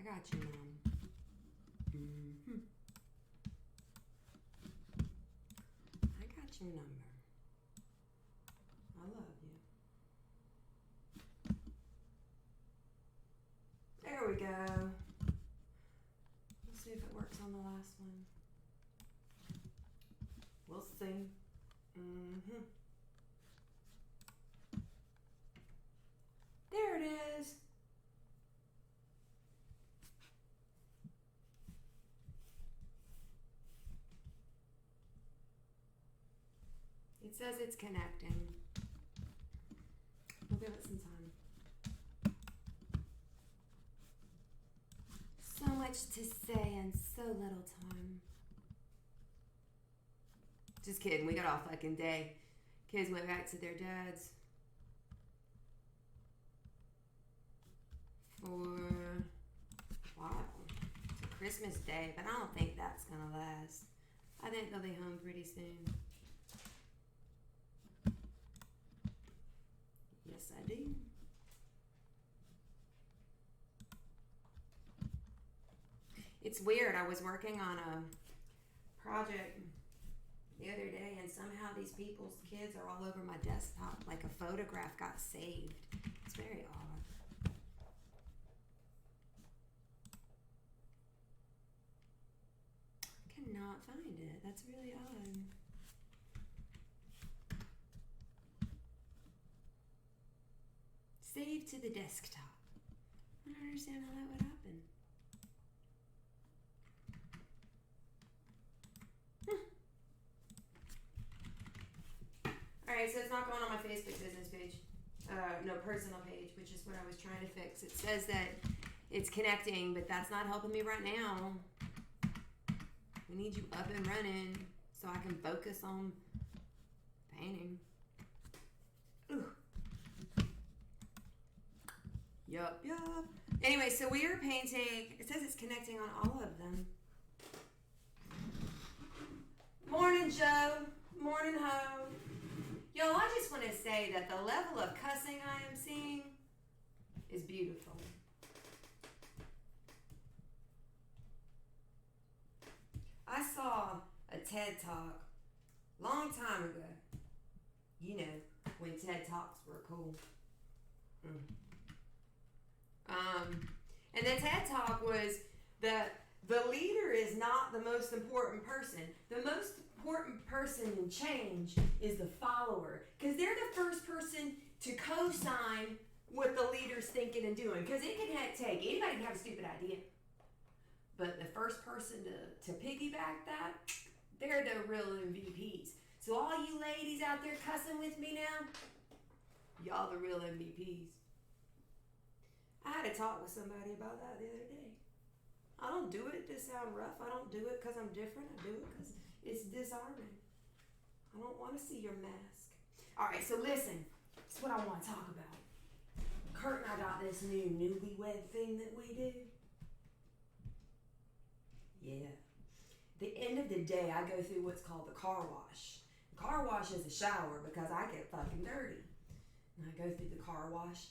got you, Mom. Mm-hmm. I got your number. I love you. There we go. Let's see if it works on the last one. We'll see. Mm-hmm. There it is. It says it's connecting. We'll give it some time. So much to say and so little time. Just kidding, we got all fucking day. Kids went back to their dads for a while. To Christmas Day, but I don't think that's gonna last. I think they'll be home pretty soon. Yes, I do. It's weird. I was working on a project the other day, and somehow these people's kids are all over my desktop, like a photograph got saved. It's very odd. I cannot find it. That's really odd. Save to the desktop. I don't understand how that would happen. Alright, so it's not going on my Facebook business page. No, personal page, which is what I was trying to fix. It says that it's connecting, but that's not helping me right now. We need you up and running so I can focus on painting. Ooh. Yup. Anyway, so we are painting. It says it's connecting on all of them. Morning, Joe. Morning, Ho. Y'all, I just want to say that the level of cussing I am seeing is beautiful. I saw a TED Talk long time ago. You know, when TED Talks were cool. And the TED Talk was that the leader is not the most important person. The most important person in change is the follower, because they're the first person to co-sign what the leader's thinking and doing. Because it can take anybody can have a stupid idea, but the first person to piggyback that, they're the real MVPs. So all you ladies out there cussing with me now, y'all the real MVPs. I had a talk with somebody about that the other day. I don't do it to sound rough. I don't do it because I'm different. I do it because it's disarming. I don't want to see your mask. All right, so listen. That's what I want to talk about. Kurt and I got this new newlywed thing that we do. Yeah. The end of the day, I go through what's called the car wash. The car wash is a shower because I get fucking dirty. And I go through the car wash.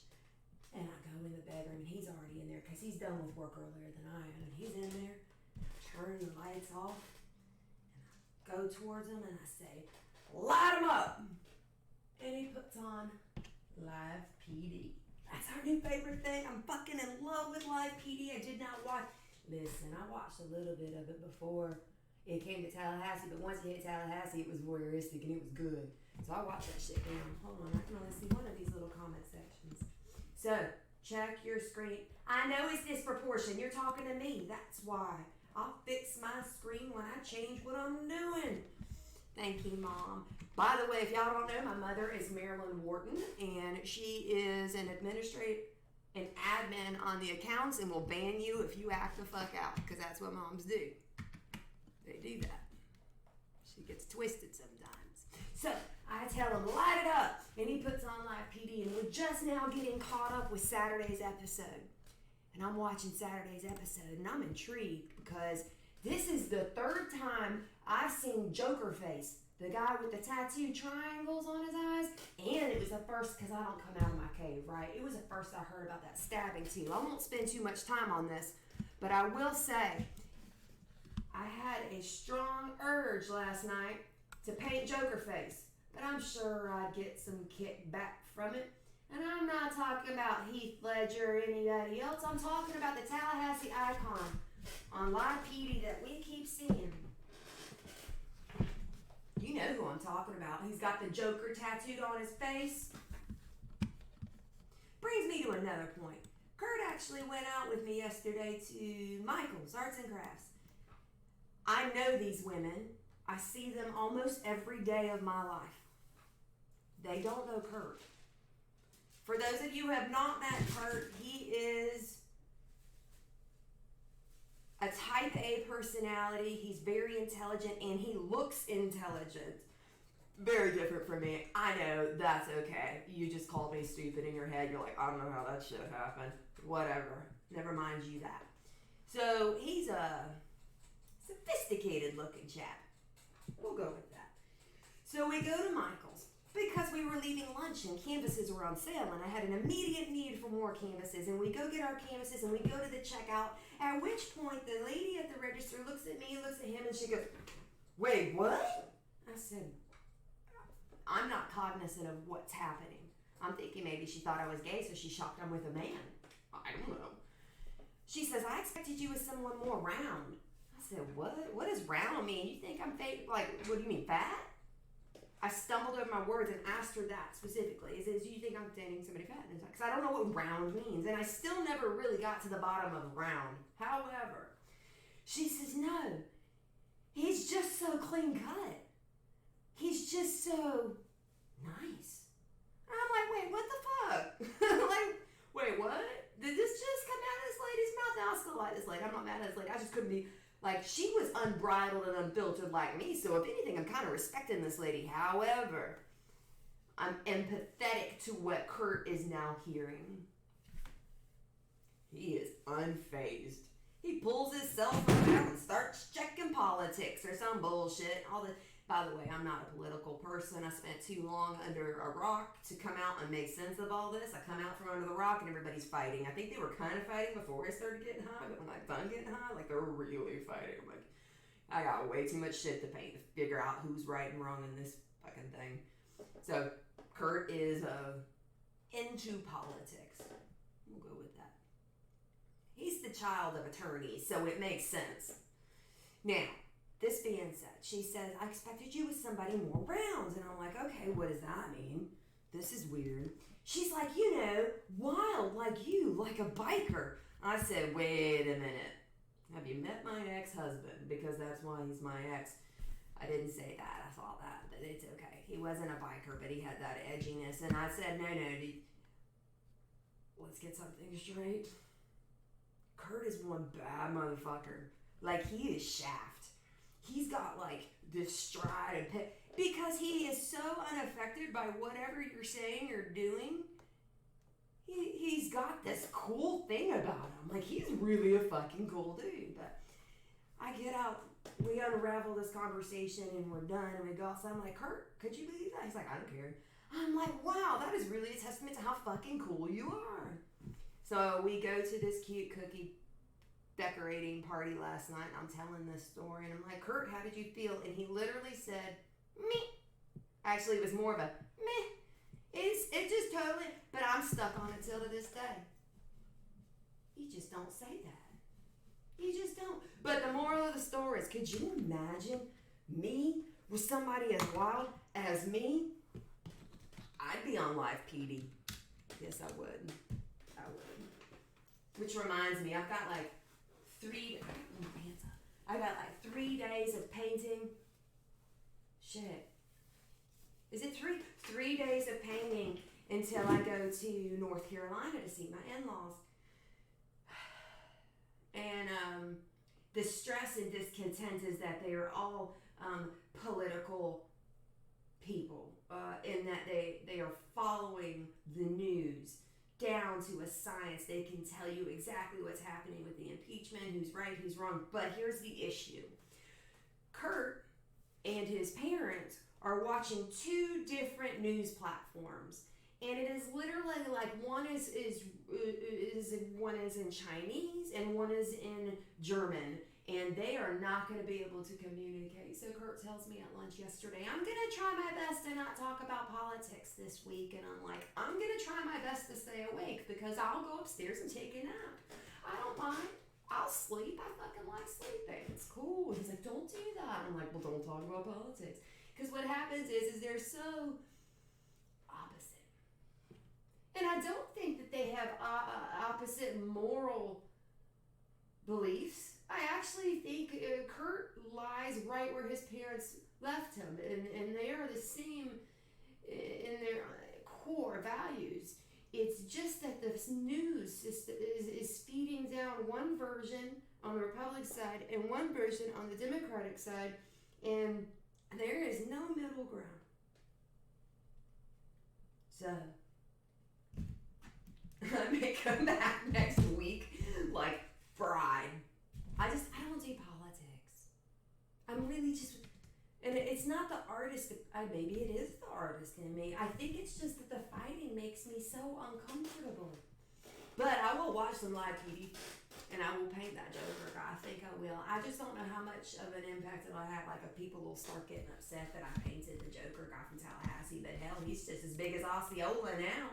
And I go in the bedroom, and he's already in there because he's done with work earlier than I am. And he's in there. I turn the lights off, and I go towards him, and I say, "Light him up!" And he puts on Live PD. That's our new favorite thing. I'm fucking in love with Live PD. I did not watch. Listen, I watched a little bit of it before it came to Tallahassee, but once it hit Tallahassee, it was voyeuristic, and it was good. So I watched that shit down. Hold on, I can only see one of these little comment sections. So, check your screen. I know it's disproportionate. You're talking to me. That's why. I'll fix my screen when I change what I'm doing. Thank you, Mom. By the way, if y'all don't know, my mother is Marilyn Wharton, and she is an admin on the accounts and will ban you if you act the fuck out, because that's what moms do. They do that. She gets twisted sometimes. So I tell him, light it up. And he puts on Live PD. And we're just now getting caught up with Saturday's episode. And I'm watching Saturday's episode. And I'm intrigued because this is the third time I've seen Joker Face. The guy with the tattooed triangles on his eyes. And it was the first, because I don't come out of my cave, right? It was the first I heard about that stabbing too. I won't spend too much time on this. But I will say, I had a strong urge last night to paint Joker face, but I'm sure I'd get some kickback from it. And I'm not talking about Heath Ledger or anybody else. I'm talking about the Tallahassee icon on Live PD that we keep seeing. You know who I'm talking about. He's got the Joker tattooed on his face. Brings me to another point. Kurt actually went out with me yesterday to Michael's Arts and Crafts. I know these women. I see them almost every day of my life. They don't know Kurt. For those of you who have not met Kurt, he is a type A personality. He's very intelligent and he looks intelligent. Very different from me. I know, that's okay. You just called me stupid in your head. You're like, I don't know how that shit happened. Whatever. Never mind you that. So he's a sophisticated looking chap. We'll go with that. So we go to Michael's because we were leaving lunch and canvases were on sale and I had an immediate need for more canvases, and we go get our canvases and we go to the checkout, at which point the lady at the register looks at me, looks at him, and she goes, wait, what? I said, I'm not cognizant of what's happening. I'm thinking maybe she thought I was gay, so she shocked I'm with a man. I don't know. She says, I expected you with someone more round. I said, what? What does round mean? You think I'm fake? Like, what do you mean, fat? I stumbled over my words and asked her that specifically. Is do you think I'm dating somebody fat? Because I don't know what round means. And I still never really got to the bottom of round. However, she says, no, he's just so clean cut. He's just so nice. And I'm like, wait, what the fuck? Like, wait, what? Did this just come out of this lady's mouth? Now I still like this lady. I'm not mad at this lady. I just couldn't be, like, she was unbridled and unfiltered like me. So if anything, I'm kind of respecting this lady. However, I'm empathetic to what Kurt is now hearing. He is unfazed. He pulls his cell phone out and starts checking politics or some bullshit. By the way, I'm not a political person. I spent too long under a rock to come out and make sense of all this. I come out from under the rock and everybody's fighting. I think they were kind of fighting before I started getting high, but when I'm done getting high, like, they're really fighting. I'm like, I got way too much shit to paint to figure out who's right and wrong in this fucking thing. So Kurt is into politics. We'll go with that. He's the child of attorneys, so it makes sense. Now, this being said, she says, I expected you with somebody more rounds. And I'm like, okay, what does that mean? This is weird. She's like, you know, wild like you, like a biker. I said, wait a minute. Have you met my ex-husband? Because that's why he's my ex. I didn't say that. I thought that, but it's okay. He wasn't a biker, but he had that edginess. And I said, no, let's get something straight. Kurt is one bad motherfucker. Like, he is shaft. He's got, like, this stride and pit, because he is so unaffected by whatever you're saying or doing. He's got this cool thing about him. Like, he's really a fucking cool dude. But I get out, we unravel this conversation, and we're done, and we go outside. I'm like, Kurt, could you believe that? He's like, I don't care. I'm like, wow, that is really a testament to how fucking cool you are. So we go to this cute cookie decorating party last night, and I'm telling this story, and I'm like, Kurt, how did you feel? And he literally said, meh. Actually, it was more of a meh. It just totally, but I'm stuck on it till to this day. You just don't say that. You just don't. But the moral of the story is, could you imagine me with somebody as wild as me? I'd be on live PD. Yes, I would. Which reminds me, I've got like 3 days of painting. Shit. Is it 3? 3 days of painting until I go to North Carolina to see my in-laws. And the stress and discontent is that they are all political people, in that they are following the news down to a science. They can tell you exactly what's happening with the impeachment, who's right, who's wrong. But here's the issue. Kurt and his parents are watching 2 different news platforms, and it is literally like one is one is in Chinese and one is in German, and they are not going to be able to communicate. So Kurt tells me at lunch yesterday, I'm going to try my best to not talk about politics this week, and I'm like, I'm going to try my best to stay awake because I'll go upstairs and take a nap. I don't mind. I'll sleep. I fucking like sleeping. It's cool. He's like, don't do that. I'm like, well, don't talk about politics. Because what happens is they're so opposite. And I don't think that they have opposite moral beliefs. I actually think Kurt lies right where his parents left him. And they are the same in their core values. It's just that the news is feeding down one version on the Republican side and one version on the Democratic side, and there is no middle ground. So, I may come back next week like fried. I don't do politics. I'm really just, and it's not the artist, maybe it is the artist in me. I think it's just that the fighting makes me so uncomfortable. But I will watch some live TV, and I will paint that Joker guy. I think I will. I just don't know how much of an impact it'll have. Like, if people will start getting upset that I painted the Joker guy from Tallahassee. But hell, he's just as big as Osceola now.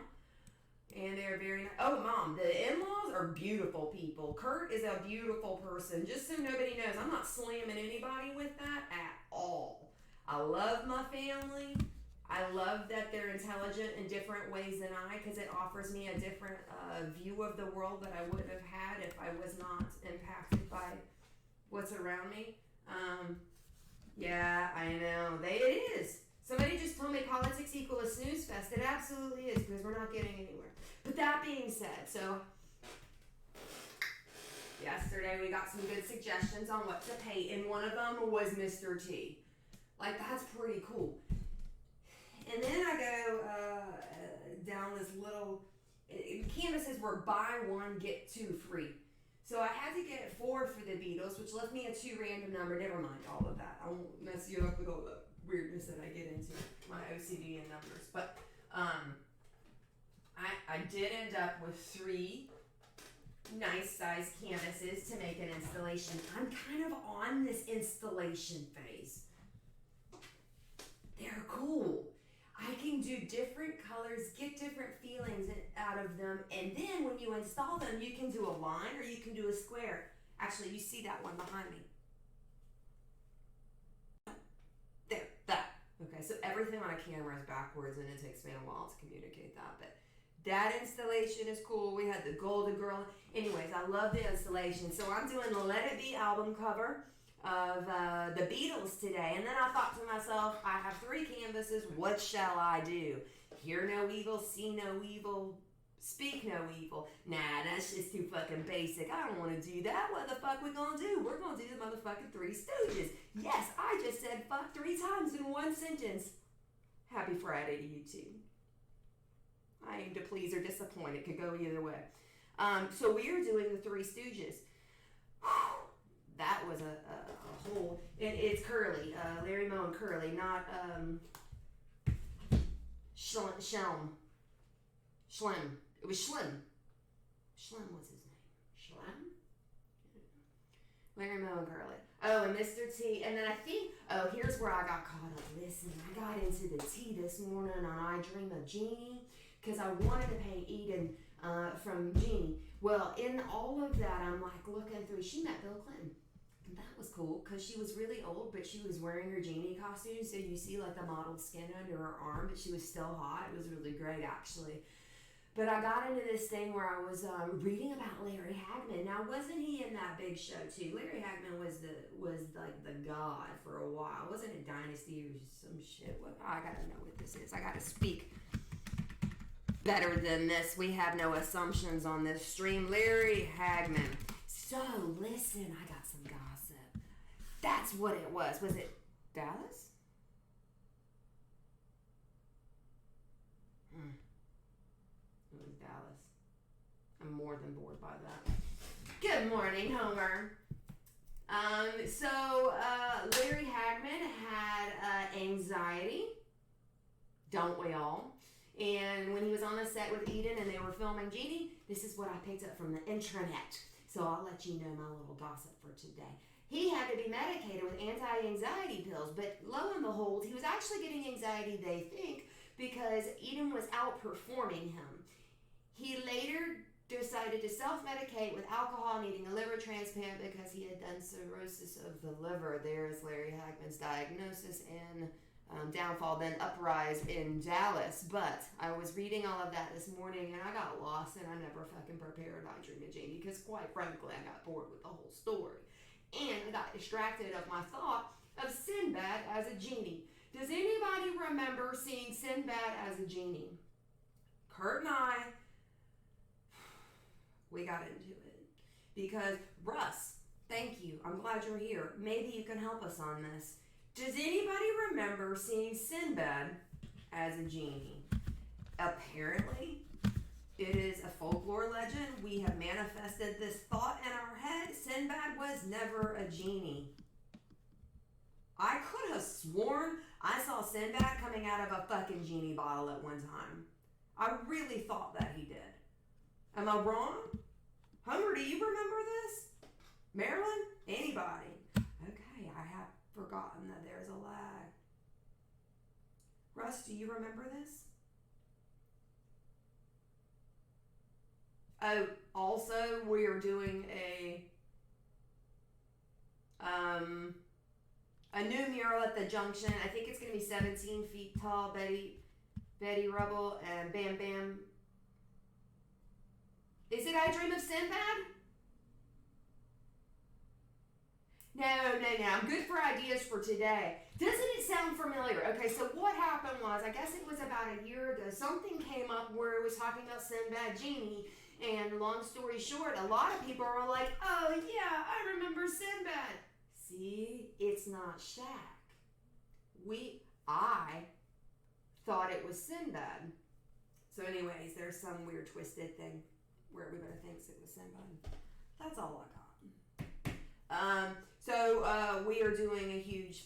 And they're very nice. Oh, Mom, the in-laws are beautiful people. Kurt is a beautiful person. Just so nobody knows, I'm not slamming anybody with that at all. I love my family. I love that they're intelligent in different ways than I, because it offers me a different view of the world that I would have had if I was not impacted by what's around me. Yeah, I know. It is. Somebody just told me politics equal a snooze fest. It absolutely is, because we're not getting anywhere. But that being said, so yesterday we got some good suggestions on what to paint, and one of them was Mr. T. Like, that's pretty cool. And then I go down this little, canvases were buy one, get two free. So I had to get 4 for the Beatles, which left me a 2 random number. Never mind all of that. I won't mess you up with all the weirdness that I get into, my OCD and numbers. But I did end up with 3 nice size canvases to make an installation. I'm kind of on this installation phase. They're cool. I can do different colors, get different feelings out of them, and then when you install them, you can do a line or you can do a square. Actually, you see that one behind me. There, that. Okay, so everything on a camera is backwards, and it takes me a while to communicate that, but that installation is cool. We had the Golden Girl. Anyways, I love the installation. So I'm doing the Let It Be album cover of the Beatles today. And then I thought to myself, I have 3 canvases. What shall I do? Hear no evil, see no evil, speak no evil. Nah, that's just too fucking basic. I don't want to do that. What the fuck we gonna do? We're gonna do the motherfucking 3 Stooges. Yes, I just said fuck 3 times in one sentence. Happy Friday to you too. I aim to please or disappoint. It could go either way. So we are doing the 3 Stooges. That was a whole, and it's Curly, Larry Moe and Curly, not Schlem. It was Schlem. Schlem was his name. Schlem? Larry Moe and Curly. Oh, and Mr. T. And then I think, here's where I got caught up. Listen, I got into the T this morning on I Dream of Jeannie, because I wanted to paint Eden from Jeannie. Well, in all of that, I'm like looking through, she met Bill Clinton. And that was cool, because she was really old, but she was wearing her Jeannie costume, so you see like the modeled skin under her arm, but she was still hot. It was really great, actually. But I got into this thing where I was reading about Larry Hagman. Now, wasn't he in that big show too? Larry Hagman was like the god for a while. Wasn't it Dynasty or some shit? What? I gotta know what this is. I gotta speak better than this. We have no assumptions on this stream. Larry Hagman. So listen, I got some gossip. That's what it was. Was it Dallas? It was Dallas. I'm more than bored by that. Good morning, Homer. So Larry Hagman had anxiety. Don't we all? And when he was on the set with Eden and they were filming Jeannie, this is what I picked up from the intranet. So I'll let you know my little gossip for today. He had to be medicated with anti-anxiety pills, but lo and behold, he was actually getting anxiety, they think, because Eden was outperforming him. He later decided to self-medicate with alcohol, needing a liver transplant because he had done cirrhosis of the liver. There's Larry Hagman's diagnosis and downfall, then uprise in Dallas. But I was reading all of that this morning and I got lost and I never fucking prepared I Dream of Jeannie because quite frankly I got bored with the whole story. And I got distracted of my thought of Sinbad as a genie. Does anybody remember seeing Sinbad as a genie? Kurt and I, we got into it. Because, Russ, thank you. I'm glad you're here. Maybe you can help us on this. Does anybody remember seeing Sinbad as a genie? Apparently, it is a folklore legend. We have manifested this thought in our head. Sinbad was never a genie. I could have sworn I saw Sinbad coming out of a fucking genie bottle at one time. I really thought that he did. Am I wrong? Homer, do you remember this? Marilyn? Anybody? Okay, I have forgotten that there's a lag. Russ, do you remember this? Oh, also, we are doing a new mural at the Junction. I think it's going to be 17 feet tall. Betty Rubble and Bam Bam. Is it I Dream of Sinbad? No. I'm good for ideas for today. Doesn't it sound familiar? Okay, so what happened was, I guess it was about a year ago, something came up where it was talking about Sinbad Genie, and long story short, a lot of people were like, oh yeah, I remember Sinbad. See, it's not Shaq. I thought it was Sinbad. So anyways, there's some weird twisted thing where everybody thinks it was Sinbad. That's all I got. So we are doing a huge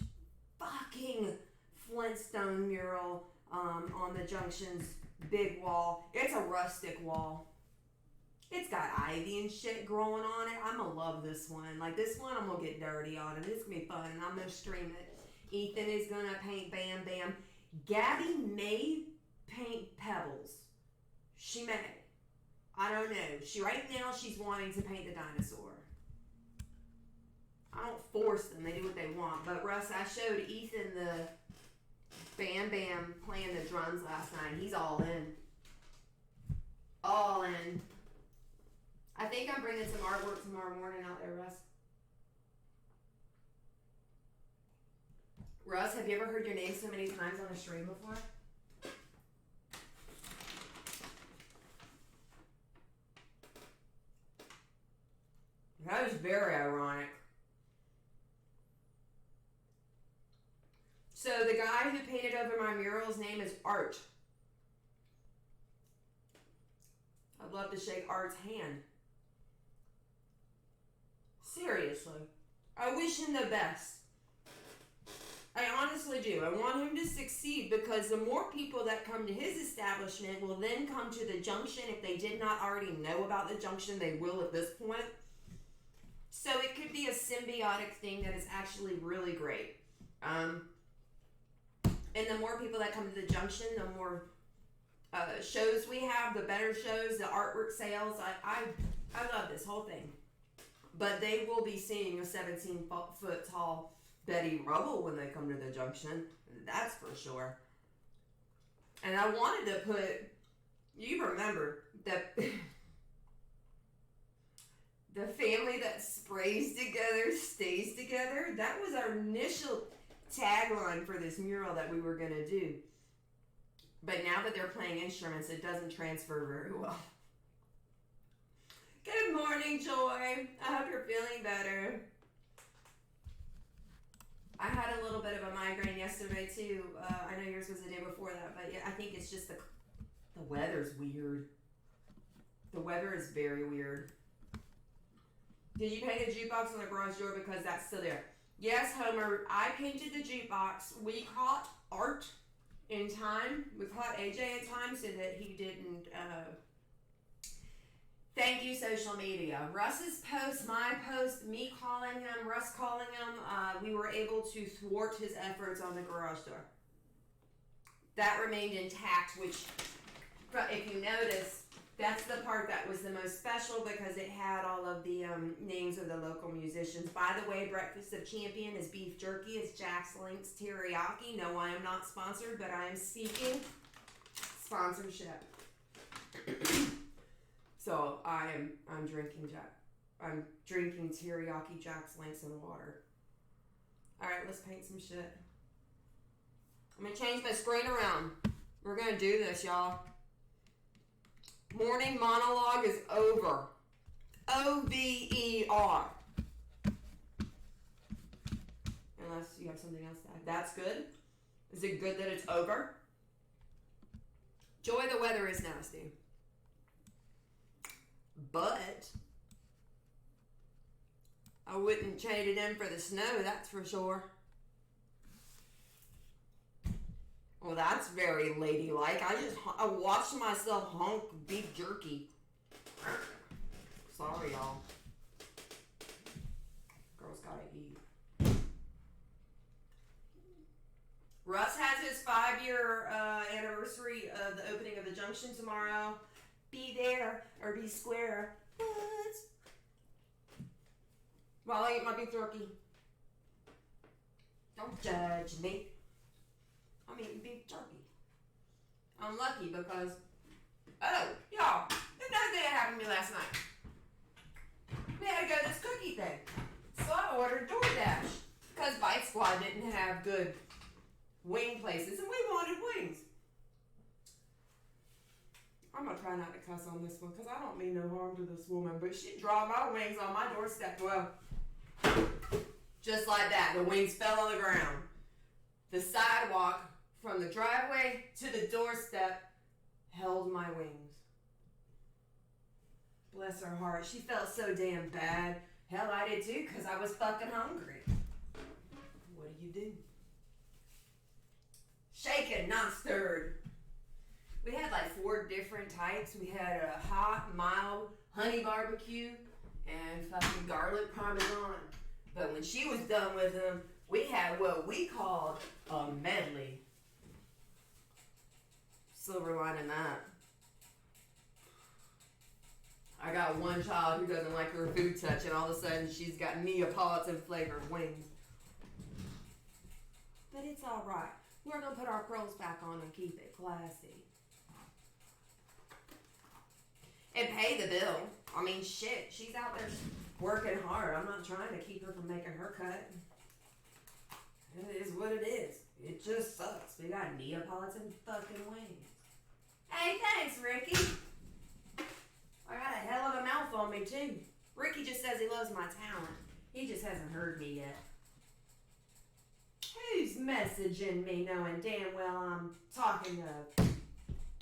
fucking Flintstone mural on the Junction's big wall. It's a rustic wall. It's got ivy and shit growing on it. I'm gonna love this one. Like this one, I'm gonna get dirty on it. It's gonna be fun, and I'm gonna stream it. Ethan is gonna paint Bam Bam. Gabby may paint Pebbles. She may. I don't know. Right now she's wanting to paint the dinosaur. I don't force them. They do what they want. But Russ, I showed Ethan the Bam Bam playing the drums last night. He's all in. All in. I think I'm bringing some artwork tomorrow morning out there, Russ. Russ, have you ever heard your name so many times on a stream before? That is very ironic. So the guy who painted over my mural's name is Art. I'd love to shake Art's hand. Seriously. I wish him the best. I honestly do. I want him to succeed because the more people that come to his establishment will then come to the Junction. If they did not already know about the Junction, they will at this point. So it could be a symbiotic thing that is actually really great. And the more people that come to the Junction, the more shows we have, the better shows, the artwork sales. I love this whole thing. But they will be seeing a 17-foot tall Betty Rubble when they come to the Junction. That's for sure. And I wanted to put, you remember, that the family that sprays together stays together. That was our initial tagline for this mural that we were going to do. But now that they're playing instruments, it doesn't transfer very well. Good morning, Joy. I hope you're feeling better. I had a little bit of a migraine yesterday too. I know yours was the day before that, but yeah, I think it's just the weather's weird. The weather is very weird. Did you paint the jukebox on the garage door because that's still there? Yes, Homer. I painted the jukebox. We caught Art in time. We caught AJ in time so that he didn't. Thank you, social media. Russ's post, my post, me calling him, Russ calling him. We were able to thwart his efforts on the garage door. That remained intact, which, if you notice, that's the part that was the most special because it had all of the names of the local musicians. By the way, Breakfast of Champion is beef jerky. It's Jack's Links Teriyaki. No, I am not sponsored, but I am seeking sponsorship. So I'm drinking teriyaki Jack's Links and water. All right, let's paint some shit. I'm gonna change my screen around. We're gonna do this, y'all. Morning monologue is over. O-V-E-R. Unless you have something else to add. That's good. Is it good that it's over? Joy, the weather is nasty. But I wouldn't trade it in for the snow, that's for sure. Well, that's very ladylike. I watched myself honk beef jerky. Sorry, y'all. Girls gotta eat. Russ has his 5-year anniversary of the opening of the Junction tomorrow. Be there or be square. What? While I eat my beef jerky. Don't judge me. I'm eating beef jerky. I'm lucky because, oh, y'all, another thing that happened to me last night. We had to go to this cookie thing. So I ordered DoorDash because Bite Squad didn't have good wing places and we wanted wings. I'm going to try not to cuss on this one because I don't mean no harm to this woman, but she dropped my wings on my doorstep. Well, just like that, the wings fell on the ground. The sidewalk from the driveway to the doorstep held my wings. Bless her heart. She felt so damn bad. Hell, I did too because I was fucking hungry. What do? Shaken, not stirred. We had like 4 different types. We had a hot, mild, honey barbecue, and fucking garlic parmesan. But when she was done with them, we had what we called a medley. Silver lining that. I got one child who doesn't like her food touch, and all of a sudden she's got Neapolitan flavored wings. But it's alright. We're going to put our curls back on and keep it classy. And pay the bill. I mean, shit, she's out there working hard. I'm not trying to keep her from making her cut. It is what it is. It just sucks. We got Neapolitan fucking wings. Hey, thanks, Ricky. I got a hell of a mouth on me, too. Ricky just says he loves my talent. He just hasn't heard me yet. Who's messaging me knowing damn well I'm talking to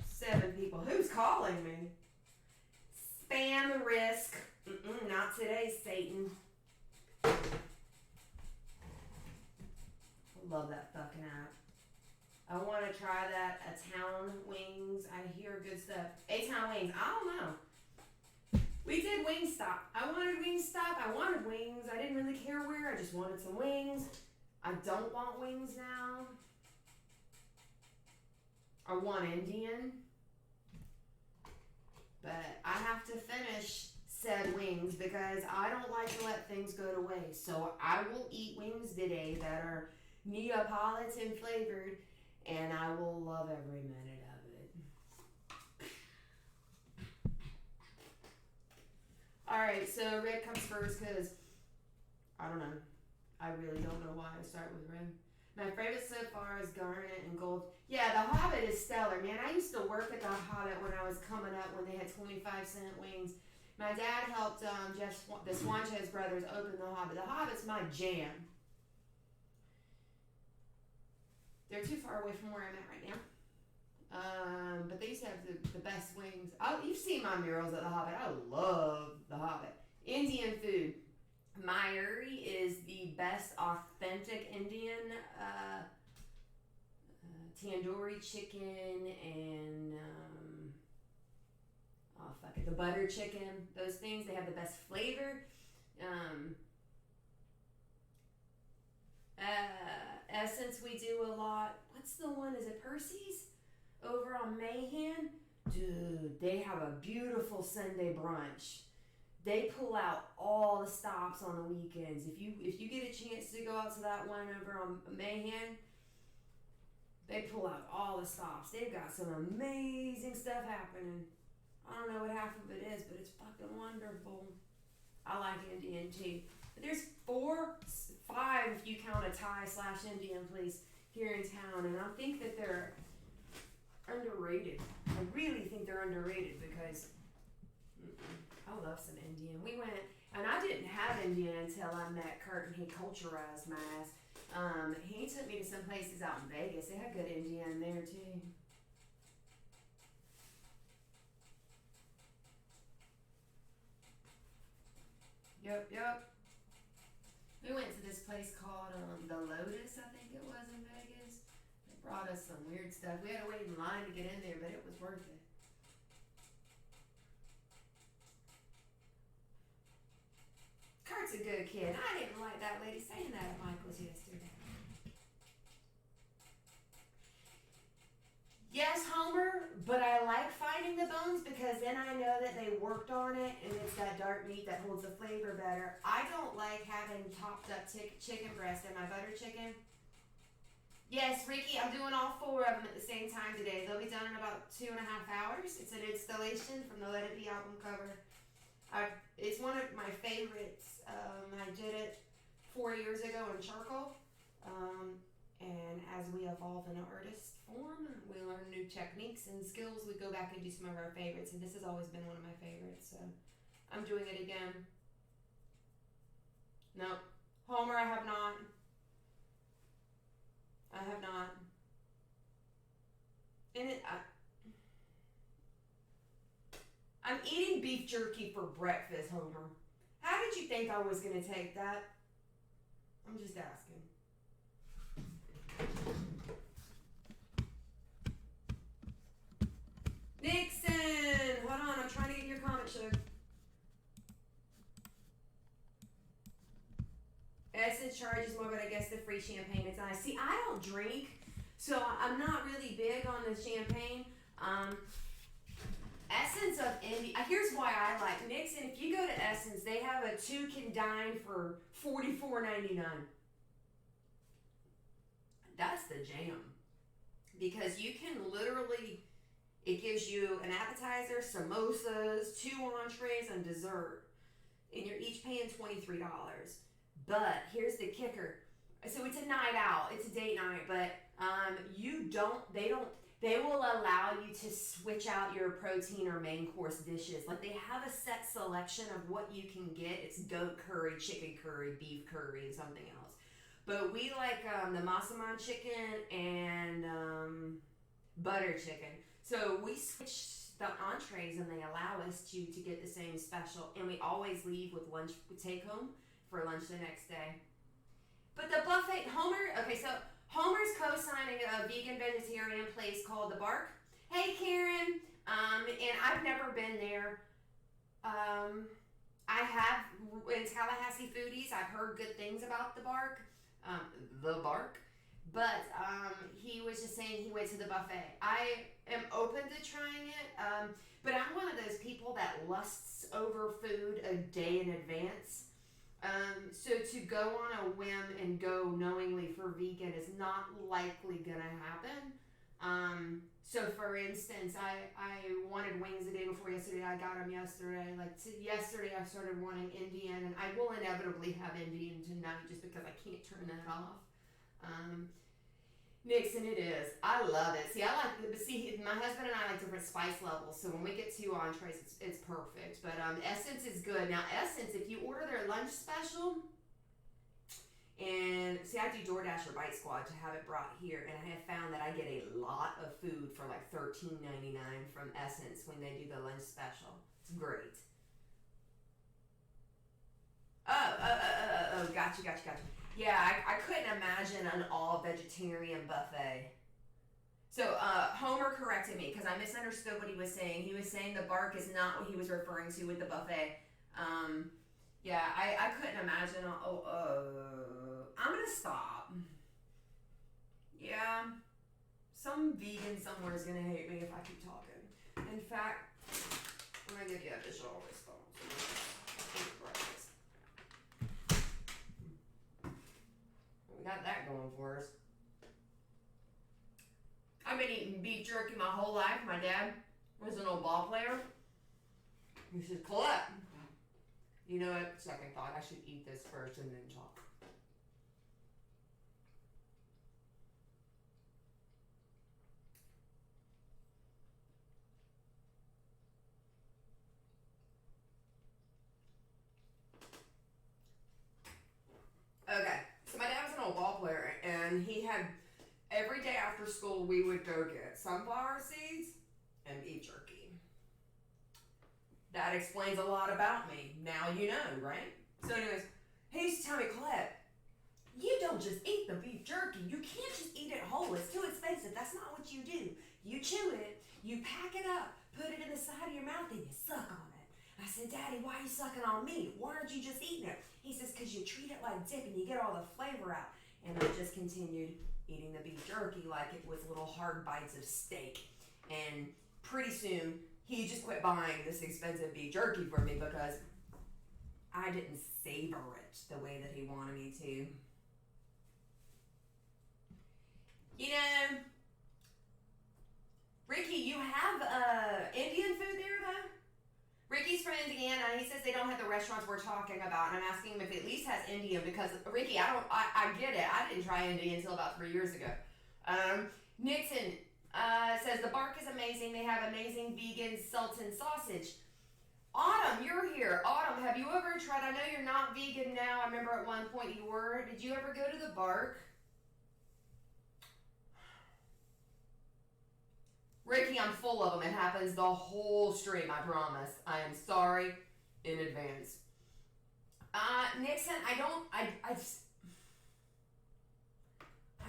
7 people? Who's calling me? Spam risk. Not today, Satan. Love that fucking app. I want to try that. A-Town Wings. I hear good stuff. A-Town Wings. I don't know. We did Wingstop. I wanted Wingstop. I wanted wings. I didn't really care where. I just wanted some wings. I don't want wings now. I want Indian. But I have to finish said wings because I don't like to let things go to waste. So I will eat wings today that are Neapolitan flavored, and I will love every minute of it. Alright, so red comes first because, I don't know. I really don't know why I start with red. My favorite so far is garnet and gold. Yeah, the Hobbit is stellar, man. I used to work at the Hobbit when I was coming up when they had 25-cent wings. My dad helped the Swanchez brothers open the Hobbit. The Hobbit's my jam. They're too far away from where I'm at right now. But they used to have the best wings. You've seen my murals at the Hobbit. I love the Hobbit. Indian food. Mayuri is the best authentic Indian tandoori chicken and the butter chicken. Those things, they have the best flavor. Essence we do a lot. What's the one? Is it Percy's? Over on Mahan? Dude, they have a beautiful Sunday brunch. They pull out all the stops on the weekends. If you get a chance to go out to that one over on Mahan, they pull out all the stops. They've got some amazing stuff happening. I don't know what half of it is, but it's fucking wonderful. I like Indian too. But there's 4, 5 if you count a Thai/Indian place here in town, and I think that they're underrated. I really think they're underrated because I love some Indian. We went, and I didn't have Indian until I met Kurt and he culturized my ass. He took me to some places out in Vegas. They had good Indian there too. Yep. We went to this place called the Lotus, I think it was, in Vegas. They brought us some weird stuff. We had to wait in line to get in there, but it was worth it. Kurt's a good kid. I didn't like that lady saying that at Michael's yesterday. Yes, Homer, but I like finding the bones because then I know that they worked on it and it's got dark meat that holds the flavor better. I don't like having chopped up chicken breast in my butter chicken. Yes, Ricky, I'm doing all 4 of them at the same time today. They'll be done in about 2.5 hours. It's an installation from the Let It Be album cover. It's one of my favorites. I did it 4 years ago in charcoal. And as we evolve in an artist form, we learn new techniques and skills. We go back and do some of our favorites, and this has always been one of my favorites. So I'm doing it again. Nope. Homer, I have not. And I'm eating beef jerky for breakfast, Homer. How did you think I was going to take that? I'm just asking. Nixon! Hold on, I'm trying to get your comment show. Essence charges more, but I guess the free champagne is nice. See, I don't drink, so I'm not really big on the champagne. Essence of India. Here's why I like Nixon. If you go to Essence, they have a 2 can dine for $44.99. That's the jam. Because you can literally, it gives you an appetizer, samosas, 2 entrees, and dessert. And you're each paying $23. But here's the kicker. So it's a night out, it's a date night, but they will allow you to switch out your protein or main course dishes. Like they have a set selection of what you can get. It's goat curry, chicken curry, beef curry, and something else. But we like the masaman chicken and butter chicken. So we switch the entrees and they allow us to get the same special. And we always leave with lunch, take home for lunch the next day. But the buffet, Homer's co-signing a vegan vegetarian place called The Bark. Hey Karen, and I've never been there. I have in Tallahassee Foodies. I've heard good things about The Bark. But he was just saying he went to the buffet. I am open to trying it, but I'm one of those people that lusts over food a day in advance. So to go on a whim and go knowingly for vegan is not likely gonna happen. So for instance, I wanted wings the day before yesterday. I got them yesterday. Yesterday I started wanting Indian, and I will inevitably have Indian tonight just because I can't turn that off. Nixon, it is. I love it. My husband and I like different spice levels, so when we get 2 entrees, it's perfect. But Essence is good. Now, Essence, if you order their lunch special, and I do DoorDash or Bite Squad to have it brought here, and I have found that I get a lot of food for like $13.99 from Essence when they do the lunch special. It's great. Oh, gotcha. Yeah, I couldn't imagine an all-vegetarian buffet. So Homer corrected me because I misunderstood what he was saying. He was saying the bark is not what he was referring to with the buffet. Yeah, I couldn't imagine. I'm gonna stop. Yeah, some vegan somewhere is gonna hate me if I keep talking. In fact, I'm gonna give you a visual response. We got that going for us. I've been eating beef jerky my whole life. My dad was an old ball player. He said, Collette, you know what? Second thought, I should eat this first and then talk. Okay, so my dad was an old ball player, and he had, every day after school, we would go get sunflower seeds and beef jerky. That explains a lot about me. Now you know, right? So anyways, he used to tell me, Collette, you don't just eat the beef jerky. You can't just eat it whole. It's too expensive. That's not what you do. You chew it, you pack it up, put it in the side of your mouth, and you suck on it. I said, Daddy, why are you sucking on meat? Why aren't you just eating it? He says, because you treat it like dip and you get all the flavor out. And I just continued eating the beef jerky like it was little hard bites of steak. And pretty soon, he just quit buying this expensive beef jerky for me because I didn't savor it the way that he wanted me to. You know, Ricky, you have Indian food there, though? Ricky's from Indiana. He says they don't have the restaurants we're talking about, and I'm asking him if it at least has Indian because, Ricky, I get it. I didn't try Indian until about 3 years ago. Nixon says the bark is amazing. They have amazing vegan Sultan sausage. Autumn, you're here. Autumn, have you ever tried? I know you're not vegan now. I remember at one point you were. Did you ever go to the bark? Ricky, I'm full of them. It happens the whole stream, I promise. I am sorry in advance. Nixon, I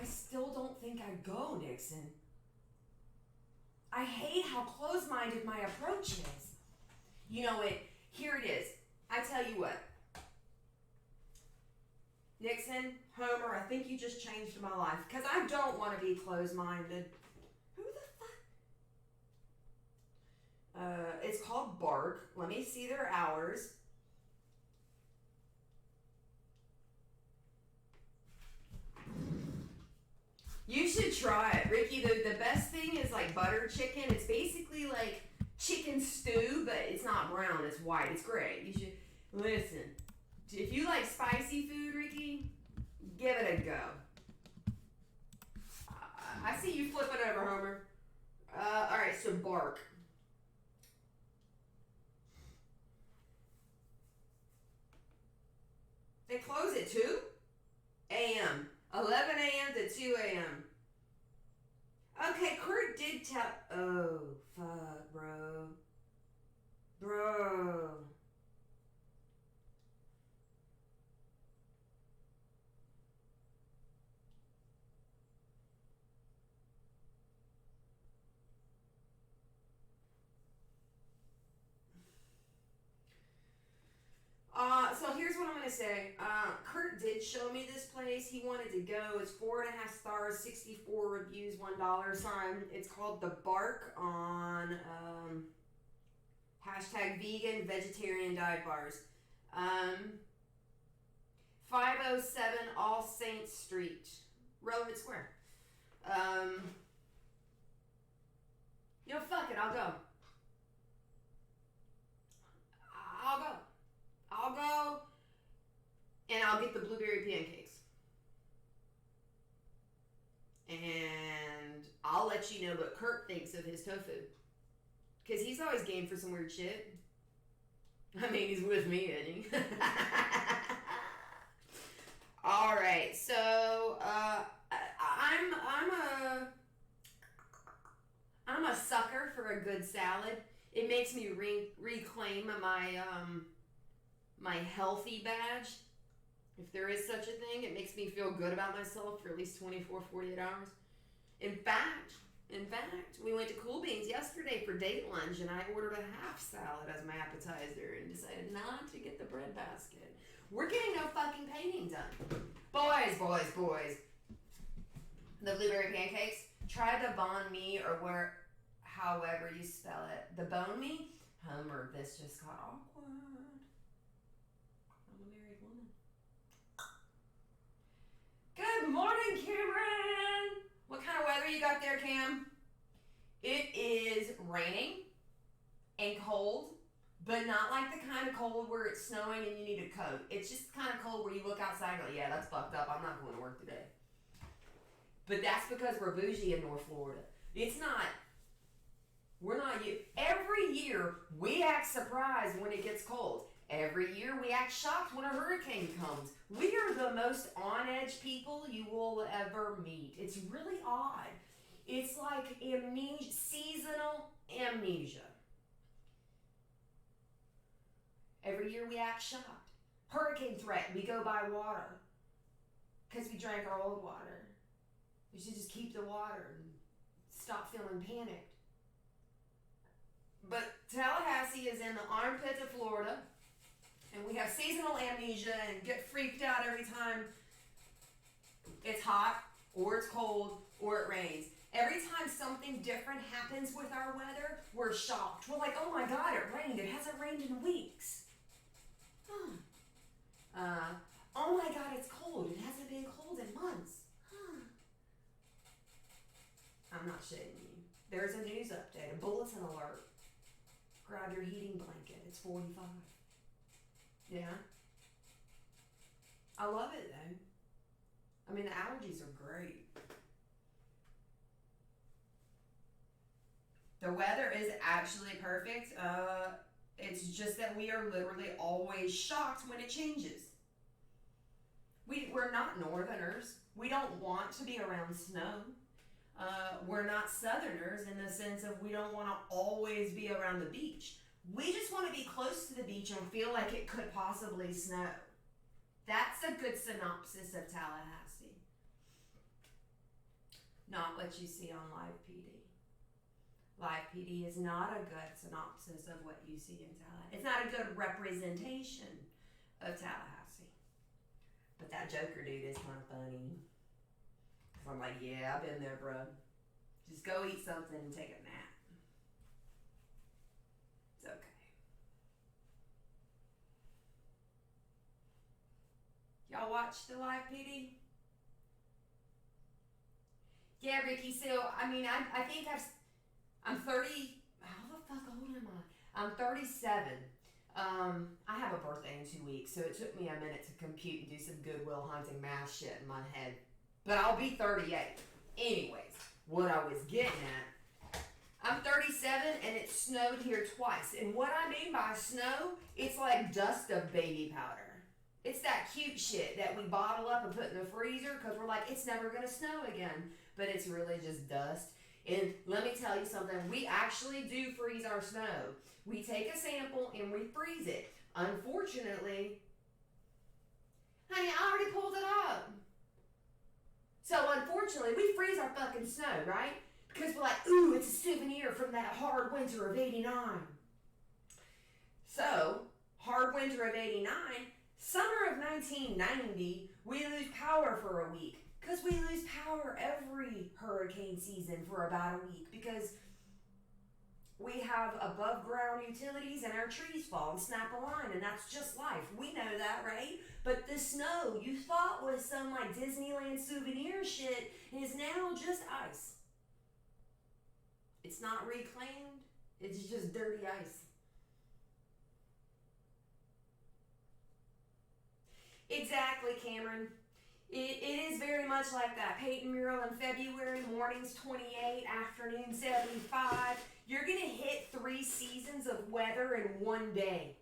still don't think I'd go, Nixon. I hate how close-minded my approach is. You know it. Here it is. I tell you what. Nixon, Homer, I think you just changed my life because I don't want to be close-minded. Who the fuck? It's called Bark. Let me see their hours. You should try it. Ricky, the best thing is like butter chicken. It's basically like chicken stew, but it's not brown. It's white. It's great. You should listen. If you like spicy food, Ricky, give it a go. I see you flipping over, Homer. All right, so Bark. They close at 2 a.m. 11 a.m. to 2 a.m. Okay, Kurt did tell. Oh, fuck, bro. Bro. So here's what I'm going to say. Kurt did show me this place. He wanted to go. It's 4.5 stars, 64 reviews, $1 sign. It's called The Bark on hashtag vegan, vegetarian dive bars. 507 All Saints Street, Railroad Square. Fuck it, I'll go. I'll go, and I'll get the blueberry pancakes. And I'll let you know what Kurt thinks of his tofu. Because he's always game for some weird shit. I mean, he's with me, isn't he? Alright, so, I'm a sucker for a good salad. It makes me reclaim my healthy badge, if there is such a thing. It makes me feel good about myself for at least 24, 48 hours. In fact, In fact, we went to Cool Beans yesterday for date lunch, and I ordered a half salad as my appetizer and decided not to get the bread basket. We're getting no fucking painting done. Boys. The blueberry pancakes, try the banh mi or however you spell it. The bone me? Homer, this just got awkward. I'm a married woman. Good morning, Cameron! What kind of weather you got there, Cam? It is raining and cold, but not like the kind of cold where it's snowing and you need a coat. It's just the kind of cold where you look outside and go, yeah, that's fucked up. I'm not going to work today. But that's because we're bougie in North Florida. We're not you. Every year, we act surprised when it gets cold. Every year, we act shocked when a hurricane comes. We are the most on-edge people you will ever meet. It's really odd. It's like seasonal amnesia. Every year, we act shocked. Hurricane threat, we go buy water. Because we drank our old water. We should just keep the water and stop feeling panicked. But Tallahassee is in the armpits of Florida, and we have seasonal amnesia and get freaked out every time it's hot, or it's cold, or it rains. Every time something different happens with our weather, we're shocked. We're like, oh my God, it rained. It hasn't rained in weeks. Oh my God, it's cold. It hasn't been cold in months. I'm not shitting you. There's a news update, a bulletin alert. Grab your heating blanket. It's 45. Yeah. I love it though. I mean, the allergies are great. The weather is actually perfect. It's just that we are literally always shocked when it changes. We're not northerners. We don't want to be around snow. We're not southerners in the sense of we don't want to always be around the beach. We just want to be close to the beach and feel like it could possibly snow. That's a good synopsis of Tallahassee. Not what you see on Live PD. Live PD is not a good synopsis of what you see in Tallahassee. It's not a good representation of Tallahassee. But that Joker dude is kind of funny. I'm like, yeah, I've been there, bro. Just go eat something and take a nap. It's okay. Y'all watch the Live PD? Yeah, Ricky, so, I mean, I think I'm 30, how the fuck old am I? I'm 37. I have a birthday in 2 weeks, so it took me a minute to compute and do some Goodwill Hunting math shit in my head. But I'll be 38. Anyways, what I was getting at, I'm 37 and it snowed here twice. And what I mean by snow, it's like dust of baby powder. It's that cute shit that we bottle up and put in the freezer because we're like, it's never going to snow again. But it's really just dust. And let me tell you something, we actually do freeze our snow. We take a sample and we freeze it. Unfortunately, honey, I already pulled it up. So unfortunately, we freeze our fucking snow, right? Because we're like, ooh, it's a souvenir from that hard winter of 89. So, hard winter of 89, summer of 1990, we lose power for a week. Because we lose power every hurricane season for about a week. Because we have above ground utilities and our trees fall and snap a line, and that's just life. We know that, right? But the snow you thought was some like Disneyland souvenir shit is now just ice. It's not reclaimed. It's just dirty ice. Exactly, Cameron. It is very much like that. Peyton mural in February, mornings 28, afternoon 75. You're going to hit 3 seasons of weather in one day.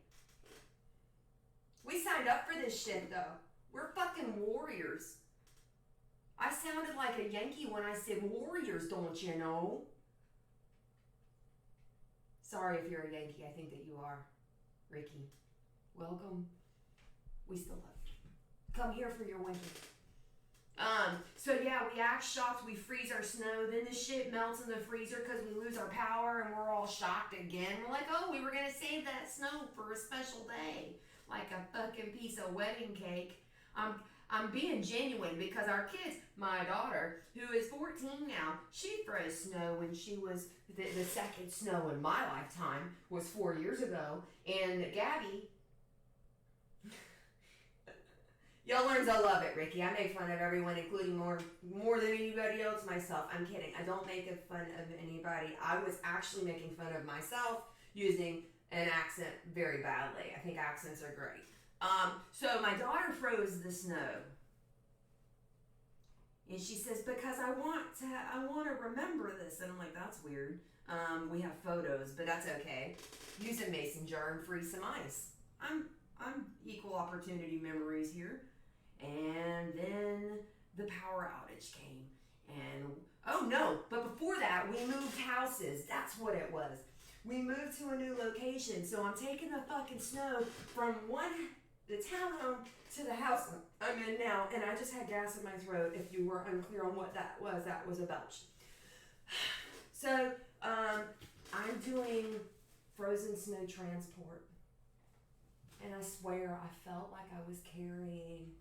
We signed up for this shit, though. We're fucking warriors. I sounded like a Yankee when I said warriors, don't you know? Sorry if you're a Yankee. I think that you are. Ricky, welcome. We still love you. Come here for your winter. So yeah, we act shocked, we freeze our snow, then the shit melts in the freezer because we lose our power and we're all shocked again. We're like, oh, we were gonna save that snow for a special day. Like a fucking piece of wedding cake. I'm being genuine because our kids, my daughter, who is 14 now, she froze snow when she was, the second snow in my lifetime was 4 years ago. And Gabby, y'all learns I love it, Ricky. I make fun of everyone, including more than anybody else myself. I'm kidding. I don't make fun of anybody. I was actually making fun of myself using an accent very badly. I think accents are great. So my daughter froze the snow. And she says, because I want to remember this. And I'm like, that's weird. We have photos, but that's okay. Use a mason jar and freeze some ice. I'm equal opportunity memories here. And then the power outage came. And, oh no, but before that, we moved houses. That's what it was. We moved to a new location. So I'm taking the fucking snow from the townhome to the house I'm in now. And I just had gas in my throat. If you were unclear on what that was a belch. So I'm doing frozen snow transport. And I swear I felt like I was carrying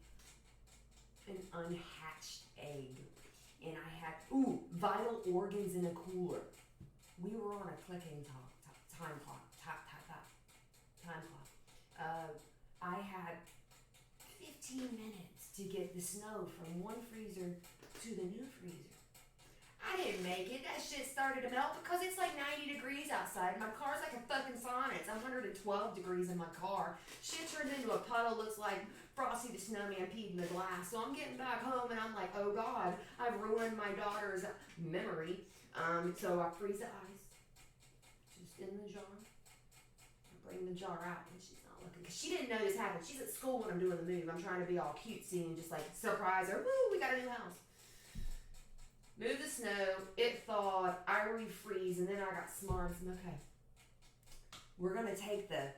an unhatched egg. And I had, vital organs in a cooler. We were on a clicking time clock. I had 15 minutes to get the snow from one freezer to the new freezer. I didn't make it. That shit started to melt because it's like 90 degrees outside. My car's like a fucking sauna. It's 112 degrees in my car. Shit turned into a puddle. Looks like Frosty the Snowman peed in the glass. So I'm getting back home and I'm like, oh God, I've ruined my daughter's memory. So I freeze the ice just in the jar. I bring the jar out and she's not looking because she didn't know this happened. She's at school when I'm doing the move. I'm trying to be all cutesy and just like surprise her. Woo, we got a new house. Move the snow, it thawed, I refreeze, and then I got smart and said, okay, we're gonna take the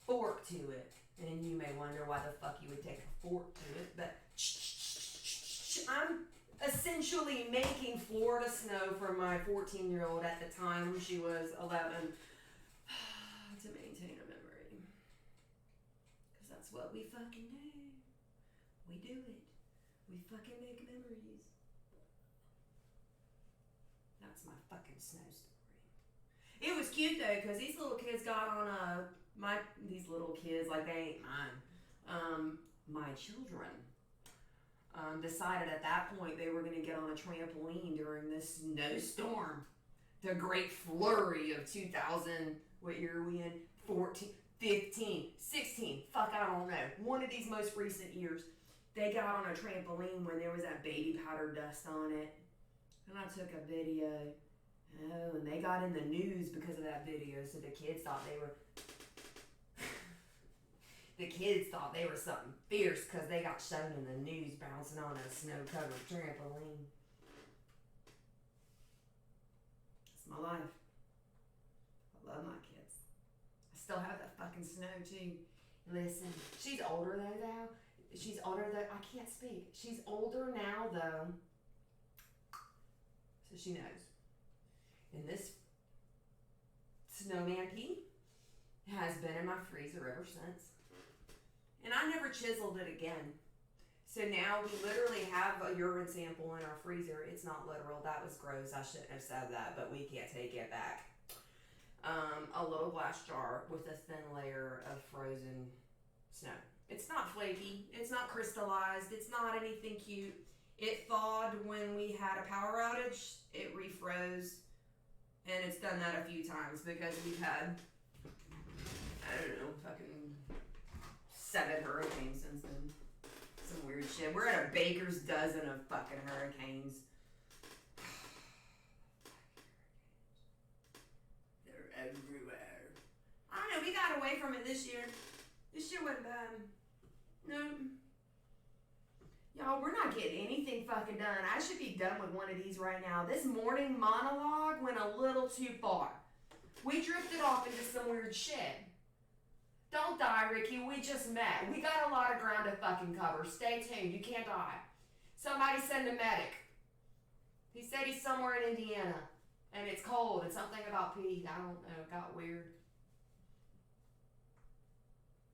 fork to it. And you may wonder why the fuck you would take a fork to it, but I'm essentially making Florida snow for my 14-year-old at the time when she was 11 to maintain a memory. Because that's what we fucking do. We do it. We fucking make memories. That's my fucking snow story. It was cute though, because these little kids got on these little kids, like they ain't mine. My children decided at that point they were going to get on a trampoline during this snowstorm. The great flurry of 2000, what year are we in? 14, 15, 16, fuck I don't know. One of these most recent years. They got on a trampoline when there was that baby powder dust on it. And I took a video. Oh, and they got in the news because of that video. So the kids thought they were something fierce because they got shown in the news bouncing on a snow-covered trampoline. It's my life. I love my kids. I still have that fucking snow too. Listen, she's older though. She's older though. I can't speak. She's older now though. So she knows. And this snowman pea has been in my freezer ever since. And I never chiseled it again. So now we literally have a urine sample in our freezer. It's not literal. That was gross. I shouldn't have said that, but we can't take it back. A little glass jar with a thin layer of frozen snow. It's not flaky. It's not crystallized. It's not anything cute. It thawed when we had a power outage. It refroze. And it's done that a few times because we've had, I don't know, fucking 7 hurricanes since then. Some weird shit. We're at a baker's dozen of fucking hurricanes. They're everywhere. I don't know, we got away from it this year. This year wasn't bad. No. Y'all, we're not getting anything fucking done. I should be done with one of these right now. This morning monologue went a little too far. We drifted off into some weird shit. Don't die, Ricky. We just met. We got a lot of ground to fucking cover. Stay tuned. You can't die. Somebody send a medic. He said he's somewhere in Indiana. And it's cold. It's something about Pete. I don't know. It got weird.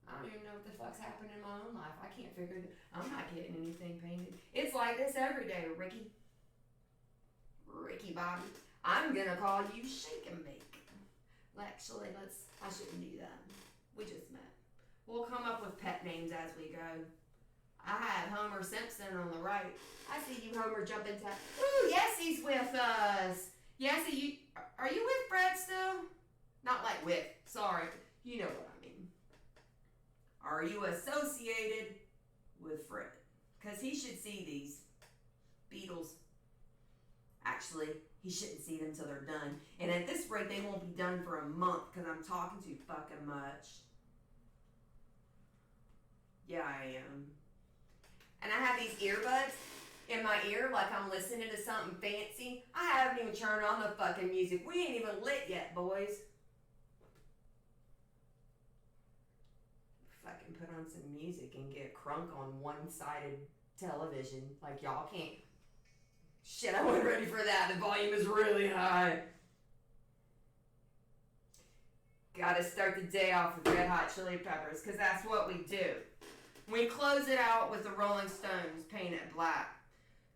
I don't even know what the fuck's happened in my own life. I can't figure it. I'm not getting anything painted. It's like this every day, Ricky. Ricky Bobby. I'm gonna call you Shake and Bake. Actually, I shouldn't do that. We just met. We'll come up with pet names as we go. I had Homer Simpson on the right. I see you, Homer, jumping to. Ooh, Yessie's with us. Yessie, are you with Fred still? Not like with. Sorry. You know what I mean. Are you associated with Fred? Because he should see these Beatles. Actually, he shouldn't see them till they're done. And at this rate, they won't be done for a month because I'm talking too fucking much. Yeah, I am. And I have these earbuds in my ear like I'm listening to something fancy. I haven't even turned on the fucking music. We ain't even lit yet, boys. Fucking put on some music and get crunk on one-sided television. Like y'all can't. Shit, I wasn't ready for that. The volume is really high. Gotta start the day off with Red Hot Chili Peppers, because that's what we do. We close it out with the Rolling Stones, Paint It Black.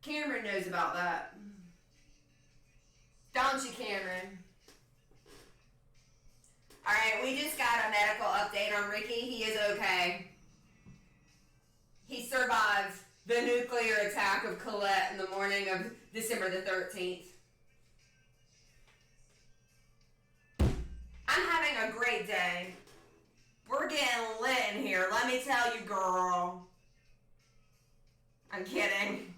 Cameron knows about that. Don't you, Cameron? Alright, we just got a medical update on Ricky. He is okay. He survived the nuclear attack of Colette in the morning of December the 13th. I'm having a great day. We're getting lit in here, let me tell you, girl. I'm kidding.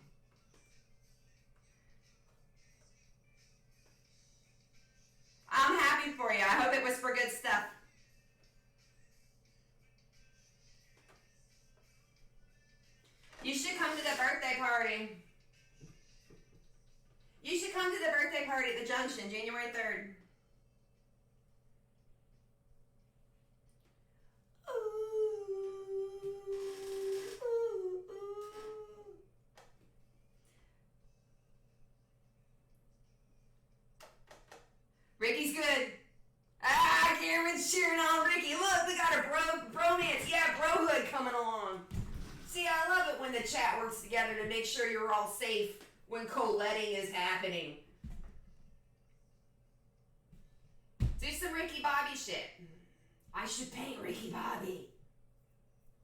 I'm happy for you. I hope it was for good stuff. You should come to the birthday party. You should come to the birthday party at the Junction, January 3rd. Ricky's good. Ah, Cameron's cheering on Ricky. Look, we got a bromance. Yeah, brohood coming along. See, I love it when the chat works together to make sure you're all safe when coletting is happening. Do some Ricky Bobby shit. I should paint Ricky Bobby.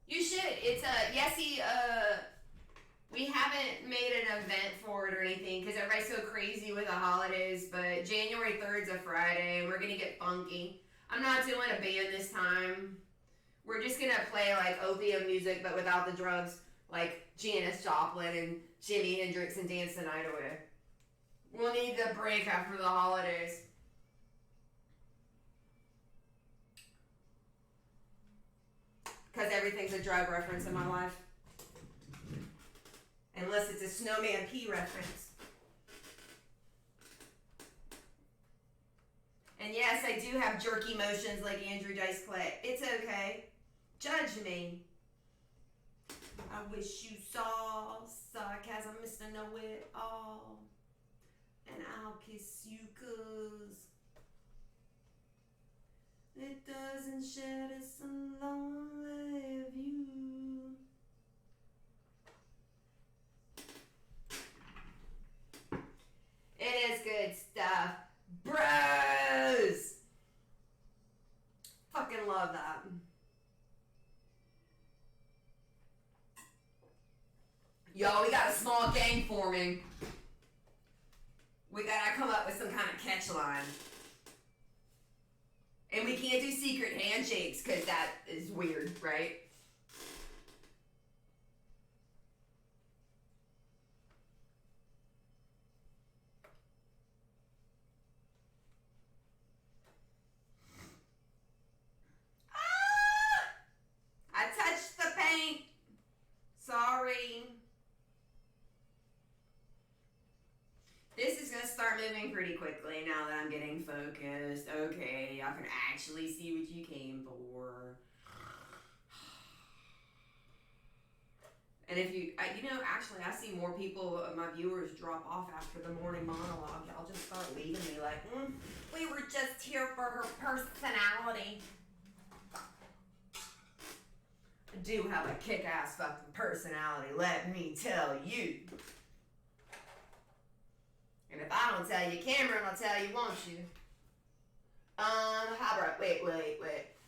You should. It's Yessie, we haven't made an event for it or anything because everybody's so crazy with the holidays, but January 3rd's a Friday and we're going to get funky. I'm not doing a band this time. We're just going to play like opium music but without the drugs, like Janis Joplin and Jimi Hendrix and Dance the Night Away. We'll need the break after the holidays. Because everything's a drug reference in my life. Unless it's a Snowman P reference. And yes, I do have jerky motions like Andrew Dice Clay. It's okay. Judge me. I wish you saw sarcasm, Mr. Know-It-All. And I'll kiss you 'cause it doesn't shed us a lonely view. It is good stuff. Bros! Fucking love that. Yo, we got a small gang forming. We gotta come up with some kind of catch line. And we can't do secret handshakes because that is weird, right? I touched the paint. Sorry. This is going to start moving pretty quickly now that I'm getting focused. Okay, I can actually see what you came for. And if actually, I see more people, my viewers, drop off after the morning monologue. Y'all just start leaving me like, we were just here for her personality. I do have a kick-ass fucking personality, let me tell you. And if I don't tell you, Cameron will tell you, won't you? How about, wait.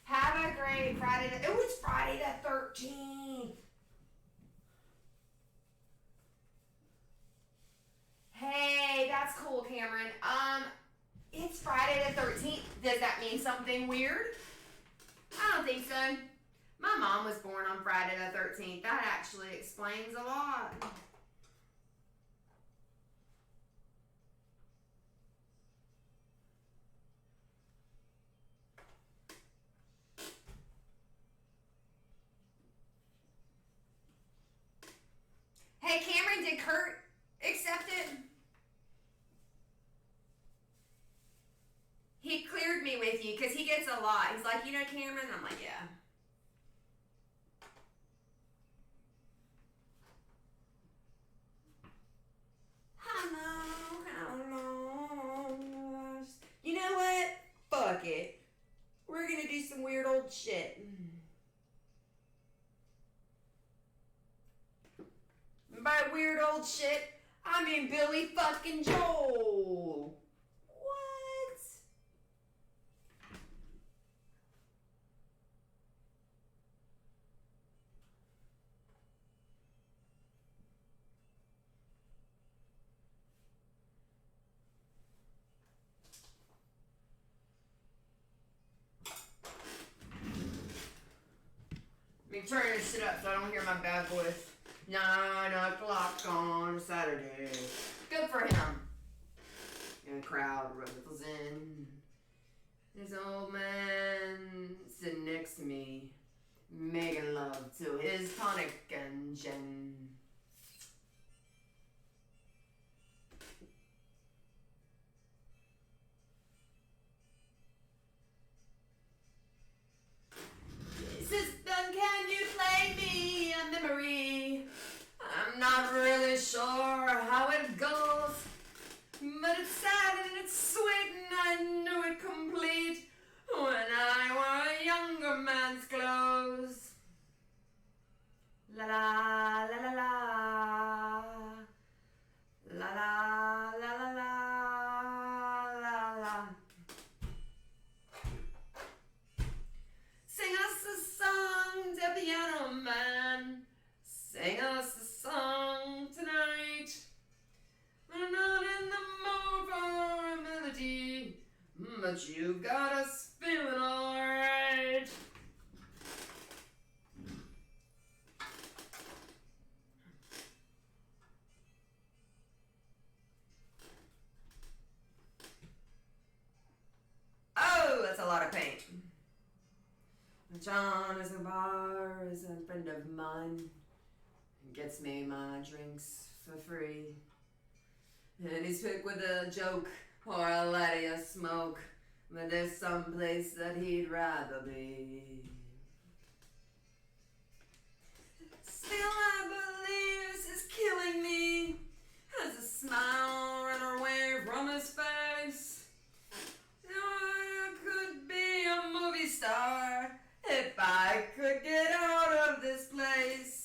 Have a great Friday. It was Friday the 13th. Hey, that's cool, Cameron. It's Friday the 13th. Does that mean something weird? I don't think so. My mom was born on Friday the 13th. That actually explains a lot. Hey, Cameron, did Kurt accept it? He cleared me with you because he gets a lot. He's like, Cameron? I'm like, yeah. Hello. You know what? Fuck it. We're gonna do some weird old shit. By weird old shit, I mean Billy fucking Joel. What? Let me turn this shit up so I don't hear my bad voice. 9 o'clock on Saturday. Good for him. And the crowd rolls in. This old man sitting next to me, making love to his tonic and gin. System, can you play me a memory? I'm not really sure how it goes, but it's sad and it's sweet and I knew it complete when I wore a younger man's clothes. La la la la la, la la la la la, la la. Sing us a song, the piano man. Sing us a song tonight. We're not in the mood for a melody, but you got us feeling alright. Oh, that's a lot of paint. John is a bar, is a friend of mine. Gets me my drinks for free. And he's quick with a joke or a light of smoke, but there's some place that he'd rather be. Still I believe this is killing me, as a smile ran away from his face. I could be a movie star if I could get out of this place.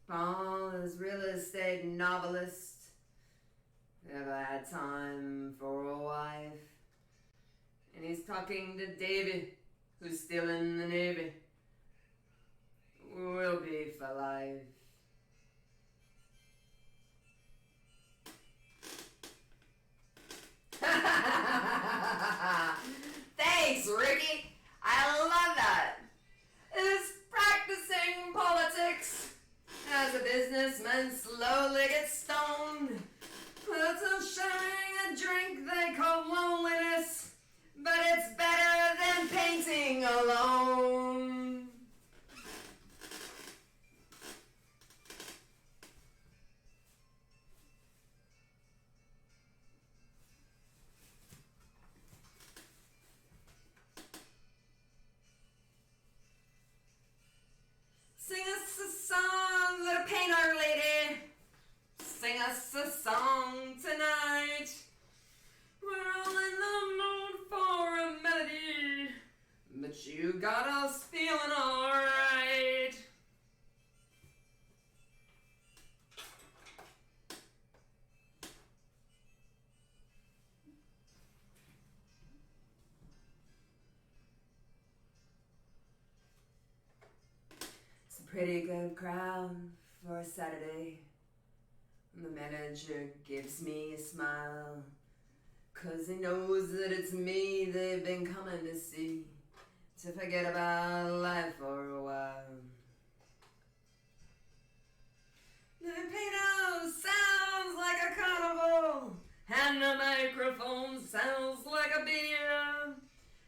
Paul is real estate novelist. Never had time for a wife. And he's talking to Davy, who's still in the Navy. We'll be for life. Thanks, Ricky. I love that. Is practicing politics as a businessman slowly gets stoned. It's sharing a drink they call loneliness, but it's better than painting alone. song tonight. We're all in the mood for a melody, but you got us feeling alright. It's a pretty good crowd for a Saturday. The manager gives me a smile, 'cause he knows that it's me they've been coming to see, to forget about life for a while. The piano sounds like a carnival, and the microphone sounds like a beer.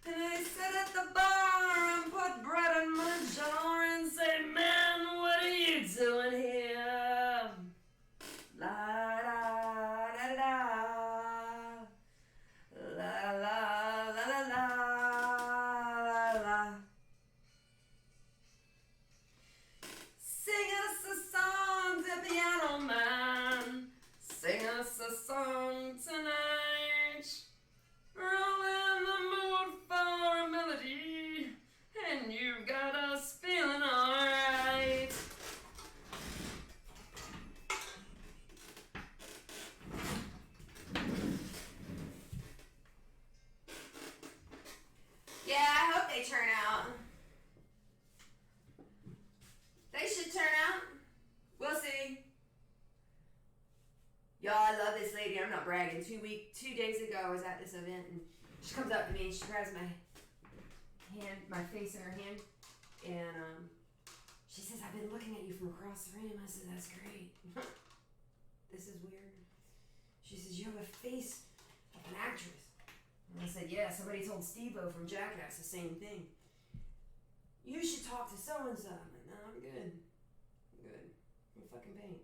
And I sit at the bar and put bread in my jar and say, man, what are you doing here? La da da da da, la la la la la la. Sing us a song, the piano man. Sing us a song tonight. We're all in the mood for a melody, and you got us feeling alright. Yeah, I hope they turn out. They should turn out. We'll see. Y'all, I love this lady. I'm not bragging. 2 days ago, I was at this event, and she comes up to me and she grabs my hand, my face in her hand, and she says, "I've been looking at you from across the room." I said, "That's great." This is weird. She says, "You have a face like an actress." And I said, "Yeah, somebody told Steve-O from Jackass the same thing. You should talk to so-and-so." I'm like, "No, I'm good. I'm good. I'm fucking paint.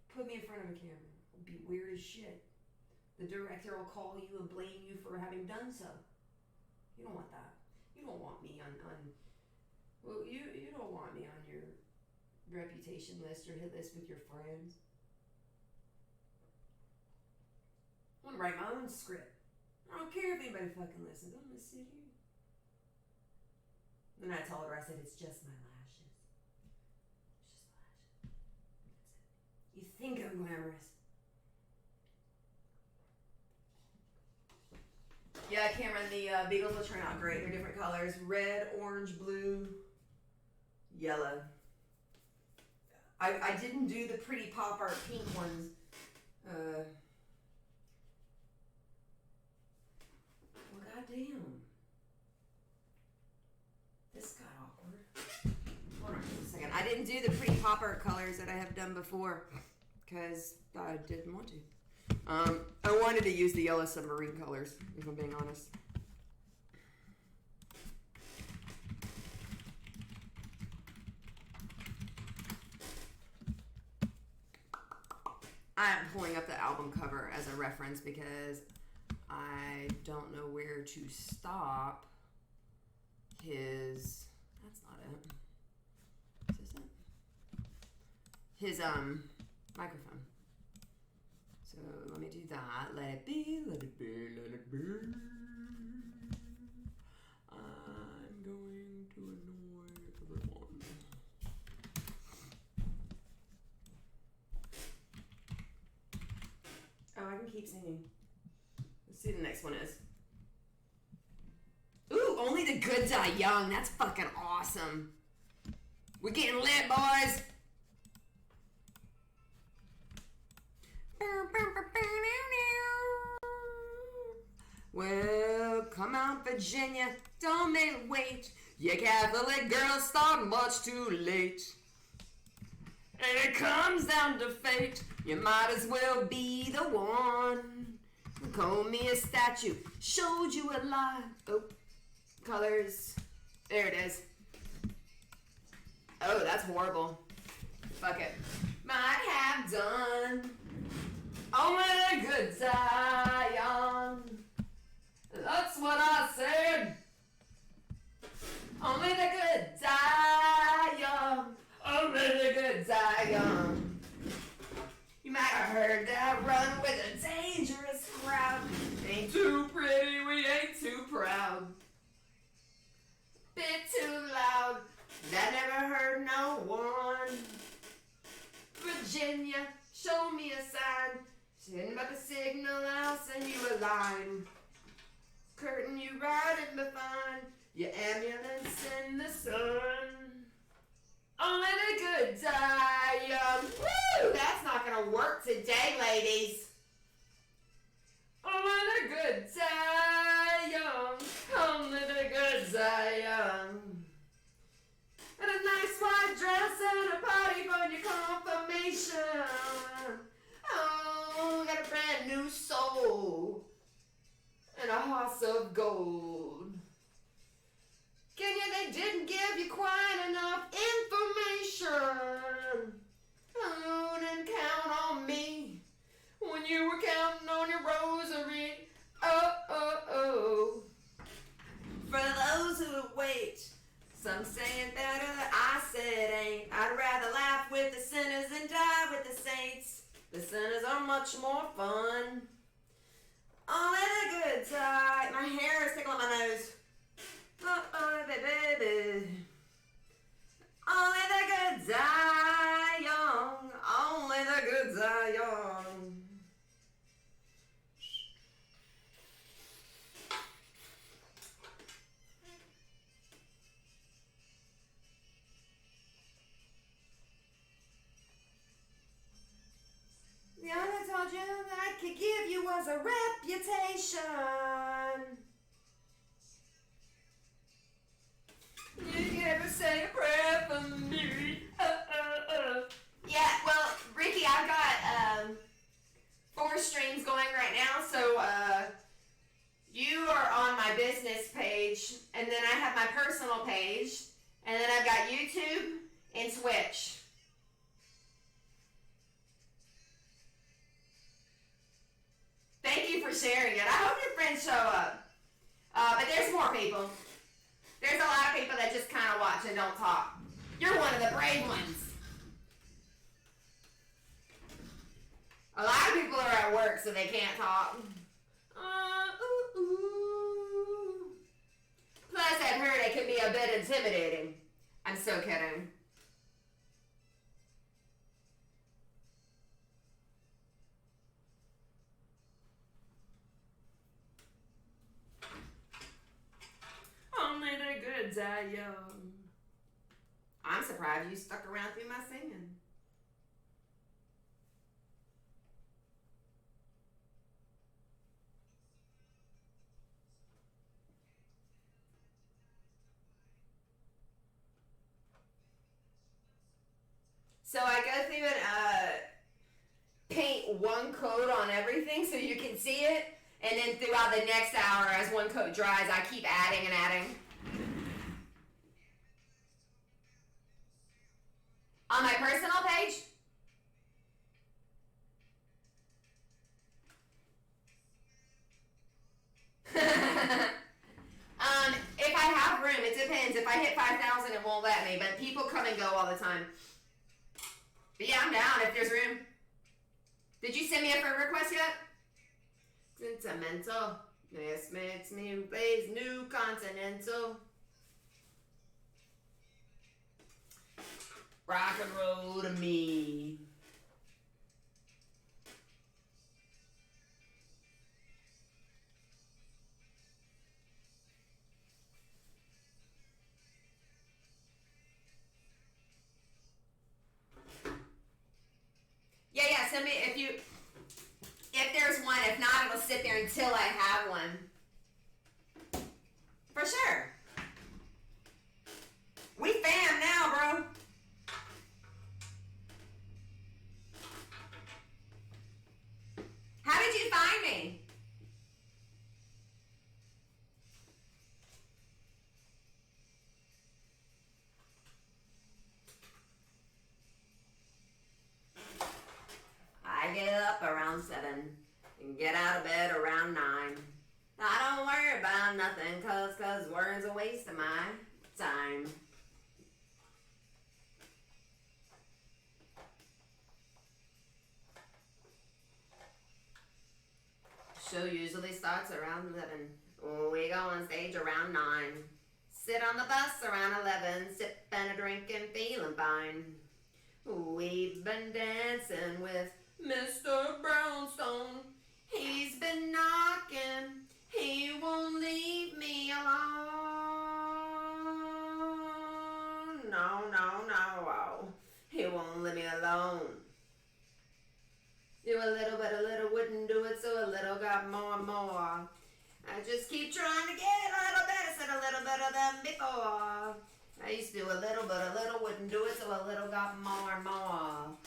Put me in front of a camera. It'll be weird as shit. The director will call you and blame you for having done so. You don't want that. You don't want me well, you don't want me on your reputation list or hit list with your friends. I want to write my own script. I don't care if anybody fucking listens. I'm gonna sit here." Then I told her, I said, "It's just my lashes. It's just the lashes. That's it. You think I'm glamorous." Yeah, Cameron, the Beagles will turn out great. They're different colors: red, orange, blue, yellow. I didn't do the pretty pop art pink ones. Well, goddamn. This got awkward. Hold on just a second. I didn't do the pretty pop art colors that I have done before because I didn't want to. I wanted to use the yellow submarine colors, if I'm being honest. I'm pulling up the album cover as a reference because I don't know where to stop his. That's not it. Is this it? His microphone. So let me do that. Let it be, let it be, let it be. I'm going to annoy everyone. Oh, I can keep singing. Let's see what the next one is. Ooh, Only the Good Die Young. That's fucking awesome. We're getting lit, boys. Well, come out, Virginia. Don't make it wait. You Catholic girls start much too late. And it comes down to fate. You might as well be the one. Call me a statue. Showed you a lie. Oh, colors. There it is. Oh, that's horrible. Fuck it. Might have done. Only the good die young. That's what I said. Only the good die young. Only the good die young. You might have heard that I run with a dangerous crowd. Ain't too pretty, we ain't too proud. Bit too loud, that never hurt no one. Virginia, show me a sign. Sitting by the signal, I'll send you a line. Curtain you right in the fine. Your ambulance in the sun. Only the good die young. Woo! That's not gonna work today, ladies. Only the good die young. Only the good die young. And a nice white dress and a party for your confirmation. Oh, got a brand new soul. And a horse of gold. Kenya, they didn't give you quite enough information. Oh, didn't count on me when you were counting on your rosary. Oh, oh, oh. For those who wait, some saying better, I said ain't. I'd rather laugh with the sinners than die with the saints. The sinners are much more fun. Only the good side. My hair is tickling my nose. Oh, baby. Only the good die young. Only the good die young. The only told you that I could give you was a reputation. You can never say a prayer for me. Yeah, well, Ricky, I've got 4 streams going right now, so you are on my business page, and then I have my personal page, and then I've got YouTube and Twitch. Thank you for sharing it. I hope your friends show up. But there's more people. There's a lot of people that just kind of watch and don't talk. You're one of the brave ones. A lot of people are at work, so they can't talk. Plus, I've heard it can be a bit intimidating. I'm so kidding. Only the good die young. I'm surprised you stuck around through my singing. So I go through and paint one coat on everything so you can see it. And then throughout the next hour, as one coat dries, I keep adding and adding. On my personal page? If I have room, it depends. If I hit 5,000, it won't let me. But people come and go all the time. But yeah, I'm down if there's room. Did you send me a friend request yet? Sentimental. This makes me plays new continental. Rock and roll to me. Yeah, send me if there's one. If not, it'll sit there until I have one. For sure. We fam now, bro. How did you find me? I get up around 7 and get out of bed around 9. I don't worry about nothing cause worrying's a waste of my time. show usually starts around 11. We go on stage around 9. Sit on the bus around 11, sipping a drink and feeling fine. We've been dancing with Mr. Brownstone. He's been knocking, he won't leave me alone. No, no, no, he won't leave me alone. Do a little, but a little wouldn't do it, so a little got more and more. I just keep trying to get a little better, said a little better than before. I used to do a little, but a little wouldn't do it, so a little got more and more.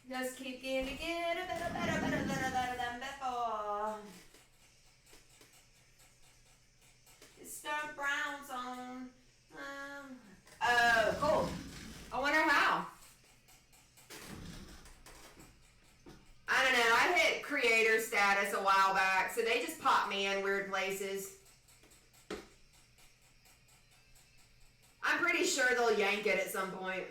Just keep getting to get a little better, better than before. Mr. Brownstone. Oh, cool. I wonder how. I don't know. I hit creator status a while back, so they just pop me in weird places. I'm pretty sure they'll yank it at some point.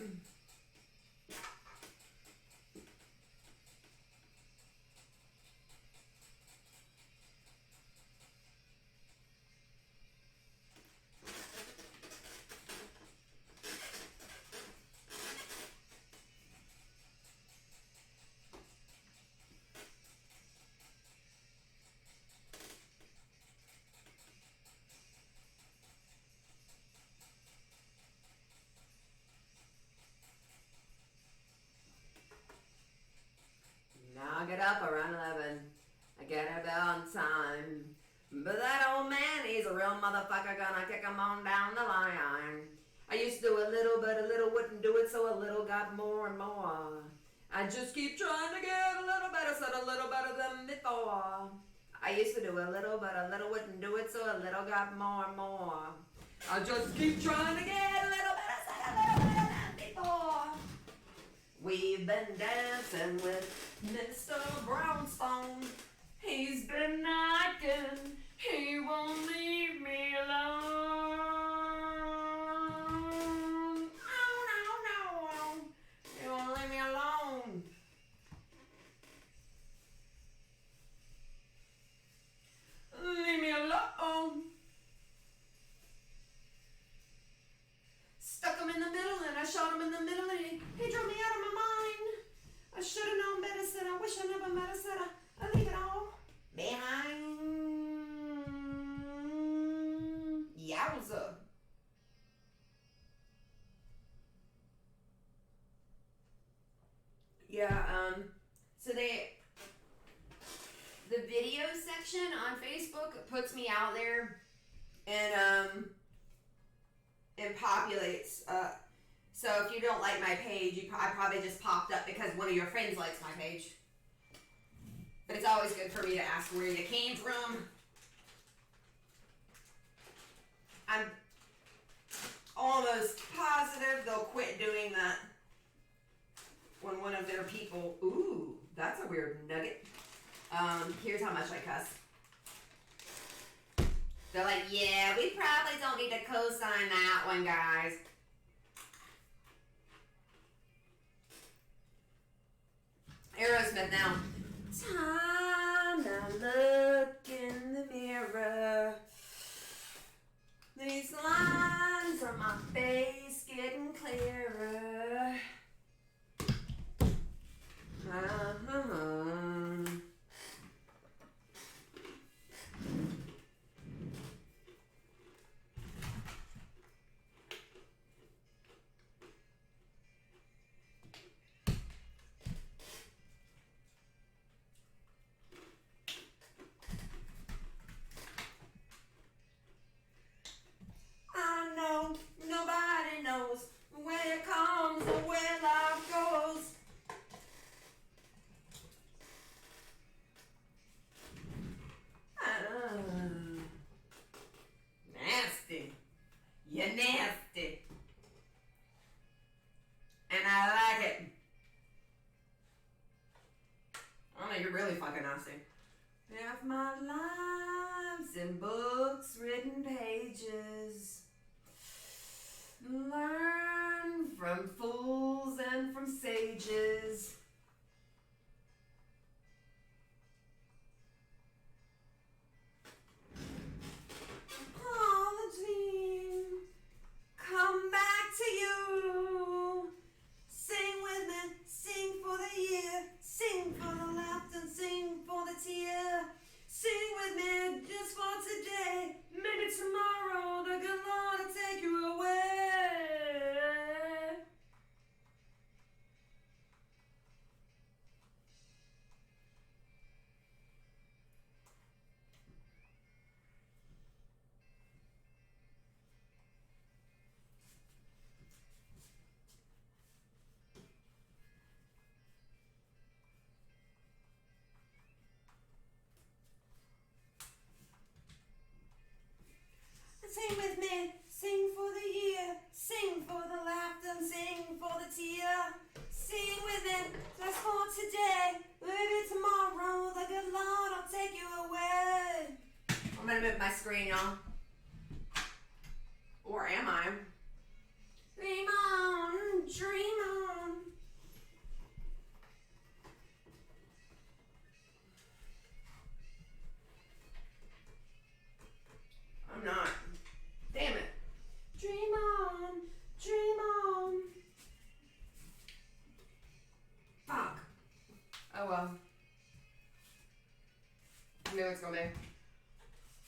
Now I get up around 11. I get up on time. But that old man, he's a real motherfucker, gonna kick him on down the line. I used to do a little, but a little wouldn't do it, so a little got more and more. I just keep trying to get a little better, said a little better than before. I used to do a little, but a little wouldn't do it, so a little got more and more. I just keep trying to get a little better, said a little better than before. We've been dancing with Mr. Brownstone. He's been knocking, he won't leave me alone. Oh, no, he won't leave me alone. Leave me alone. Stuck him in the middle and I shot him in the middle and he drove me out of my mind. I should have known better, said I wish I never met her, said I leave it all behind. Yowza. Yeah, so the video section on Facebook puts me out there and it populates. So if you don't like my page, I probably just popped up because one of your friends likes my page. But it's always good for me to ask where you came from. I'm almost positive they'll quit doing that when one of their people, ooh, that's a weird nugget. Here's how much I cuss. They're like, yeah, we probably don't need to co-sign that one, guys. Aerosmith now. Time I look in the mirror. These lines on my face getting clearer. I know nobody knows where it comes or where life goes. Nasty. You're nasty. And I like it. Oh no, you're really fucking nasty. Half my life's in books, written pages. Learn from fools and from sages. at my screen, y'all. Or am I? Dream on, dream on. I'm not. Damn it. Dream on, dream on. Fuck. Oh well. I knew it's gonna be.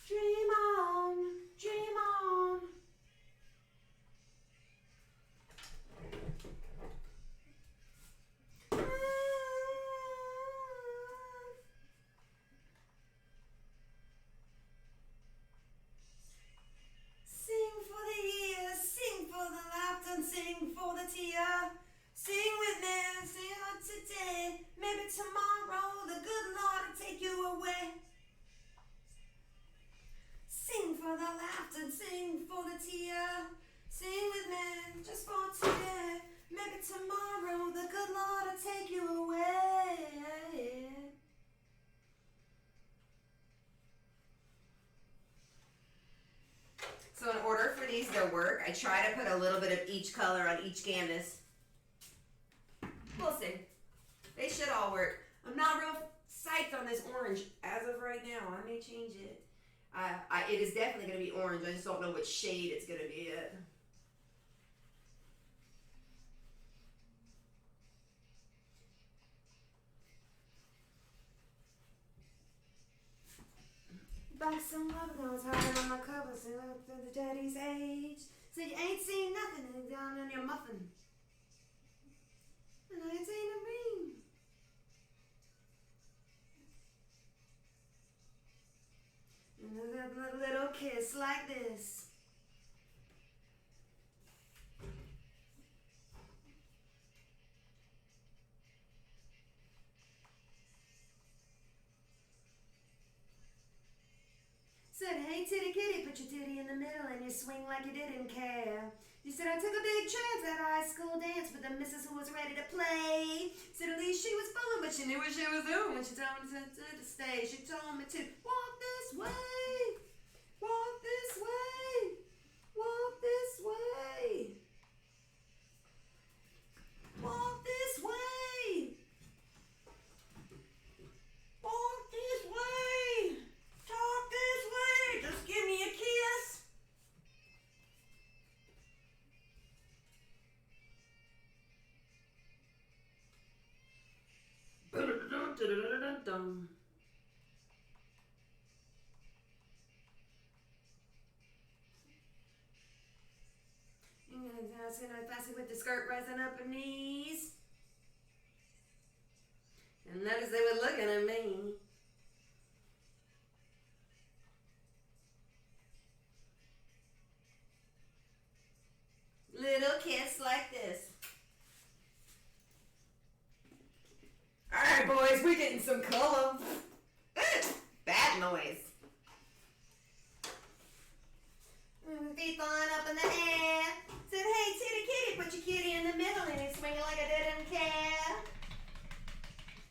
Dream on, dream on. Sing for the years, sing for the laughter, and sing for the tear. Sing with me, sing on today. Maybe tomorrow the good Lord will take you away. Sing for the laughter, and sing for the tear. Sing with me, just for today. Maybe tomorrow the good Lord will take you away. So in order for these to work, I try to put a little bit of each color on each canvas. We'll see. They should all work. I'm not real psyched on this orange as of right now. I may change it. It is definitely going to be orange. I just don't know which shade it's going to be yet. Back some love notes hiding on my covers and up to the daddy's age. So you ain't seen nothing down in your muffin. And I ain't seen a ring. And a little kiss like this. Said, hey titty kitty, put your titty in the middle and you swing like you didn't care. You said, I took a big chance at high school dance with the missus who was ready to play. Said at least she was fun, but she knew what she was doing when she told me to stay. She told me to walk this way, walk this way, walk this way, walk this way, walk this way. Talk this way. Just give me a kiss. Dum. Fancy with the skirt rising up her knees. And notice they were looking at me. Little kiss like this. Alright boys, we're getting some color. Bad noise. Feet flying up in the air. Said, hey titty kitty, put your kitty in the middle and you swing it like I didn't care.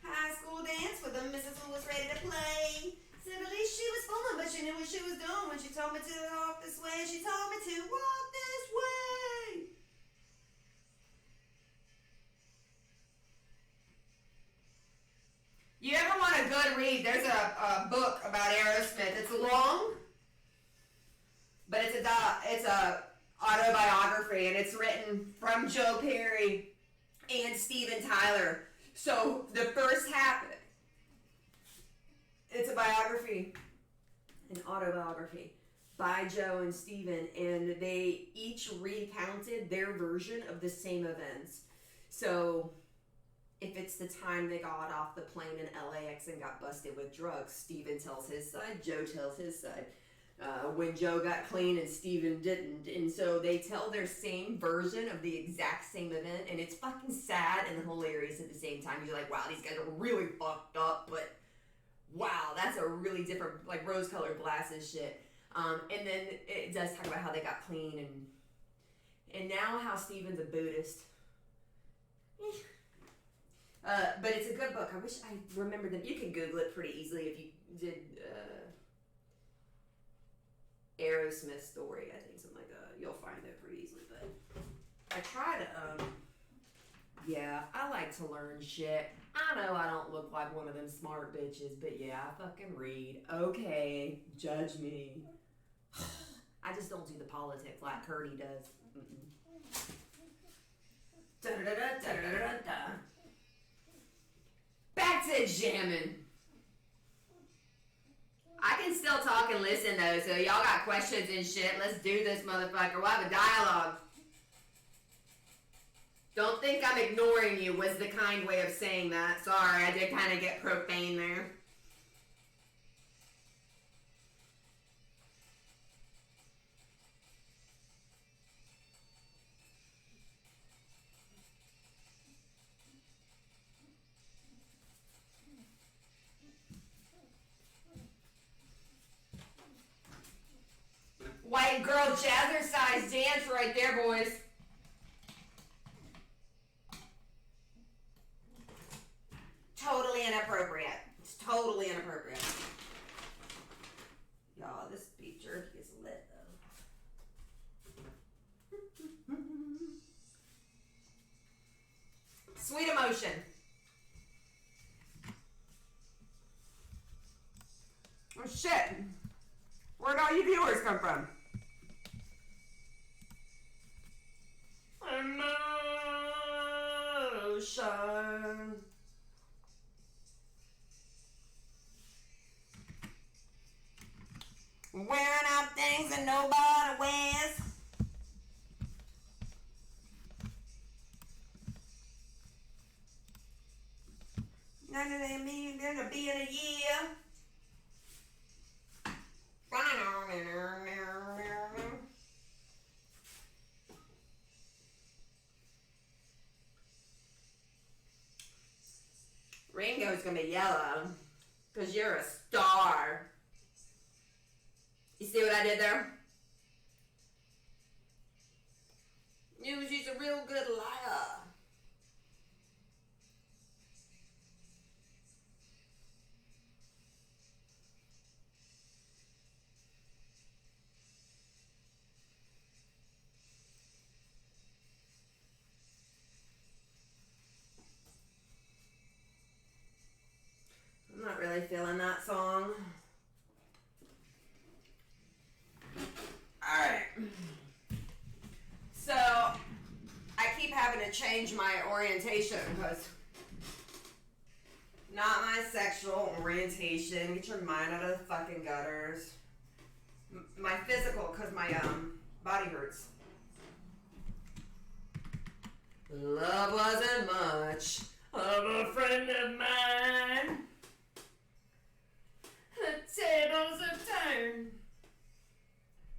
High school dance with the missus who was ready to play. Said at least she was fun, but she knew what she was doing when she told me to walk this way. She told me to walk this way. You ever want a good read? There's a book about Aerosmith. It's long, but it's a autobiography, and it's written from Joe Perry and Steven Tyler. So the first half, it's a biography, an autobiography by Joe and Steven, and they each recounted their version of the same events. So if it's the time they got off the plane in LAX and got busted with drugs, Steven tells his side, Joe tells his side. When Joe got clean and Steven didn't. And so they tell their same version of the exact same event, and it's fucking sad and hilarious at the same time. You're like, wow, these guys are really fucked up, but wow, that's a really different, like, rose-colored glasses shit. And then it does talk about how they got clean and now how Steven's a Buddhist. But it's a good book. I wish I remembered them. You can Google it pretty easily if you did. Aerosmith story, I think, something like that. You'll find it pretty easily, but I try to, yeah, I like to learn shit. I know I don't look like one of them smart bitches, but yeah, I fucking read. Okay, judge me. I just don't do the politics like Curdy does. Da-da-da-da-da-da-da. Back to jamming. I can still talk and listen though, so y'all got questions and shit. Let's do this, motherfucker. We'll have a dialogue. Don't think I'm ignoring you was the kind way of saying that. Sorry, I did kind of get profane there. White girl jazzercise dance right there, boys. Totally inappropriate. It's totally inappropriate. Y'all, this beef jerky is lit, though. Sweet emotion. Oh, shit. Where'd all you viewers come from? Emotion. Wearing out things that nobody wears. None of them mean gonna be in a year. Ringo's gonna be yellow because you're a star. You see what I did there? She's a real good liar. I'm not really feeling that song. Alright. So, I keep having to change my orientation because not my sexual orientation. Get your mind out of the fucking gutters. My physical, because my body hurts. Love wasn't much of a friend of mine. The tables have turned.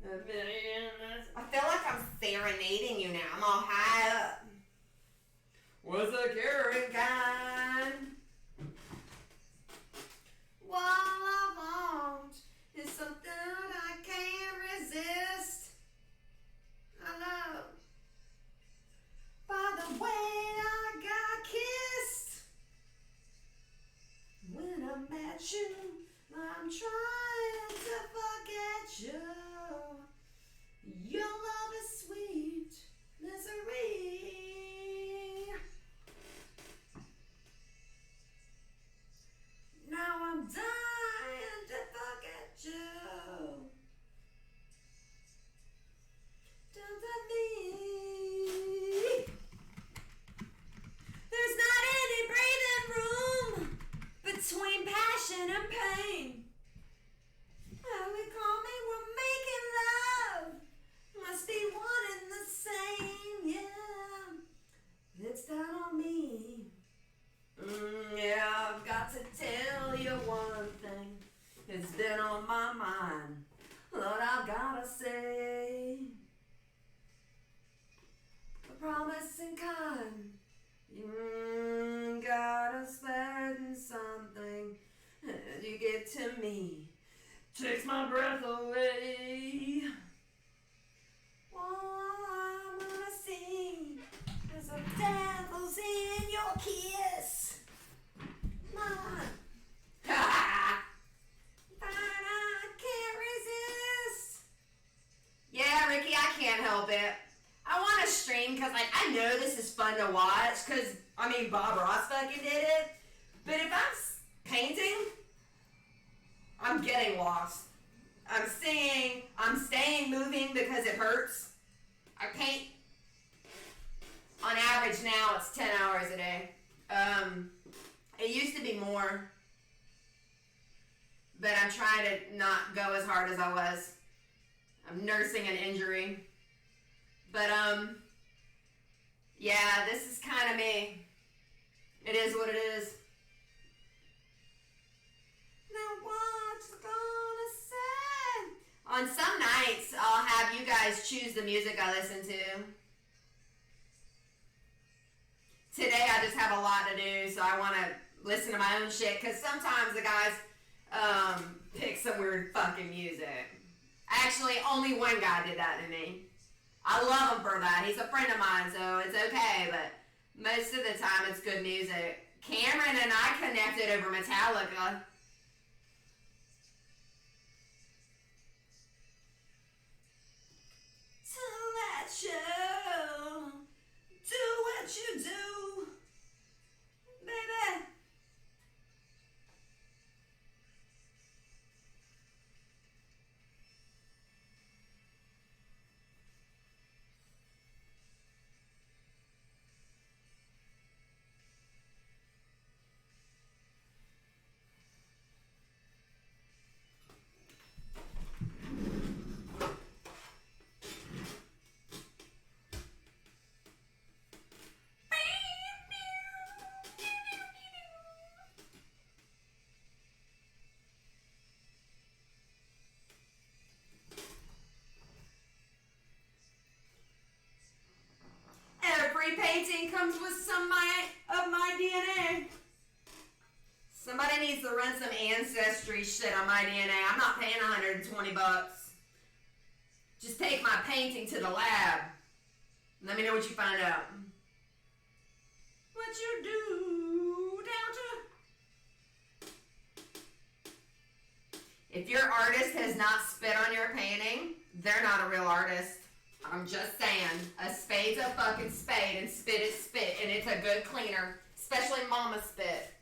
I feel like I'm serenading you now. I'm all high up. Was a caring kind. What I want is something I can't resist. I know. By the way I got kissed. When I met you, I'm trying to forget you. Your love is sweet misery. Now I'm dying to forget you. Don't let me. There's not any breathing room between passion and pain. How we call me, we're making love. Must be one and the same, yeah. It's down on me. Yeah, I've got to tell you one thing. It's been on my mind. Lord, I've gotta say. A promising kind. Gotta spend something. You get to me. Takes my breath away. All I'm gonna see is the devil's in your kiss. Mine. But I can't resist. help it. I want to stream because like I know this is fun to watch because I mean Bob Ross fucking did it. But if I'm painting, I'm getting lost. I'm singing. I'm staying moving because it hurts. I paint. On average now it's 10 hours a day. It used to be more. But I'm trying to not go as hard as I was. I'm nursing an injury. But, yeah, this is kind of me. It is what it is. Now what's gonna say? On some nights, I'll have you guys choose the music I listen to. Today, I just have a lot to do, so I want to listen to my own shit, because sometimes the guys pick some weird fucking music. Actually, only one guy did that to me. I love him for that. He's a friend of mine, so it's okay, but most of the time it's good music. Cameron and I connected over Metallica. To let you do what you do, baby. Every painting comes with some of my DNA. Somebody needs to run some ancestry shit on my DNA. I'm not paying $120. Just take my painting to the lab. Let me know what you find out. What you do down to. If your artist has not spit on your painting, they're not a real artist. I'm just saying, a spade's a fucking spade and spit is spit, and it's a good cleaner, especially mama spit.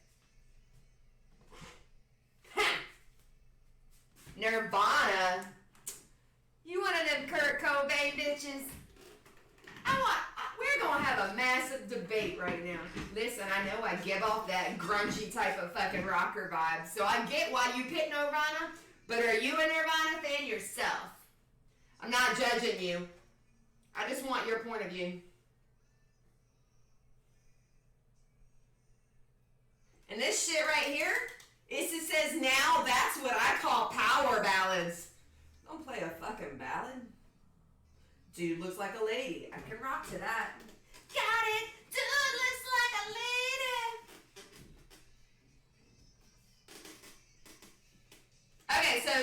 Nirvana? You one of them Kurt Cobain bitches? We're gonna have a massive debate right now. Listen, I know I give off that grungy type of fucking rocker vibe, so I get why you pick Nirvana, but are you a Nirvana fan yourself? I'm not judging you. I just want your point of view. And this shit right here, it just says now that's what I call power ballads. Don't play a fucking ballad. Dude looks like a lady. I can rock to that. Got it. Dude looks like a lady. Okay, so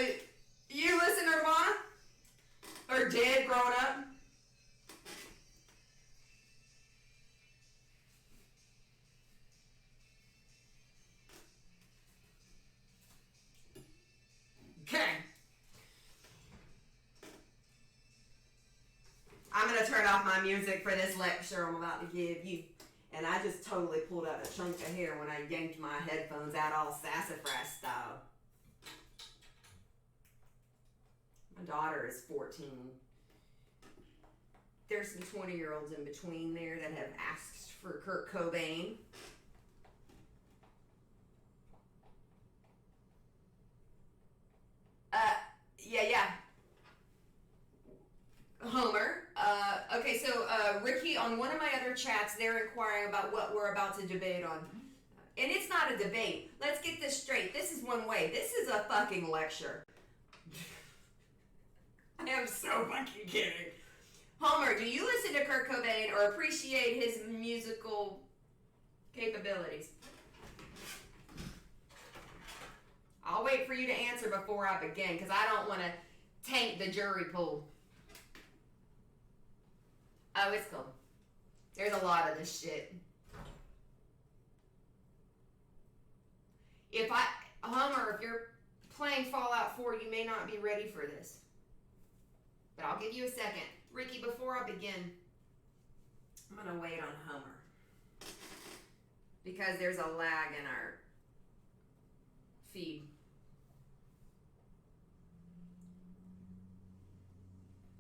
you listen to Nirvana? Or did growing up? Okay. I'm going to turn off my music for this lecture I'm about to give you. And I just totally pulled out a chunk of hair when I yanked my headphones out all sassafras style. My daughter is 14. There's some 20-year-olds in between there that have asked for Kurt Cobain. Yeah. Homer. Okay, so Ricky, on one of my other chats, they're inquiring about what we're about to debate on. And it's not a debate. Let's get this straight. This is one way. This is a fucking lecture. I am so fucking kidding. Homer, do you listen to Kurt Cobain or appreciate his musical capabilities? I'll wait for you to answer before I begin, because I don't want to taint the jury pool. Oh, it's cool. There's a lot of this shit. Homer, if you're playing Fallout 4, you may not be ready for this. But I'll give you a second. Ricky, before I begin, I'm gonna wait on Homer. because there's a lag in our feed.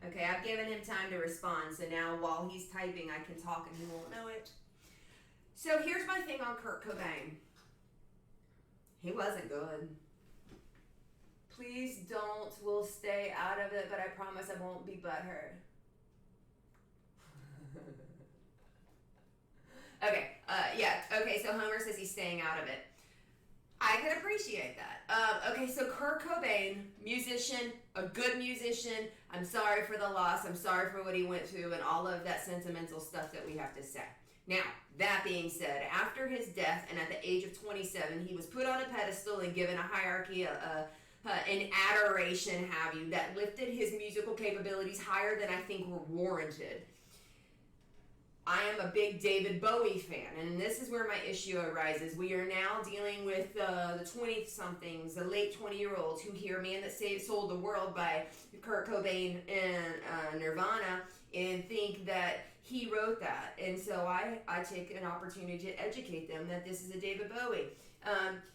Okay, I've given him time to respond, so now while he's typing, I can talk and he won't know it. So here's my thing on Kurt Cobain. He wasn't good. Please don't. We'll stay out of it, but I promise I won't be butthurt. Okay, okay, so Homer says he's staying out of it. I could appreciate that. Okay, so Kurt Cobain, musician, a good musician. I'm sorry for the loss. I'm sorry for what he went through and all of that sentimental stuff that we have to say. Now, that being said, after his death and at the age of 27, he was put on a pedestal and given a hierarchy, an adoration, have you, that lifted his musical capabilities higher than I think were warranted. I am a big David Bowie fan, and this is where my issue arises. We are now dealing with the 20-somethings, the late 20-year-olds who hear Man That Sold the World by Kurt Cobain and Nirvana and think that he wrote that. And so I take an opportunity to educate them that this is a David Bowie.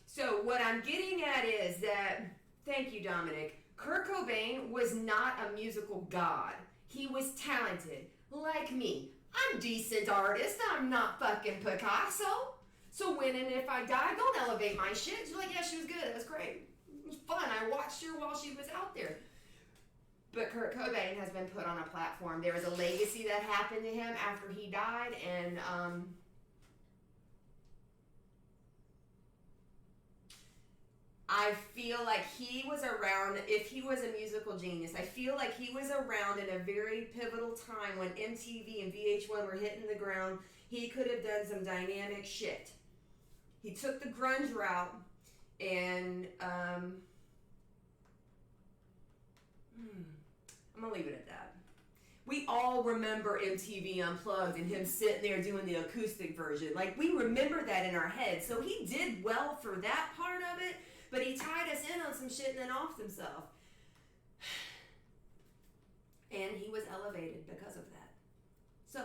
So what I'm getting at is that, thank you, Dominic, Kurt Cobain was not a musical god. He was talented, like me. I'm a decent artist. I'm not fucking Picasso. So when and if I die, don't elevate my shit. You're like, yeah, she was good. It was great. It was fun. I watched her while she was out there. But Kurt Cobain has been put on a platform. There was a legacy that happened to him after he died, and I feel like he was around, if he was a musical genius, I feel like he was around in a very pivotal time when MTV and VH1 were hitting the ground. He could have done some dynamic shit. He took the grunge route, and I'm gonna leave it at that. We all remember MTV Unplugged and him sitting there doing the acoustic version. Like, we remember that in our heads. So he did well for that part of it. But he tied us in on some shit and then offed himself. And he was elevated because of that. So,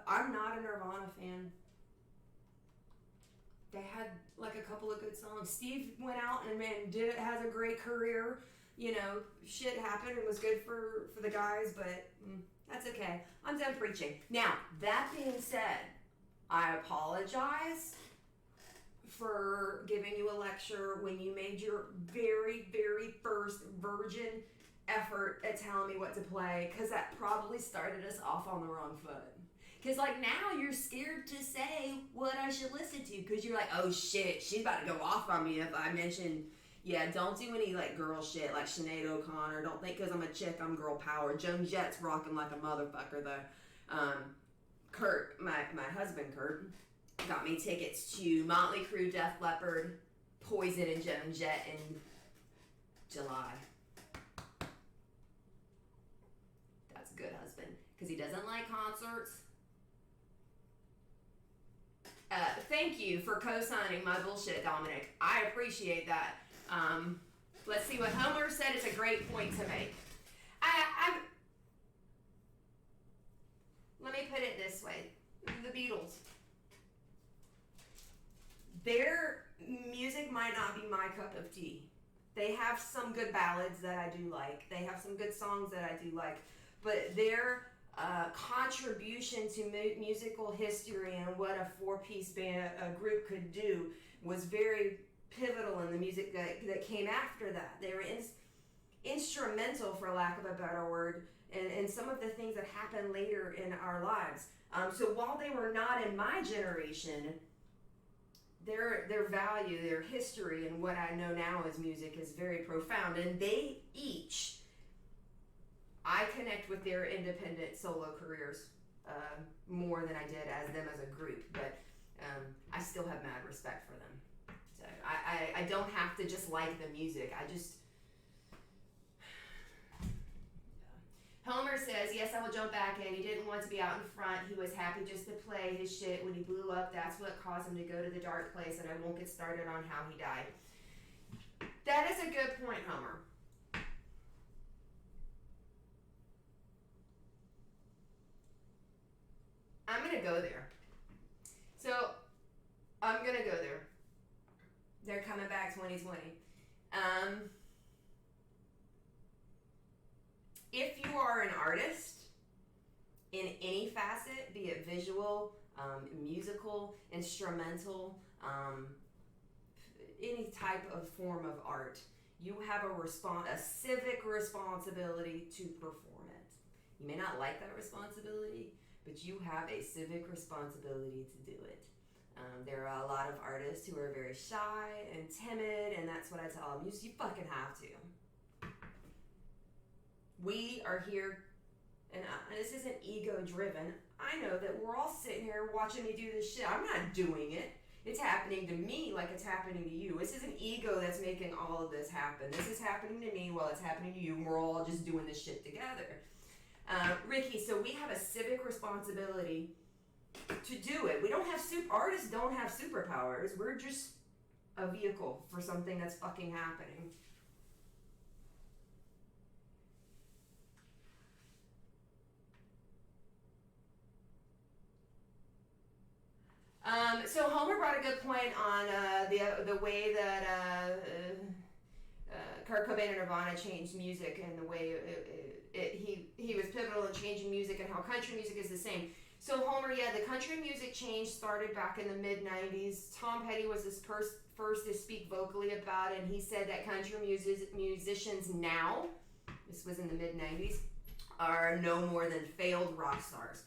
I'm not a Nirvana fan. They had like a couple of good songs. Steve went out and has a great career. You know, shit happened. It was good for the guys, but that's okay. I'm done preaching. Now, that being said, I apologize for giving you a lecture when you made your very, very first virgin effort at telling me what to play, because that probably started us off on the wrong foot. Because, like, now you're scared to say what I should listen to, because you're like, oh, shit, she's about to go off on me if I mention, yeah, don't do any, like, girl shit, like Sinead O'Connor. Don't think because I'm a chick, I'm girl power. Joan Jett's rocking like a motherfucker, though. Kurt, my husband, Kurt, got me tickets to Motley Crue, Def Leppard, Poison, and Joan Jett in July. That's a good husband, because he doesn't like concerts. Thank you for co-signing my bullshit, Dominic. I appreciate that. Let's see what Homer said. It's a great point to make. Let me put it this way. The Beatles. Their music might not be my cup of tea. They have some good ballads that I do like. They have some good songs that I do like. But their contribution to musical history and what a four-piece band, a group could do was very pivotal in the music that came after that. They were instrumental, for lack of a better word, in some of the things that happened later in our lives. So while they were not in my generation, their value, their history, and what I know now as music is very profound. And they each, I connect with their independent solo careers more than I did as them as a group. But I still have mad respect for them. So I don't have to just like the music. I just... Homer says, yes, I will jump back in. He didn't want to be out in front. He was happy just to play his shit. When he blew up, that's what caused him to go to the dark place, and I won't get started on how he died. That is a good point, Homer. gonna go there. So I'm gonna go there. They're coming back 2020. If you are an artist in any facet, be it visual, musical, instrumental, any type of form of art, you have a civic responsibility to perform it. You may not like that responsibility, but you have a civic responsibility to do it. There are a lot of artists who are very shy and timid, and that's what I tell them. You fucking have to. We are here, and this isn't ego-driven. I know that we're all sitting here watching me do this shit. I'm not doing it. It's happening to me like it's happening to you. This isn't ego that's making all of this happen. This is happening to me while it's happening to you, and we're all just doing this shit together. Ricky, so we have a civic responsibility to do it. We don't have artists don't have superpowers. We're just a vehicle for something that's fucking happening. So Homer brought a good point on the way that Kurt Cobain and Nirvana changed music, and the way he was pivotal in changing music, and how country music is the same. So Homer, yeah, the country music change started back in the mid-90s. Tom Petty was his first to speak vocally about it, and he said that country musicians now, this was in the mid-90s, are no more than failed rock stars.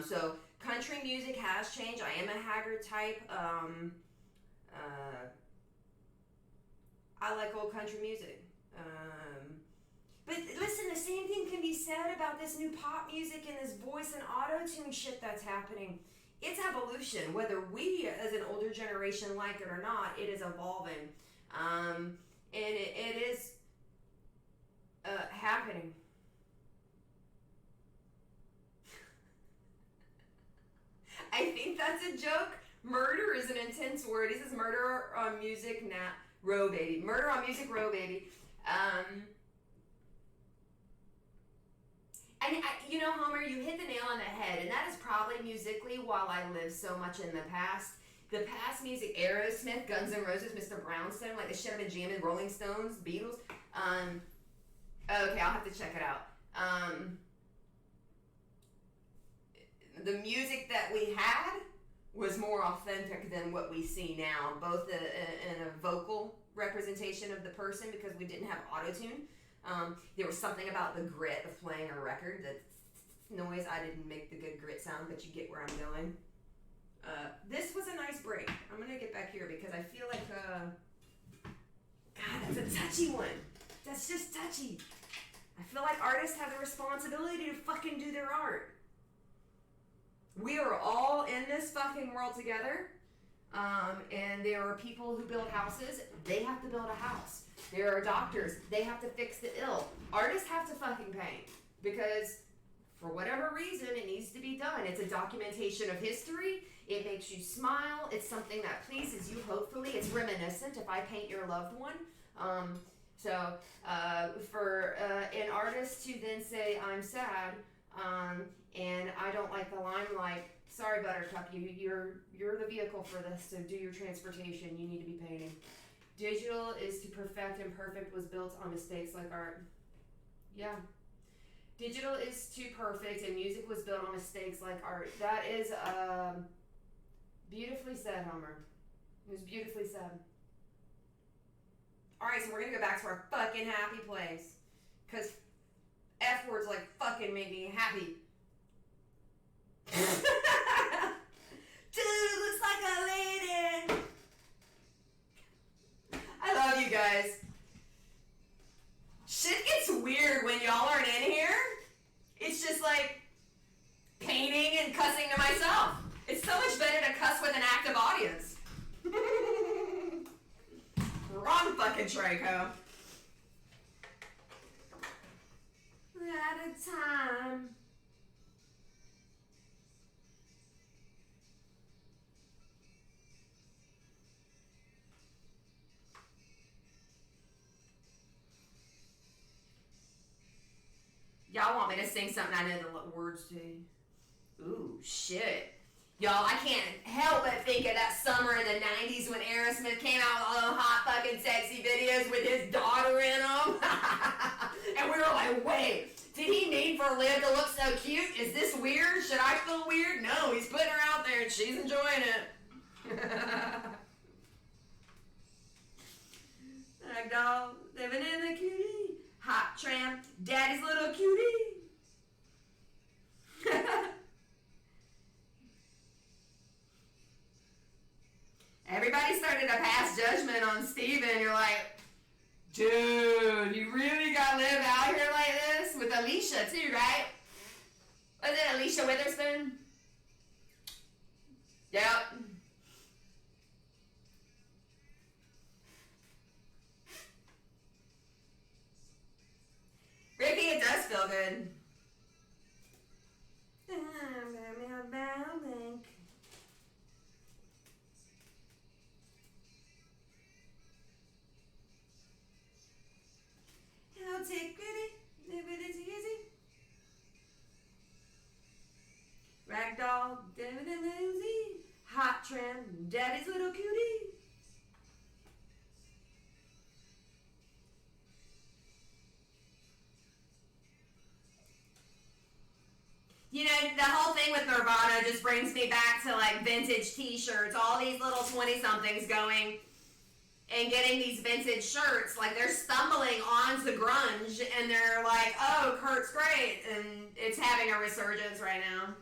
So country music has changed. I am a Haggard type. I like old country music. But listen, the same thing can be said about this new pop music and this voice and auto-tune shit that's happening. It's evolution. Whether we as an older generation like it or not, it is evolving. And it is happening. I think that's a joke. Murder is an intense word. He says murder on music, row baby. Murder on music, row baby. And you know, Homer, you hit the nail on the head, and that is probably musically while I live so much in the past. The past music, Aerosmith, Guns N' Roses, Mr. Brownstone, like the shit I've been jamming, Rolling Stones, Beatles. Okay, I'll have to check it out. The music that we had was more authentic than what we see now, both in a vocal representation of the person, because we didn't have auto-tune. There was something about the grit of playing a record, that noise. I didn't make the good grit sound, but you get where I'm going. This was a nice break. I'm going to get back here because I feel like, God, that's a touchy one. That's just touchy. I feel like artists have the responsibility to fucking do their art. We are all in this fucking world together. And there are people who build houses. They have to build a house. There are doctors. They have to fix the ill. Artists have to fucking paint. Because for whatever reason, it needs to be done. It's a documentation of history. It makes you smile. It's something that pleases you, hopefully. It's reminiscent if I paint your loved one. For an artist to then say, I'm sad, and I don't like the limelight, sorry, Buttercup, you're the vehicle for this, so do your transportation. You need to be painting. Digital is to perfect, and perfect was built on mistakes like art. Yeah. Digital is too perfect, and music was built on mistakes like art. That is beautifully said, Homer. It was beautifully said. Alright, so we're gonna go back to our fucking happy place. Because F words like fucking make me happy. Dude, looks like a lady. I love you guys. Shit gets weird when y'all aren't in here. It's just like painting and cussing to myself. It's so much better to cuss with an active audience. Wrong fucking Trico. At a time. Y'all want me to sing something I know the words to? Ooh, shit. Y'all, I can't help but think of that summer in the 90s when Aerosmith came out with all those hot fucking sexy videos with his daughter in them. And we were like, wait, did he need for Liv to look so cute? Is this weird? Should I feel weird? No, he's putting her out there and she's enjoying it. That dog living in the cutie. Hot tramp, daddy's little cutie. Everybody started to pass judgment on Steven. You're like, dude, you really gotta live out here like this? With Alicia too, right? Was it Alicia Witherspoon? Yep. Ricky, it does feel good. I'll take it, live it easy. Ragdoll, David and Lucy, hot tramp, daddy's little cutie. You know, the whole thing with Nirvana just brings me back to like vintage t-shirts. All these little 20-somethings going and getting these vintage shirts. Like they're stumbling onto grunge and they're like, oh, Kurt's great. And it's having a resurgence right now.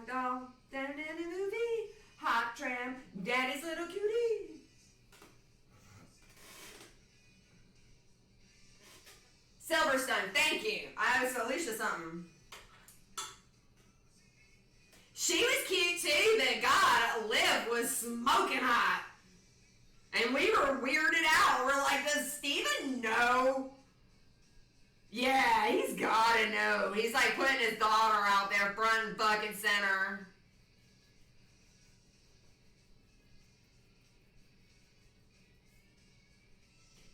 Dog, down in the movie, hot tramp, daddy's little cutie. Silverstone, thank you. I owe Alicia something. She was cute too, but God, Liv was smoking hot. And we were weirded out. We're like, does Steven know? Yeah, he's gotta know. He's like putting his daughter out there front and fucking center.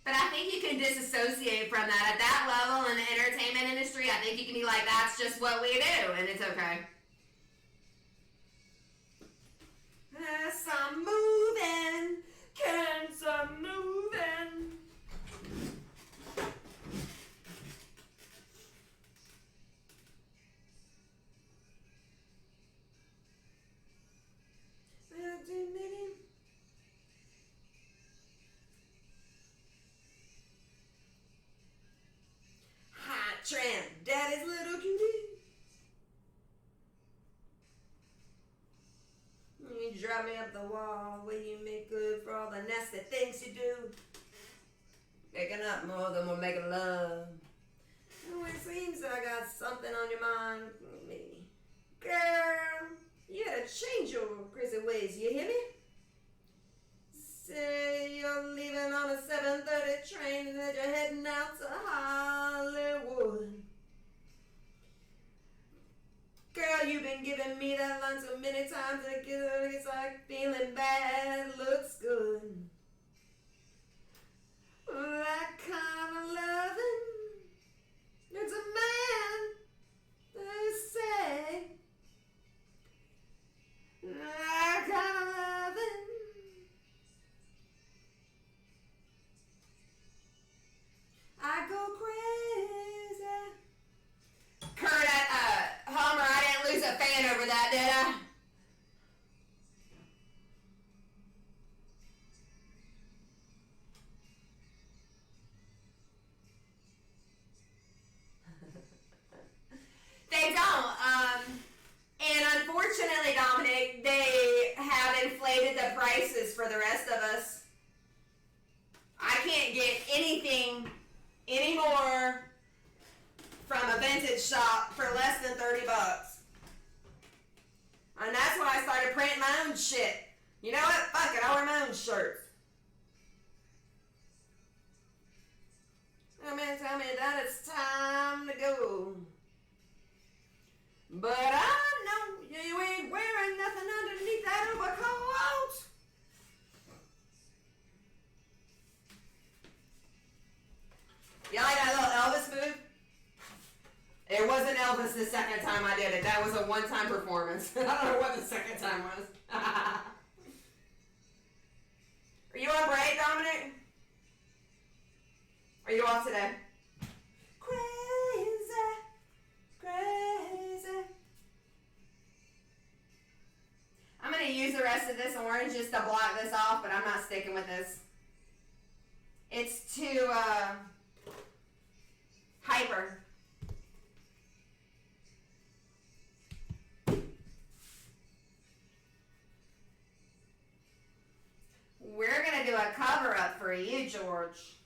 But I think you can disassociate from that. At that level in the entertainment industry, I think you can be like, that's just what we do, and it's okay. Some moving, can some moving. Hot tramp, daddy's little cutie. You drive me up the wall, will you make good for all the nasty things you do? Making up more than we're making love. Oh, it seems I got something on your mind. Me. Girl, you gotta change your crazy ways, you hear me? Say you're leaving on a 7:30 train and that you're heading out to Hollywood. Girl, you've been giving me that line so many times that it's like feeling bad looks good. That kind of loving, it's a man, they say. That kind of loving. I go crazy. Kurt, Homer, I didn't lose a fan over that, did I? They don't. And unfortunately, Dominic, they have inflated the prices for the rest of us. I can't get anything anymore from a vintage shop for less than $30. And that's when I started printing my own shit. You know what? Fuck it, I'll wear my own shirts. Tell me that it's time to go. But I know you ain't wearing nothing underneath that overcoat. Elvis the second time I did it. That was a one-time performance. I don't know what the second time was. Are you on break, Dominic? Are you off today? Crazy, crazy. I'm going to use the rest of this orange just to block this off, but I'm not sticking with this. It's too hyper. We're going to do a cover-up for you, George.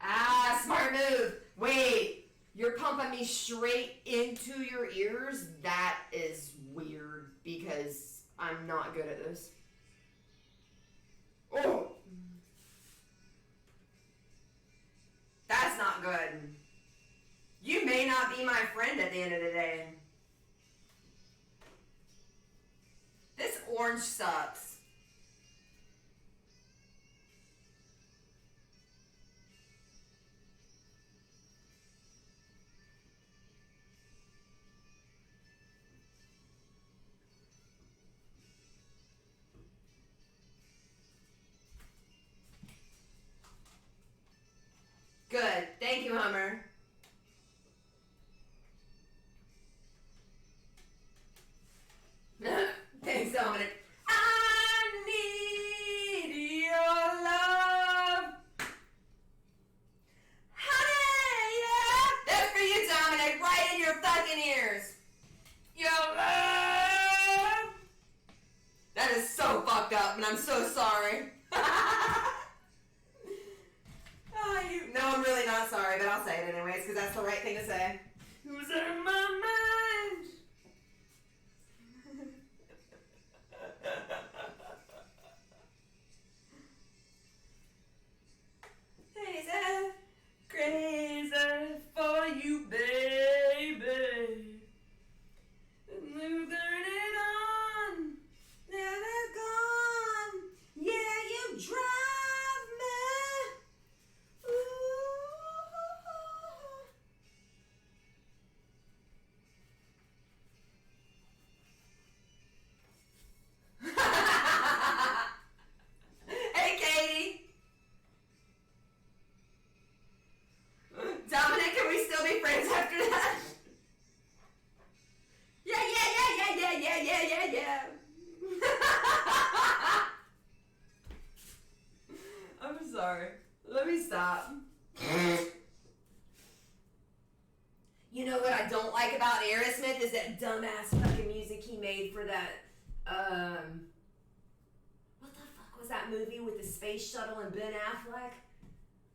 Ah, smart move. Wait, you're pumping me straight into your ears? That is weird because I'm not good at this. Oh! That's not good. You may not be my friend at the end of the day. This orange sucks. Good. Thank you, Hummer. Thanks, Dominic. I need your love. Honey, yeah. That's for you, Dominic. Right in your fucking ears. Your love. That is so fucked up, and I'm so sorry. No, I'm really not sorry, but I'll say it anyways, because that's the right thing to say. Who's in my mind? Crazy, crazy for you, baby. You turn it on, never gone. Yeah, you drive me. Hey, Katie. Dominic, can we still be friends after that? Yeah. I'm sorry. Let me stop. You know what I don't like about Aerosmith is that dumbass fucking music he made for that, what the fuck was that movie with the space shuttle and Ben Affleck?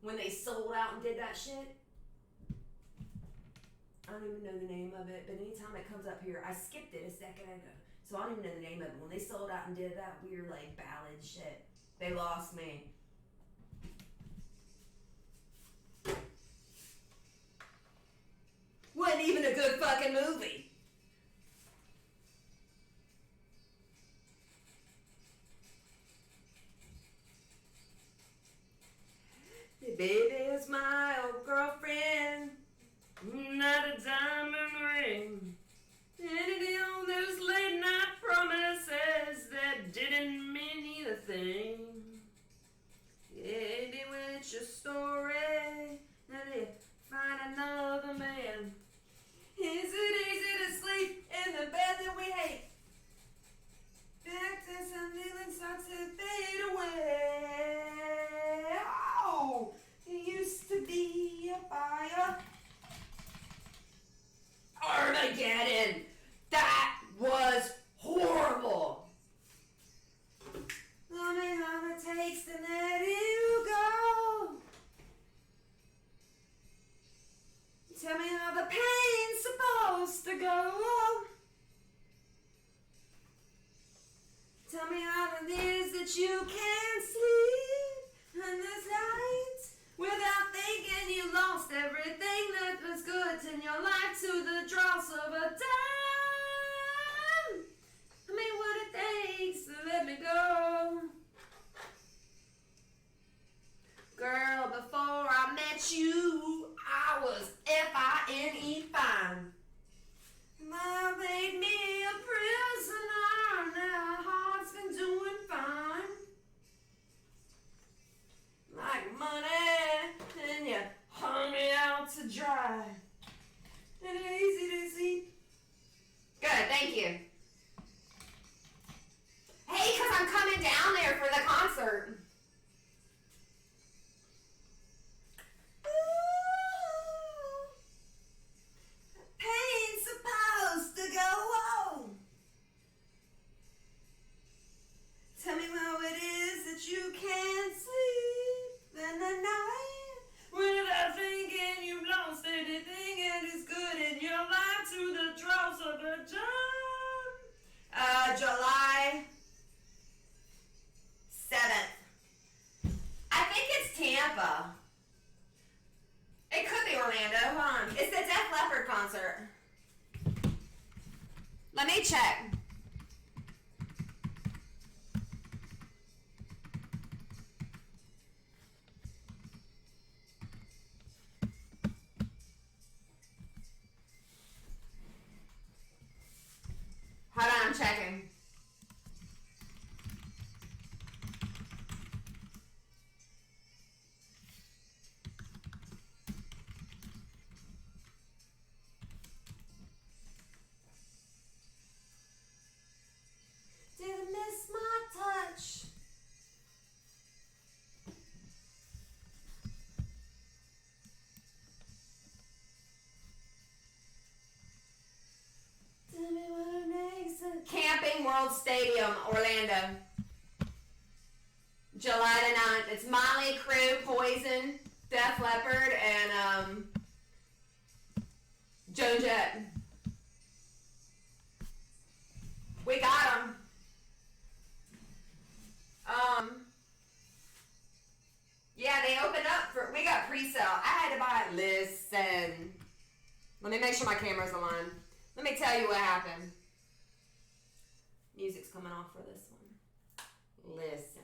When they sold out and did that shit? I don't even know the name of it, but anytime it comes up here, I skipped it a second ago, so I don't even know the name of it. When they sold out and did that weird, like, ballad shit, they lost me. Wasn't even a good fucking movie. Baby is my old girlfriend, not a diamond ring. And on those late night promises that didn't mean either thing. Yeah, when it's your story, and you find another man. Is it easy to sleep in the bed that we hate? Back to some feelings start to fade away. Oh, it used to be a fire. Armageddon. That was horrible. Tell me how it takes to let you go. Tell me how the pain's supposed to go. Tell me how it is that you can't sleep in this night without thinking you lost everything that was good in your life to the dross of a dime. Tell me what it takes to let me go. Girl, before I met you, It's the Def Leppard concert. Let me check. Hold on, I'm checking. Didn't miss my touch. Tell me what it makes it. Camping World Stadium, Orlando. July the 9th. It's Motley Crue, Poison, Def Leppard, and Joan Jett. We got them. Yeah, they opened up for. We got pre-sale. I had to buy it. Listen. Let me make sure my camera's aligned. Let me tell you what happened. Music's coming off for this one. Listen.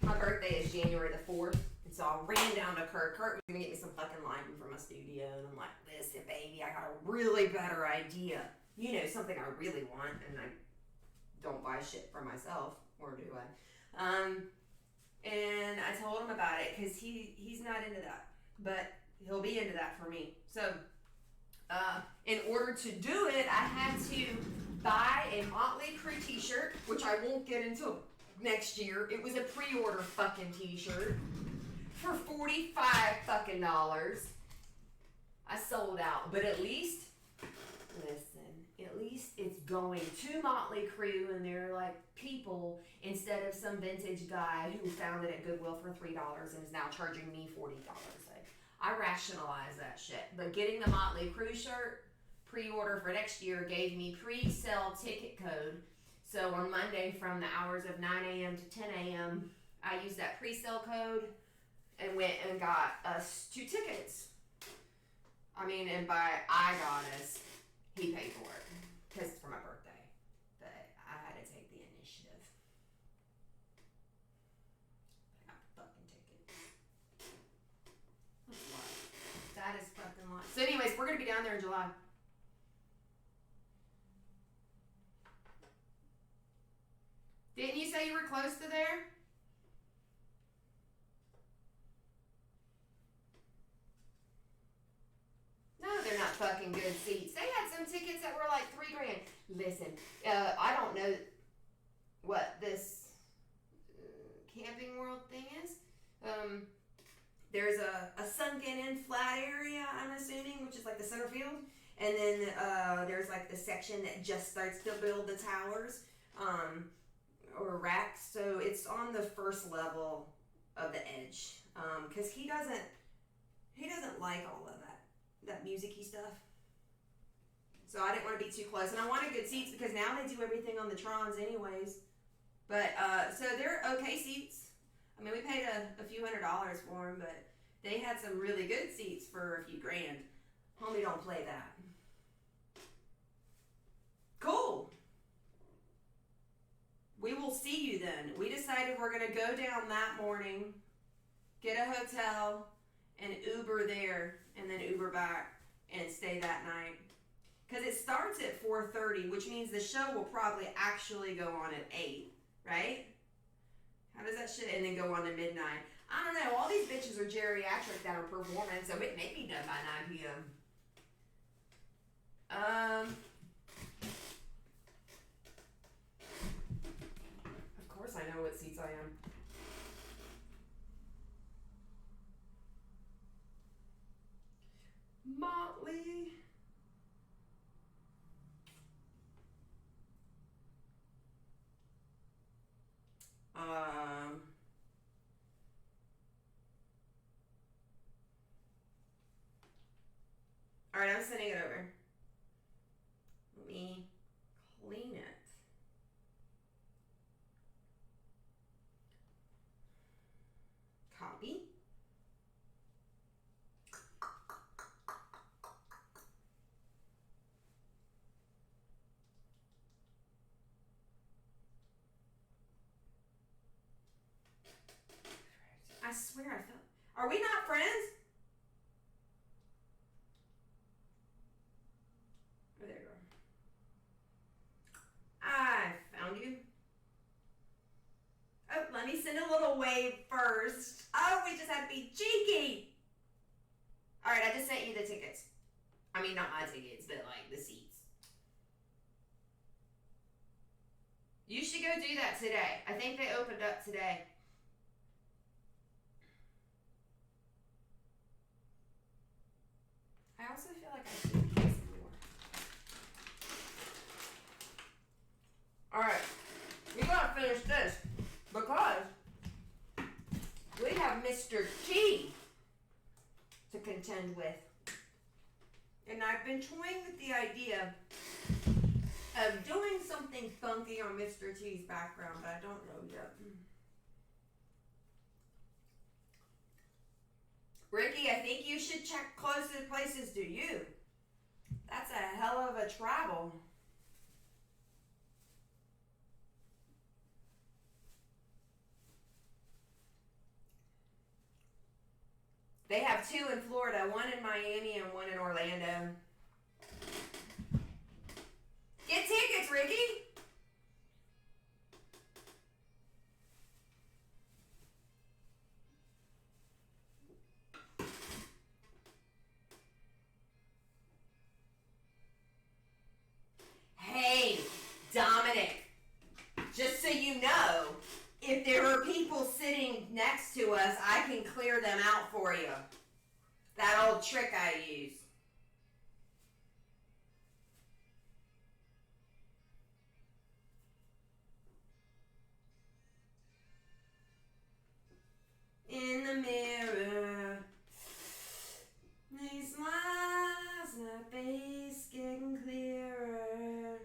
My birthday is January the 4th, and so I ran down to Kurt. Kurt was going to get me some fucking lighting for my studio, and I'm like, listen, baby, I got a really better idea. You know, something I really want, and I don't buy shit for myself, or do I? And I told him about it, because he's not into that, but he'll be into that for me. So, in order to do it, I had to buy a Motley Crue t-shirt, which I won't get until next year. It was a pre-order fucking t-shirt for $45 fucking dollars. I sold out, but at least, listen, at least it's going to Motley Crue, and they're like people instead of some vintage guy who found it at Goodwill for $3 and is now charging me $40. I rationalize that shit. But getting the Motley Crue shirt pre-order for next year gave me pre-sale ticket code. So on Monday from the hours of 9 a.m. to 10 a.m., I used that pre-sale code and went and got us 2 tickets. I mean, and by I got us, he paid for it because it's for my birthday. But I had to take the initiative. I got the fucking ticket. That's a lot. That is fucking a lot. So anyways, we're going to be down there in July. Didn't you say you were close to there? No, they're not fucking good seats. They had some tickets that were like $3,000. Listen, I don't know what this Camping World thing is. There's a sunken in flat area, I'm assuming, which is like the center field. And then there's like the section that just starts to build the towers. Or racks, so it's on the first level of the edge, because he doesn't like all of that music-y stuff, so I didn't want to be too close, and I wanted good seats because now they do everything on the Trons anyways, but so they're okay seats. I mean, we paid a few $100s for them, but they had some really good seats for a few grand. Homie don't play that. Cool. We will see you then. We decided we're going to go down that morning, get a hotel, and Uber there, and then Uber back, and stay that night. Because it starts at 4:30, which means the show will probably actually go on at 8, right? How does that shit, and then go on to midnight? I don't know. All these bitches are geriatric that are performing, so it may be done by 9 p.m. Of course I know what seats I am. Motley. Alright, I'm sending it over. Let me clean it. Copy. swear I felt. Are we not friends? Oh, there you are. I found you. Oh, let me send a little wave first. Oh, we just had to be cheeky. All right, I just sent you the tickets. I mean, not my tickets, but like the seats. You should go do that today. I think they opened up today. I also feel like I should eat some more. Alright, we gotta finish this because we have Mr. T to contend with. And I've been toying with the idea of doing something funky on Mr. T's background, but I don't know yet. Ricky, I think you should check closest places to you. That's a hell of a travel. They have 2 in Florida, 1 in Miami and 1 in Orlando. Get tickets, Ricky! Hey, Dominic, just so you know, if there are people sitting next to us, I can clear them out for you. That old trick I use. In the mirror, these lies, my face getting clearer.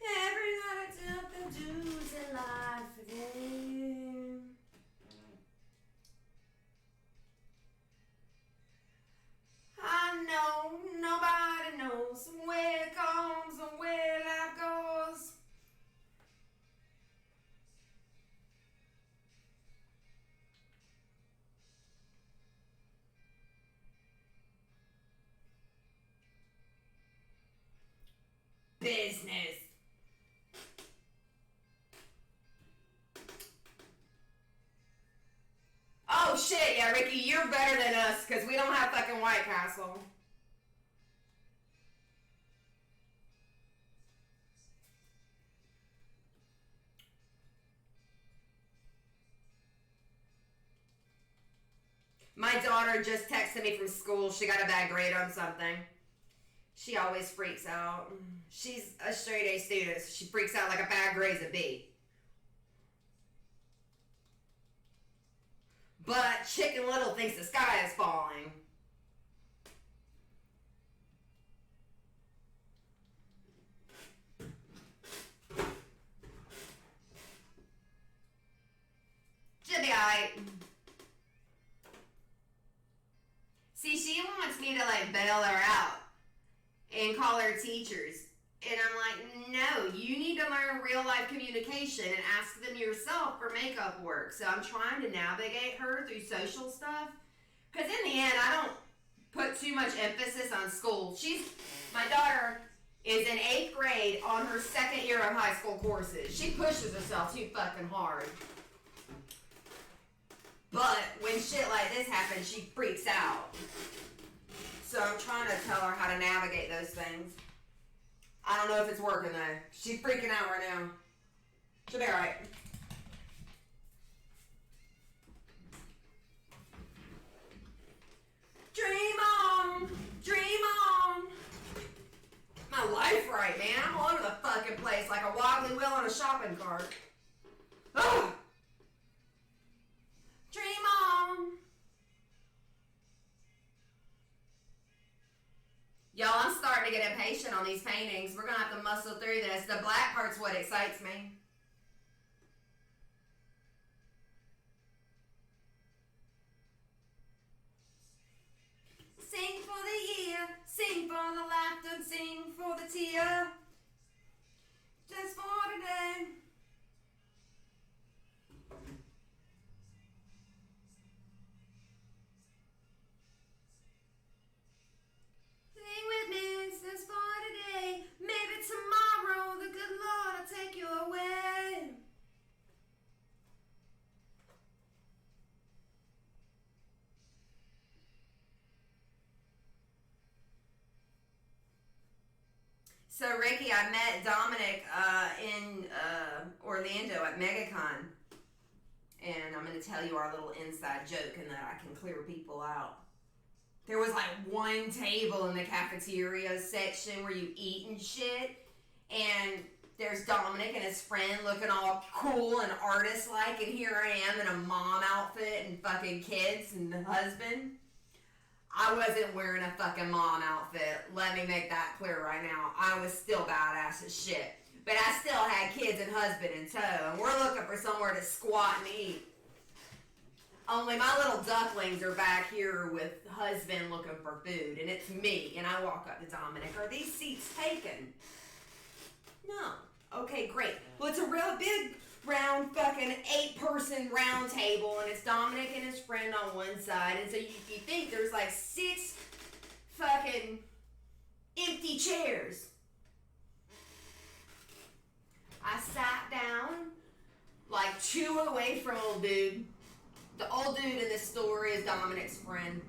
Every night I took the dues in life again. I know nobody knows where it comes and where life goes. Business. Oh shit, yeah, Ricky, you're better than us because we don't have fucking White Castle. My daughter just texted me from school. She got a bad grade on something. She always freaks out. She's a straight A student, so she freaks out like a bad grade's a B. But Chicken Little thinks the sky is falling. She'll be alright. See, she wants me to like bail her out and call her teachers. And I'm like, no, you need to learn real life communication and ask them yourself for makeup work. So I'm trying to navigate her through social stuff. Because in the end, I don't put too much emphasis on school. My daughter is in 8th grade on her 2nd year of high school courses. She pushes herself too fucking hard. But when shit like this happens, she freaks out. So I'm trying to tell her how to navigate those things. I don't know if it's working though. She's freaking out right now. She'll be alright. Dream on! Dream on! My life right, man. I'm all over the fucking place like a wobbly wheel on a shopping cart. Ugh! Dream on! Y'all, I'm starting to get impatient on these paintings. We're gonna have to muscle through this. The black part's what excites me. Tia. Just for today. Sing with me, it's just for today. Maybe tomorrow the good Lord will take you away. So Ricky, I met Dominic in Orlando at MegaCon, and I'm going to tell you our little inside joke, and that I can clear people out. There was like one table in the cafeteria section where you eat and shit, and there's Dominic and his friend looking all cool and artist-like, and here I am in a mom outfit and fucking kids and husband. I wasn't wearing a fucking mom outfit. Let me make that clear right now. I was still badass as shit. But I still had kids and husband in tow, and we're looking for somewhere to squat and eat. Only my little ducklings are back here with husband looking for food, and it's me. And I walk up to Dominic. Are these seats taken? No. Okay, great. Well, it's a real big, round, fucking 8-person round table, and it's Dominic and his friend on one side. And so you think there's like 6 fucking empty chairs. I sat down like 2 away from old dude. The old dude in this story is Dominic's friend.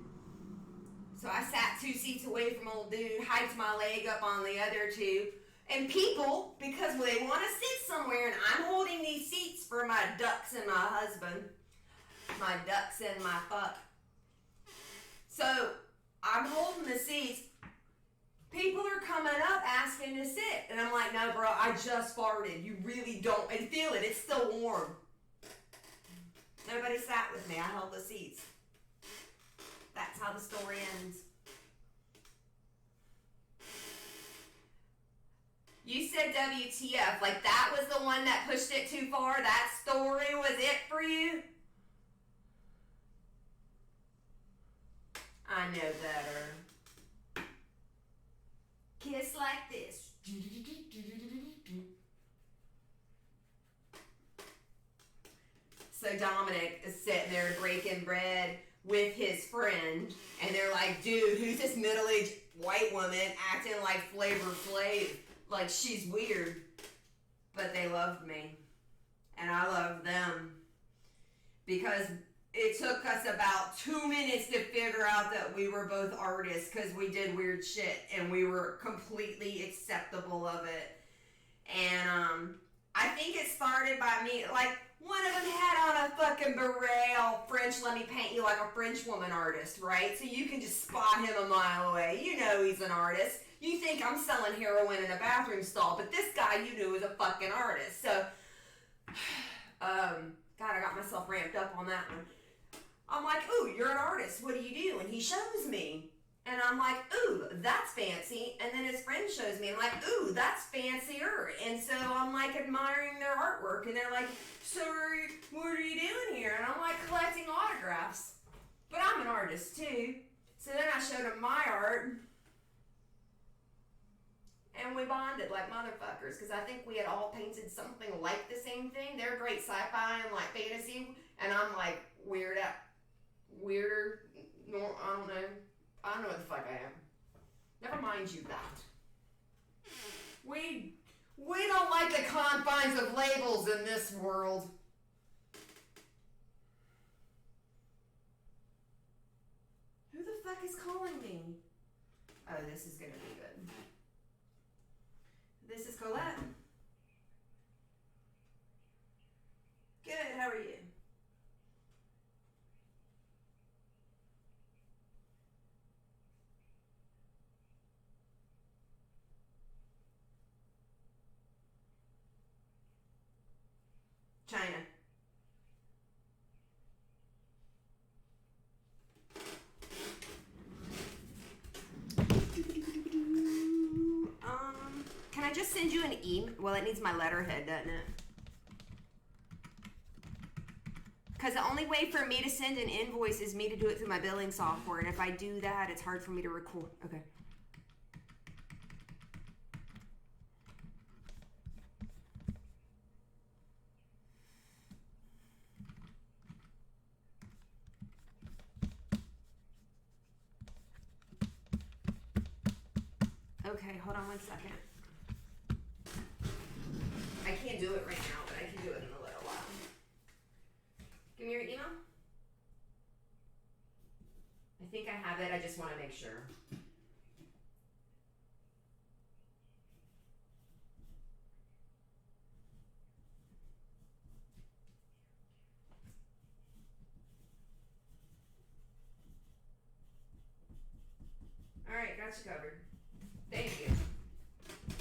So I sat 2 seats away from old dude, hiked my leg up on the other 2. And people, because they want to sit somewhere, and I'm holding these seats for my ducks and my husband. My ducks and my fuck. So I'm holding the seats. People are coming up asking to sit. And I'm like, no, bro, I just farted. You really don't. And feel it. It's still warm. Nobody sat with me. I held the seats. That's how the story ends. You said WTF, like that was the one that pushed it too far? That story was it for you? I know better. Kiss like this. So Dominic is sitting there breaking bread with his friend, and they're like, dude, who's this middle-aged white woman acting like Flavor Flav? Like, she's weird. But they loved me. And I loved them. Because it took us about 2 minutes to figure out that we were both artists, because we did weird shit, and we were completely acceptable of it. And I think it started by me, like, one of them had on a fucking beret, all French, let me paint you like a French woman artist, right? So you can just spot him a mile away. You know he's an artist. You think I'm selling heroin in a bathroom stall, but this guy you knew is a fucking artist. So, God, I got myself ramped up on that one. I'm like, ooh, you're an artist. What do you do? And he shows me. And I'm like, ooh, that's fancy. And then his friend shows me. I'm like, ooh, that's fancier. And so I'm like admiring their artwork. And they're like, so what are you doing here? And I'm like collecting autographs. But I'm an artist too. So then I showed them my art. And we bonded like motherfuckers. Because I think we had all painted something like the same thing. They're great sci-fi and like fantasy. And I'm like weirder. No, I don't know. I don't know what the fuck I am. Never mind you that. We don't like the confines of labels in this world. Who the fuck is calling me? Oh, this is gonna be good. This is Colette. Good, how are you? China. Can I just send you an email? Well, it needs my letterhead, doesn't it? Because the only way for me to send an invoice is me to do it through my billing software. And if I do that, it's hard for me to record. Okay. Okay, hold on one second. I can't do it right now, but I can do it in a little while. Give me your email. I think I have it. I just want to make sure. All right, got you covered. Thank you.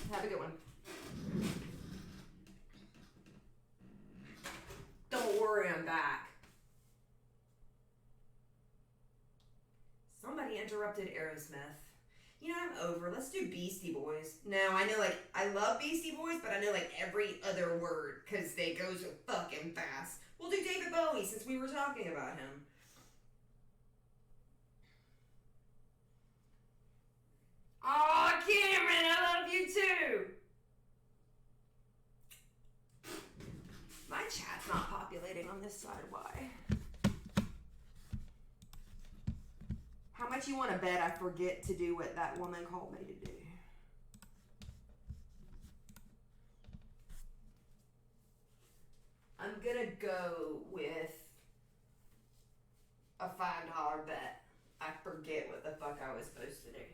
Have a good one. Don't worry, I'm back. Somebody interrupted Aerosmith. You know, I'm over. Let's do Beastie Boys. No, I know, like, I love Beastie Boys, but I know, like, every other word, because they go so fucking fast. We'll do David Bowie, since we were talking about him. Oh, Cameron, I love you too. My chat's not populating on this side. Why? How much you want to bet I forget to do what that woman called me to do? I'm gonna go with a $5 bet. I forget what the fuck I was supposed to do.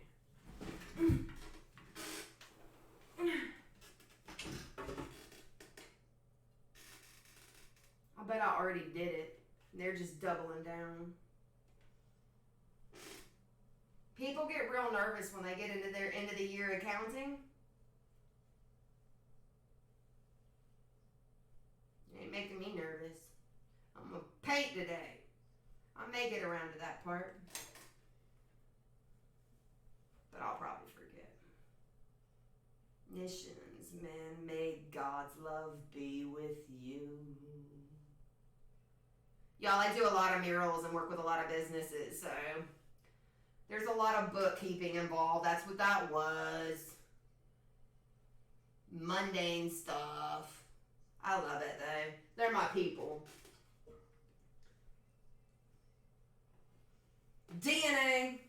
I bet I already did it. They're just doubling down. People get real nervous when they get into their end of the year accounting. It ain't making me nervous. I'm gonna paint today. I may get around to that part, but I'll probably forget. Missions, man, may God's love be with you. Y'all, I do a lot of murals and work with a lot of businesses, so there's a lot of bookkeeping involved. That's what that was. Mundane stuff. I love it, though. They're my people. DNA.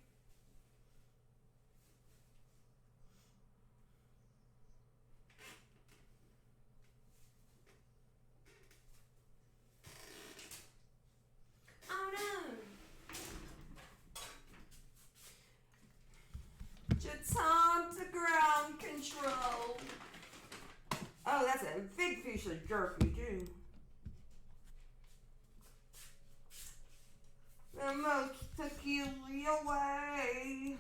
Oh no. Just on to ground control. Oh, that's a big piece of jerky, too. The most peculiar way.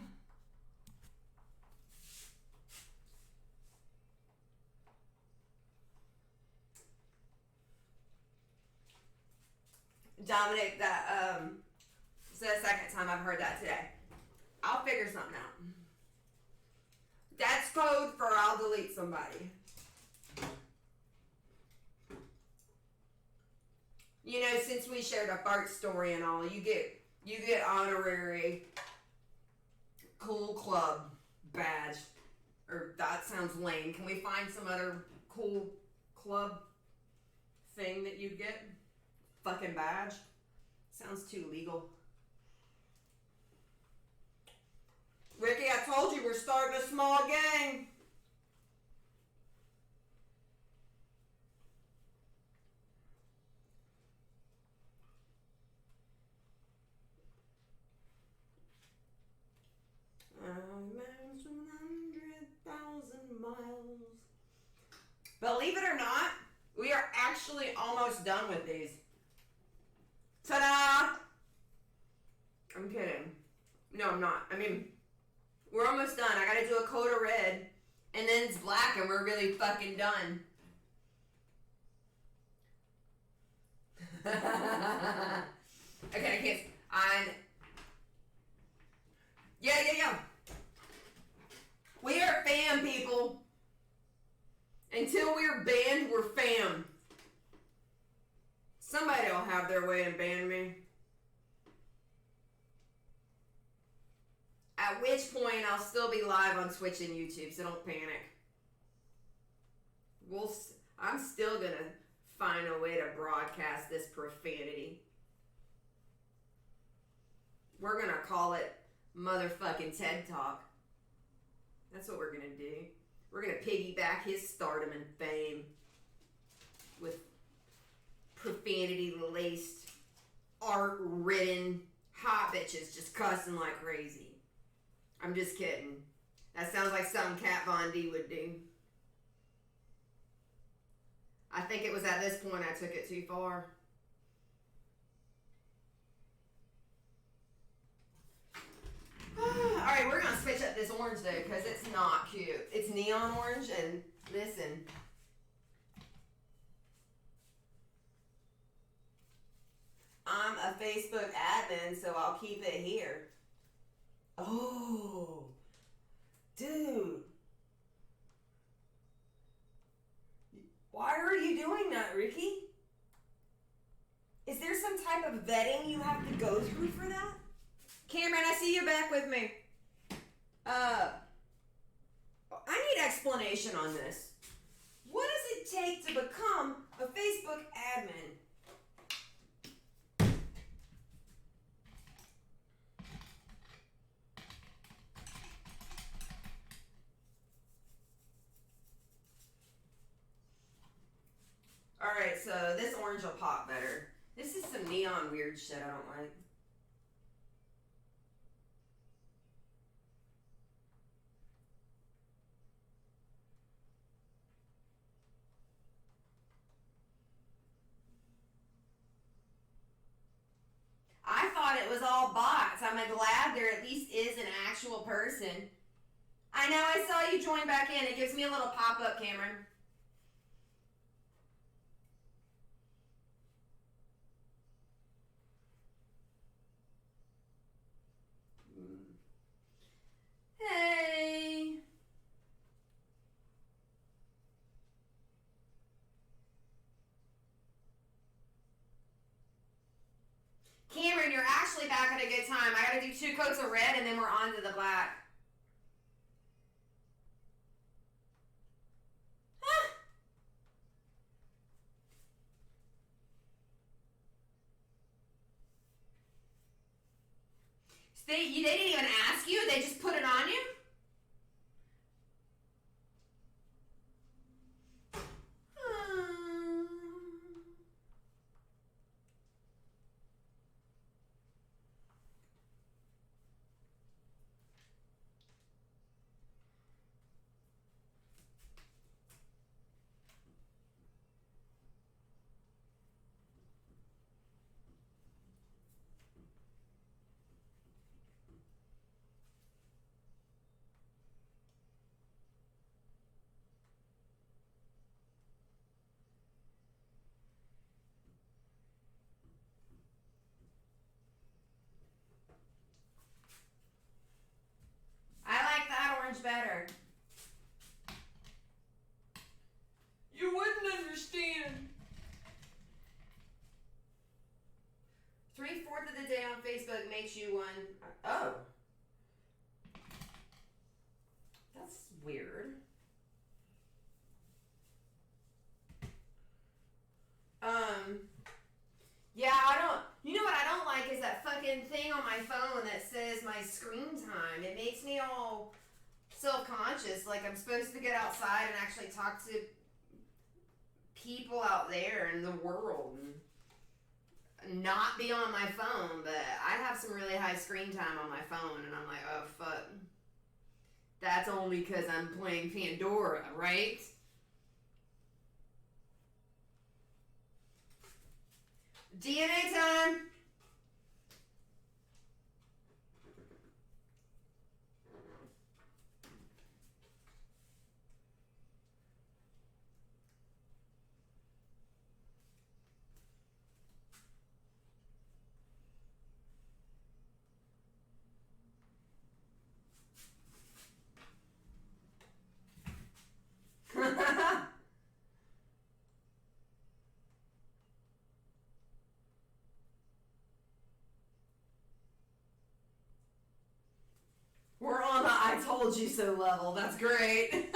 Dominic, that it's the second time I've heard that today. I'll figure something out. That's code for I'll delete somebody. You know, since we shared a fart story and all, you get honorary cool club badge. Or that sounds lame. Can we find some other cool club thing that you'd get? Fucking badge? Sounds too legal. Ricky, I told you we're starting a small gang. I'm 100,000 miles. Believe it or not, we are actually almost done with these. Ta-da! I'm kidding. No, I'm not. I mean, we're almost done. I gotta do a coat of red, and then it's black, and we're really fucking done. Okay, I can't. Yeah. We are fam, people. Until we're banned, we're fam. Somebody will have their way and ban me. At which point, I'll still be live on Twitch and YouTube, so don't panic. I'm still gonna find a way to broadcast this profanity. We're gonna call it motherfucking TED Talk. That's what we're going to do. We're going to piggyback his stardom and fame with profanity-laced, art-ridden hot bitches just cussing like crazy. I'm just kidding. That sounds like something Kat Von D would do. I think it was at this point I took it too far. Alright, we're going to switch up this orange though, because it's not cute. It's neon orange, and listen. I'm a Facebook admin, so I'll keep it here. Oh, dude. Why are you doing that, Ricky? Is there some type of vetting you have to go through for that? Cameron, I see you back with me. I need explanation on this. What does it take to become a Facebook admin? Alright, so this orange will pop better. This is some neon weird shit I don't like. I thought it was all bots. I'm glad there at least is an actual person. I know, I saw you join back in. It gives me a little pop-up, Cameron. Hey. Cameron, you're actually back at a good time. I gotta do 2 coats of red and then we're on to the black. Huh. They didn't even ask you? They just put it on you? I like that orange better. You wouldn't understand. 3/4 of the day on Facebook makes you one. Oh. That's weird. Yeah, I don't. You know what I don't like is that fucking thing on my phone that says my screen time. It makes me all self-conscious, like I'm supposed to get outside and actually talk to people out there in the world and not be on my phone, but I have some really high screen time on my phone and I'm like, oh fuck. That's only because I'm playing Pandora, right? DNA time! We're on the I told you so level. That's great.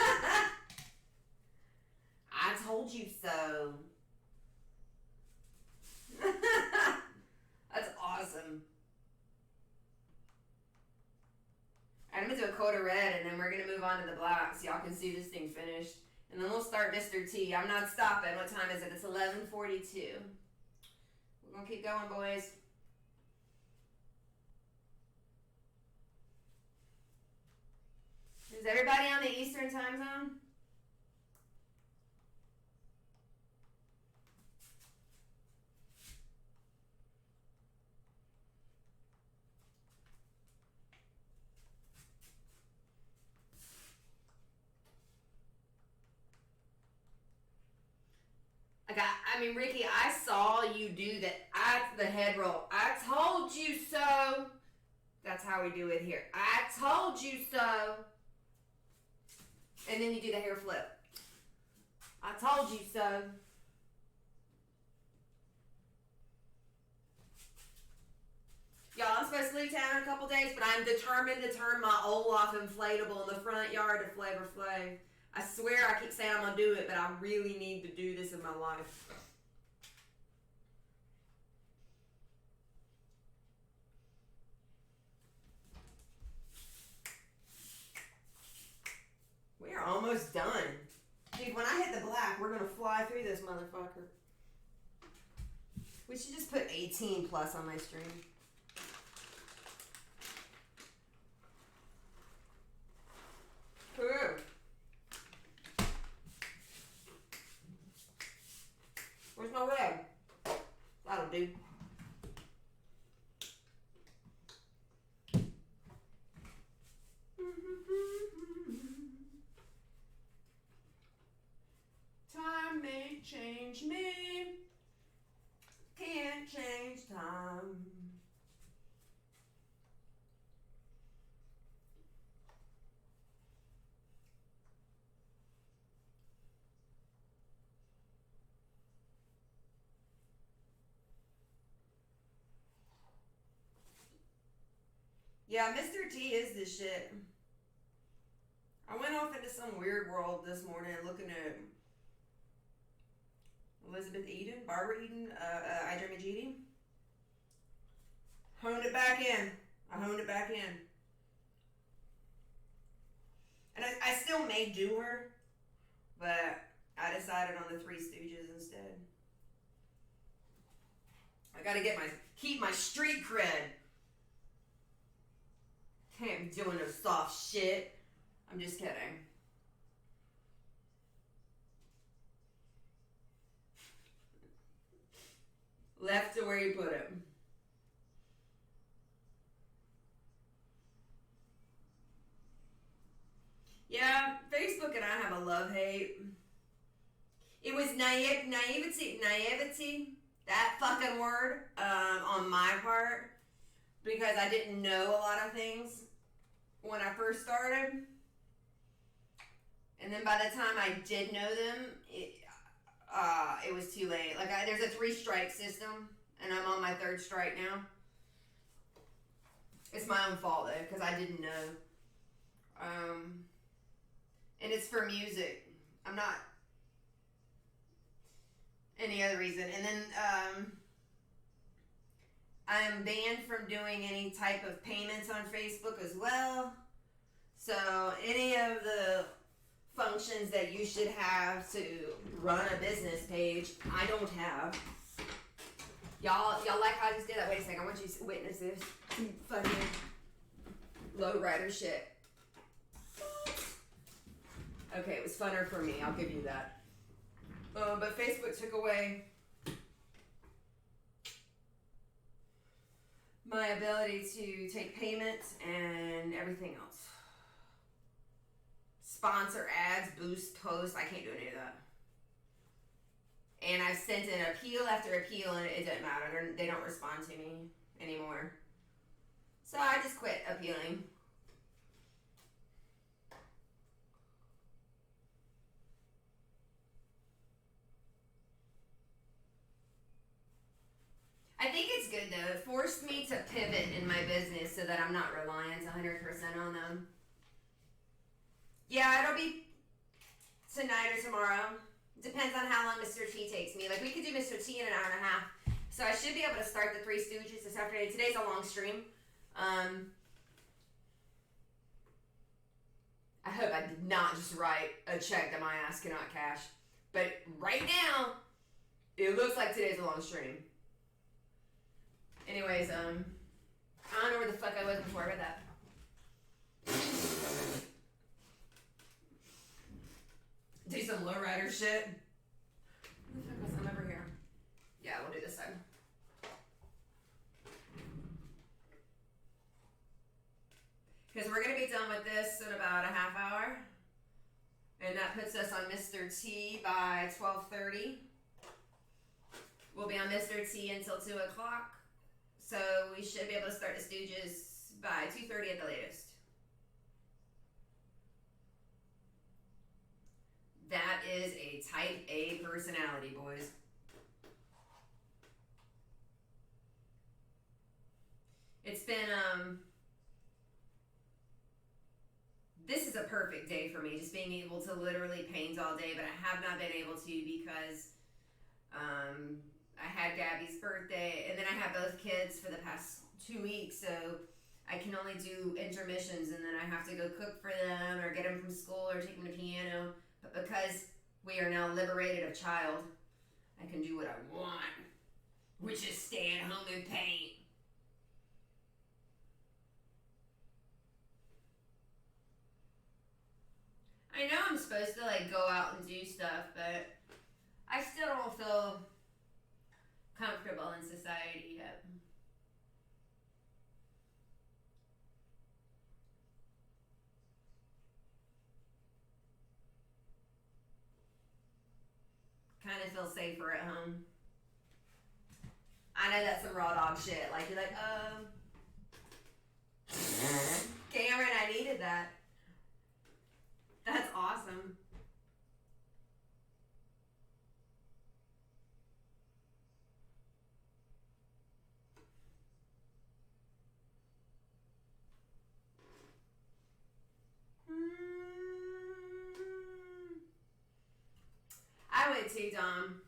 I told you so. That's awesome. I'm gonna do a coat of red, and then we're gonna move on to the black so y'all can see this thing finished. And then we'll start Mr. T. I'm not stopping. What time is it? It's 11:42. We're gonna keep going, boys. Is everybody on the Eastern time zone? Ricky, I saw you do the head roll. I told you so. That's how we do it here. I told you so. And then you do the hair flip. I told you so. Y'all, I'm supposed to leave town in a couple days, but I'm determined to turn my Olaf inflatable in the front yard to Flavor Flav. I swear I keep saying I'm going to do it, but I really need to do this in my life. We are almost done. Dude, when I hit the black, we're going to fly through this motherfucker. We should just put 18 plus on my stream. Ooh. Where's my red? That'll do. Time may change me. Can't change time. Yeah, Mr. T is this shit. I went off into some weird world this morning looking at Elizabeth Eden, Barbara Eden, I Dream of Jeannie. Honed it back in. I honed it back in. And I still may do her, but I decided on the Three Stooges instead. I gotta keep my street cred. Can't be doing no soft shit. I'm just kidding. Left to where you put it. Yeah, Facebook and I have a love-hate. It was naivety, that fucking word, on my part, because I didn't know a lot of things when I first started. And then by the time I did know them, it was too late. Like, there's a 3-strike system, and I'm on my 3rd strike now. It's my own fault, though, because I didn't know. And it's for music. I'm not any other reason. And then, I'm banned from doing any type of payments on Facebook as well. So any of the functions that you should have to run a business page, I don't have. Y'all like how I just did that? Wait a second, I want you to witness this. Fucking lowrider shit. Okay, it was funner for me, I'll give you that. But Facebook took away my ability to take payments and everything else. Sponsor ads, boost posts, I can't do any of that. And I've sent an appeal after appeal and it doesn't matter. They don't respond to me anymore. So I just quit appealing. I think it's good though. It forced me to pivot in my business so that I'm not reliant 100% on them. Yeah, it'll be tonight or tomorrow. Depends on how long Mr. T takes me. Like, we could do Mr. T in an hour and a half. So I should be able to start the Three Stooges this afternoon. Today's a long stream. not just write a check that my ass cannot cash. But right now, it looks like today's a long stream. Anyways, I don't know where the fuck I was before I read that. Do some lowrider shit. Where the fuck was I over here? Yeah, we'll do this side. Because we're going to be done with this in about a half hour. And that puts us on Mr. T by 12:30. We'll be on Mr. T until 2 o'clock. So we should be able to start the Stooges by 2:30 at the latest. That is a type A personality, boys. It's been, this is a perfect day for me, just being able to literally paint all day, but I have not been able to because, I had Gabby's birthday, and then I have both kids for the past 2 weeks, so I can only do intermissions, and then I have to go cook for them, or get them from school, or take them to piano. But because we are now liberated of child, I can do what I want, which is stay at home and paint. I know I'm supposed to like go out and do stuff, but I still don't feel comfortable in society yet. Kind of feel safer at home. I know that's some raw dog shit. Like, you're like, Cameron, I needed that. That's awesome. I would too, Dom.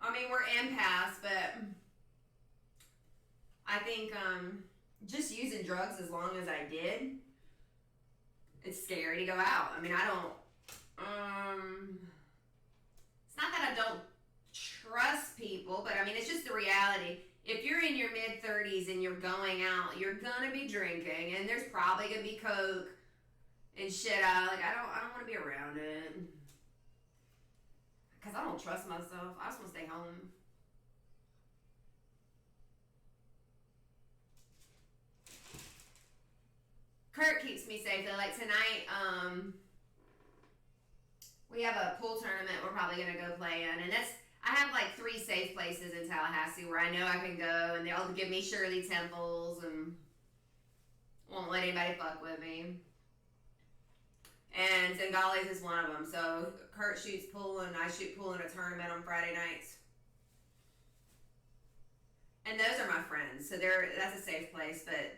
I mean, we're empaths, but I think just using drugs as long as I did, it's scary to go out. I mean, I don't, it's not that I don't trust people, but I mean, it's just the reality. If you're in your mid-30s and you're going out, you're gonna be drinking, and there's probably gonna be coke and shit out. Like, I don't want to be around it. Because I don't trust myself. I just want to stay home. Kurt keeps me safe though. Like tonight, we have a pool tournament we're probably going to go play in. And I have like 3 safe places in Tallahassee where I know I can go. And they'll give me Shirley Temples and won't let anybody fuck with me. And Zingali's is one of them. So Kurt shoots pool and I shoot pool in a tournament on Friday nights. And those are my friends. So that's a safe place. But,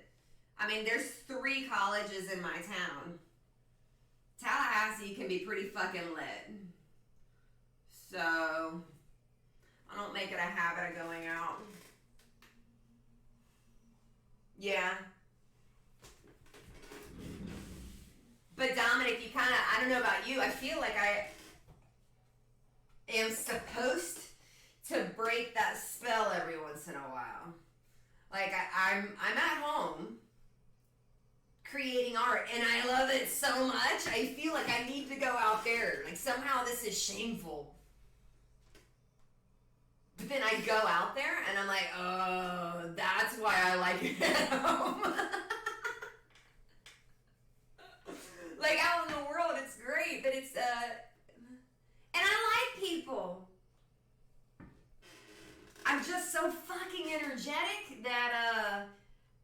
I mean, there's 3 colleges in my town. Tallahassee can be pretty fucking lit. So, I don't make it a habit of going out. Yeah. But Dominic, you kind of, I don't know about you, I feel like I am supposed to break that spell every once in a while. Like, I'm at home creating art, and I love it so much, I feel like I need to go out there. Like, somehow this is shameful. But then I go out there, and I'm like, oh, that's why I like it at home. Like, out in the world, it's great, but it's, and I like people. I'm just so fucking energetic that,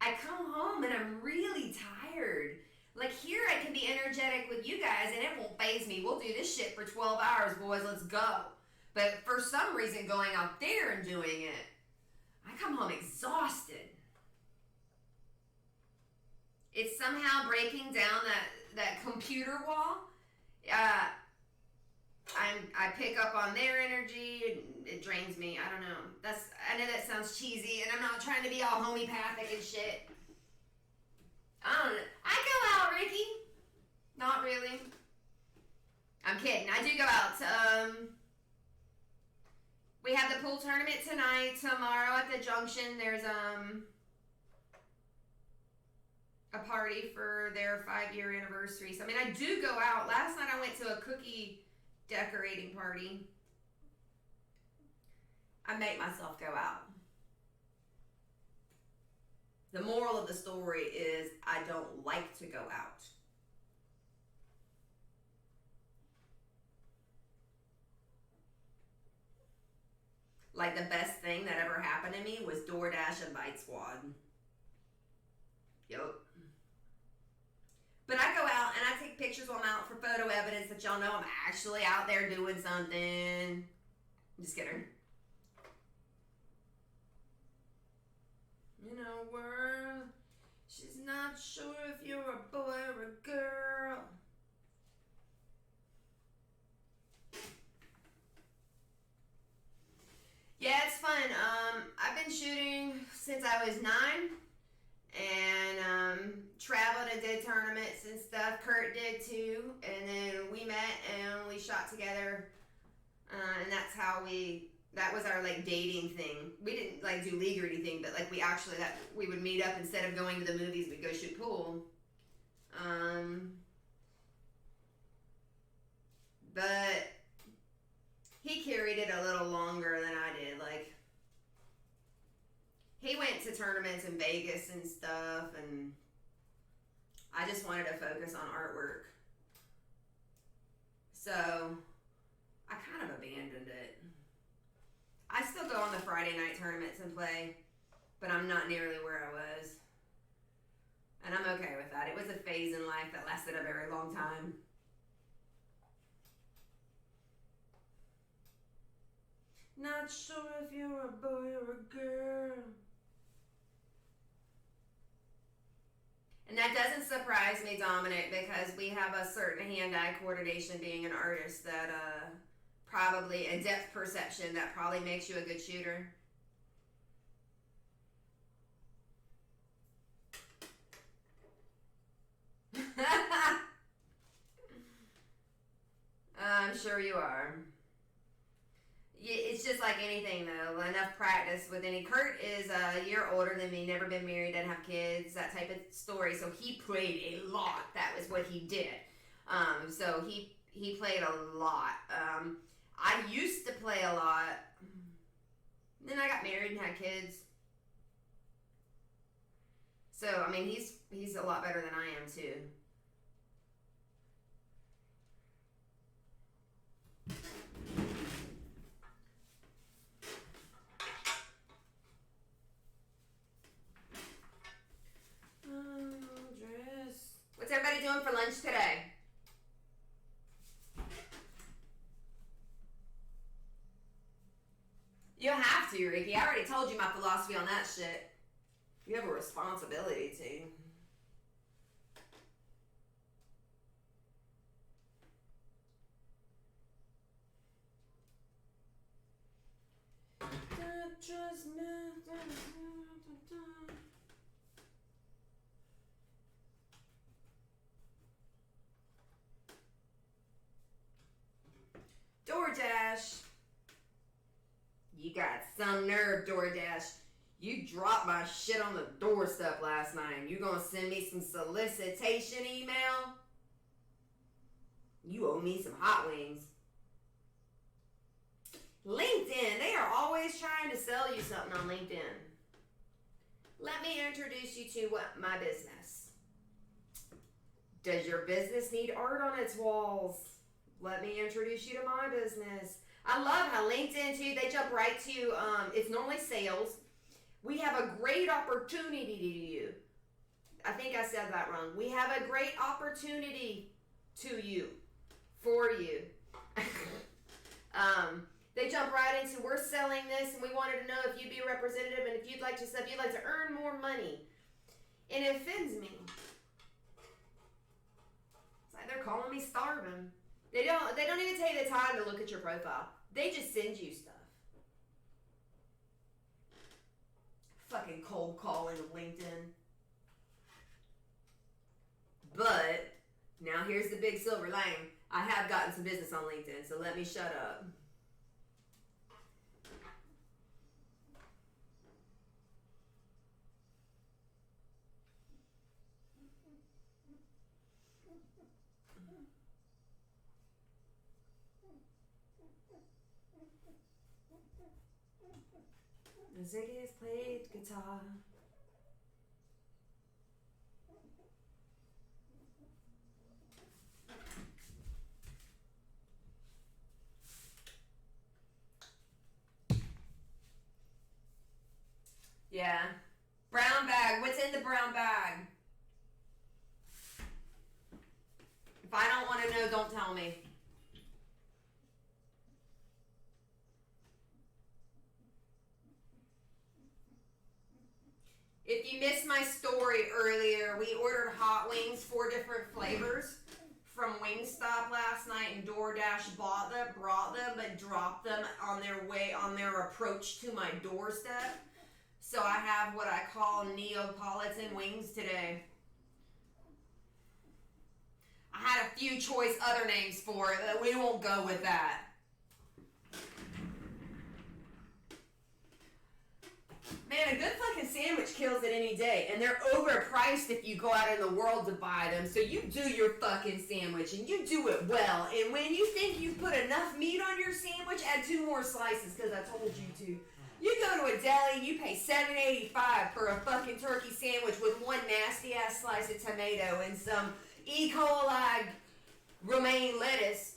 I come home and I'm really tired. Like, here I can be energetic with you guys and it won't faze me. We'll do this shit for 12 hours, boys, let's go. But for some reason, going out there and doing it, I come home exhausted. It's somehow breaking down that computer wall. I pick up on their energy. It drains me. I don't know. I know that sounds cheesy, and I'm not trying to be all homeopathic and shit. Not really. I'm kidding. I do go out. We have the pool tournament tonight. Tomorrow at the Junction, there's a party for their 5-year anniversary. So I mean, I do go out. Last night I went to a cookie decorating party. I make myself go out. The moral of the story is I don't like to go out. Like the best thing that ever happened to me was DoorDash and Bite Squad. Yup. But I go out and I take pictures while I'm out for photo evidence that y'all know I'm actually out there doing something. Just kidding. You know, world, she's not sure if you're a boy or a girl. Yeah, it's fun. I've been shooting since I was 9 and traveled and did tournaments and stuff. Kurt did too, and then we met and we shot together, and that's how that was our like dating thing. We didn't like do league or anything, but like we would meet up instead of going to the movies, we'd go shoot pool. But he carried it a little longer than I did. Like, he went to tournaments in Vegas and stuff, and I just wanted to focus on artwork. So, I kind of abandoned it. I still go on the Friday night tournaments and play, but I'm not nearly where I was. And I'm okay with that. It was a phase in life that lasted a very long time. Not sure if you're a boy or a girl. And that doesn't surprise me, Dominic, because we have a certain hand-eye coordination being an artist that probably, a depth perception that probably makes you a good shooter. I'm sure you are. It's just like anything, though. Enough practice with any. Kurt is a year older than me, never been married, doesn't have kids, that type of story. So he played a lot. That was what he did. So he played a lot. I used to play a lot. Then I got married and had kids. So I mean, he's a lot better than I am too. What's everybody doing for lunch today? You don't have to, Ricky. I already told you my philosophy on that shit. You have a responsibility to. DoorDash. You got some nerve, DoorDash. You dropped my shit on the doorstep last night. You gonna send me some solicitation email? You owe me some hot wings. LinkedIn. They are always trying to sell you something on LinkedIn. Let me introduce you to my business. Does your business need art on its walls? Let me introduce you to my business. I love how LinkedIn too, they jump right to, it's normally sales. We have a great opportunity to you. I think I said that wrong. We have a great opportunity to you, for you. They jump right into, we're selling this and we wanted to know if you'd be a representative and if you'd like to sell, if you'd like to earn more money. And it offends me. It's like they're calling me starving. They don't even take the time to look at your profile. They just send you stuff. Fucking cold calling of LinkedIn. But Now here's the big silver lining. I have gotten some business on LinkedIn, so let me shut up. Ziggy has played guitar. Yeah. Brown bag. What's in the brown bag? If I don't want to know, don't tell me. If you missed my story earlier, we ordered hot wings, 4 different flavors from Wingstop last night, and DoorDash brought them, but dropped them on their approach to my doorstep. So I have what I call Neapolitan wings today. I had a few choice other names for it, but we won't go with that. Man, a good fucking sandwich kills it any day, and they're overpriced if you go out in the world to buy them, so you do your fucking sandwich, and you do it well, and when you think you've put enough meat on your sandwich, add 2 more slices, because I told you to. You go to a deli and you pay $7.85 for a fucking turkey sandwich with 1 nasty-ass slice of tomato and some E. coli romaine lettuce.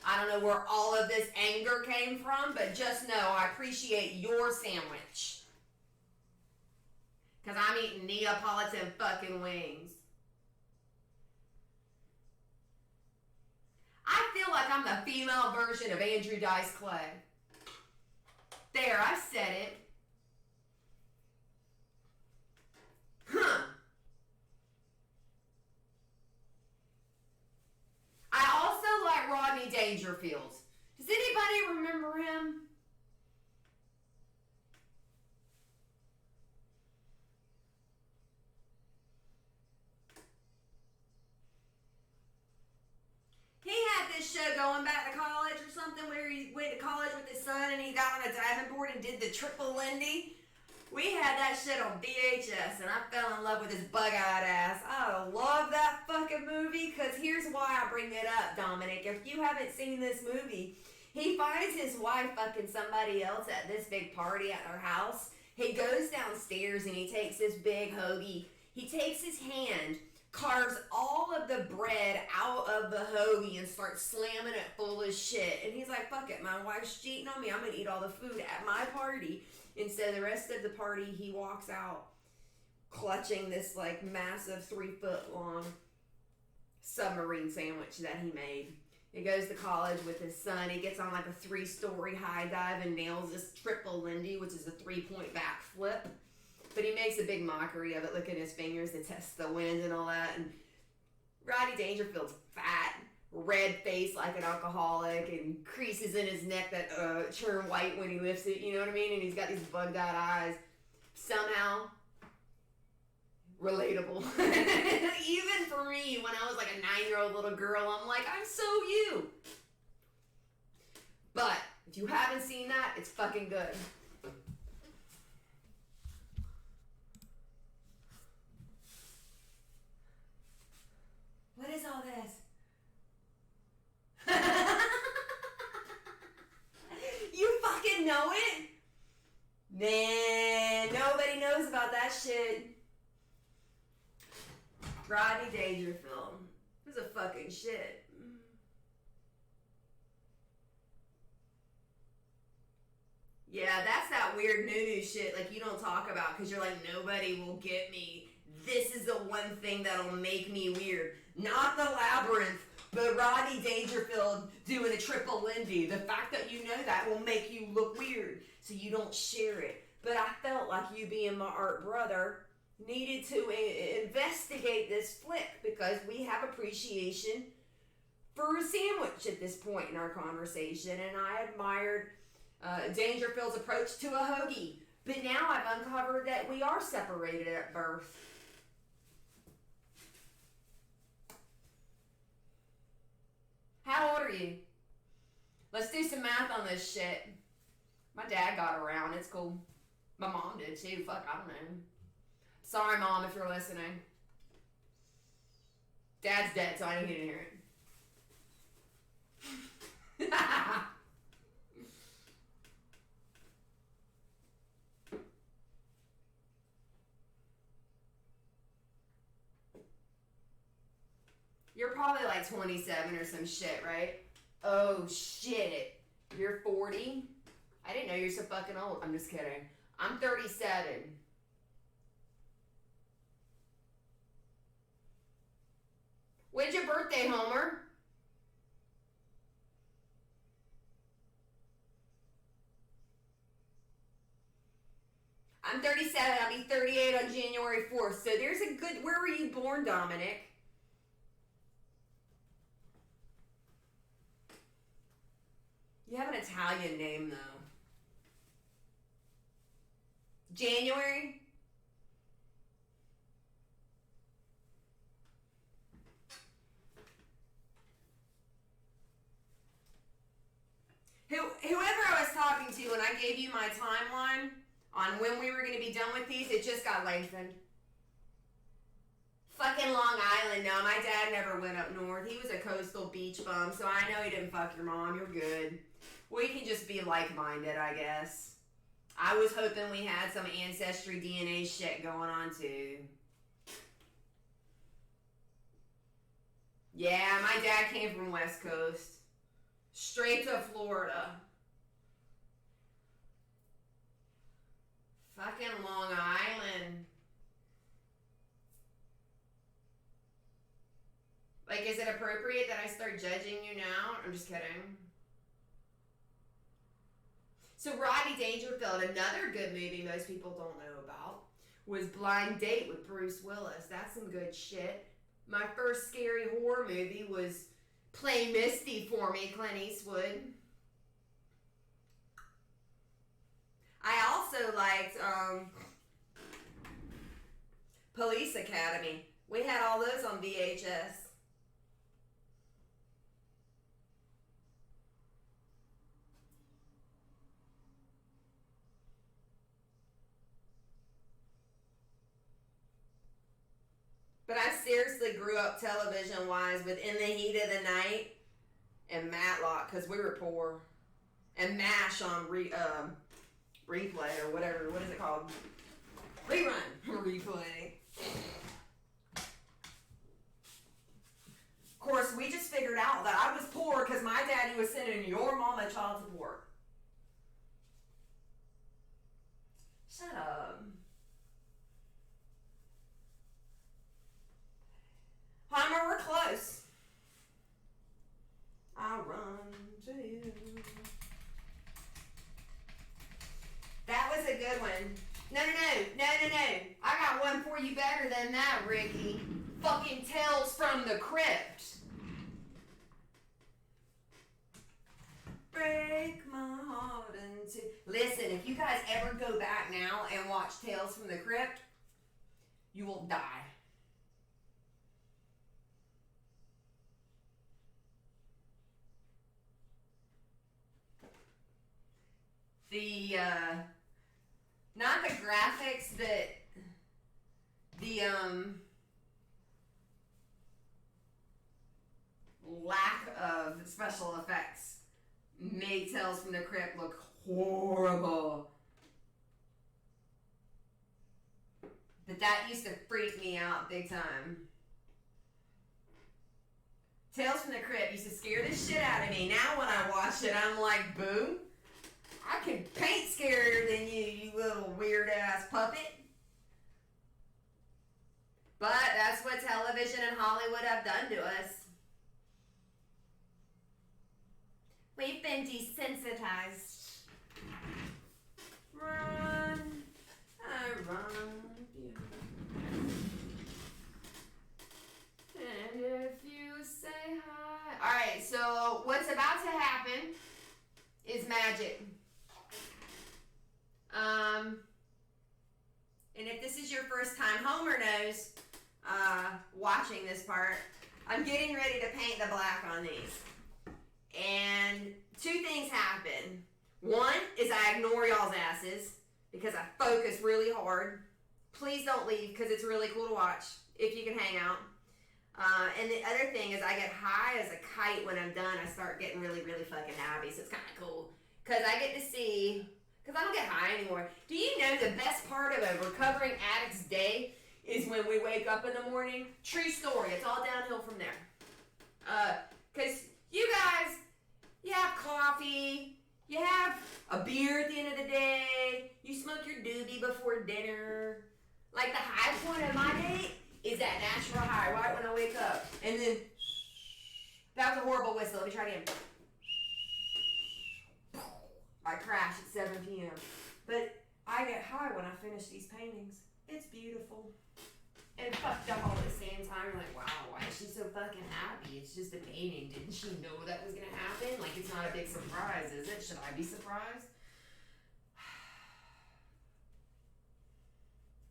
I don't know where all of this anger came from, but just know I appreciate your sandwich. Because I'm eating Neapolitan fucking wings. I feel like I'm the female version of Andrew Dice Clay. There, I said it. Huh. I also like Rodney Dangerfield. Does anybody remember him? He had this show going back to college or something where he went to college with his son and he got on a diving board and did the triple Lindy. We had that shit on VHS and I fell in love with his bug-eyed ass. I love that fucking movie because here's why I bring it up, Dominic. If you haven't seen this movie, he finds his wife fucking somebody else at this big party at their house. He goes downstairs and he takes this big hoagie. He takes his hand, carves all of the bread out of the hoagie and starts slamming it full of shit. And he's like, fuck it, my wife's cheating on me. I'm going to eat all the food at my party. And so the rest of the party, he walks out clutching this like massive 3-foot long submarine sandwich that he made. He goes to college with his son. He gets on like a 3-story high dive and nails this triple Lindy, which is a 3-point back flip. But he makes a big mockery of it, look at his fingers to test the wind and all that. And Rodney Dangerfield's fat, red face like an alcoholic, and creases in his neck that turn white when he lifts it, you know what I mean? And he's got these bugged-out eyes. Somehow, relatable. Even for me, when I was like a 9-year-old little girl, I'm like, I'm so you. But if you haven't seen that, it's fucking good. What is all this? You fucking know it? Man, nobody knows about that shit. Rodney Dangerfield was a fucking shit. Yeah, that's that weird new shit like you don't talk about because you're like, nobody will get me. This is the one thing that'll make me weird. Not the labyrinth, but Rodney Dangerfield doing a triple Lindy. The fact that you know that will make you look weird, so you don't share it. But I felt like you being my art brother needed to investigate this flick because we have appreciation for a sandwich at this point in our conversation, and I admired Dangerfield's approach to a hoagie. But now I've uncovered that we are separated at birth. How old are you? Let's do some math on this shit. My dad got around. It's cool. My mom did too. Fuck, I don't know. Sorry, Mom, if you're listening. Dad's dead, so I need you to hear it. You're probably like 27 or some shit, right? Oh, shit. You're 40? I didn't know you're so fucking old. I'm just kidding. I'm 37. When's your birthday, Homer? I'm 37. I'll be 38 on January 4th. So there's a good... Where were you born, Dominic? You have an Italian name, though. January? Whoever I was talking to when I gave you my timeline on when we were going to be done with these, it just got lengthened. Fucking Long Island. No, my dad never went up north. He was a coastal beach bum, so I know he didn't fuck your mom. You're good. We can just be like-minded, I guess. I was hoping we had some ancestry DNA shit going on, too. Yeah, my dad came from West Coast. Straight to Florida. Fucking Long Island. Like, is it appropriate that I start judging you now? I'm just kidding. So Rodney Dangerfield, another good movie most people don't know about, was Blind Date with Bruce Willis. That's some good shit. My first scary horror movie was Play Misty for Me, Clint Eastwood. I also liked Police Academy. We had all those on VHS. But I seriously grew up television-wise with In the Heat of the Night and Matlock because we were poor. And MASH on replay or whatever. What is it called? Rerun. Replay. Of course, we just figured out that I was poor because my daddy was sending your mom a child support. Shut up. Homer, we're close. I'll run to you. That was a good one. No. I got one for you better than that, Ricky. Fucking Tales from the Crypt. Break my heart into... Listen, if you guys ever go back now and watch Tales from the Crypt, you will die. The, not the graphics, but the, lack of special effects made Tales from the Crypt look horrible. But that used to freak me out big time. Tales from the Crypt used to scare the shit out of me. Now when I watch it, I'm like, boo. I can paint scarier than you, you little weird-ass puppet. But that's what television and Hollywood have done to us. We've been desensitized. Run, I run. And if you say hi. Alright, so what's about to happen is magic. And if this is your first time, Homer knows, watching this part, I'm getting ready to paint the black on these. And two things happen. One is I ignore y'all's asses because I focus really hard. Please don't leave because it's really cool to watch if you can hang out. And the other thing is I get high as a kite when I'm done. I start getting really, really fucking happy. So it's kind of cool because I get to see, because I don't get high anymore. Do you know the best part of a recovering addict's day is when we wake up in the morning? True story. It's all downhill from there. Because you guys, you have coffee, you have a beer at the end of the day, you smoke your doobie before dinner. Like the high point of my day is that natural high right when I wake up. And then, that was a horrible whistle. Let me try again. I crash at 7 p.m. But I get high when I finish these paintings. It's beautiful. And fucked up all at the same time. You're like, wow, why is she so fucking happy? It's just a painting. Didn't she know that was gonna happen? Like, it's not a big surprise, is it? Should I be surprised?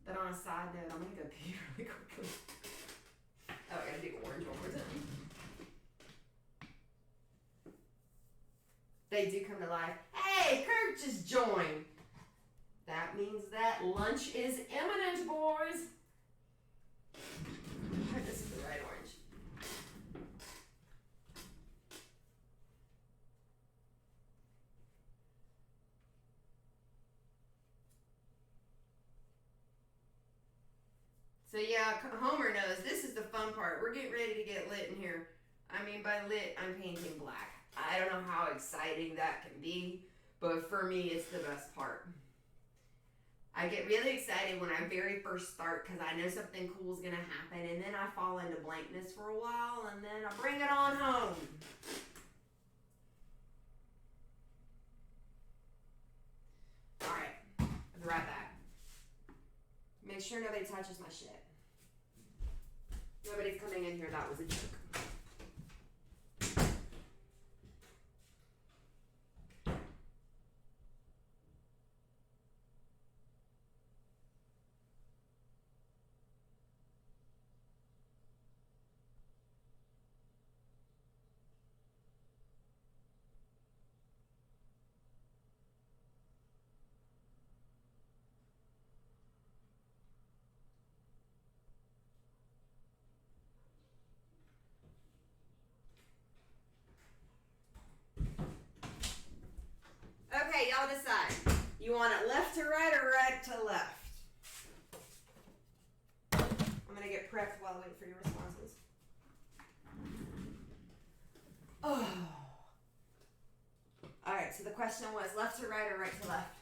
But on a side note, I'm gonna go pee really quickly. Oh, I gotta do orange one more time. They do come to life. Hey, Kirk just joined. That means that lunch is imminent, boys. I hope this is the right orange. So yeah, Homer knows this is the fun part. We're getting ready to get lit in here. I mean, by lit, I'm painting black. I don't know how exciting that can be, but for me, it's the best part. I get really excited when I very first start because I know something cool is going to happen, and then I fall into blankness for a while, and then I bring it on home. Alright, I'll be right back. Make sure nobody touches my shit. Nobody's coming in here, that was a joke. Okay, y'all decide. You want it left to right or right to left? I'm gonna get prepped while I wait for your responses. Oh. Alright, so the question was left to right or right to left?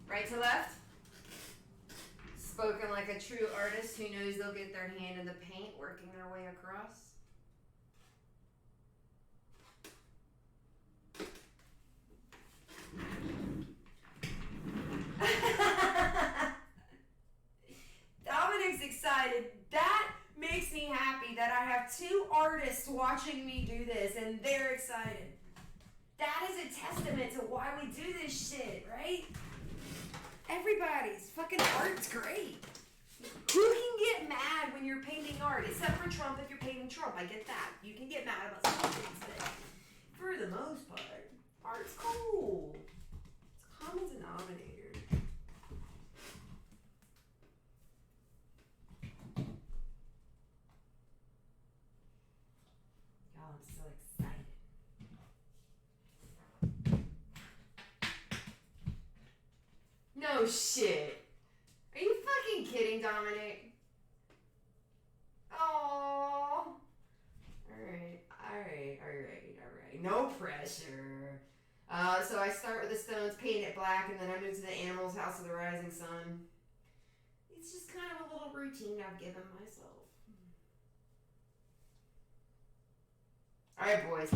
Right to left? Spoken like a true artist who knows they'll get their hand in the paint working their way across. Dominic's excited. That makes me happy that I have two artists watching me do this and they're excited. That is a testament to why we do this shit, right? Everybody's fucking art's great. Who can get mad when you're painting art? Except for Trump if you're painting Trump. I get that. You can get mad about some things, but for the most part, art's cool. It's a common denominator. Y'all, I'm so excited. No shit. Are you fucking kidding, Dominic? Oh. Alright. No pressure. So I start with the stones, paint it black, and then I move to the animals, House of the Rising Sun. It's just kind of a little routine I've given myself. All right, boys.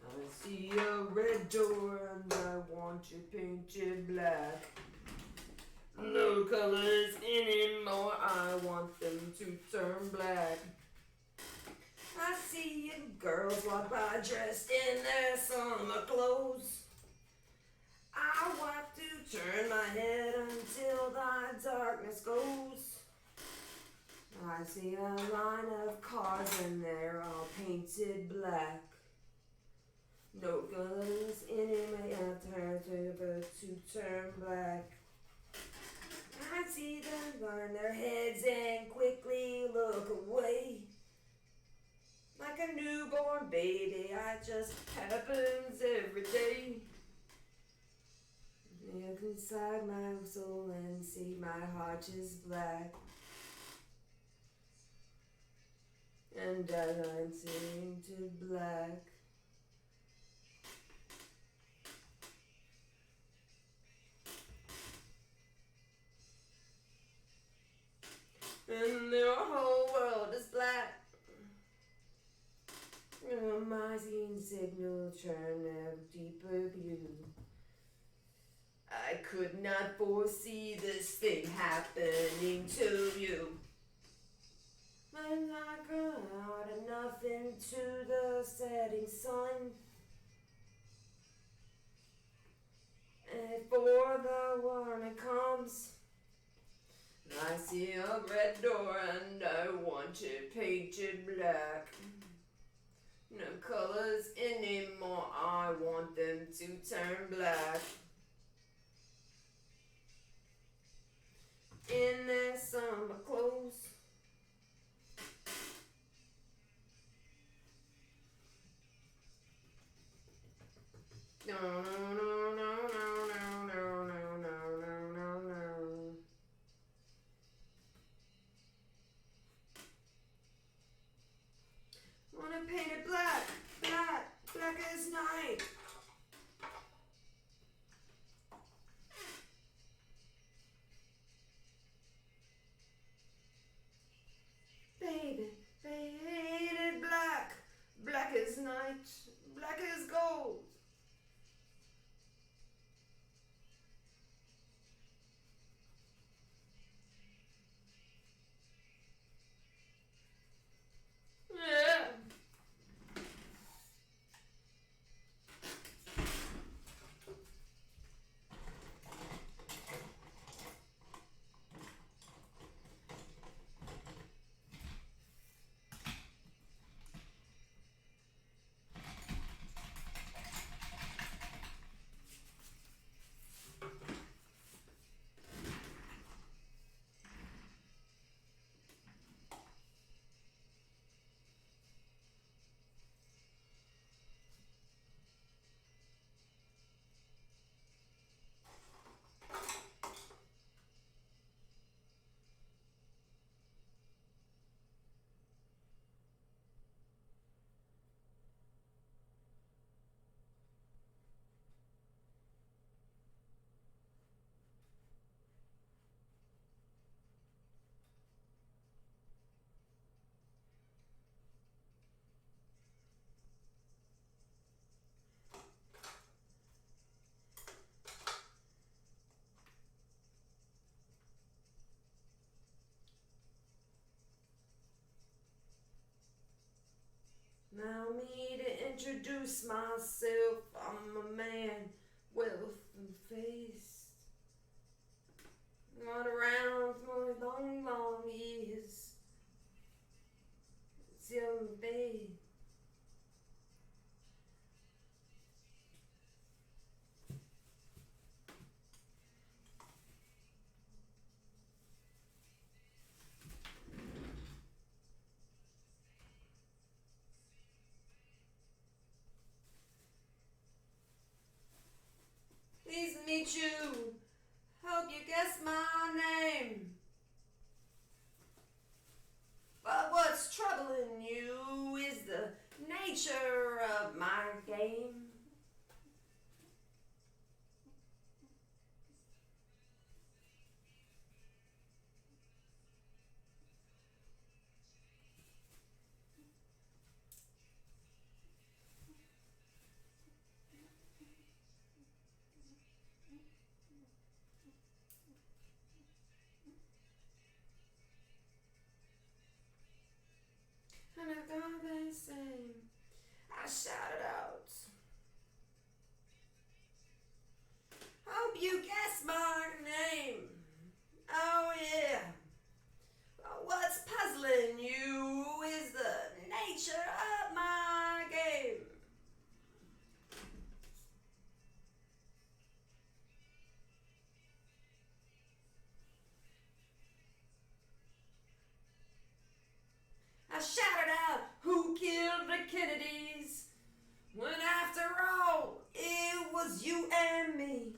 I see a red door and I want it painted black. No colors anymore, I want them to turn black. I see girls walk by dressed in their summer clothes. I want to turn my head until the darkness goes. I see a line of cars and they're all painted black. No colors anymore, I turn to turn black. I see them burn their heads and quickly look away. Like a newborn baby, it just happens every day. Look inside my soul and see my heart is black. And I'm turning to black. And the whole world is black. My scene signal turn a deeper view. I could not foresee this thing happening to you. When I grew out enough into the setting sun, and before the warning comes, I see a red door and I want it painted black. No colors anymore, I want them to turn black. In their summer clothes. No, no, no, no, no, no, no, no, no, no, no. Wanna paint it black, black, black as night. Baby, paint it black, black as night, black as gold. Yeah. Allow me to introduce myself. I'm a man, wealth and face. Gone around for long, long years. It's young babe. Pleased to meet you. Hope you guess my name. But what's troubling you is the nature nature of my game. And if God they sing, I shouted out. Hope you guess my name. Oh yeah. What's puzzling you is the nature of my game. I shouted out, who killed the Kennedys? When after all, it was you and me.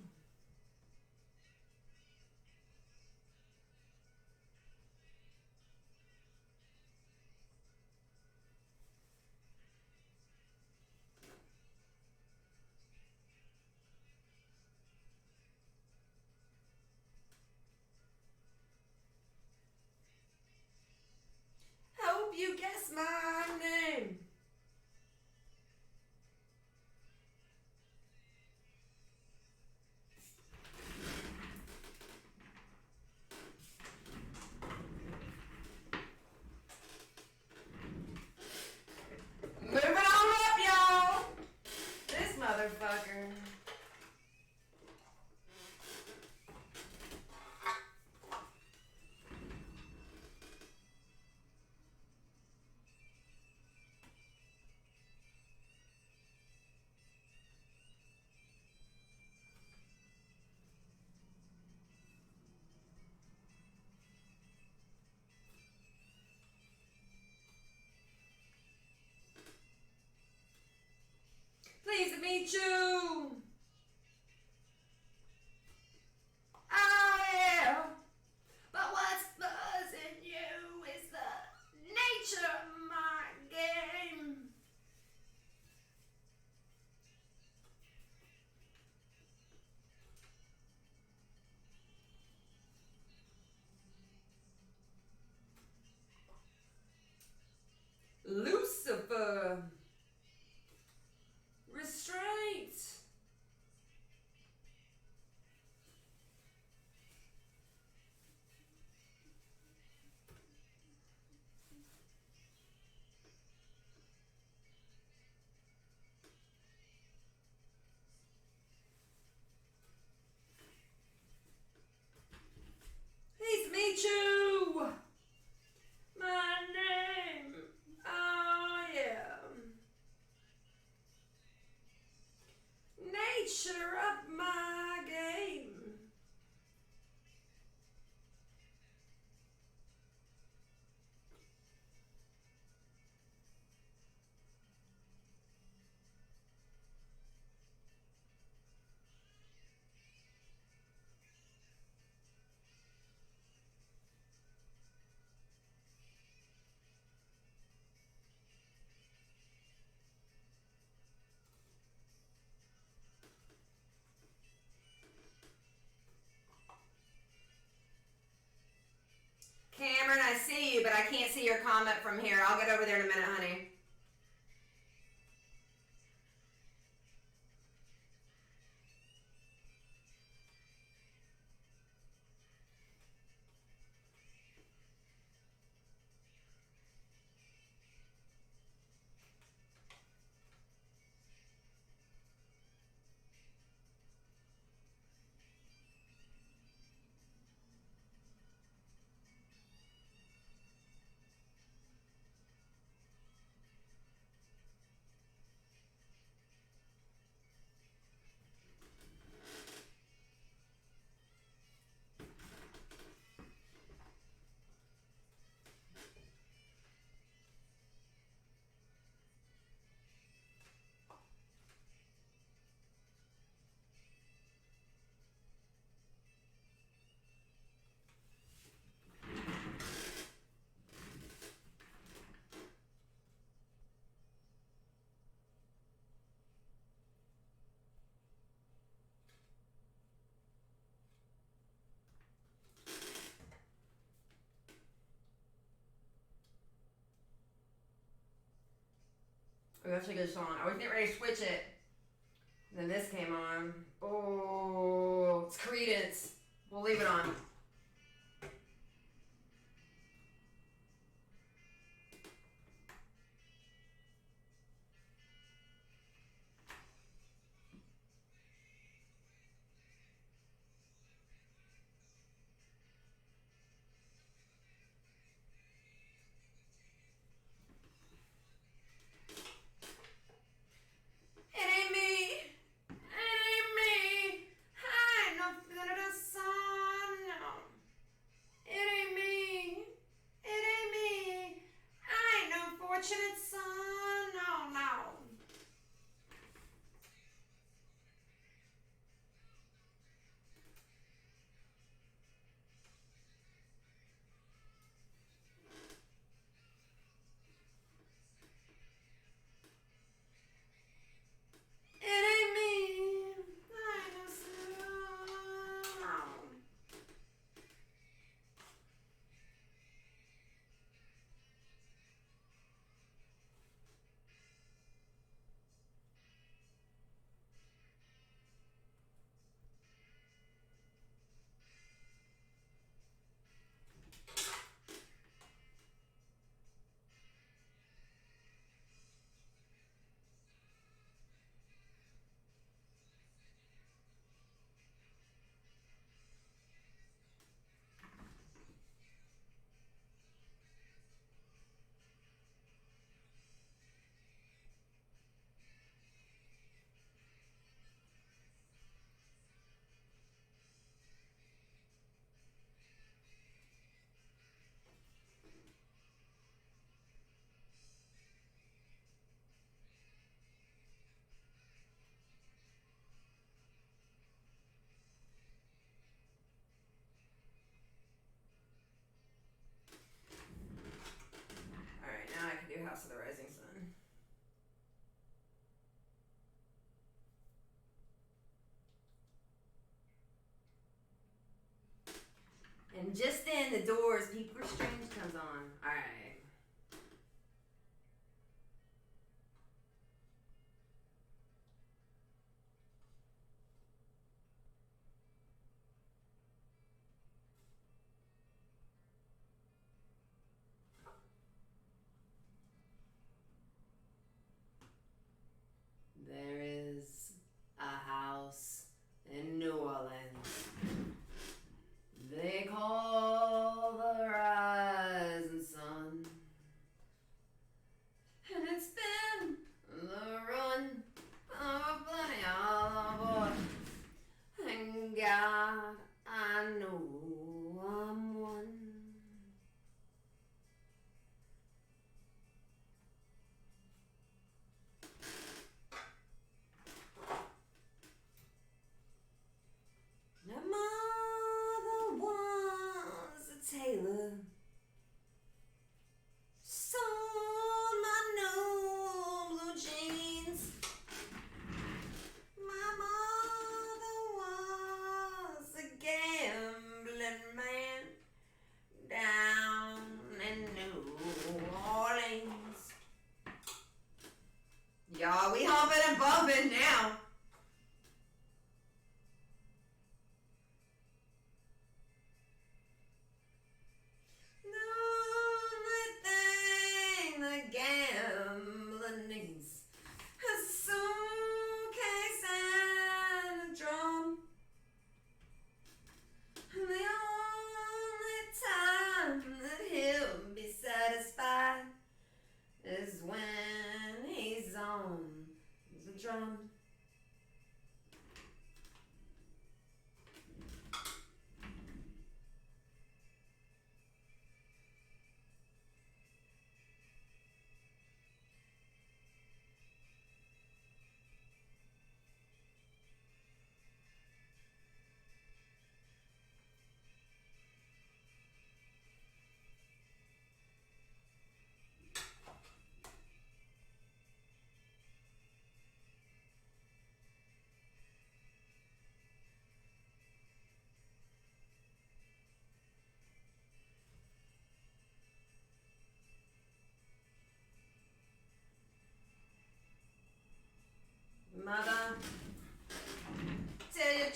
Hope you guess my name. Moving on up, y'all. This motherfucker. Pleased to meet you. Oh yeah. But what's buzzing you is the nature of my game. Lucifer. Restraint. Pleased to meet you. My name. Oh yeah. Nature of my game. Cameron, I see you, but I can't see your comment from here. I'll get over there in a minute, honey. Oh, that's a good song. I was getting ready to switch it. Then this came on. Oh, it's Credence. We'll leave it on. It ain't me. It ain't me. I ain't no good at a song. No. It ain't me. It ain't me. I ain't no fortunate son. No, no. It ain't me. I ain't no son. No. Alright, now I can do House of the Rising Sun. And just then, the Doors, People Are Strange comes on. Alright. There is a house in New Orleans they call the rising sun.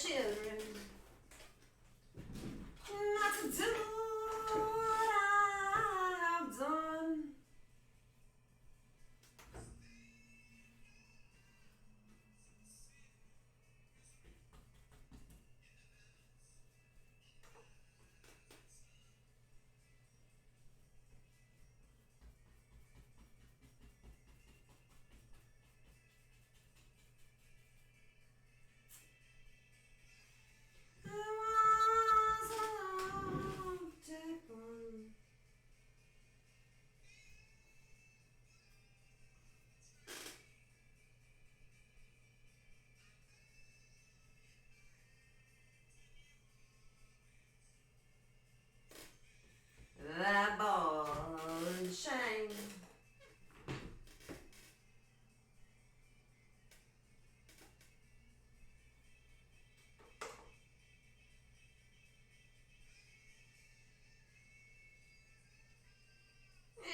children not to do what I've done. That ball and chain.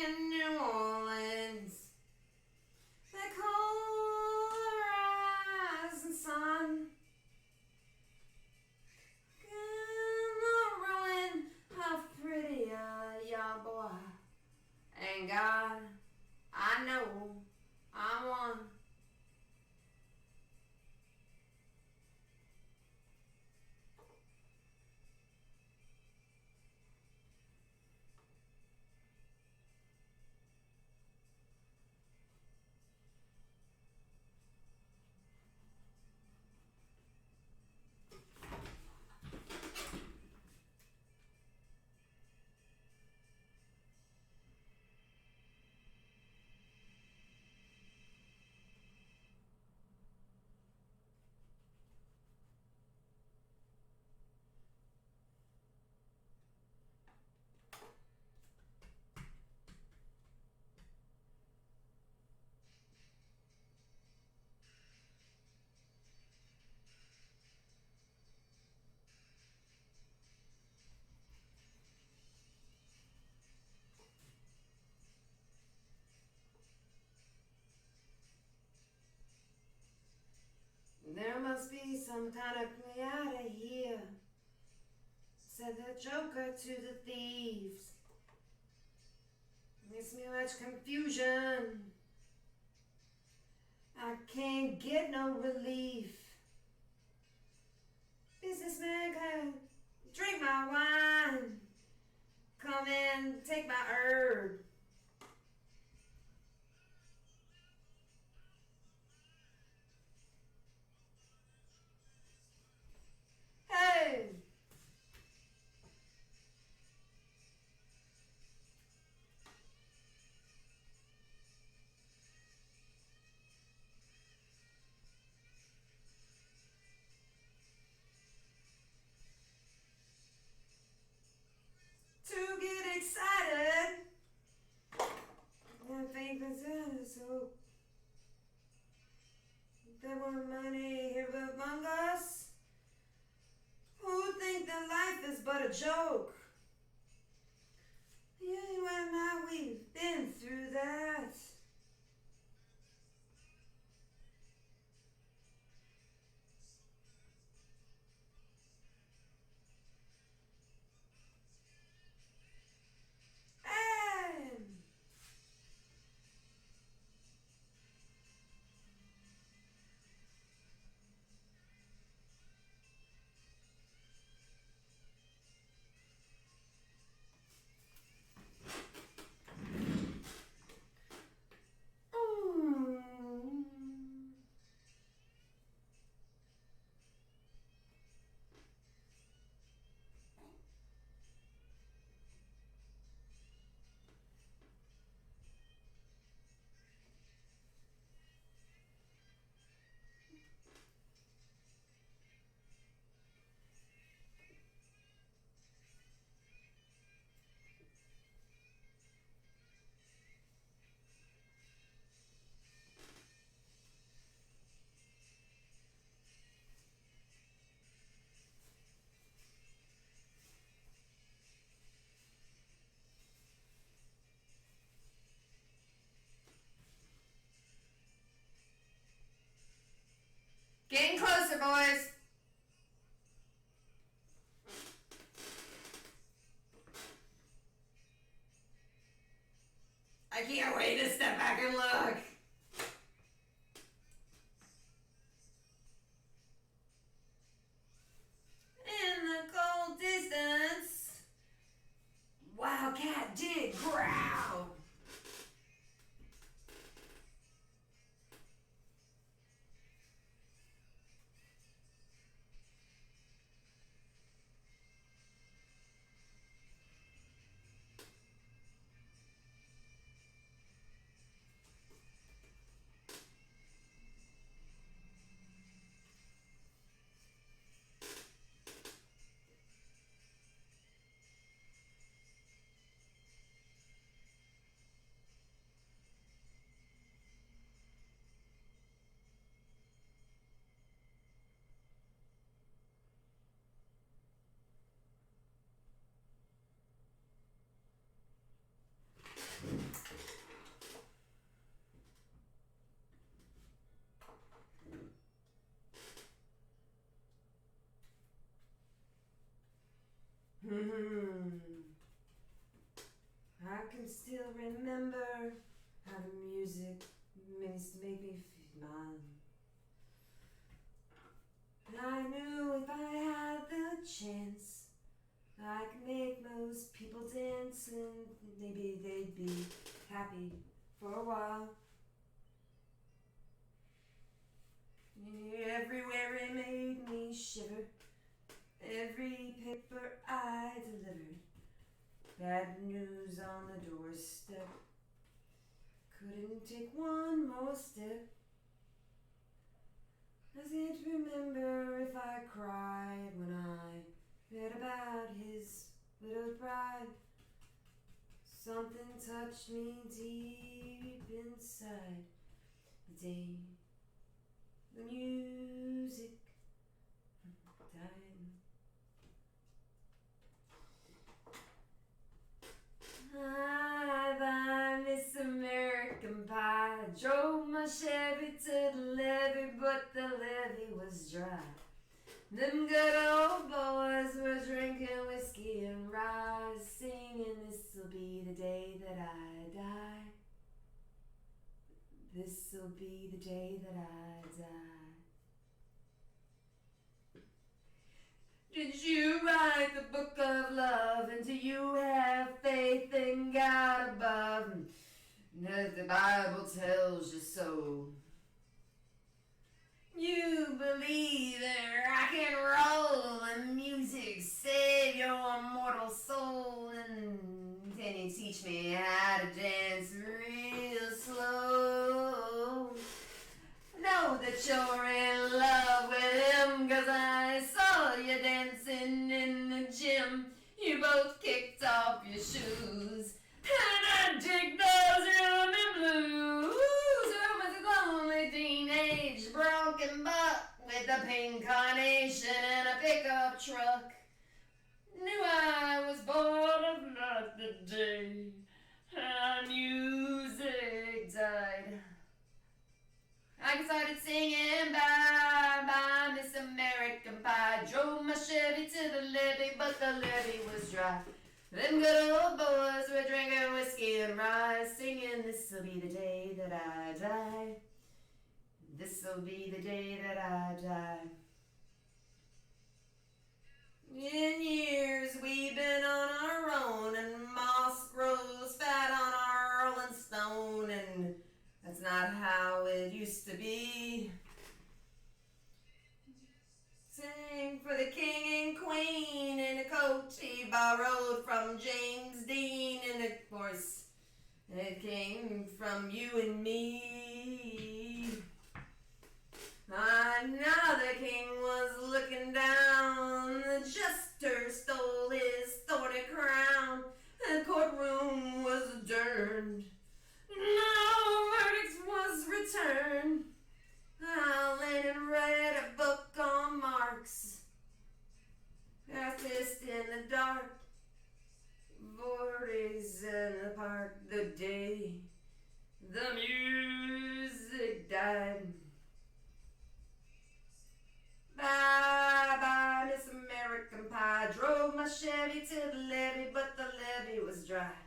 In New Orleans, they call the rising sun. Gonna ruin how pretty a young boy. And God, I know I'm one. There must be some kind of Pleiade here, said the Joker to the thieves. Makes me much confusion. I can't get no relief. Businessman, can drink my wine. Come in, take my herb. Hey! To get excited. I think that's so. There were many here among us who think that life is but a joke. You and I, we've been through that. And getting closer, boys. step back and look. In the cold distance, wildcat did growl. I can still remember how the music used to make me smile. I knew if I had the chance, I could make most people dance and maybe they'd be happy for a while. Everywhere it made me shiver. Every paper I delivered, bad news on the doorstep. Couldn't take one more step. I can't remember if I cried when I read about his widowed bride. Something touched me deep inside the day the music died. I buy Miss American Pie. Drove my Chevy to the levee, but the levee was dry. Them good old boys were drinking whiskey and rye, singing, "This'll be the day that I die. This'll be the day that I die." Did you write the book of love, and do you have faith in God above? As the Bible tells you so. You believe in rock and roll and music save your mortal soul, and can you teach me how to dance real slow? Know that you're in love with him, 'cause I saw you dancing in the gym. You both kicked off your shoes, and I dig those rhythm and blues. I was a lonely teenage broken buck with a pink carnation and a pickup truck. Knew I was bored of life the day our music died. I started singing bye bye Miss American Pie. Drove my Chevy to the levee, but the levee was dry. Them good old boys were drinking whiskey and rye, singing, "This'll be the day that I die. This'll be the day that I die." In years we've been on our own, and moss grows fat on our rolling stone, and that's not how it used to be. Sing for the king and queen in a coat he borrowed from James Dean, and of course it came from you and me. Another king was looking down, the jester stole his thorny crown, the courtroom was adjourned. No verdict was returned. Lenin read a book on Marx. Fastest in the dark, 40s in the park, the day the music died. Bye bye Miss American Pie. Drove my Chevy to the levee, but the levee was dry.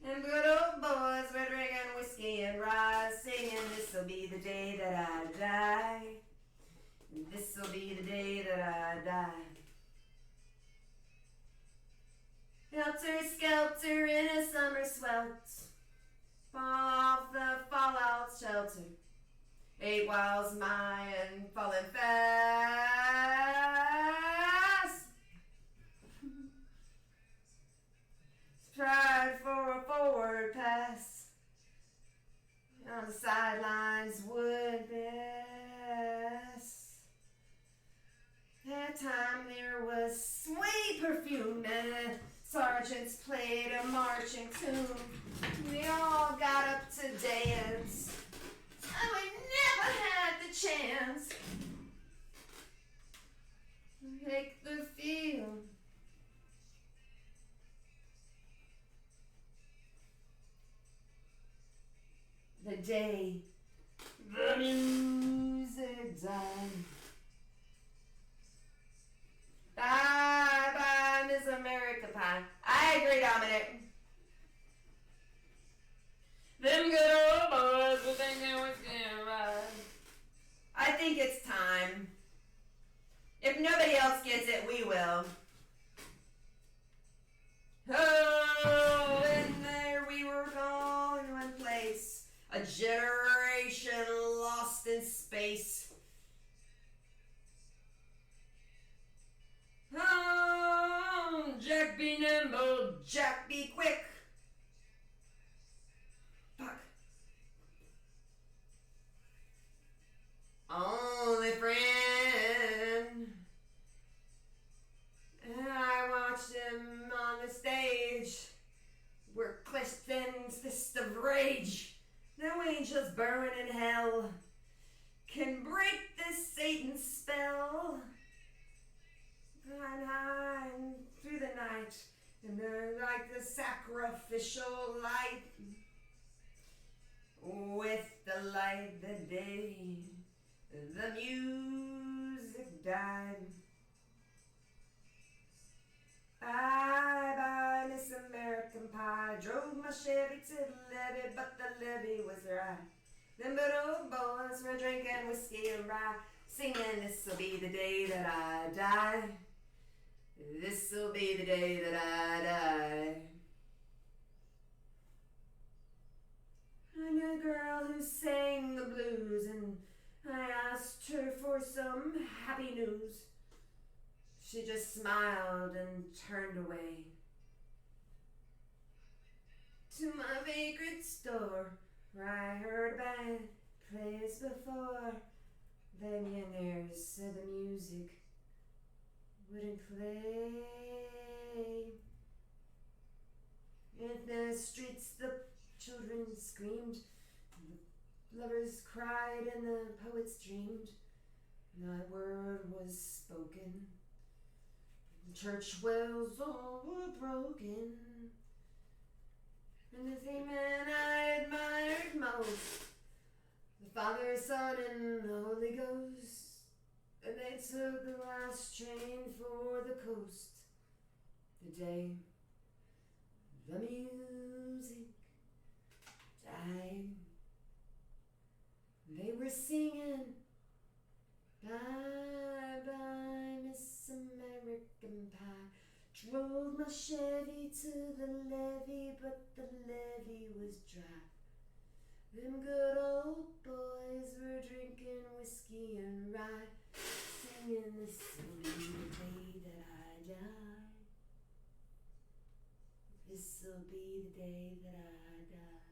And good old boys were drinking whiskey and this'll be the day that I die. This'll be the day that I die. Helter-skelter in a summer swelt. Fall off the fallout shelter. 8 miles my and falling fast. Tried for a forward pass. On the sidelines would pass. That time there was sweet perfume and sergeants played a marching tune. We all got up to dance. And we never had the chance to make the field. The day the music died. Bye bye, Miss America Pie. I agree, Dominic. Them good old boys were thinking was getting right. I think it's time. If nobody else gets it, we will. Oh, and there we were all in one place. A generation lost in space. Oh, Jack be nimble, Jack be quick. Fuck. Only friend. And I watched him on the stage, where Clifton's fist of rage. No angels burn in hell can break this Satan's spell. Flying high through the night, and like the sacrificial light. With the light the day, the music died. Bye bye, Miss American Pie. Drove my Chevy to the levee, but the levee was dry. Them good old boys were drinking whiskey and rye, singing, this'll be the day that I die. This'll be the day that I die. I knew a girl who sang the blues, and I asked her for some happy news. She just smiled and turned away. To my vagrant store, where I heard a band plays before. The millionaires said the music wouldn't play. In the streets the children screamed, the lovers cried, and the poets dreamed. Not a word was spoken. The church bells all were broken. And the three men I admired most, the Father, Son, and the Holy Ghost, and they took the last train for the coast. The day the music died, they were singing, bye bye, Miss American Pie. Drove my Chevy to the levee, but the levee was dry. Them good old boys were drinking whiskey and rye, singing, this'll be the day that I die. This'll be the day that I die.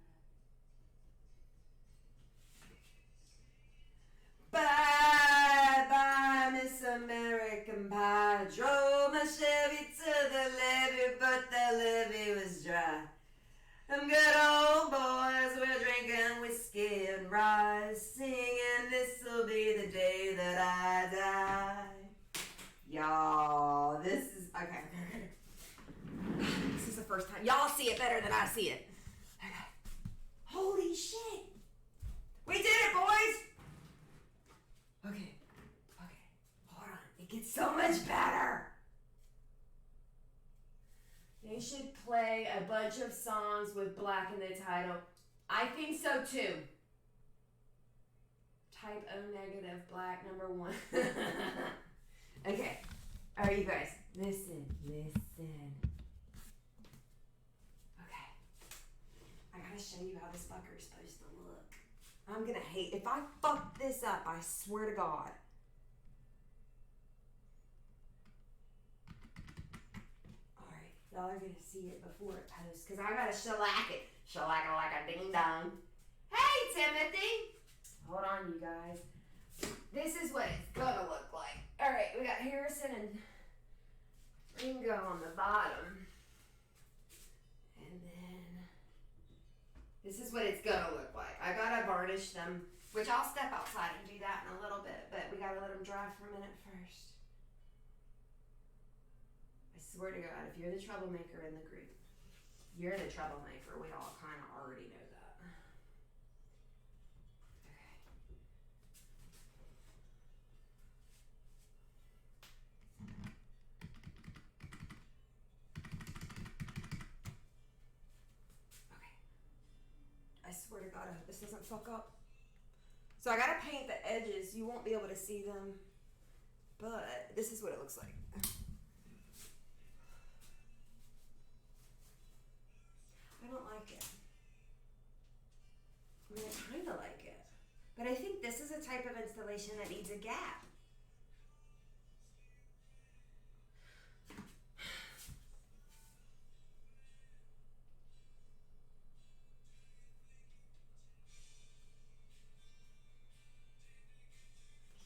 Bye bye, Miss American Pie. Drove my Chevy to the levee, but the levee was dry. Them good old boys were drinking whiskey and rye, singing, this'll be the day that I die. Y'all, this is, okay. This is the first time. Y'all see it better than I see it. Okay. Holy shit. We did it, boys. Okay. Hold on. It gets so much better. They should play a bunch of songs with black in the title. I think so too. type O negative black number 1. Okay. Alright, you guys. Listen. Okay. I gotta show you how this fucker's supposed to look. I'm gonna hate if I fuck this up, I swear to God. Alright, y'all are gonna see it before it posts, because I gotta shellac it. Shellac it like a ding dong. Hey, Timothy! Hold on, you guys. This is what it's gonna look like. Alright, we got Harrison and Ringo on the bottom. And then this is what it's gonna look like. I gotta varnish them, which I'll step outside and do that in a little bit, but we gotta let them dry for a minute first. I swear to God, if you're the troublemaker in the group, you're the troublemaker. We all kind of already know that. Okay. I swear to God, I hope this doesn't fuck up. So I gotta paint the edges. You won't be able to see them, but this is what it looks like. I don't like it. I mean, I kind of like it. But I think this is a type of installation that needs a gap.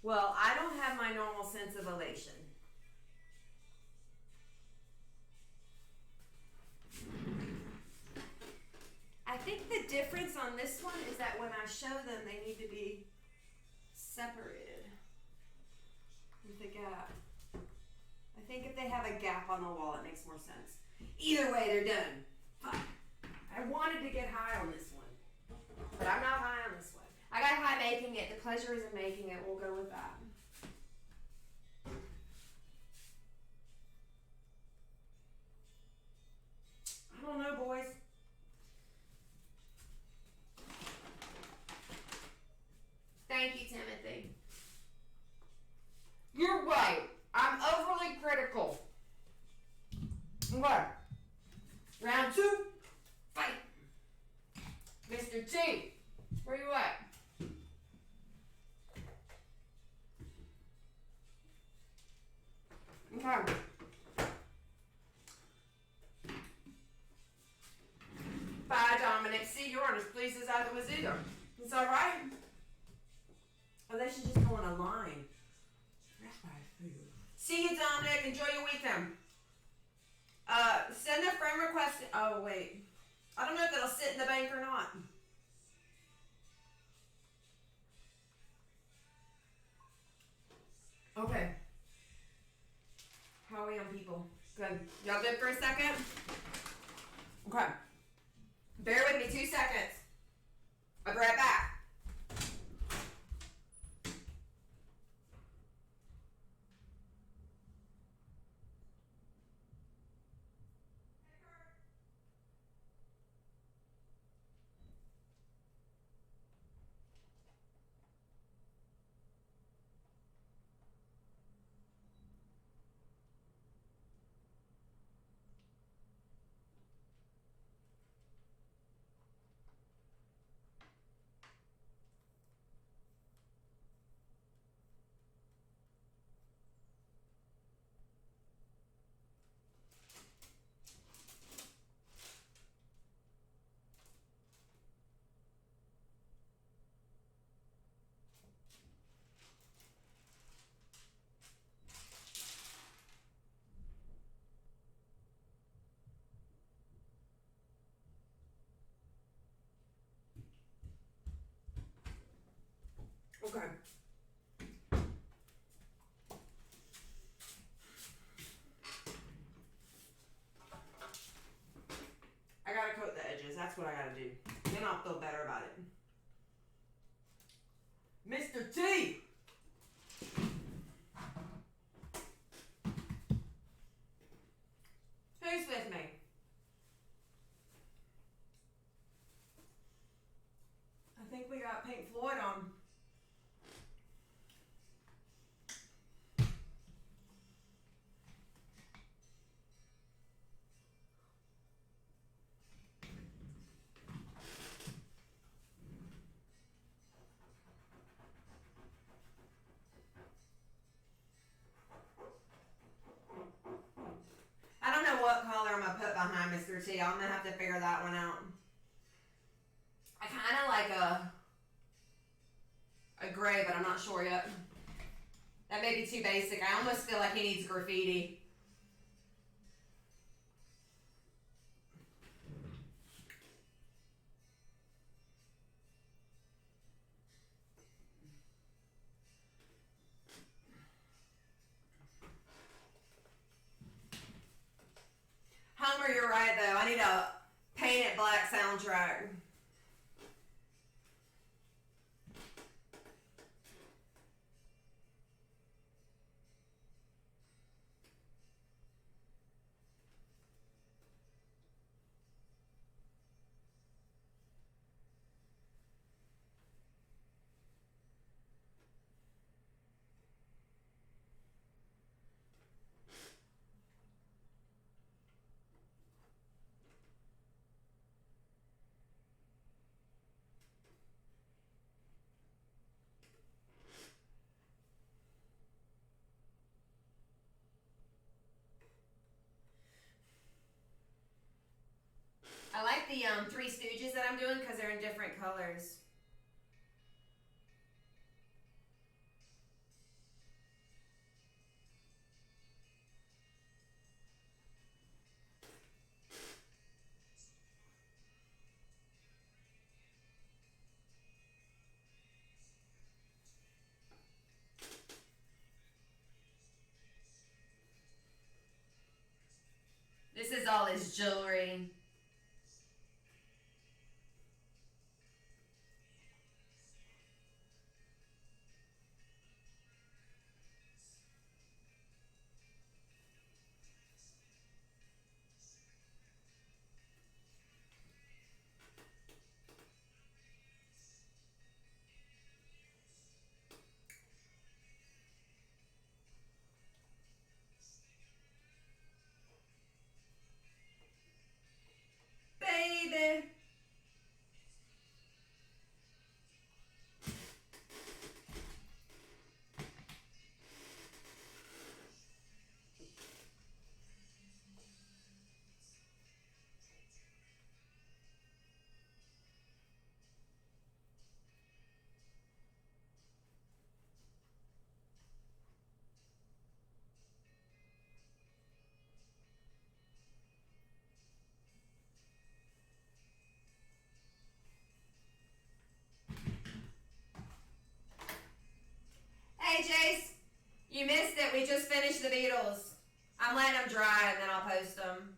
Well, I don't have my normal sense of elation. I think the difference on this one is that when I show them, they need to be separated with a gap. I think if they have a gap on the wall, it makes more sense. Either way, they're done. Fuck. I wanted to get high on this one, but I'm not high on this one. I got high making it. The pleasure is in making it. We'll go with that. I don't know, boys. Thank you, Timothy. You're right. I'm overly critical. Okay. Round 2. Fight. Mr. T, where you at? Okay. Bye, Dominic. See, you aren't as pleased as I was either. It's all right. Oh, they should just go on a line. See you, Dominic. Enjoy your weekend. Send a friend request. Oh, wait. I don't know if it'll sit in the bank or not. Okay. How are we on people? Good. Y'all good for a second? Okay. Bear with me 2 seconds. I'll be right back. Okay. I gotta coat the edges. That's what I gotta do. Then I'll feel better about it. Mr. T! Who's with me? I think we got Pink Floyd on. behind Mr. T. I'm gonna have to figure that one out. I kind of like a gray, but I'm not sure yet. That may be too basic. I almost feel like he needs graffiti. Homer, you're right though. I need a paint it black soundtrack. I like the Three Stooges that I'm doing because they're in different colors. This is all his jewelry. Baby. Hey, Jace. You missed it. We just finished the Beatles. I'm letting them dry and then I'll post them.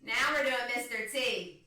Now we're doing Mr. T.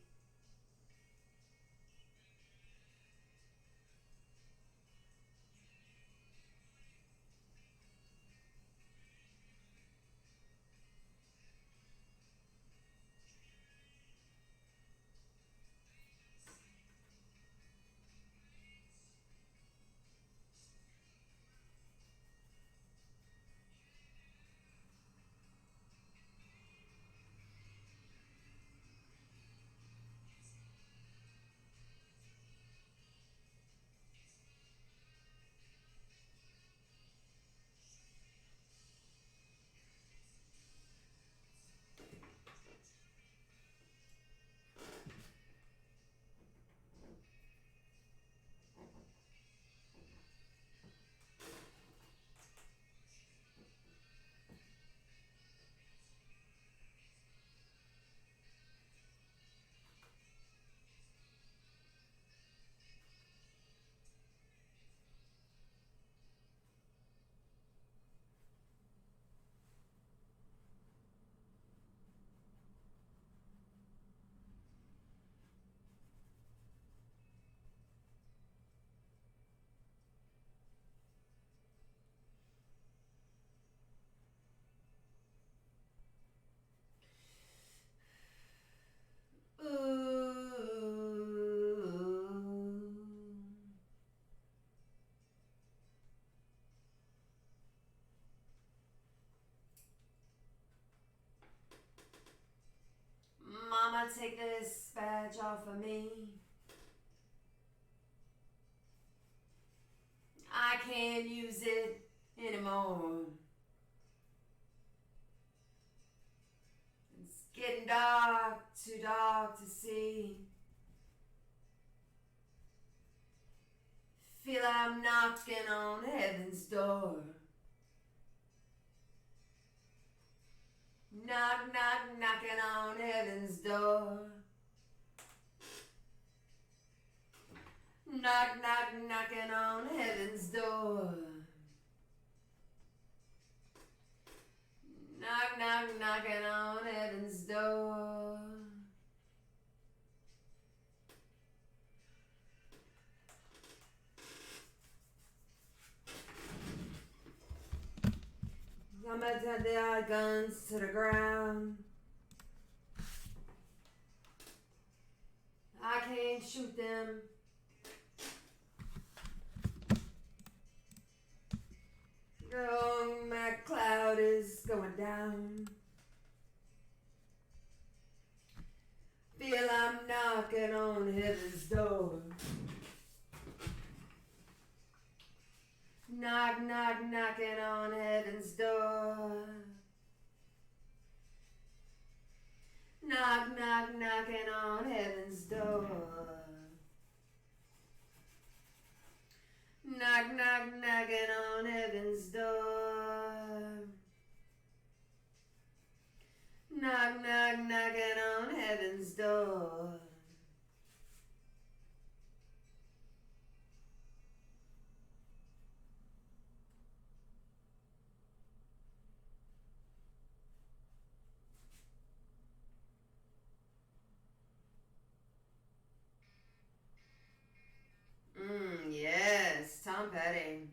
Mama, take this badge off of me. I can't use it anymore. It's getting dark, too dark to see. Feel I'm knocking on heaven's door. Knock, knock, knocking on heaven's door. Knock, knock, knocking on heaven's door. Knock, knock, knocking on heaven's door. I'm about to have the guns to the ground. I can't shoot them. Oh, my cloud is going down. Feel I'm knocking on heaven's door. Knock, knock, knocking on heaven's door. Knock, knock, knocking on heaven's door. Knock, knock, knocking on heaven's door. Knock, knock, knocking on heaven's door. Yes, Tom Petty.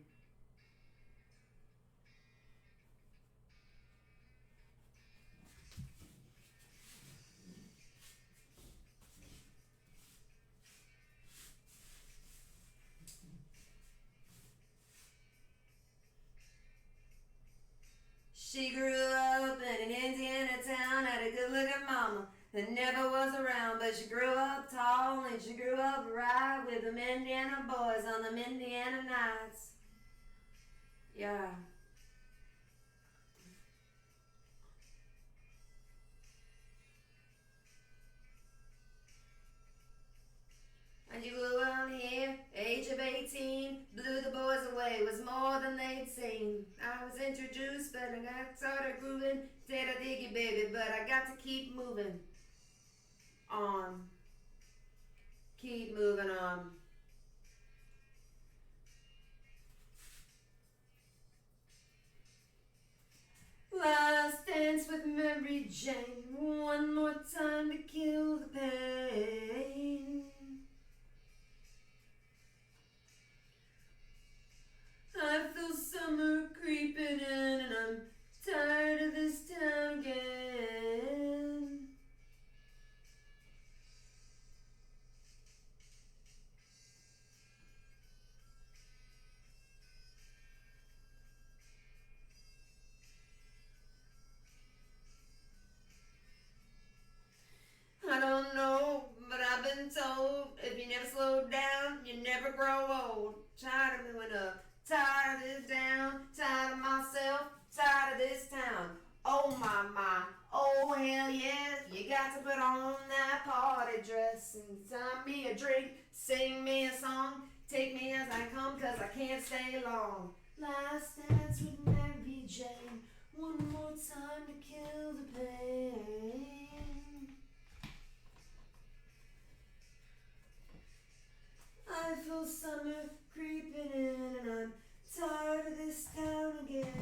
She grew up in an Indiana town, had a good-looking mama that never was around, but she grew up tall and she grew up right with them Indiana boys on them Indiana nights. Yeah. And you grew on here, age of 18, blew the boys away, was more than they'd seen. I was introduced, but I got started grooving. Said I dig you, baby, but I got to keep moving on. Keep moving on. Last dance with Mary Jane, one more time to kill the pain. I feel summer creeping in and I'm tired of this town again. I don't know, but I've been told if you never slow down, you never grow old. Tired of moving up, tired of this down, tired of myself, tired of this town. Oh my, oh hell yes, you got to put on that party dress and sign me a drink, sing me a song, take me as I come 'cause I can't stay long. Last dance with Mary Jane, one more time to kill the pain. I feel summer creeping in and I'm tired of this town again.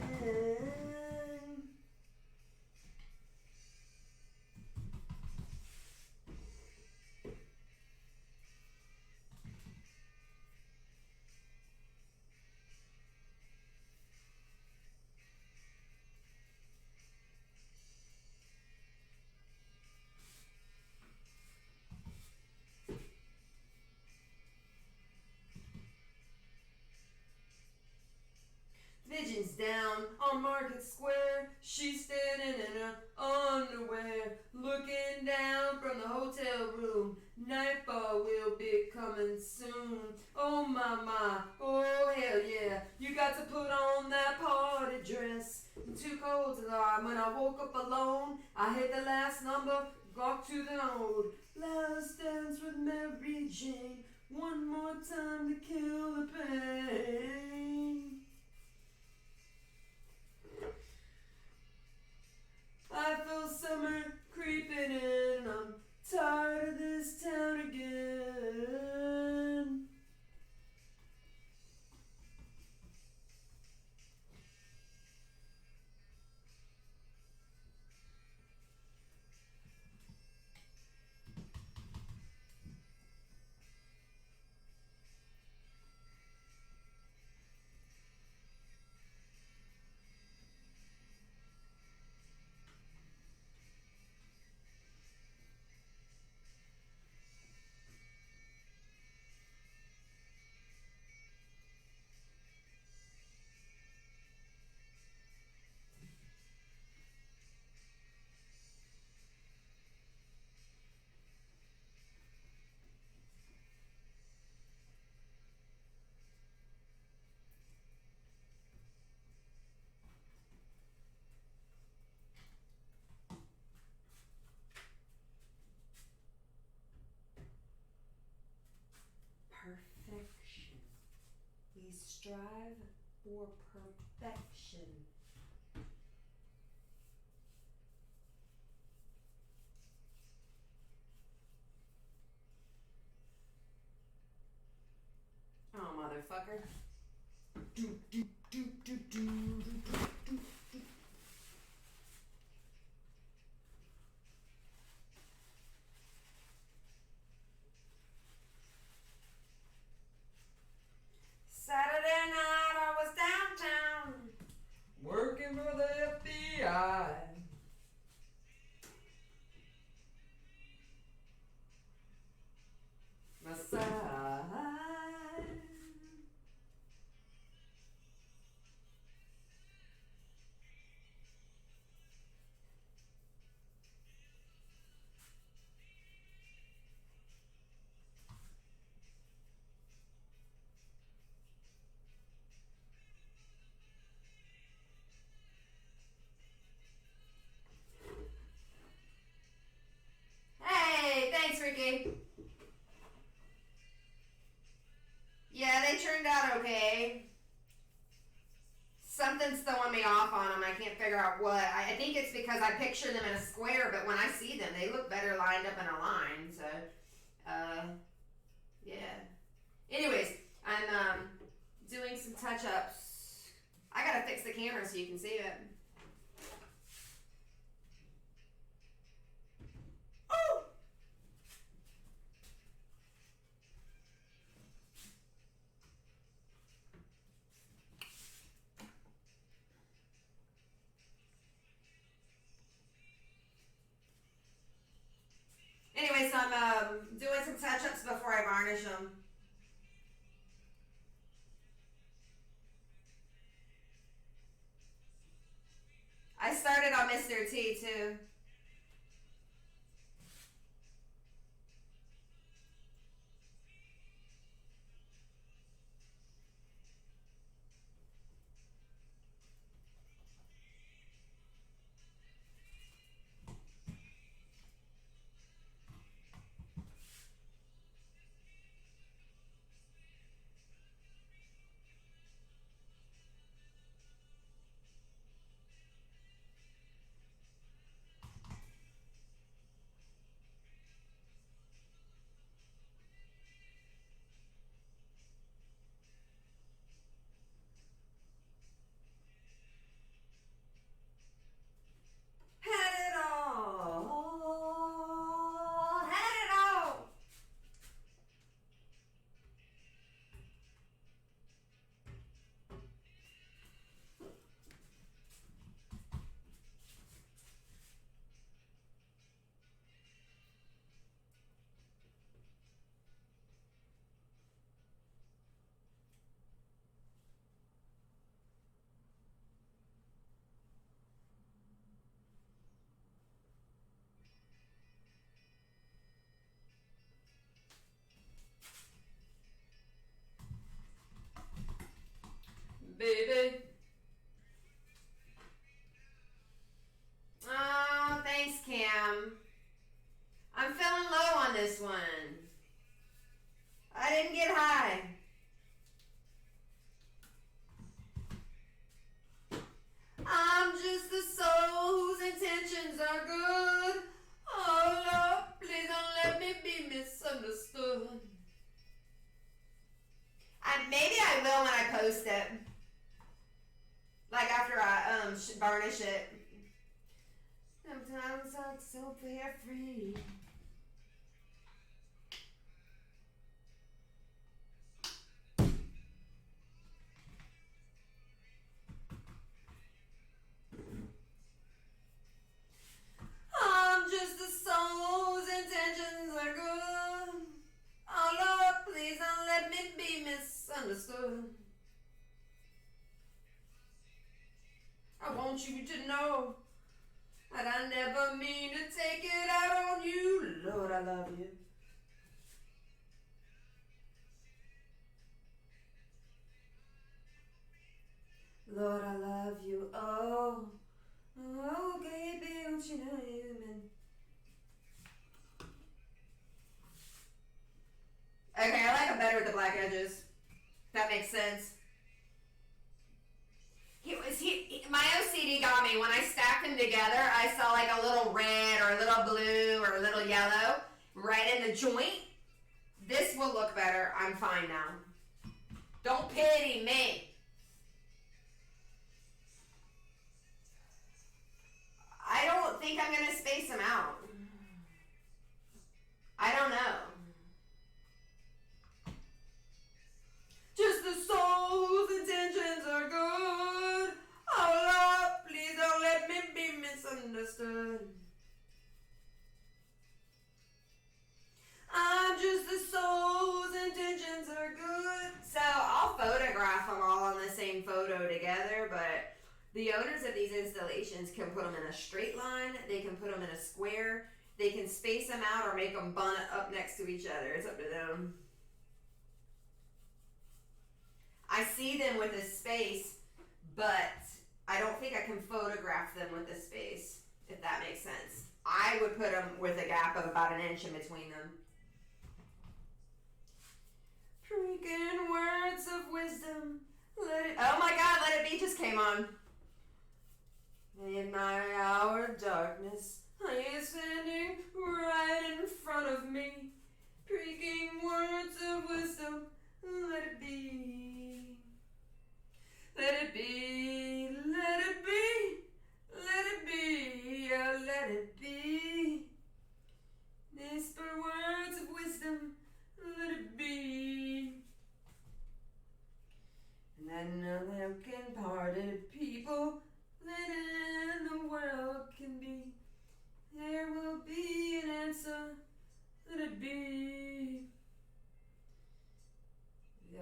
Pigeons down on Market Square. She's standing in her underwear, looking down from the hotel room. Nightfall will be be coming soon. Oh my, oh hell yeah. You got to put on that party dress. Too cold to lie. When I woke up alone, I hit the last number, got to the old last dance with Mary Jane. One more time to kill the pain. I feel summer creeping in. I'm tired of this town again. Perfection. We strive for perfection. Oh, motherfucker. Saturday night I was downtown working for the FBI. My side. Hey, thanks, Ricky. Yeah, they turned out okay. Something's throwing me off on them. I can't figure out what. I think it's because I picture them in a square, but when I see them, they look better lined up in a line. So, yeah. Anyways, I'm doing some touch-ups. I gotta fix the camera so you can see it. Oh! Anyway, so I'm doing some touch-ups before I varnish them. I started on Mr. T too. baby. Oh, thanks, Cam. I'm feeling low on this one. I didn't get high. I'm just a soul whose intentions are good. Oh, Lord, please don't let me be misunderstood. Maybe I will when I post it. Like after I varnish it. Sometimes I'm so carefree. I'm just a soul whose intentions are good. Oh Lord, please don't let me be misunderstood. I want you to know that I never mean to take it out on you. Lord, I love you. Lord, I love you. Oh, oh, baby, don't you know you mean? Okay, I like them better with the black edges. That makes sense. My OCD got me. When I stacked them together, I saw like a little red or a little blue or a little yellow right in the joint. This will look better. I'm fine now. Don't pity me. I don't think I'm going to space them out. I don't know. Just the soul whose intentions are good. Oh Lord, please don't let me be misunderstood. I'm just a soul whose intentions are good. So I'll photograph them all on the same photo together, but the owners of these installations can put them in a straight line, they can put them in a square, they can space them out or make them bun up next to each other. It's up to them. I see them with a space, but I don't think I can photograph them with a space, if that makes sense. I would put them with a gap of about an inch in between them. Freaking words of wisdom. Oh my God, Let It Be just came on. In my hour of darkness, I is standing right in front of me. Speaking words of wisdom, let it be. Let it be, let it be, let it be, oh, let it be. Whisper words of wisdom, let it be. And then broken-hearted people that in the world can be. There will be an answer, let it be.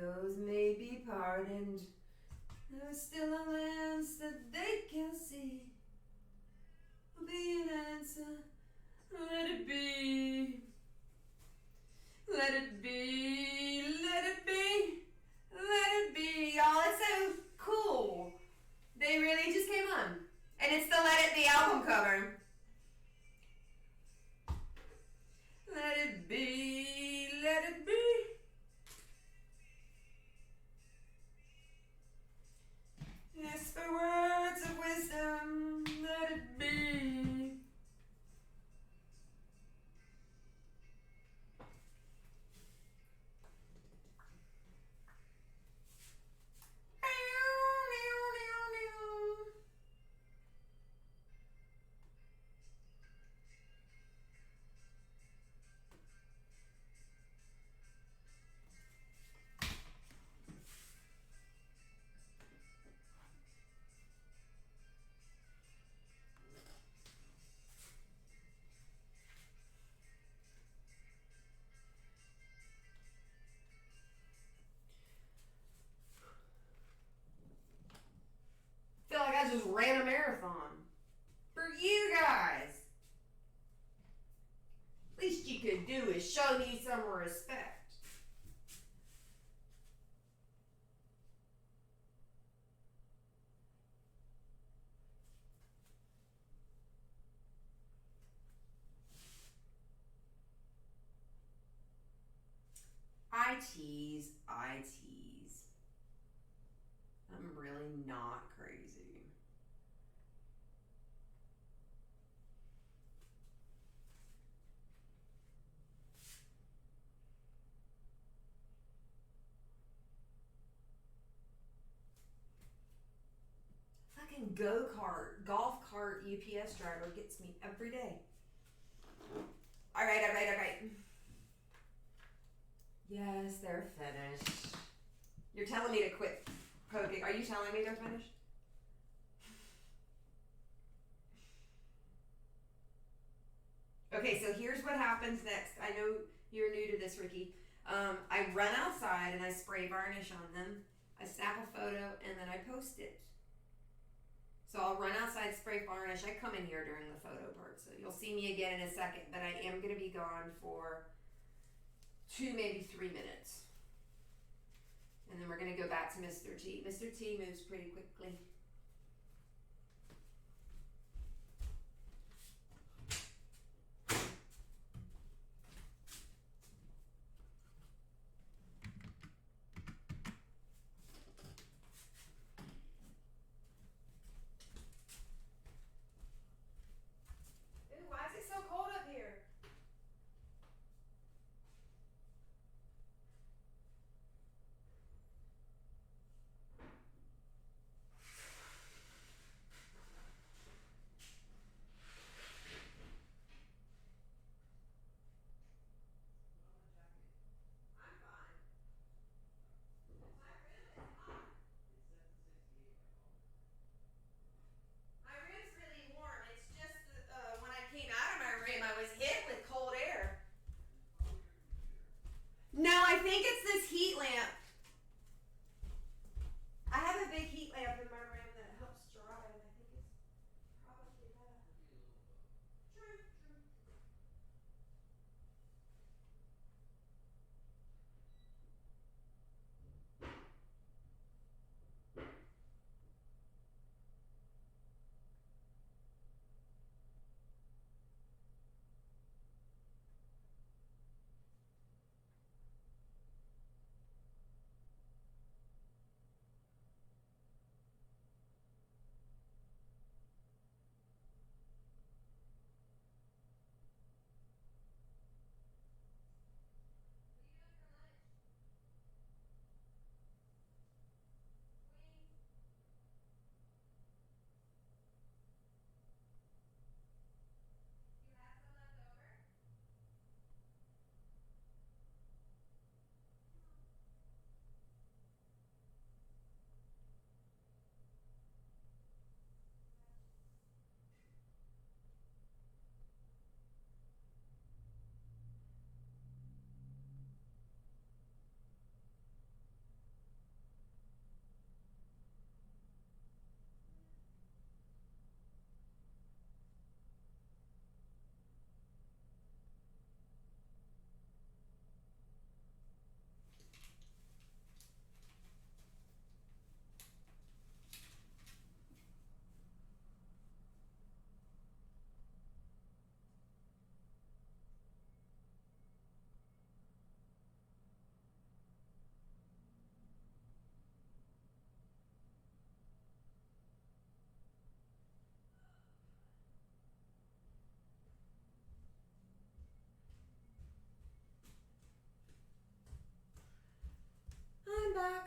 Those may be pardoned, there's still a lens that they can see. Will be an answer, let it be. Let it be, let it be, let it be. Y'all, it's so cool. They really just came on. And it's the Let It Be album cover. Let it be, let it be. Whisper words of wisdom, let it be. I feel like I just ran a marathon for you guys. Least you could do is show me some respect. tease. I'm really not crazy. Fucking golf cart UPS driver gets me every day. All right. Yes, they're finished. You're telling me to quit poking. Are you telling me they're finished? Okay, so here's what happens next. I know you're new to this, Ricky. I run outside and I spray varnish on them. I snap a photo and then I post it. So I'll run outside, spray varnish. I come in here during the photo part, so you'll see me again in a second, but I am going to be gone for 2, maybe 3 minutes. And then we're going to go back to Mr. T. Mr. T moves pretty quickly. Ooh, why is it so cold up here? No, I think it's this heat lamp. I have a big heat lamp in my room that helps dry, and I think it's probably that. True.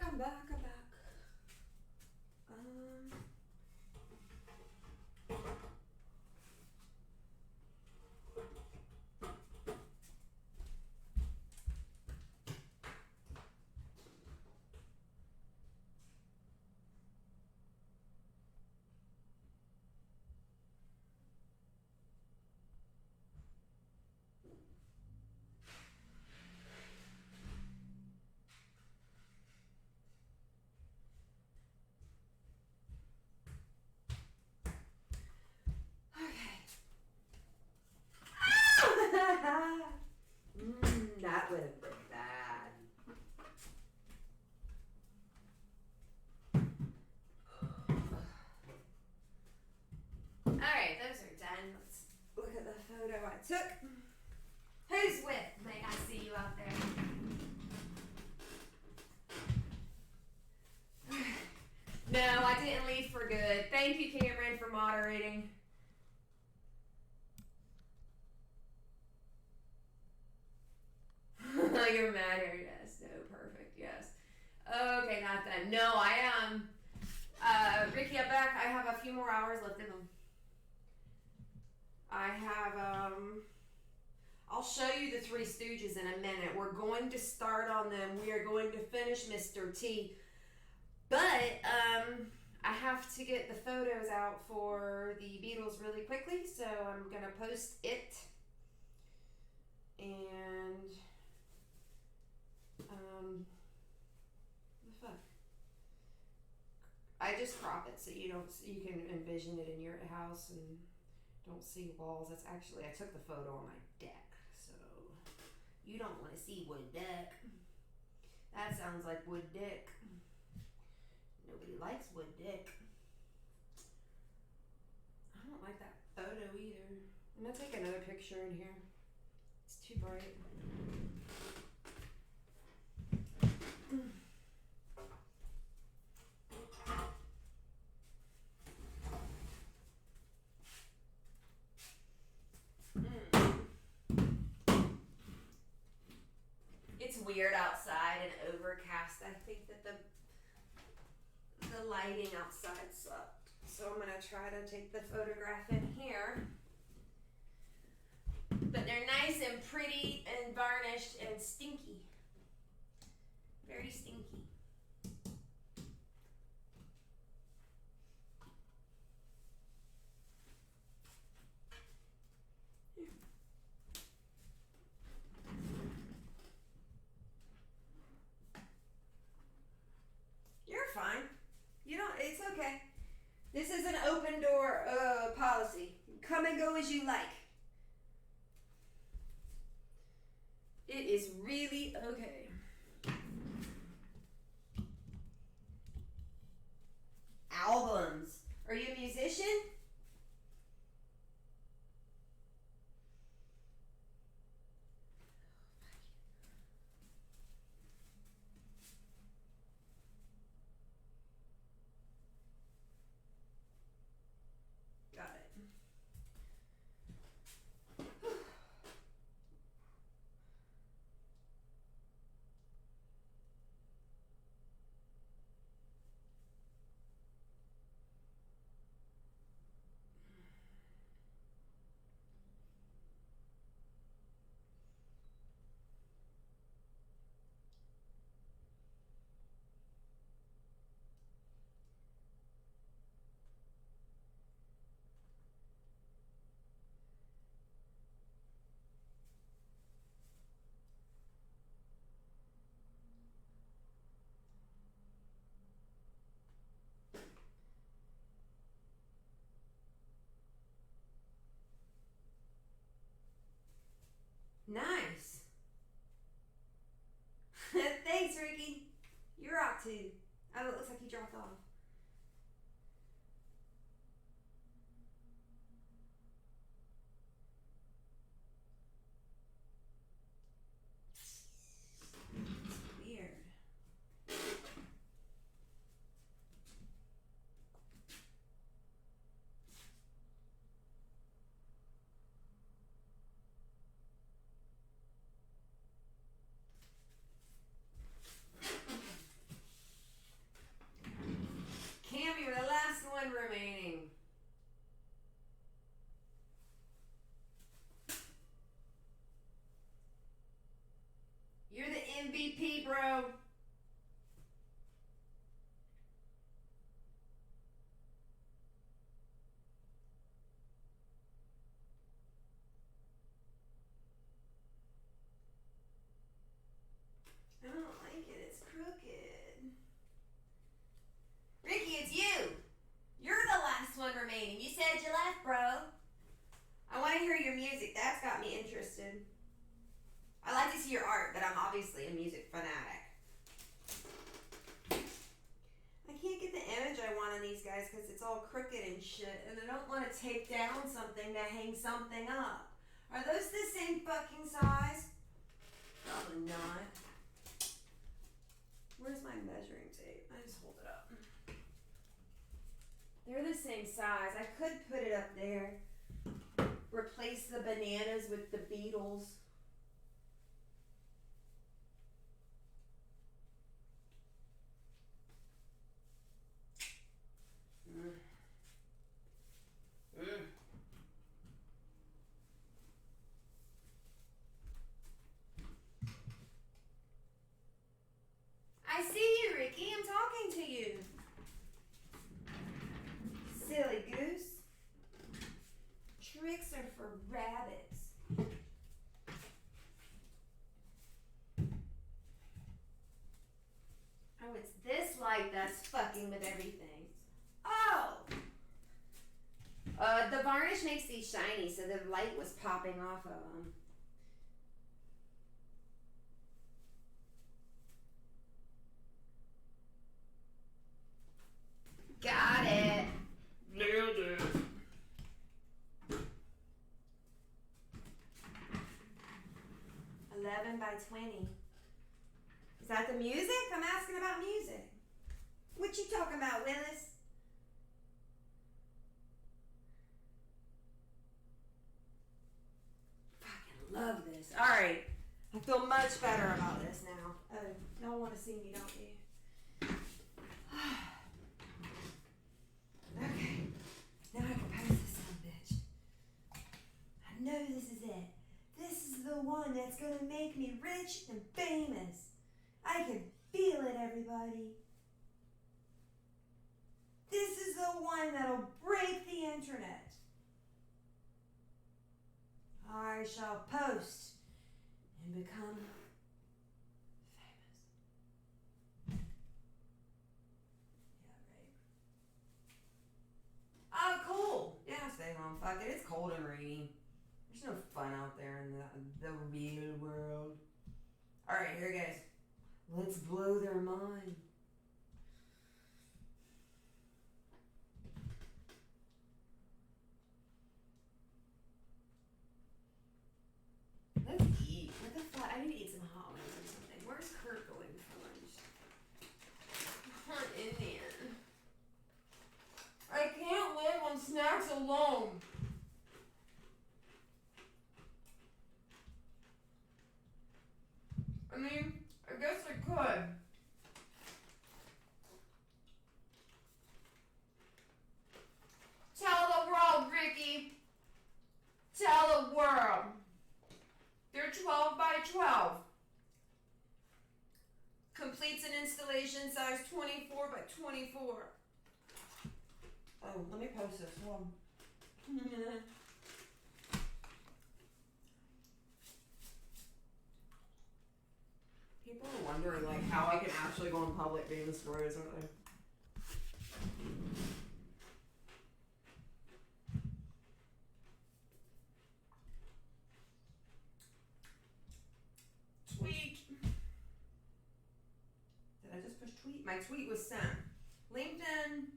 I'm back. didn't leave for good. Thank you, Cameron, for moderating. You're mad here, yes. No, perfect, yes. Okay, not then. No, I am. Ricky, I'm back. I have a few more hours left in them. I have, I'll show you the Three Stooges in a minute. We're going to start on them. We are going to finish Mr. T. But, I have to get the photos out for the Beatles really quickly, so I'm going to post it. And, the fuck? I just crop it so you can envision it in your house and don't see walls. That's actually, I took the photo on my deck, so you don't want to see wood deck. That sounds like wood dick. Nobody likes wood dick. I don't like that photo either. I'm gonna take another picture in here. It's too bright. It's weird outside and overcast. I think that the lighting outside sucked. So I'm gonna try to take the photograph in here. But they're nice and pretty and varnished and stinky. Very stinky. You're fine. You don't, it's okay. This is an open door policy. Come and go as you like. It is really okay. Albums. Are you a musician? Got it. Nice. Thanks, Ricky. You rock too. Oh, it looks like he dropped off. It's weird. Cam, you're the last one remaining. You're the MVP, bro. I don't like it. It's crooked. Ricky, it's you. You're the last one remaining. You said you left, bro. I want to hear your music. That's got me interested. I like to see your art, but I'm obviously a music fanatic. I can't get the image I want of these guys because it's all crooked and shit, and I don't want to take down something to hang something up. Are those the same fucking size? Probably not. Where's my measuring tape? I just hold it up. They're the same size. I could put it up there. Replace the bananas with the beetles. I see you, Ricky. I'm talking to you. Silly goose. Tricks are for rabbits. Oh, it's this light that's fucking with everything. Oh! The varnish makes these shiny, so the light was popping off of them. Got it. Nailed it. by 20. Is that the music? I'm asking about music. What you talking about, Willis? Fucking love this. All right. I feel much better about this now. Oh, y'all want to see me, don't you? Okay. Now I can post this son of a bitch. I know this is it. This is the one that's going to make me rich and famous. I can feel it, everybody. This is the one that'll break the internet. I shall post and become famous. Yeah, right. Oh, cool. Yeah, stay home. Fuck it. It's cold and rainy. There's no fun out there in the real world. All right, here it goes. Let's blow their mind. Let's eat. What the fuck? I need to eat some hot wings or something. Where's Kurt going for lunch? Hunt Indian. I can't live on snacks alone. I mean, I guess I could. Tell the world, Ricky. Tell the world. They're 12 by 12. Completes an installation size 24 by 24. Oh, let me post this one. People are wondering like how I can actually go in public being the stories, aren't they? Tweet. Did I just push tweet? My tweet was sent. LinkedIn.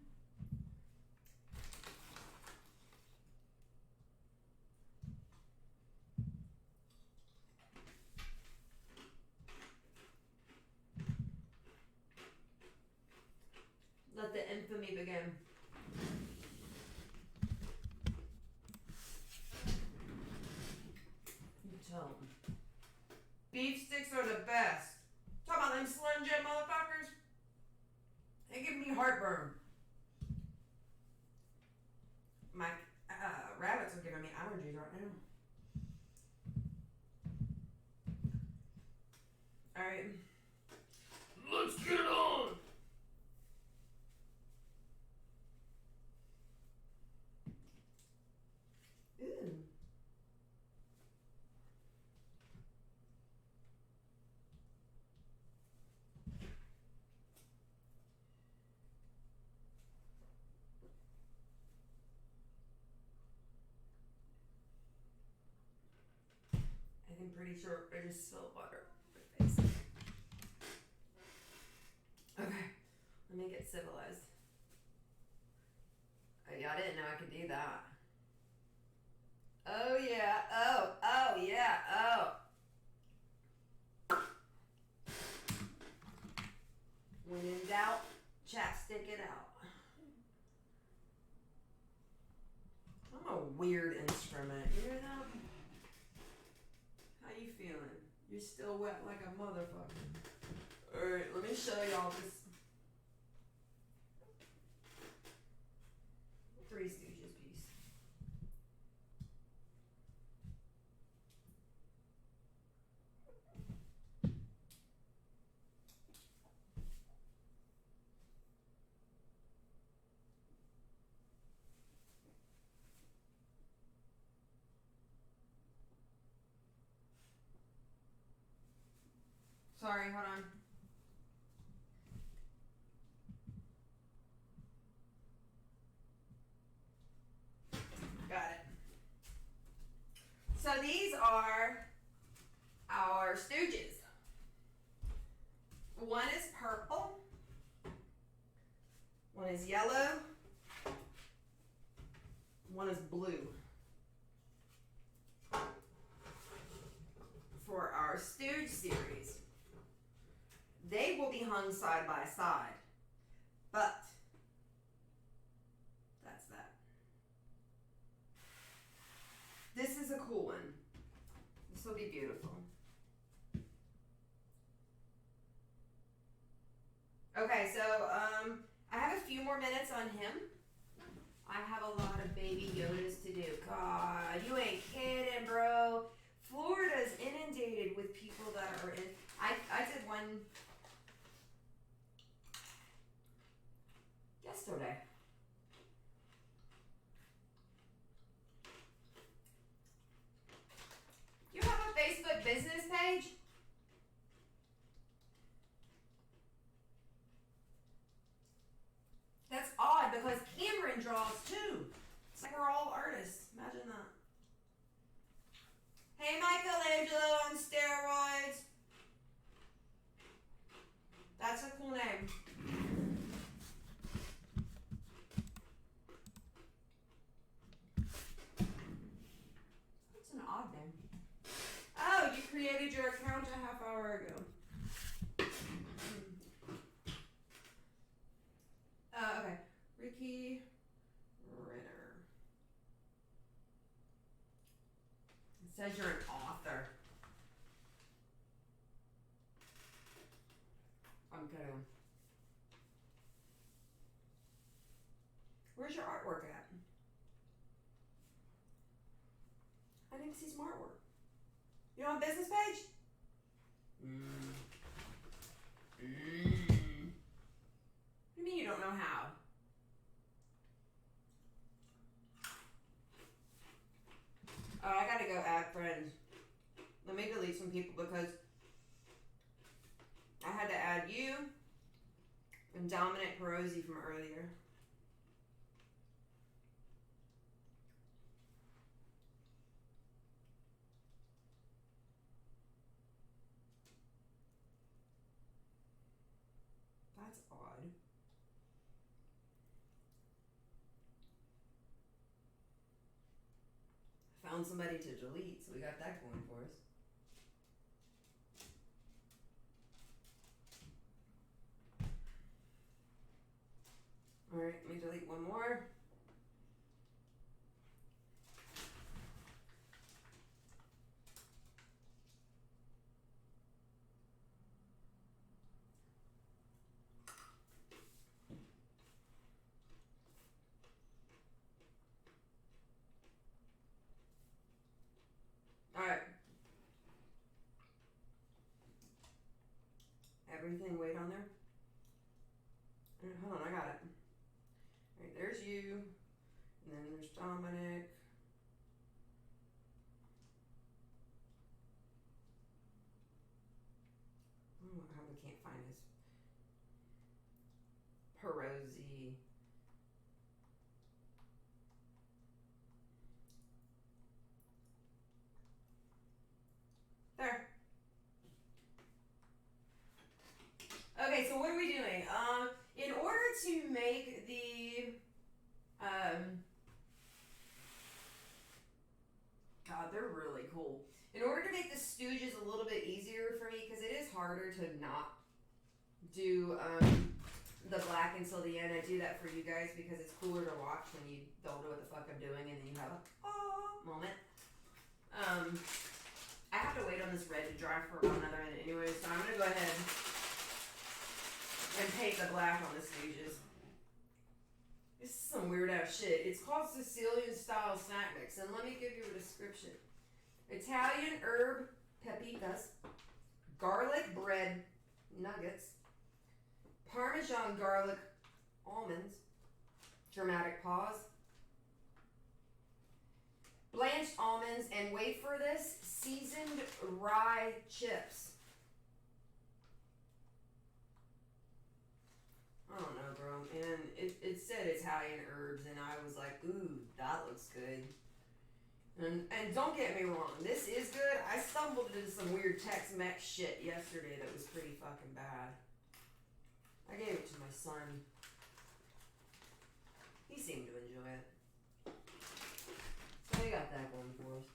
Let the infamy begin. You tell them. Beef sticks are the best. Talk about them Slim Jim motherfuckers. They give me heartburn. My rabbits are giving me allergies right now. Alright. Let's get on! Ooh. I'm pretty sure I just spilled water on my face. Okay, let me get civilized. Oh yeah, I didn't know I could do that. Oh yeah, oh yeah, oh. When in doubt, chapstick it out. weird instrument. You hear that? How you feeling? You're still wet like a motherfucker. Alright, let me show y'all this Three Stooges piece. Sorry, hold on. Got it. So these are our Stooges. One is purple. One is yellow. One is blue. For our Stooge series. They will be hung side by side, but that's that. This is a cool one. This will be beautiful. Okay, so I have a few more minutes on him. I have a lot of baby Yodas to do. God, you ain't kidding, bro. Florida's inundated with people that are in. I did one yesterday. You have a Facebook business page? That's odd because Cameron draws too. It's like we're all artists. Imagine that. Hey, Michelangelo on steroids. That's a cool name. That's an odd name. Oh, you created your account a half hour ago. Okay. Ricky Ritter. It says you're an author. I'm kidding. Where's your artwork at? I didn't see some artwork. You on a business page? What do you mean you don't know how? Oh, I gotta go add friends. Let me delete some people because I had to add you and Dominic Perosi from earlier. That's odd. Found somebody to delete, so we got that going for us. Alright, let me delete one more. Alright. Everything wait on there? Alright, hold on, I got it. Alright, there's you. And then there's Dominic. Oh, how we can't find his Perosi. There. Okay, so what are we doing? In order to make the God, they're really cool. In order to make the Stooges a little bit easier for me, because it is harder to not do the black until the end. I do that for you guys because it's cooler to watch when you don't know what the fuck I'm doing and then you have a moment. I have to wait on this red to dry for about another minute anyway, so I'm gonna go ahead and paint the black on the stooges. This is some weird ass shit. It's called Sicilian style snack mix, and let me give you a description. Italian herb pepitas, garlic bread nuggets, Parmesan garlic almonds, dramatic pause, blanched almonds, and wait for this, seasoned rye chips. I don't know, bro. And it said Italian herbs, and I was like, ooh, that looks good. And don't get me wrong, this is good. I stumbled into some weird Tex-Mex shit yesterday that was pretty fucking bad. I gave it to my son. He seemed to enjoy it. So we got that going for us.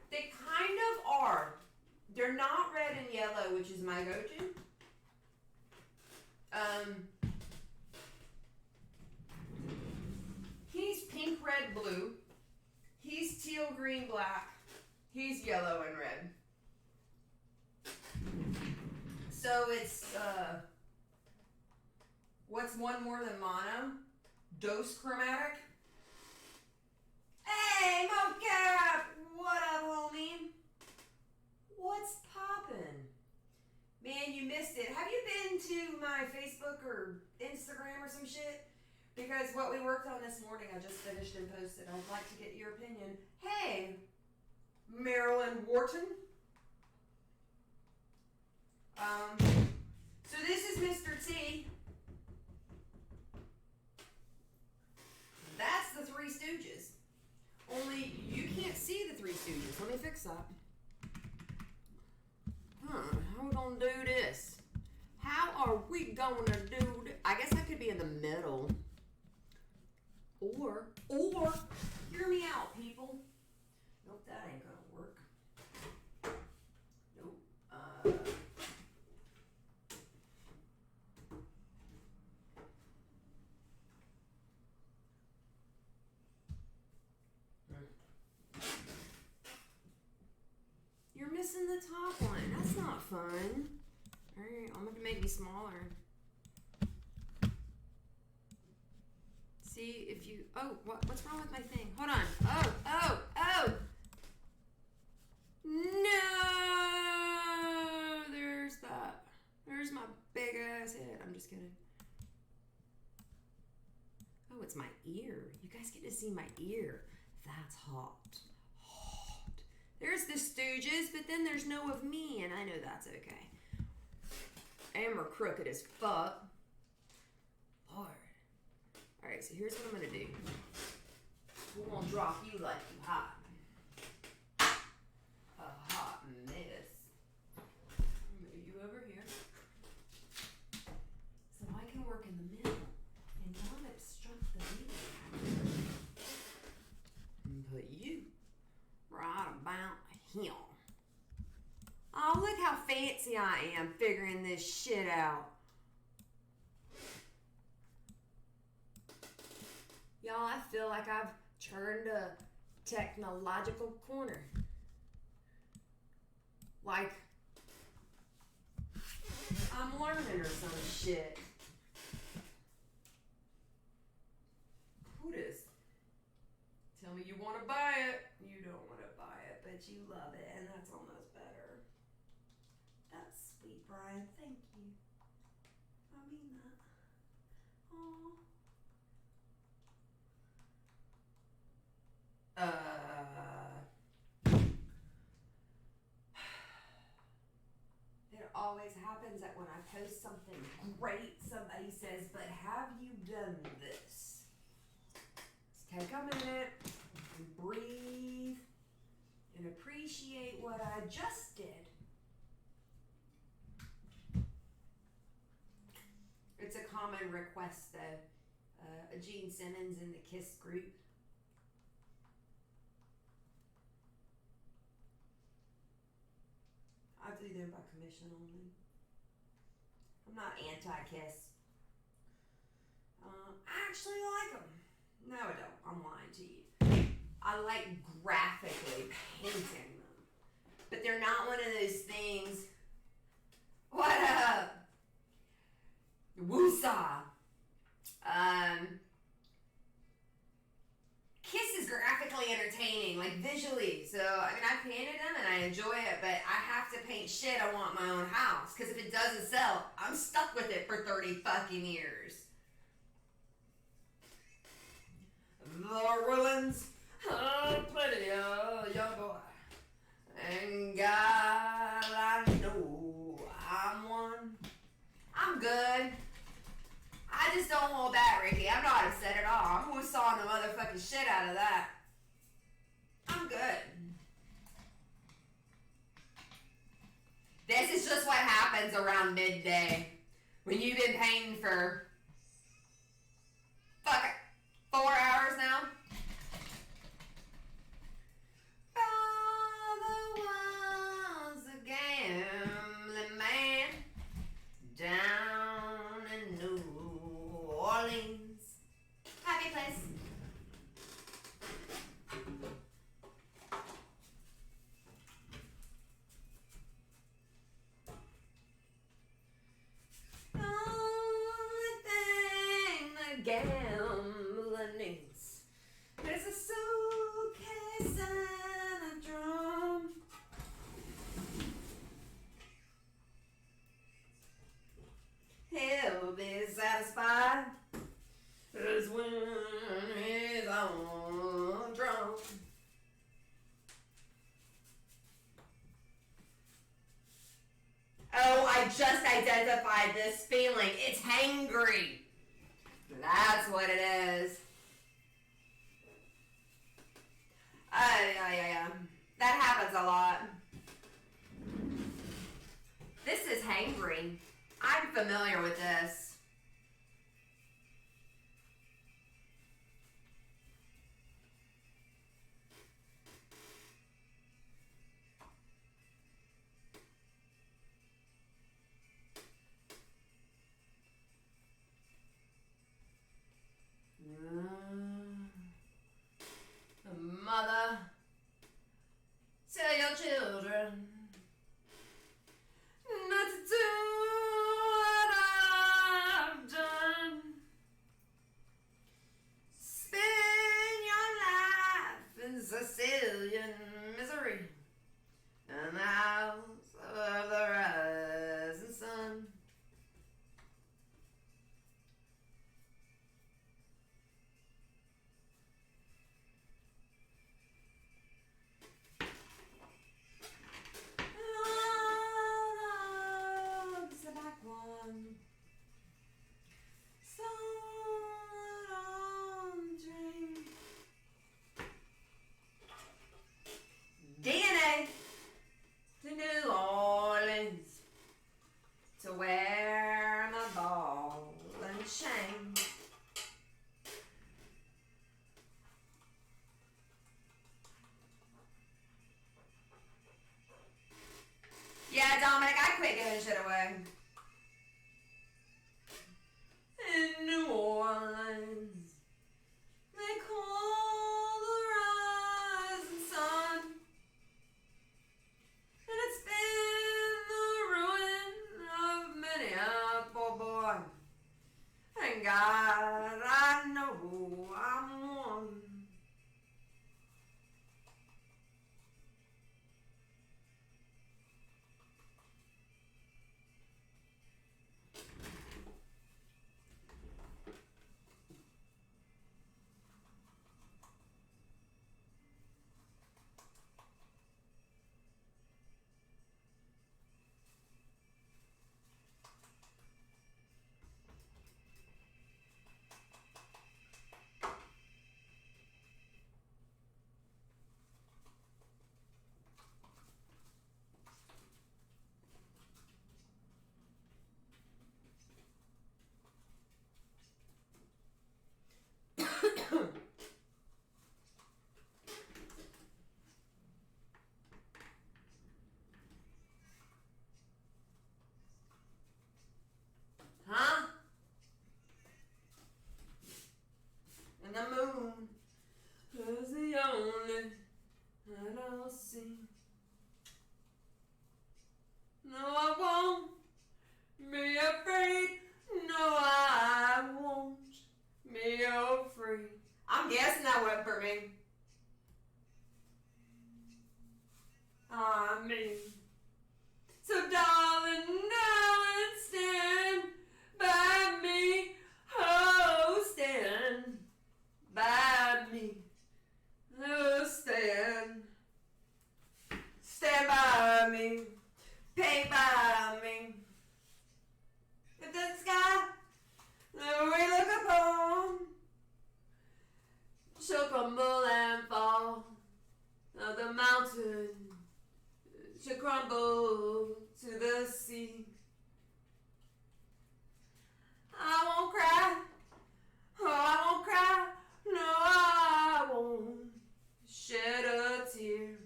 They kind of are. They're not red and yellow, which is my go-to. He's pink, red, blue. He's teal, green, black. He's yellow and red. So it's, what's one more than mono? Dose chromatic. Hey, mocap! What up, homie? What's poppin'? Man, you missed it. Have you been to my Facebook or Instagram or some shit? Because what we worked on this morning, I just finished and posted. I'd like to get your opinion. Hey, Marilyn Wharton. So this is Mr. T. That's the Three Stooges. Only you can't see the Three Stooges. Let me fix that. How are we gonna do this? How are we gonna do this? I guess I could be in the middle. Or, hear me out, people. Nope, that ain't gonna work. Nope. You're missing the top one. That's not fun. Alright, I'm gonna make you smaller. See if you. Oh, what's wrong with my thing? Hold on. Oh! No! There's that. There's my big ass head. I'm just kidding. Oh, it's my ear. You guys get to see my ear. That's hot. There's the Stooges, but then there's no of me, and I know that's okay. And we're crooked as fuck. Lord. Alright, so here's what I'm gonna do. We're gonna drop you like you hot. A hot mess. Move you over here. So I can work in the middle and not obstruct the view. And put you right about here. Oh, look how fancy I am figuring this shit out. Y'all, I feel like I've turned a technological corner. Like, I'm learning or some shit. Who this? Tell me you want to buy it. You don't want to buy it, but you love it, and that's almost better. That's sweet, Brian. Thank you. I mean that. Aww. It always happens that when I post something great, somebody says, but have you done this? Let's take a minute and breathe and appreciate what I just did. It's a common request, though. Gene Simmons in the KISS group. I do them by commission only. I'm not anti-kiss. I actually like them. No, I don't. I'm lying to you. I like graphically painting them. But they're not one of those things. What up? Woosah. Kiss is graphically entertaining, like visually. So, I mean, I painted them and I enjoy it, but I have to paint shit I want in my own house. Because if it doesn't sell, I'm stuck with it for 30 fucking years. The ruins of plenty of your boy. And God, I know I'm one. I'm good. I just don't hold back, Ricky. I'm not upset at all. I'm gonna saw the motherfucking shit out of that. I'm good. This is just what happens around midday. When you've been painting for 4 hours now. Oh, the one's a gambling man down in New Orleans. Happy place. Only thing the gambler needs is a suitcase and a drum. He'll be satisfied as when he's on drum. Oh, I just identified this feeling. It's hangry. That's what it is. Yeah. That happens a lot. This is hangry. I'm familiar with this. Mother, tell your children not to do what I've done. Spend your life in Sicilian misery in the house of the rising sun. DNA to New Orleans to wear my ball and chain. Yeah, Dominic, I quit giving shit away. In New Orleans, they call the rising sun, and it's been the ruin of many a poor boy. Thank God I know I'm one. paint by me. If the sky that we look upon shall crumble and fall, the mountain shall crumble to the sea. I won't cry, oh I won't cry, no I won't shed a tear.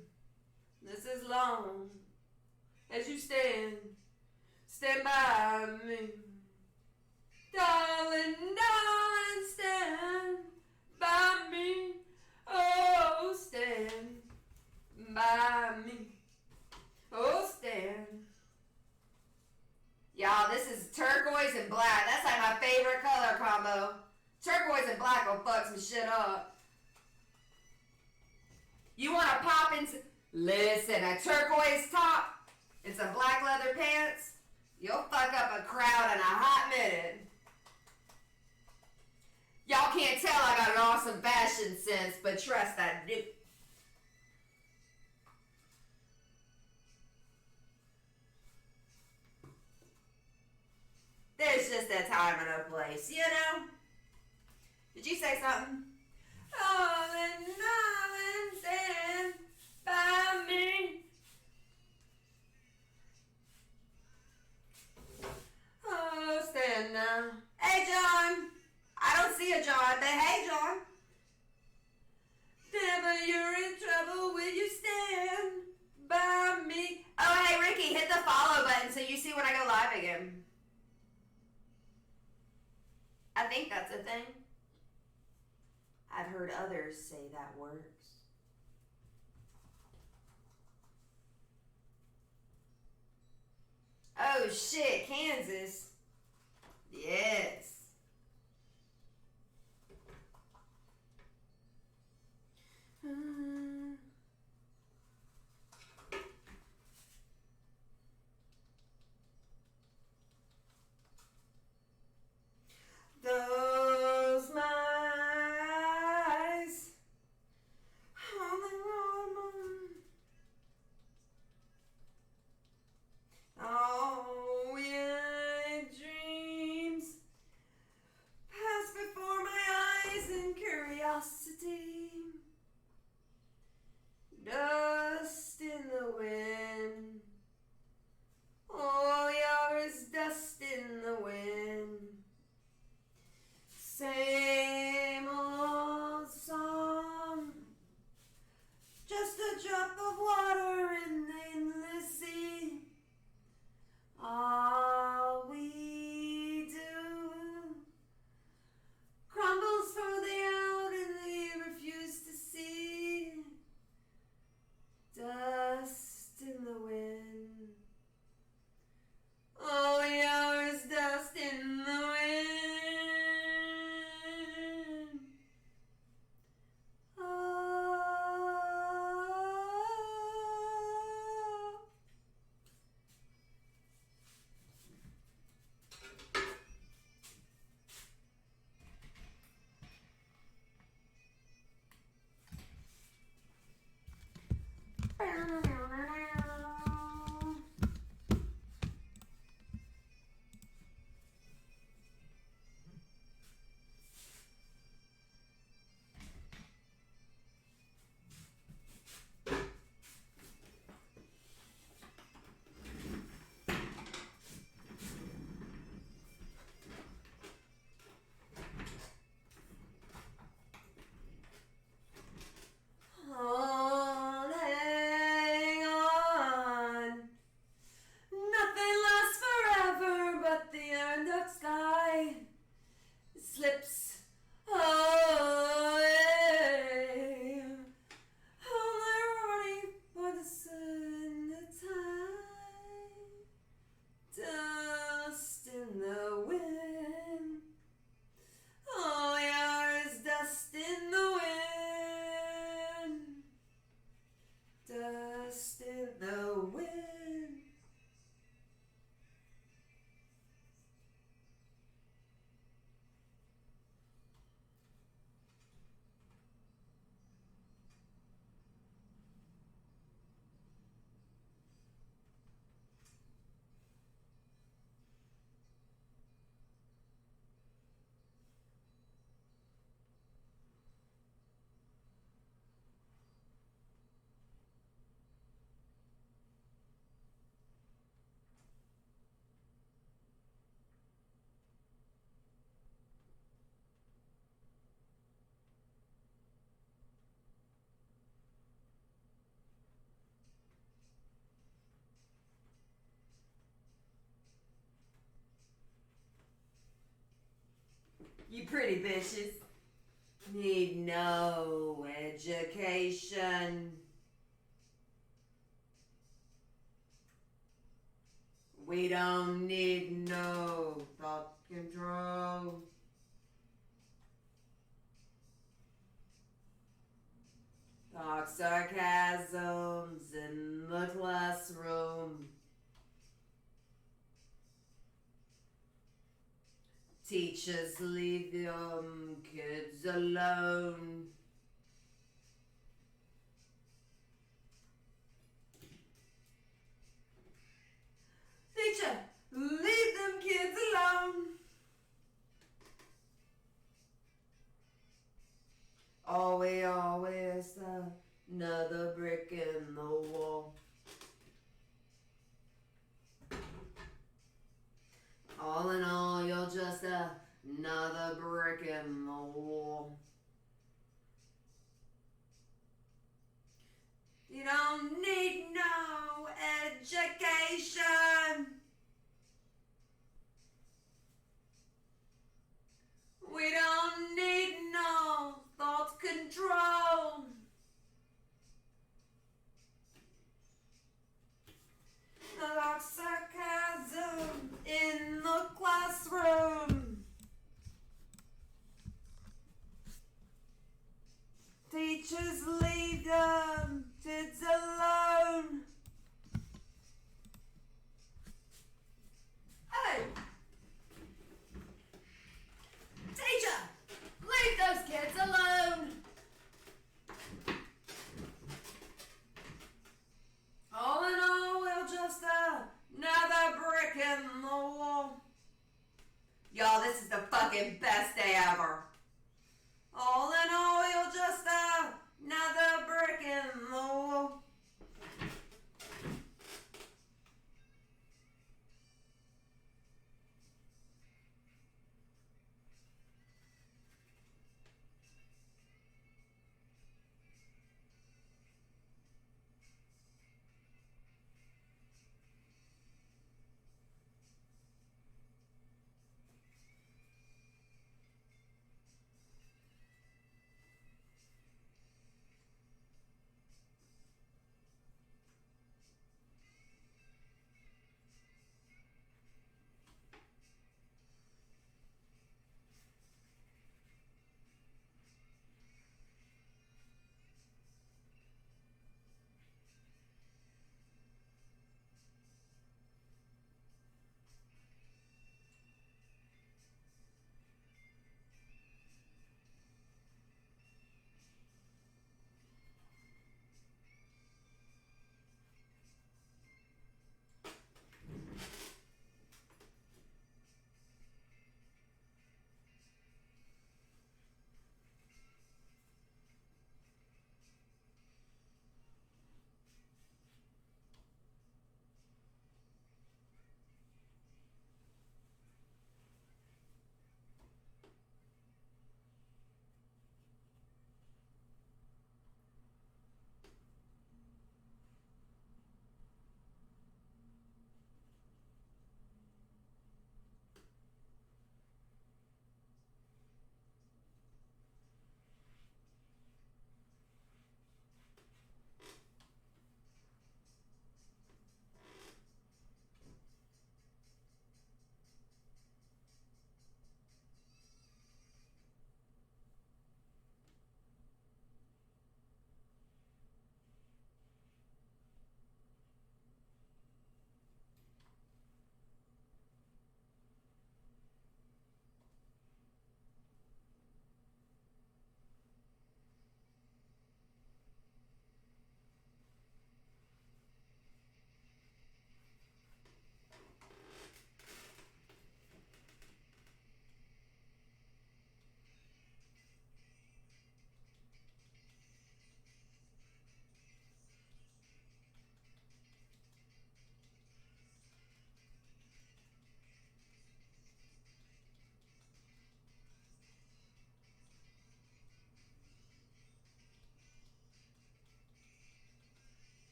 This is long as you stand by me. Darling, darling, stand by me. Oh, stand by me. Oh, stand. Y'all, this is turquoise and black. That's like my favorite color combo. Turquoise and black will fuck some shit up. You want to pop into... Listen, a turquoise top and some black leather pants, you'll fuck up a crowd in a hot minute. Y'all can't tell I got an awesome fashion sense, but trust I do. There's just a time and a place, you know? Did you say something? Darling, darling, stand by me. Oh, stand now. Hey, John. I don't see a John, but hey, John. Never you're in trouble, will you stand by me? Oh, hey, Ricky, hit the follow button so you see when I go live again. I think that's a thing. I've heard others say that works. Oh shit, Kansas. Yes. Those my eyes on the road. Oh, weird dreams pass before my eyes in curiosity. Dust in the wind. Oh, yours dust in the wind. Same old song, just a drop of water in the endless sea. All we do crumbles further out and we refuse to see. Dust in the wind. Oh, yours dust in the wind. Holding You pretty bitches need no education. We don't need no thought control. Talk sarcasms in the classroom. Teachers leave them kids alone. Teacher, leave them kids alone. Always another brick in the wall. All in all, you're just another brick in the wall. You don't need no education. We don't need no thought control. Like sarcasm in the classroom. Teachers leave them kids alone. Hey! Teacher! Leave those kids alone! All in all, we're just another brick in the wall. Y'all, this is the fucking best day ever. All in all, you're just another brick in the wall.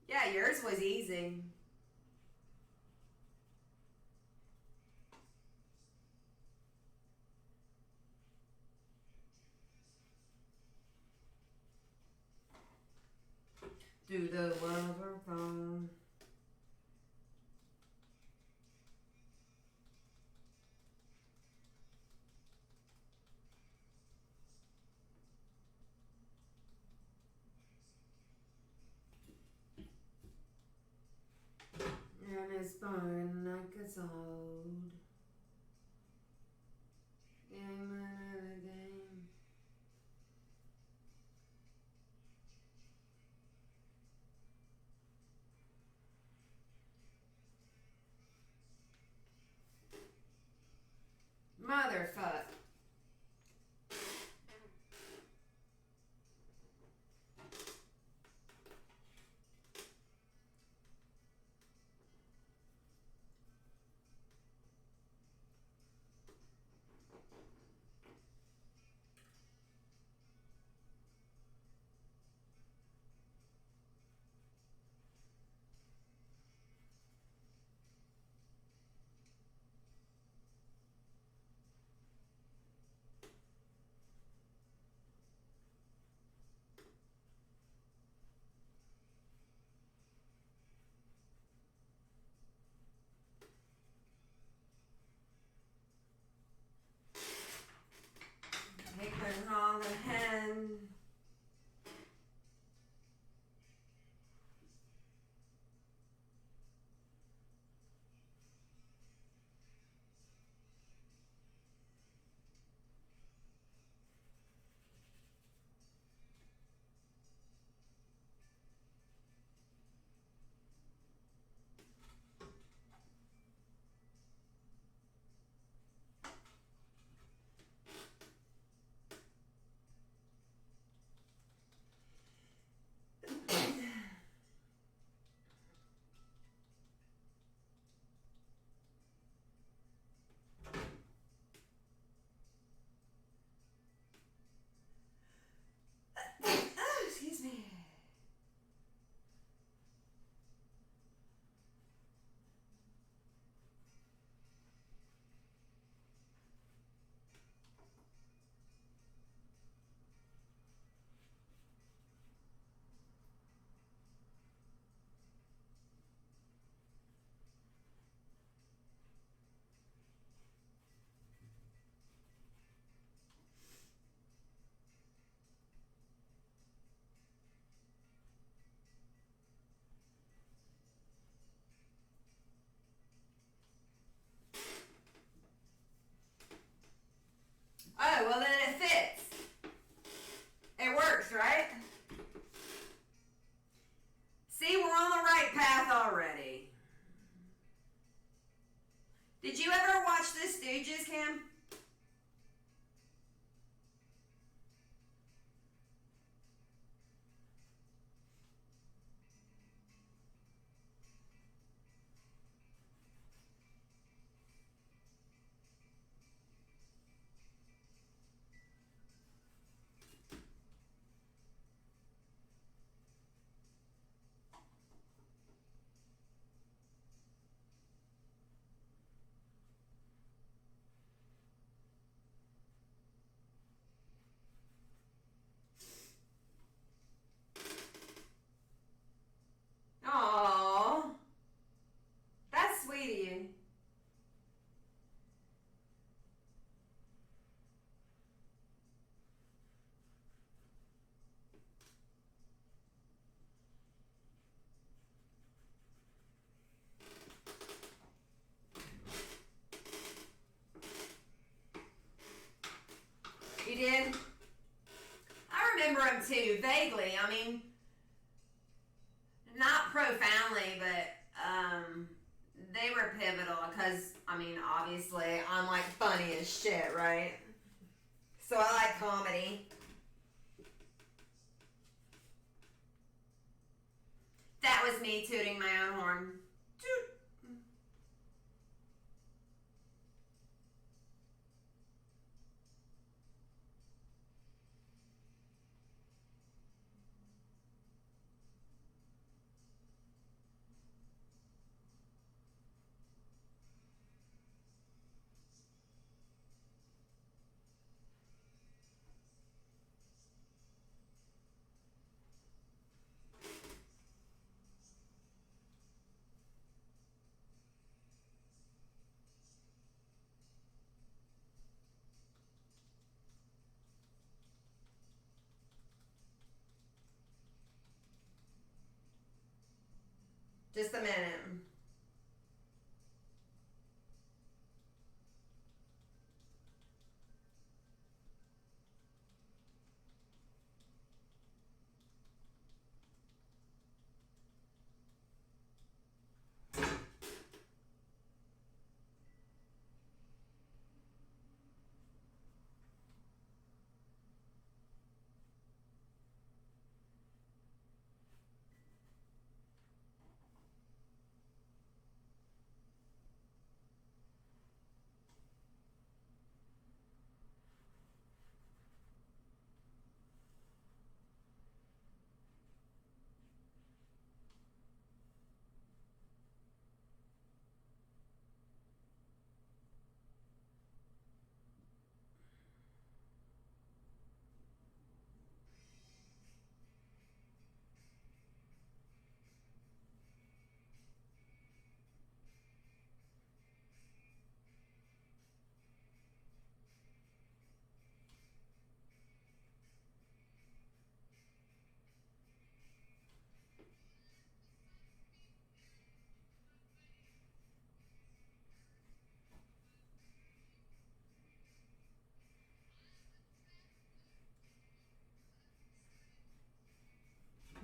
Yeah, yours was easy. Do the lover phone. And it's burning like it's old. Game another game. Motherfuck. Hickman on the hand. Oh, excuse me. Oh, well then it fits. It works, right? See, we're on the right path already. Did you ever watch The Stooges, Cam? Aww. That's sweet of you. You did? I remember them too, vaguely. I mean, not profoundly, but they were pivotal because, I mean, obviously, I'm like funny as shit, right? So I like comedy. That was me tooting my own horn. Toot. Just a minute.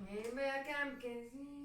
Maybe I can kissing.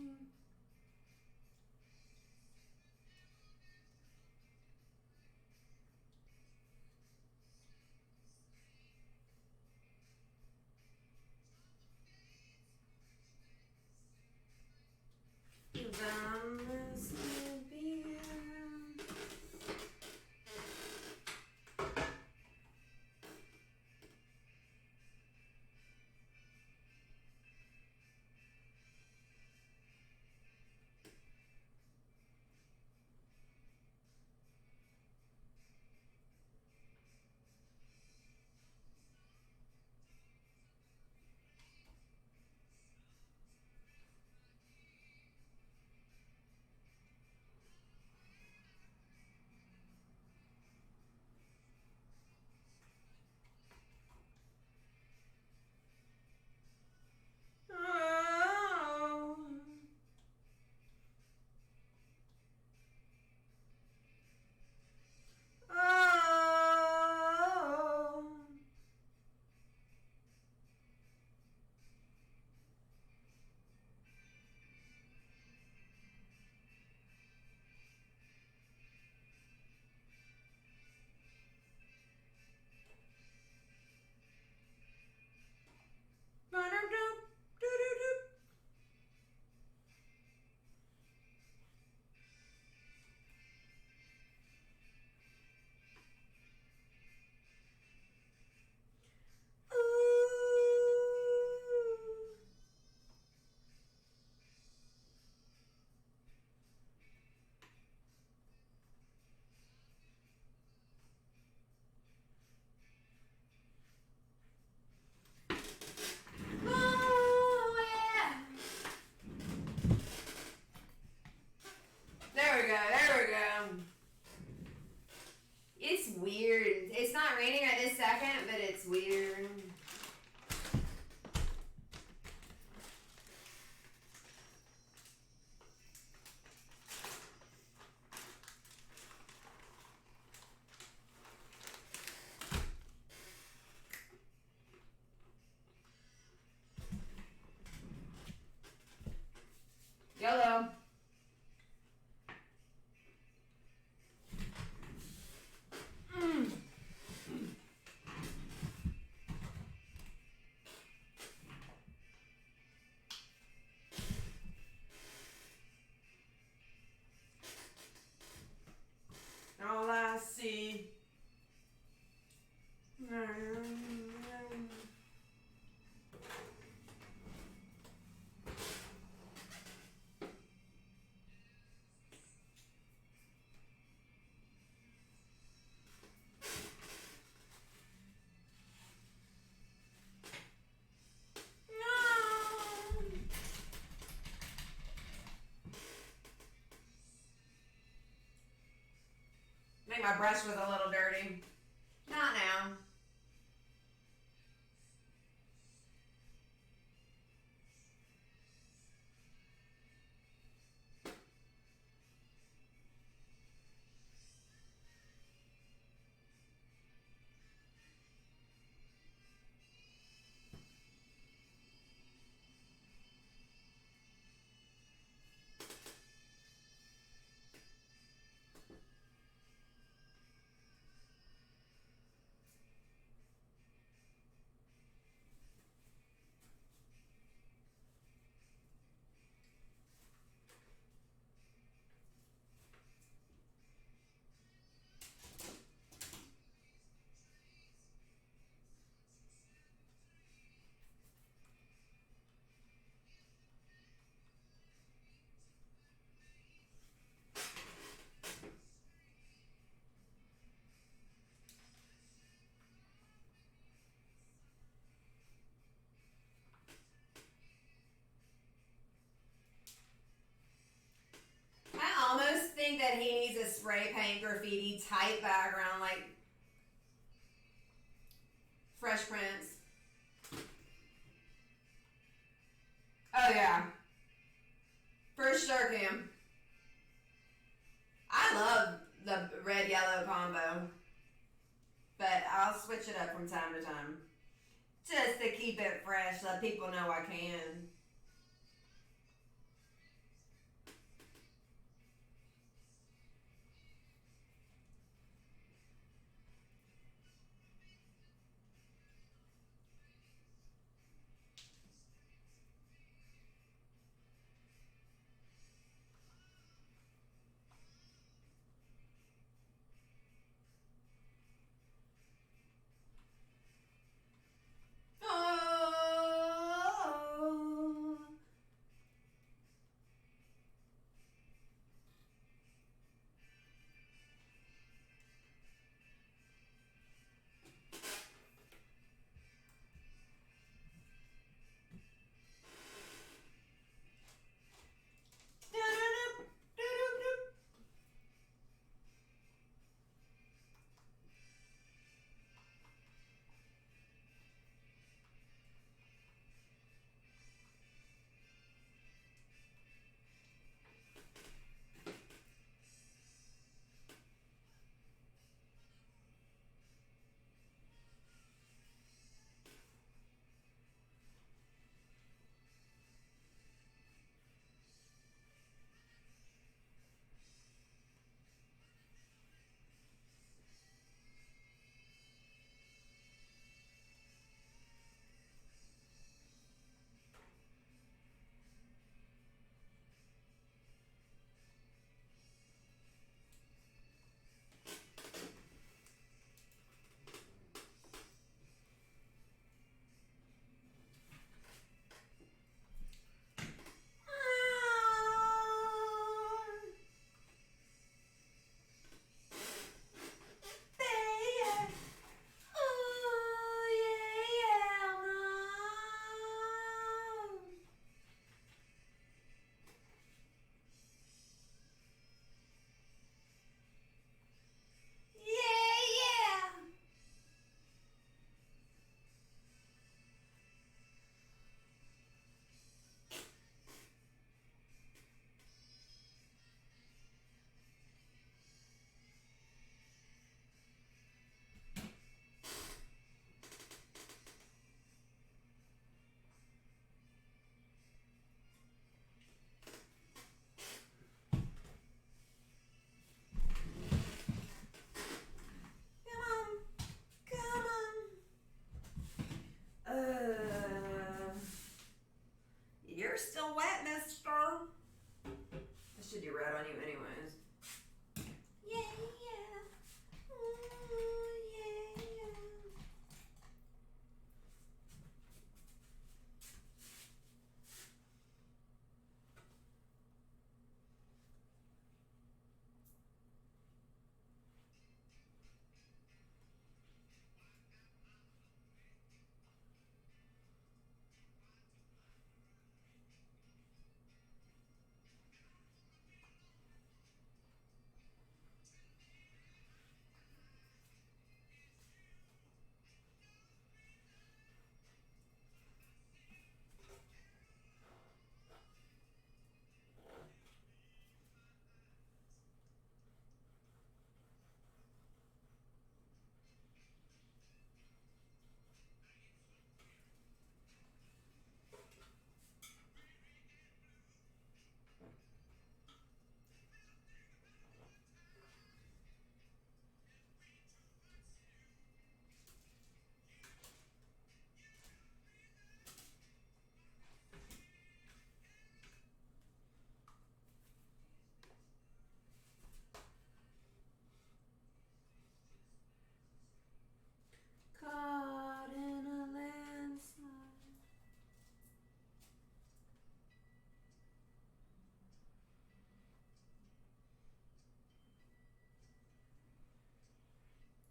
There we go. It's weird. It's not raining right this second, but it's weird. YOLO. All I see. I think my brush was a little dirty. Not now. spray paint graffiti type background, like Fresh Prince. Oh yeah, for sure, Cam. I love the red yellow combo, but I'll switch it up from time to time just to keep it fresh, so people know I can. Oh. You're still wet, mister. I should do red on you anyways. Yeah, yeah. Ooh, yeah, yeah. Caught in a landslide.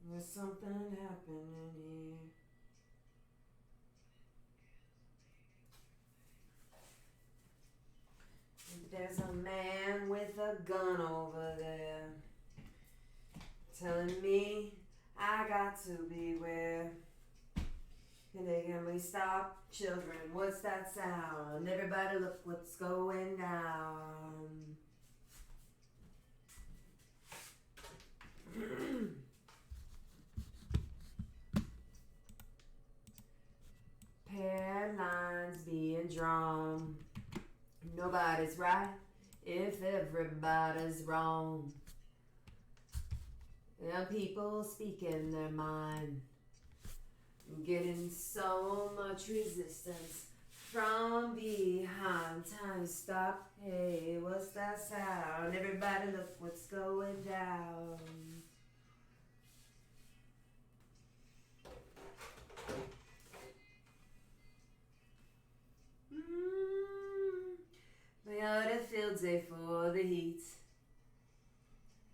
There's something happening here. There's a man with a gun over there. telling me I got to beware. And they can we stop children? What's that sound? Everybody look what's going down. Pair lines being drawn. Nobody's right if everybody's wrong. And people speaking their mind. Getting so much resistance from behind. Time to stop. Hey, what's that sound? Everybody look what's going down. We ought a field day for the heat.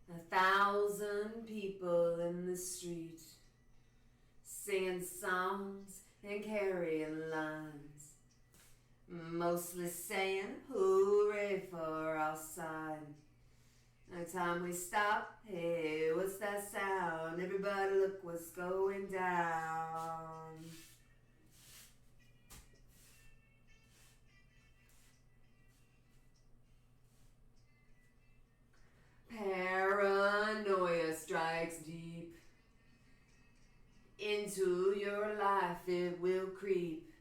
1,000 people in the street, singing songs and carrying lines, mostly saying hooray for our side. Every time we stop, hey, what's that sound? Everybody look what's going down. Paranoia strikes deep. Into your life it will creep.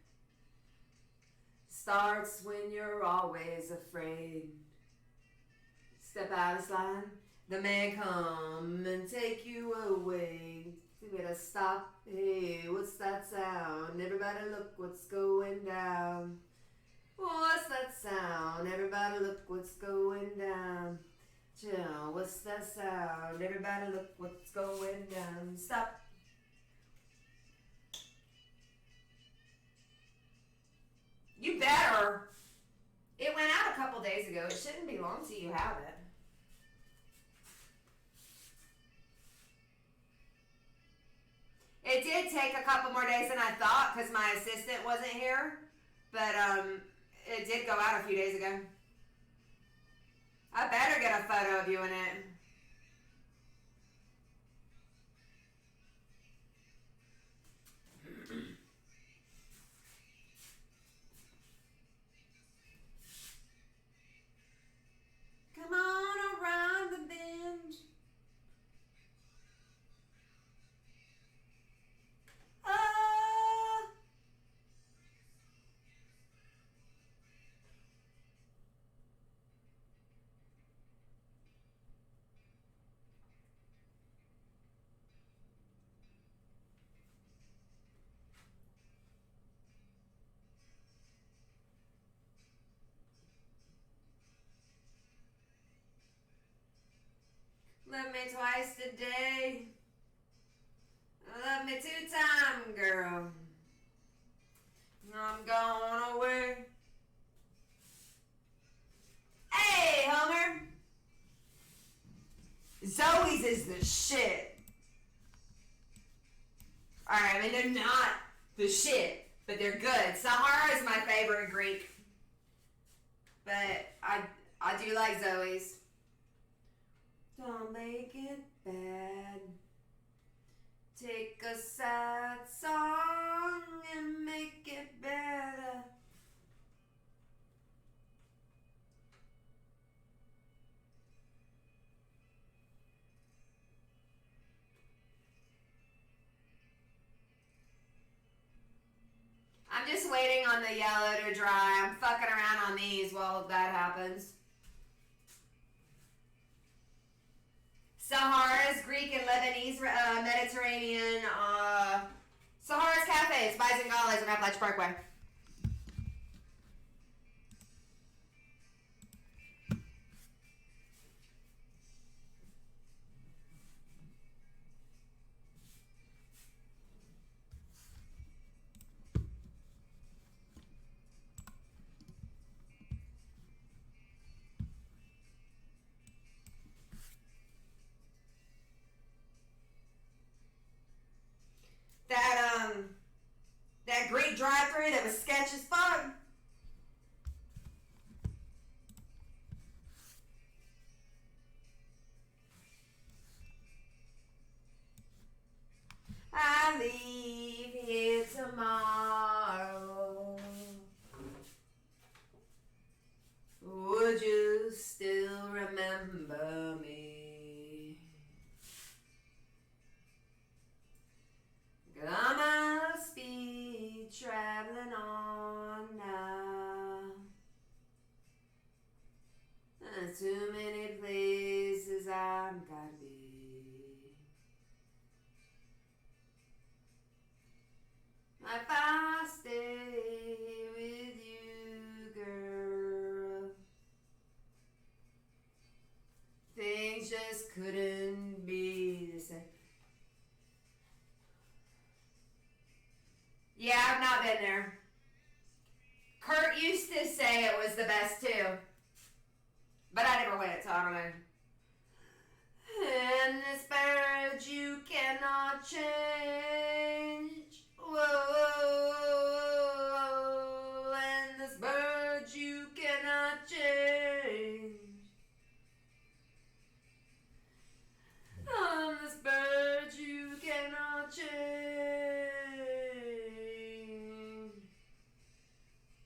Starts when you're always afraid. Step out of line, the man come and take you away. You better stop, hey, what's that sound? Everybody look what's going down. What's that sound? Everybody look what's going down. Chill, what's that sound? Everybody look what's going down. Stop. You better. It went out a couple days ago. It shouldn't be long till you have it. It did take a couple more days than I thought because my assistant wasn't here. But it did go out a few days ago. I better get a photo of you in it. Come on around the bend. Oh. Love me twice today. Love me 2 times, girl. I'm going away. Hey, Homer. Zoe's is the shit. Alright, I mean, they're not the shit, but they're good. Sahara is my favorite Greek. But I do like Zoe's. Don't make it bad. Take a sad song and make it better. I'm just waiting on the yellow to dry. I'm fucking around on these while that happens. Sahara's Greek and Lebanese, Mediterranean, Sahara's Cafe, Spies and Gales on Appalachian Parkway. That Greek drive-thru that was sketch as fuck. I leave here tomorrow. Would you still remember me? 'Cause I must be traveling on now. There's too many places I've got to be. If I stay with you, girl, things just couldn't be the same. Yeah, I've not been there. Kurt used to say it was the best too, but I never went, so I don't know. And this bird you cannot change. Whoa, and this bird you cannot change. And this bird you cannot change.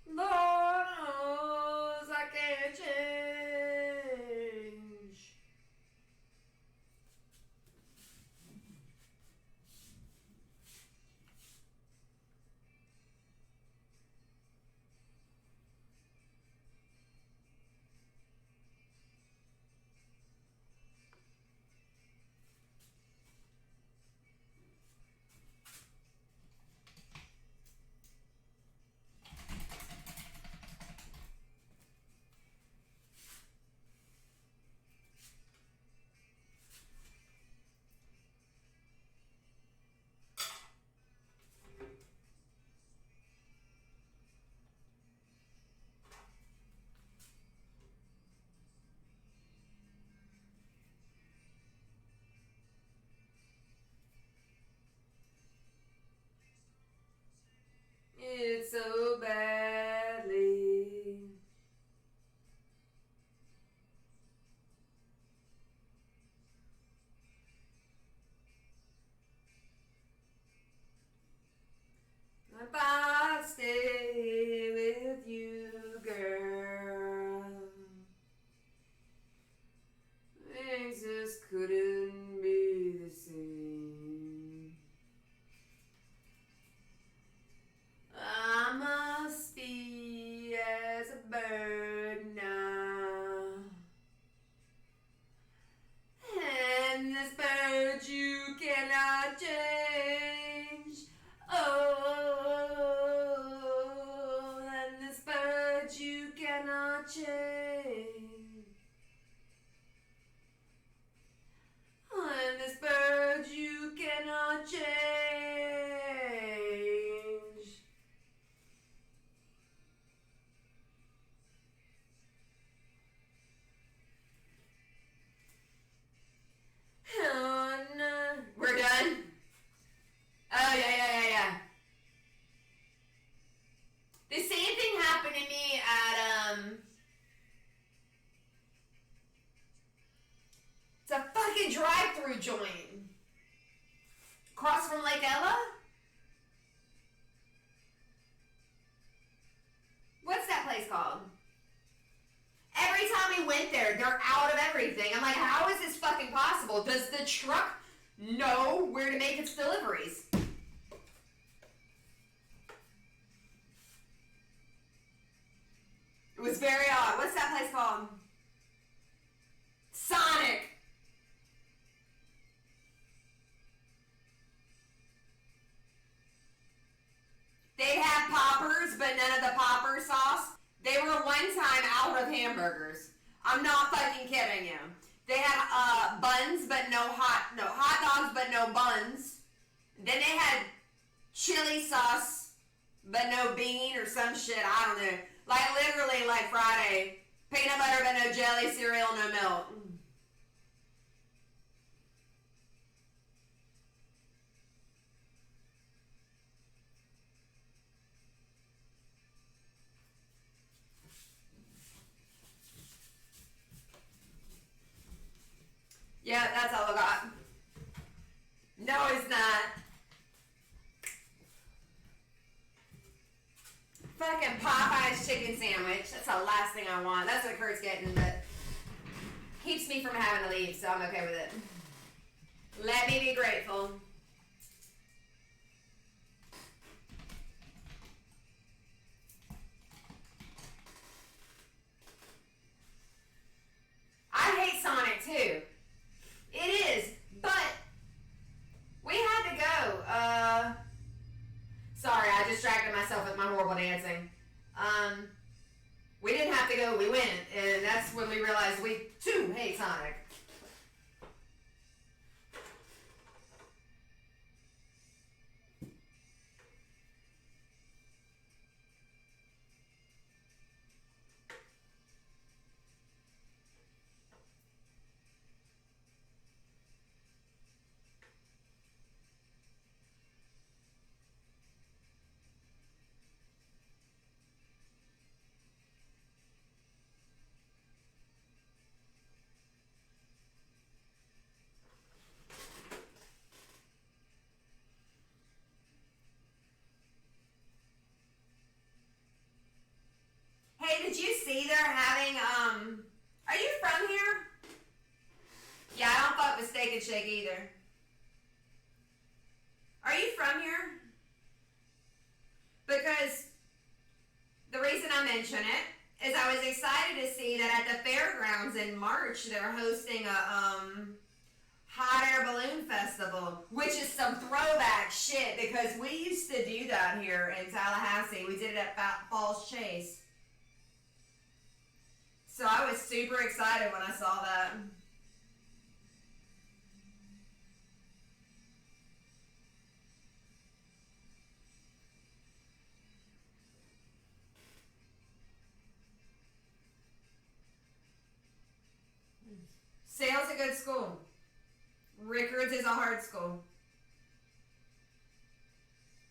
Lord knows I can't change. It's so badly. If I stay with you, girl, things just couldn't be the same. I must be as a bird now, and this bird you cannot change. Oh, and this bird you cannot change. And this bird you cannot change. Oh, no. We're done? Oh, yeah. The same thing happened to me at, it's a fucking drive-through joint. Across from Lake Ella? What's that place called? Every time we went there, they're out of everything. I'm like, how is this fucking possible? Does the truck know where to make its deliveries? It was very odd. What's that place called? Sonic. They had poppers, but none of the popper sauce. They were one time out of hamburgers. I'm not fucking kidding you. They had buns, but no hot dogs, but no buns. Then they had chili sauce, but no bean or some shit. I don't know. Like literally like Friday. Peanut butter, but no jelly, cereal, no milk. Yeah, that's all I got. No, it's not. Fucking Popeye's chicken sandwich. That's the last thing I want. That's what Kurt's getting, but keeps me from having to leave, so I'm okay with it. Let me be grateful. I hate Sonic too. It is, but we had to go. Sorry, I distracted myself with my horrible dancing. We didn't have to go, we went, and that's when we realized we too hate Sonic. Hey, did you see they're having, are you from here? Yeah, I don't fuck with Steak and Shake either. Are you from here? Because the reason I mention it is I was excited to see that at the fairgrounds in March they're hosting a hot air balloon festival, which is some throwback shit because we used to do that here in Tallahassee. We did it at Falls Chase. So I was super excited when I saw that. Sale's a good school. Rickards is a hard school.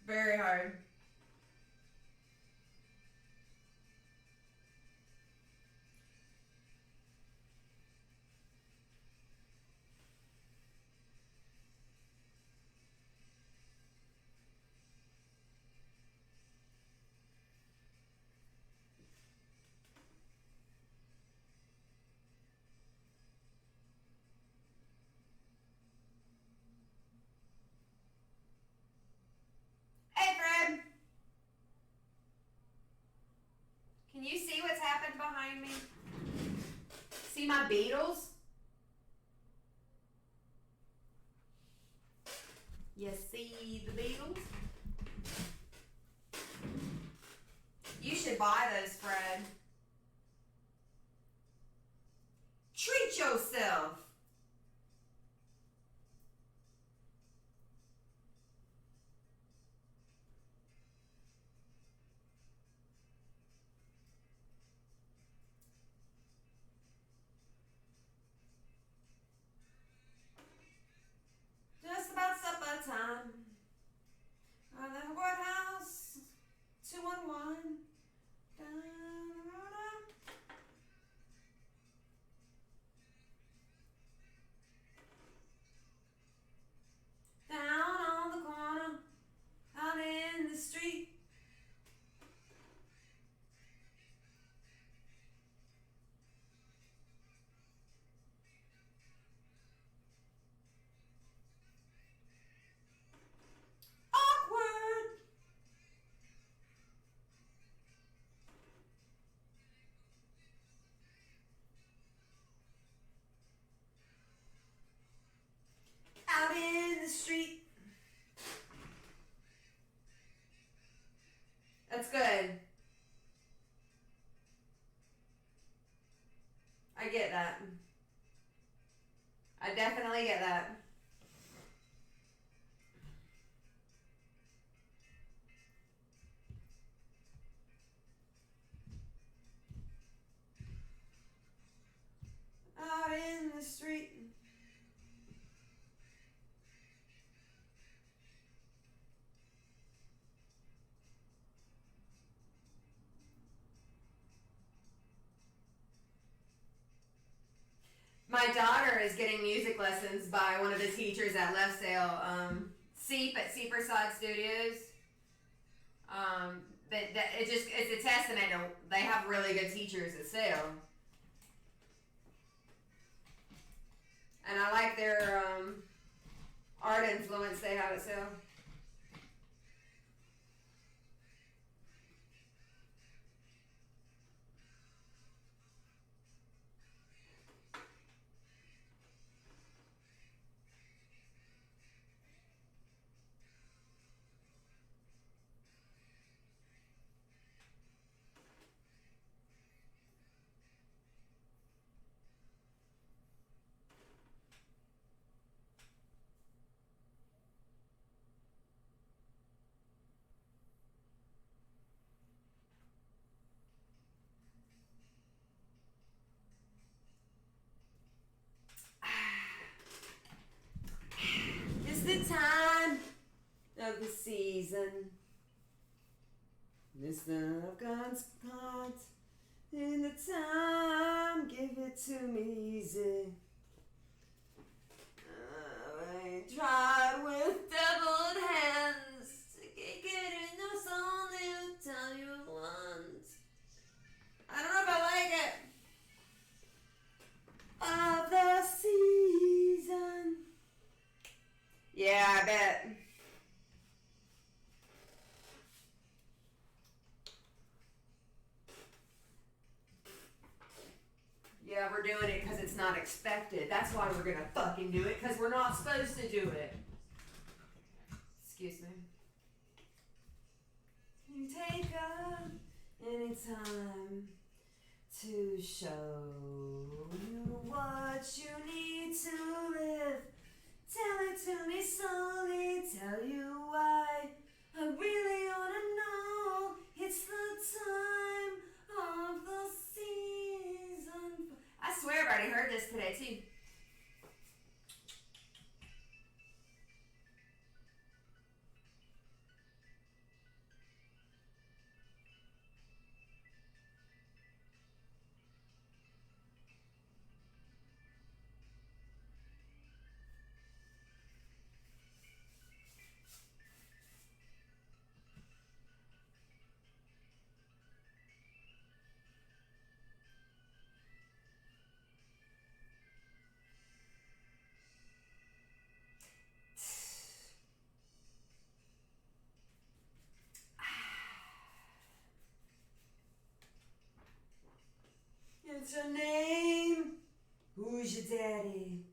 Very hard. Hey, Fred. Can you see what's happened behind me? See my beetles? You see the beetles? You should buy those, Fred. Treat yourself. Just about supper time. On the courthouse, 211. Down on the corner, out in the street. Awkward. Out in the street. That's good. I get that. I definitely get that. Out in the street. My daughter is getting music lessons by one of the teachers at Left Sale, Seep at Seeperside Studios. it's a testament to they have really good teachers at SAIL. And I like their art influence they have at SAIL. It's the time of the season. This love of God's heart. In the time, give it to me easy. I tried with doubled hands to get in the song and tell you once. I don't know if I like it. Of the season. Yeah, I bet. Yeah, we're doing it because it's not expected. That's why we're gonna fucking do it, because we're not supposed to do it. Excuse me. You take up any time to show you what you need to live. Tell it to me slowly, tell you why. I really ought to know it's the time of the season. I swear I've already heard this today too. What's your name? Who's your daddy?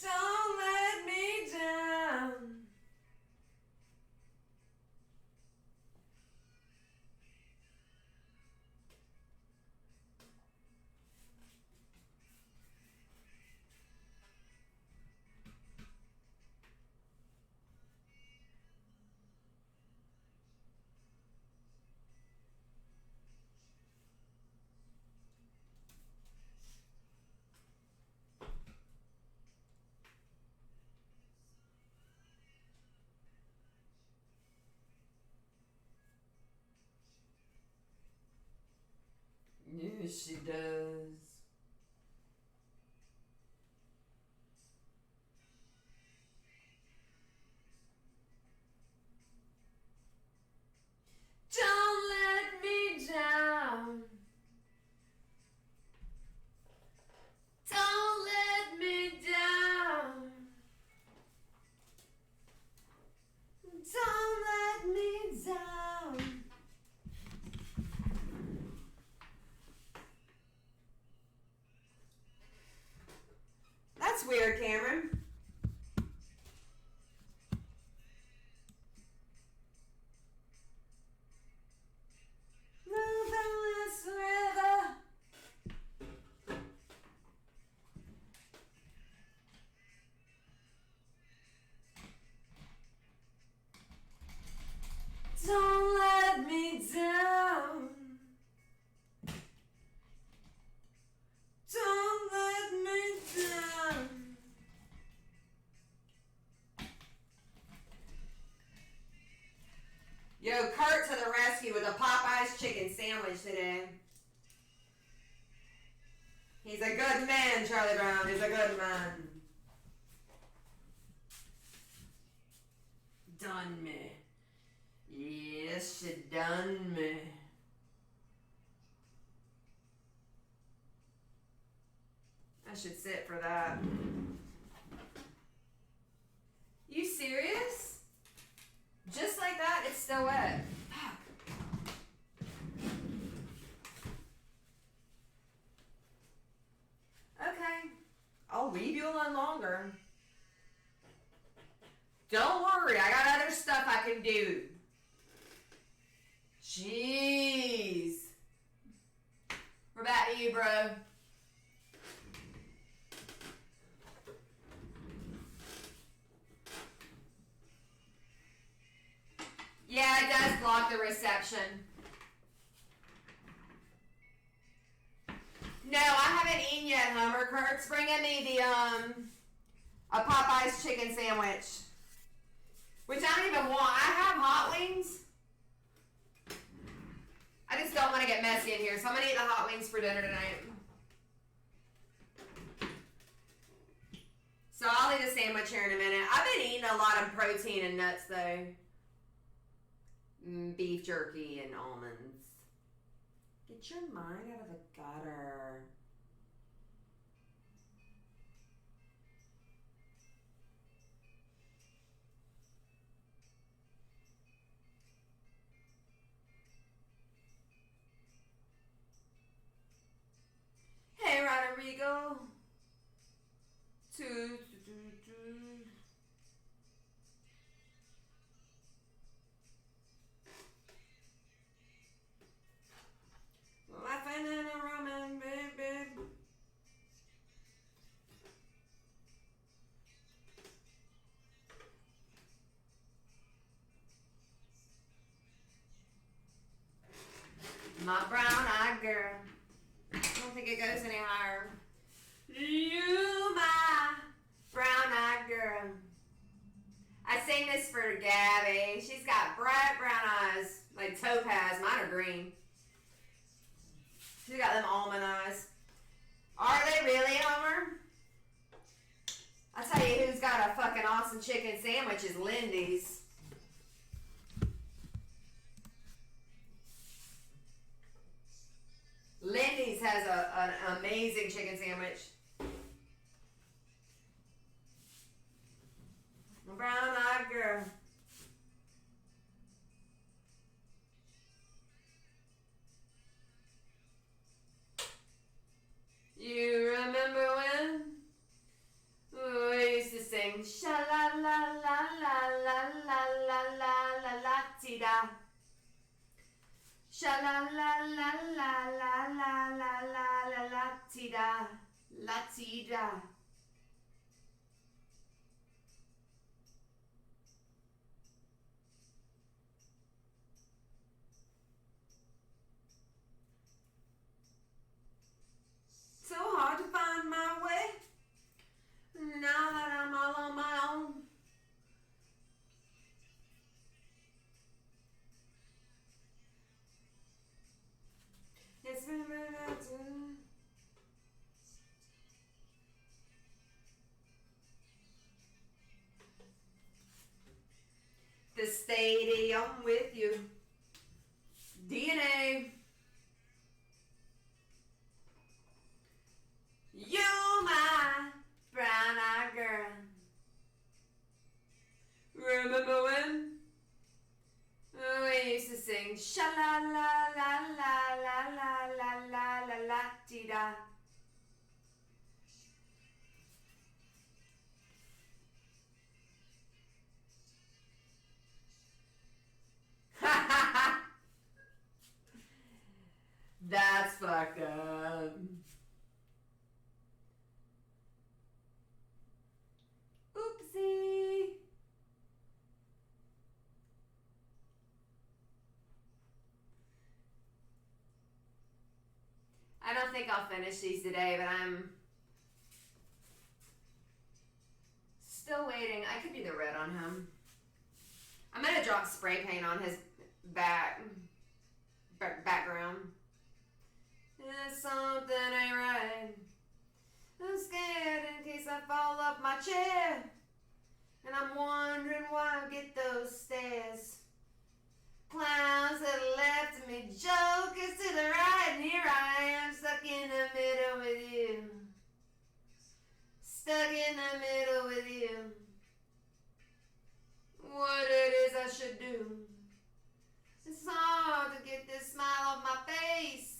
Don't let me down. Yes, she does. Don't let me down. Don't let me down. Don't let me down. That's weird, Cameron. Motionless river. Don't let me down. Don't let me down. good man, Charlie Brown is a good man. Done me. Yes, she done me. I should sit for that. You serious? Just like that, it's still wet. Fuck. Okay. I'll leave you alone longer. Don't worry, I got other stuff I can do. Jeez. We're back to you, bro. Yeah, it does block the reception. No, I haven't eaten yet, Homer. Kirk's bringing me a Popeye's chicken sandwich. Which I don't even want. I have hot wings. I just don't want to get messy in here, so I'm going to eat the hot wings for dinner tonight. So I'll eat a sandwich here in a minute. I've been eating a lot of protein and nuts, though. Beef jerky and almonds. Get your mind out of the gutter. Hey, Rodrigo. Laughing in a Roman, baby. My brown-eyed girl. I don't think it goes any higher. You, my brown-eyed girl. I sing this for Gabby. She's got bright brown eyes, like topaz. Mine are green. She's got them almond eyes. Are they really, Homer? I'll tell you who's got a fucking awesome chicken sandwich is Lindy's. Lindy's has an amazing chicken sandwich. Brown-eyed girl. You remember when we used to sing sha la la la la la la la la la la ti da. Sha la la la la la la la la la la ti da la ti da. So hard to find my way now that I'm all on my own. It's been the stadium with you. DNA. You, my brown-eyed girl. Remember when we used to sing sha la la la la la la la la la la ti da. That's fucked up. Oopsie. I don't think I'll finish these today, but I'm still waiting. I could do the red on him. I'm gonna drop spray paint on his background. Something ain't right. of my chair. And I'm wondering why I get those stares. Clowns to the left of me, jokers to the right, and here I am stuck in the middle with you. Stuck in the middle with you. What it is I should do. It's hard to get this smile off my face.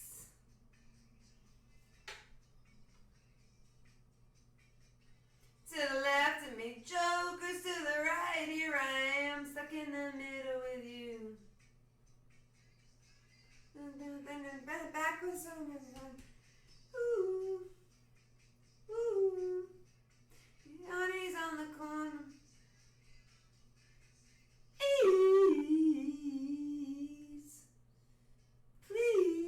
To the left of me, jokers to the right, here I am stuck in the middle with you. Backwards on the ooh, ooh. Honey's on the corner. Please.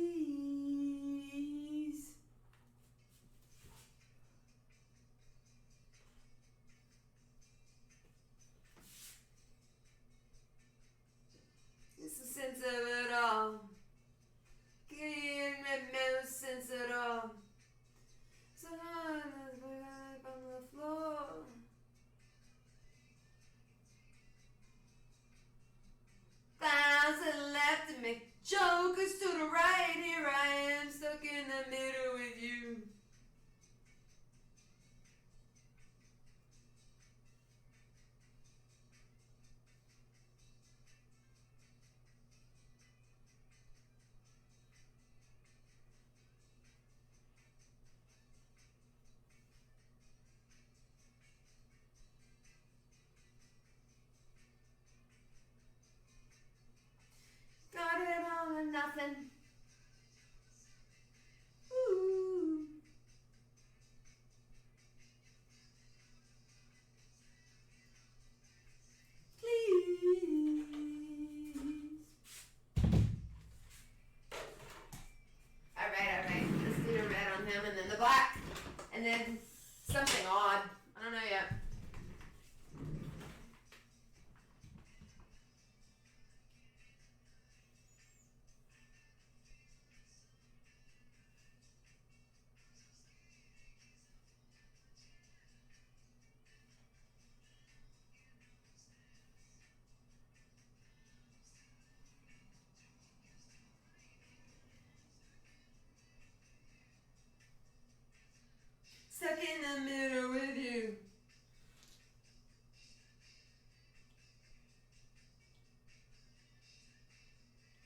It's the sense of it all. Can't make no sense at all. So I'm on the floor. Clowns to the left of me, jokers to the right. Here I am stuck in the middle with you. Got it all or nothing. Ooh. Please. Alright. Let's do the red on him and then the black. And then something odd. I don't know yet. Stuck in the middle with you.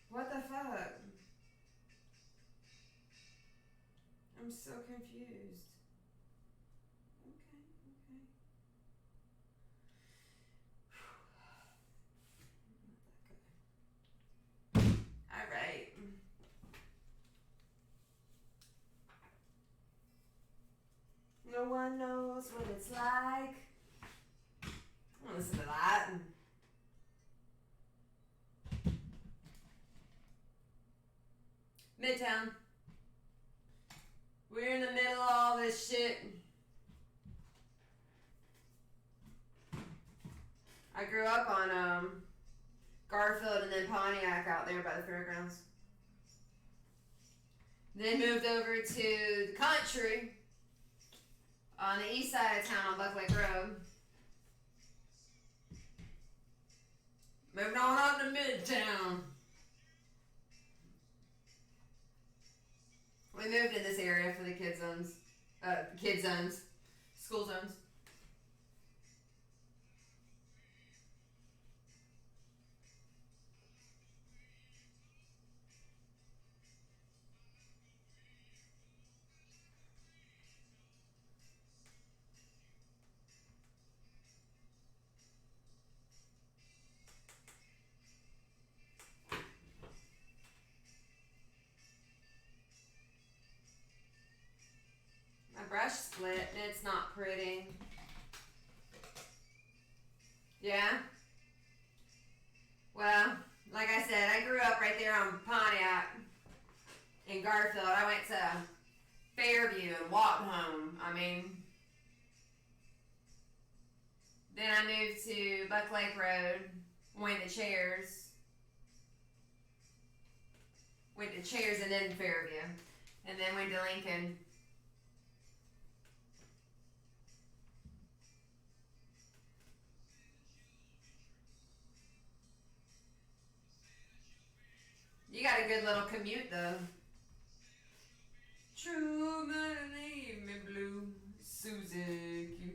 What the fuck? I'm so confused. Okay. Alright. No one knows what it's like. I'm gonna listen to that. Midtown. We're in the middle of all this shit. I grew up on Garfield and then Pontiac out there by the fairgrounds. Then moved over to the country on the east side of town on Buck Lake Road. Moving on up to Midtown. We moved in this area for the kid zones. School zones. My brush split and it's not pretty. Yeah? Well, like I said, I grew up right there on Pontiac in Garfield. I went to Fairview and walked home. Then I moved to Buck Lake Road, went to Chairs and then Fairview. And then went to Lincoln. You got a good little commute though. True, my name in blue, Susie Q.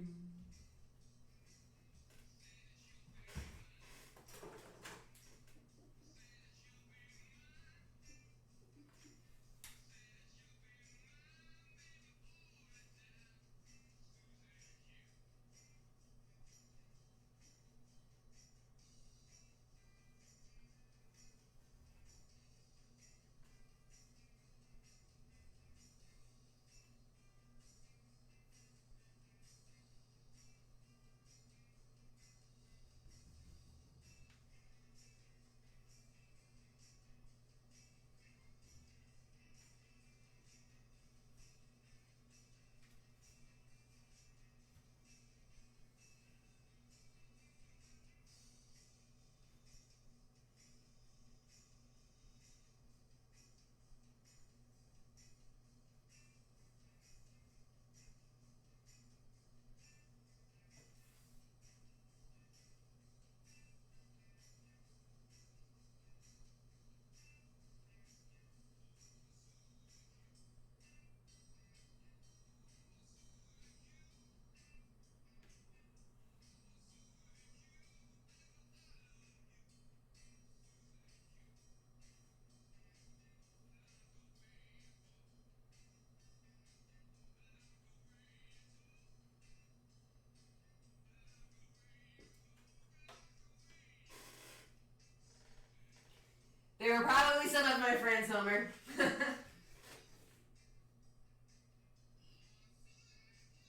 They were probably some of my friends, Homer.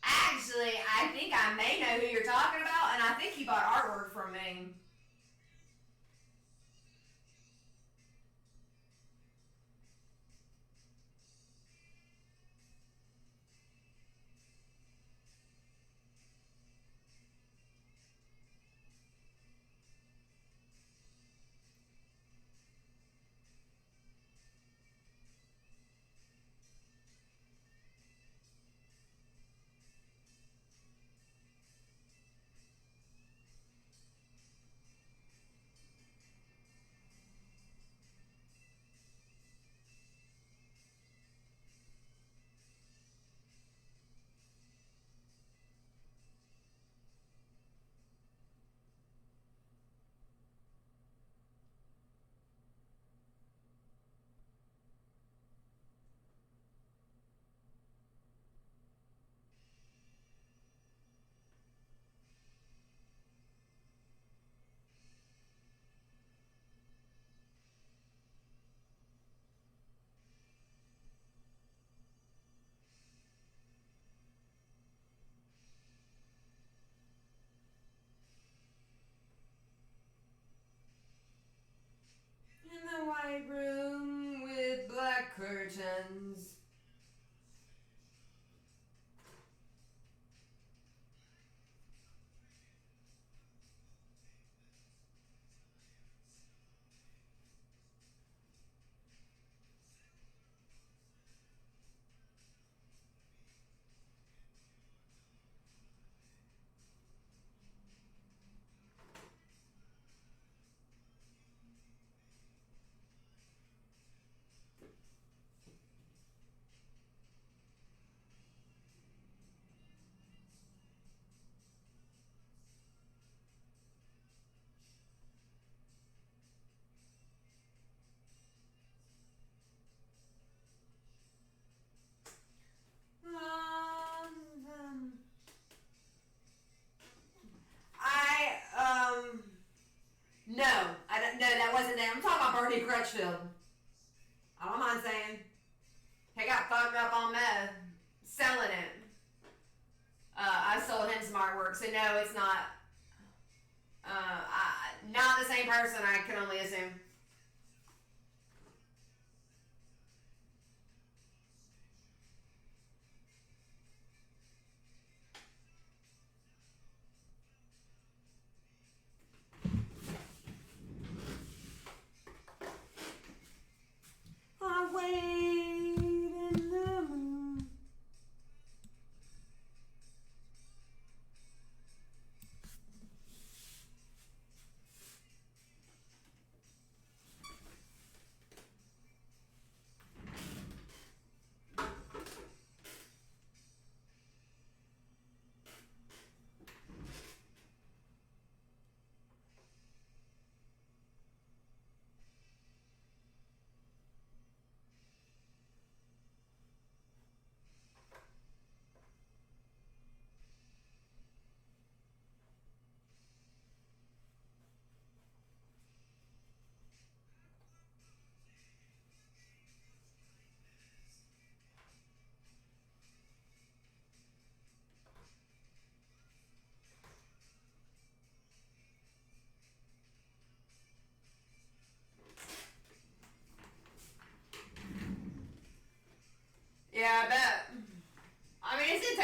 Actually, I think I may know who you're talking about, and I think he bought artwork from me. In the white room with black curtains. No, I don't. No, that wasn't it. I'm talking about Bernie Crutchfield. I don't mind saying he got fucked up on meth, selling it. I sold him some artwork, so no, it's not. Not the same person. I can only assume. I wait in the moon.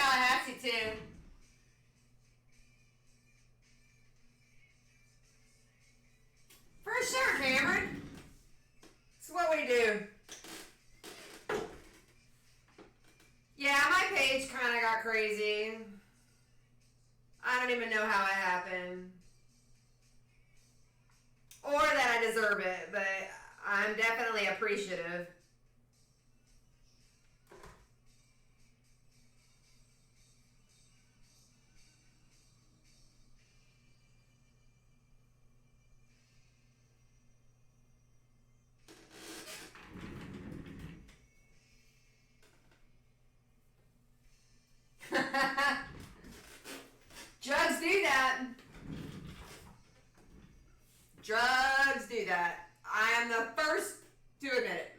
Tallahassee too. For sure, Cameron. It's what we do. Yeah, my page kind of got crazy. I don't even know how it happened. Or that I deserve it, but I'm definitely appreciative. Drugs do that. Drugs do that. I am the first to admit it.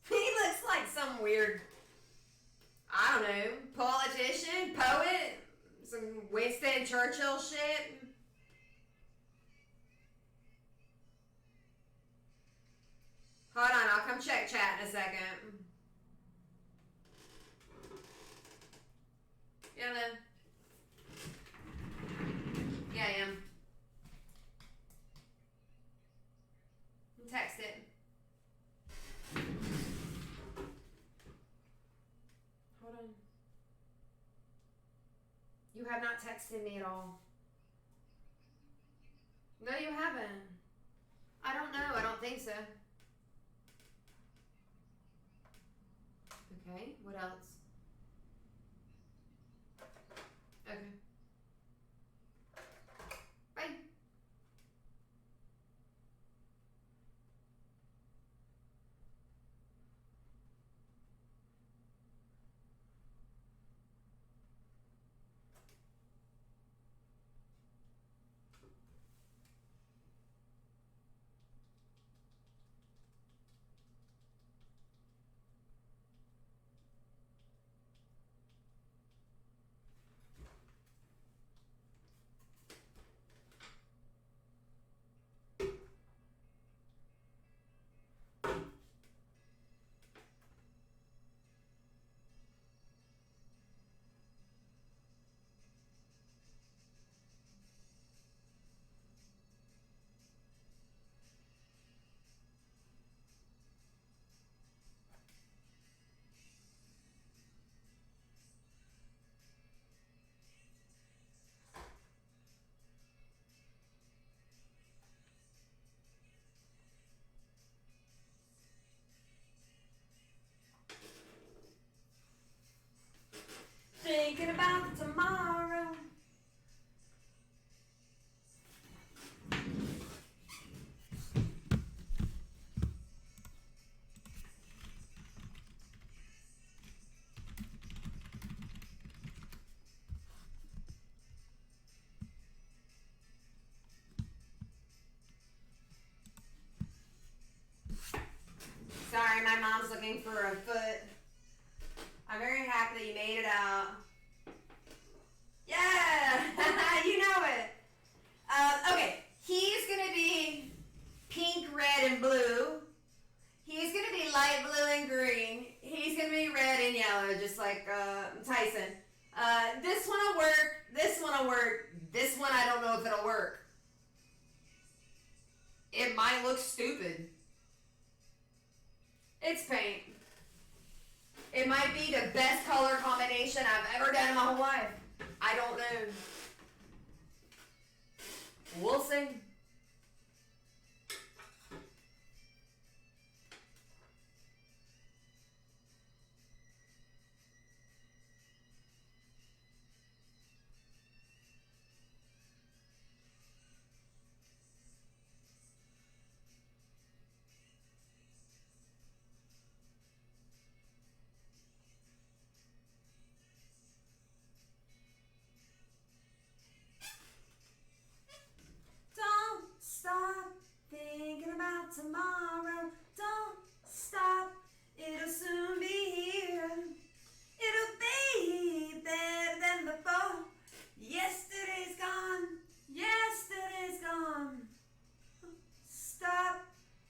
He looks like some weird, I don't know, politician, poet, some Winston Churchill shit. Hold on, I'll come check chat in a second. Yeah, man. Yeah, I am. Text it. Hold on. You have not texted me at all. No, you haven't. I don't know. I don't think so. Okay, what else? Okay. Bye. Thinking about tomorrow. Sorry, my mom's looking for a foot. I'm very happy that you made it out. Yeah! and blue. He's going to be light blue and green. He's going to be red and yellow, just like Tyson. This one will work. This one will work. This one, I don't know if it'll work. It might look stupid. It's paint. It might be the best color combination I've ever done in my whole life. I don't know. We'll see. Tomorrow, don't stop, it'll soon be here. It'll be better than before. Yesterday's gone, yesterday's gone. Stop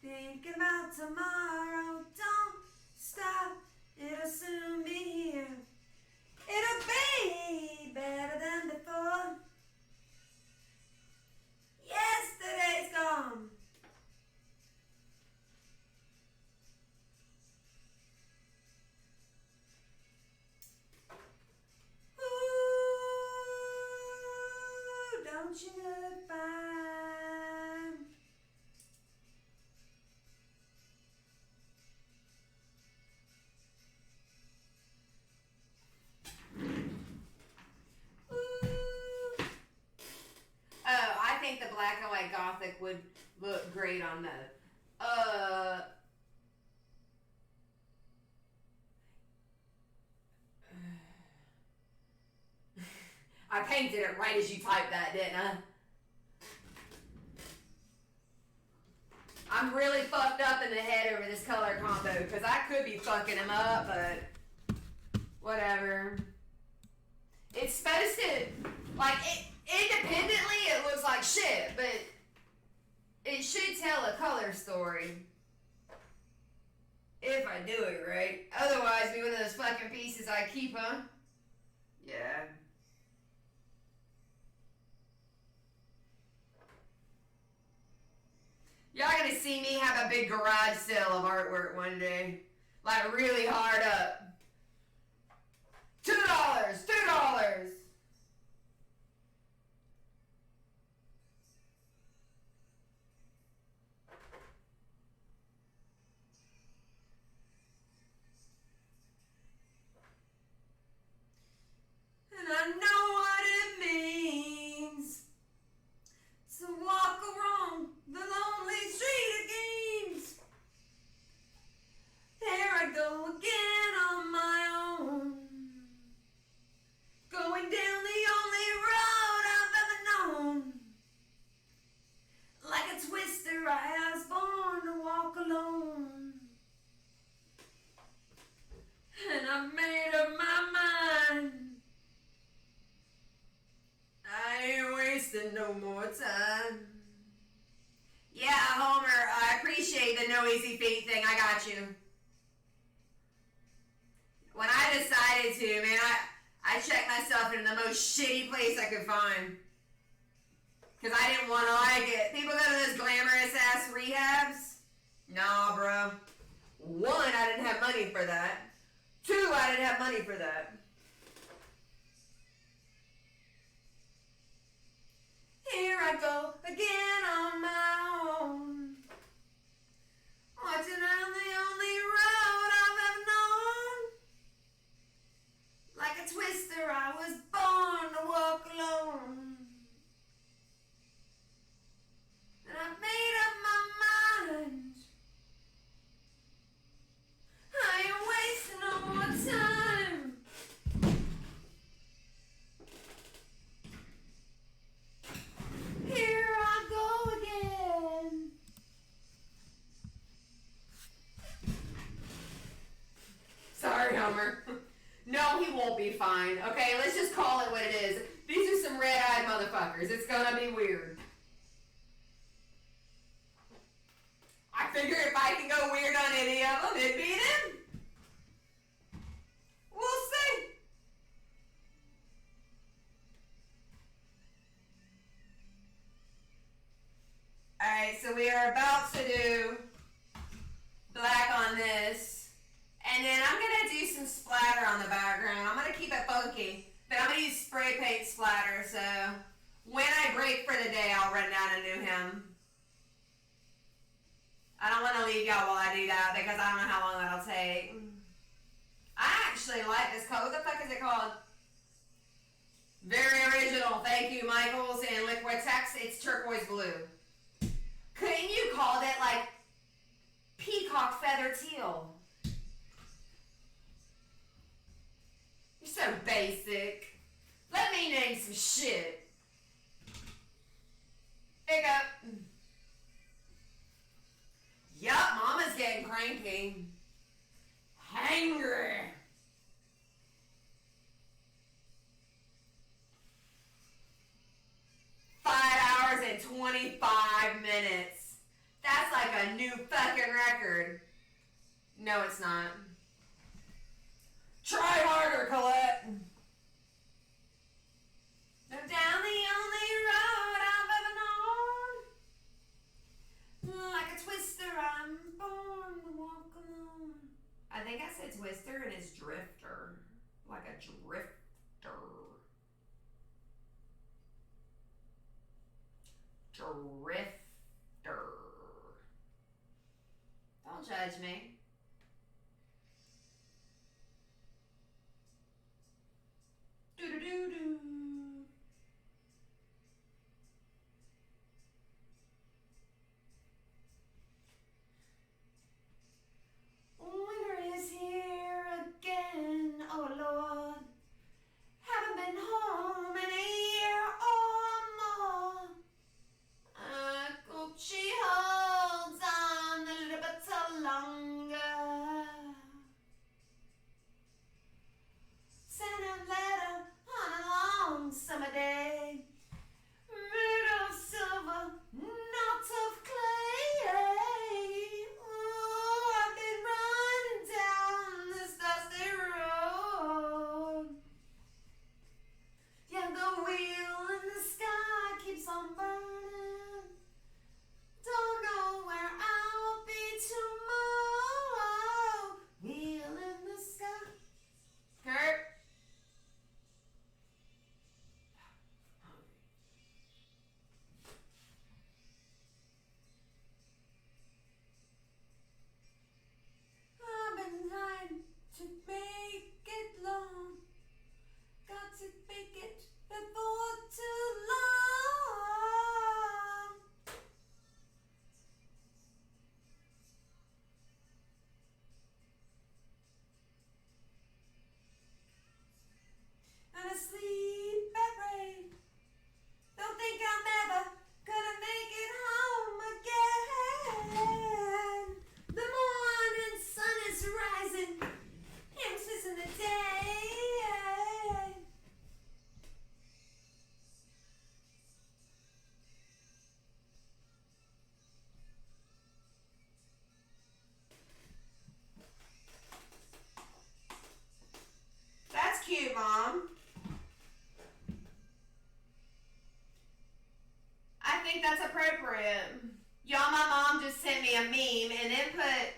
thinking about tomorrow, don't stop, it'll soon be here. It'll be better than before. Yesterday's gone. Don't you look fine? Ooh. Oh, I think the black and white gothic would look great on the I painted it right as you typed that, didn't I? I'm really fucked up in the head over this color combo because I could be fucking him up, but whatever. It's supposed to, like, independently it looks like shit, but it should tell a color story. If I do it right. Otherwise, be one of those fucking pieces I keep, huh? Yeah. Y'all gonna see me have a big garage sale of artwork one day. Like, really hard up. $2! $2! And I know what it means to walk along the lonely street of games. There I go again on my own, going down the only road I've ever known. Like a twister, I was born to walk alone. And I made up my mind, I ain't wasting no more time. Yeah, Homer, I appreciate the no easy feet thing. I got you. When I decided to, man, I checked myself in the most shitty place I could find. Because I didn't want to like it. People go to those glamorous ass rehabs. Nah, bro. 1, I didn't have money for that. 2, I didn't have money for that. Here I go again on my own, watching down the only road I've ever known. Like a twister, I was born to walk alone. And I made up my mind, I ain't wasting no more time. Here I go again. Sorry, Homer. No, he won't be fine. Okay, let's just call it what it is. These are some red-eyed motherfuckers. It's gonna be weird. I any of them, it beat him. We'll see. Alright, so we are about to do black on this. And then I'm going to do some splatter on the background. I'm going to keep it funky. But I'm going to use spray paint splatter, so when I break for the day, I'll run down and do him. I don't want to leave y'all while I do that because I don't know how long that'll take. I actually like this color. What the fuck is it called? Very original. Thank you, Michaels and Liquitex. It's turquoise blue. Couldn't you called it like peacock feather teal? You're so basic. Let me name some shit. Pick up. Yup, Mama's getting cranky. Hangry. $5 and 25 minutes. That's like a new fucking record. No, it's not. Try harder, Colette. No, down the only road I've ever known. Like a twister, I'm born to walk alone. I think I said twister and it's drifter. Like a drifter. Drifter. Don't judge me. Do-do-do-do. Winter is here again, oh Lord. Haven't been home in a year or more. I hope she holds on a little bit longer. Send a letter on a long summer day. Made of silver, not of clay. Oh, I've been running down this dusty road. Yeah, the wheel in the sky keeps on burning. Don't know where I'll be tomorrow. Wheel in the sky. Kurt? I've been trying to make it long. Got to make it before too long. And I sleep at rain. Don't think I'm ever gonna make it home again. The morning sun is rising. I'm missing the day. That's cute, Mom. I think that's appropriate. Y'all, my mom just sent me a meme and then put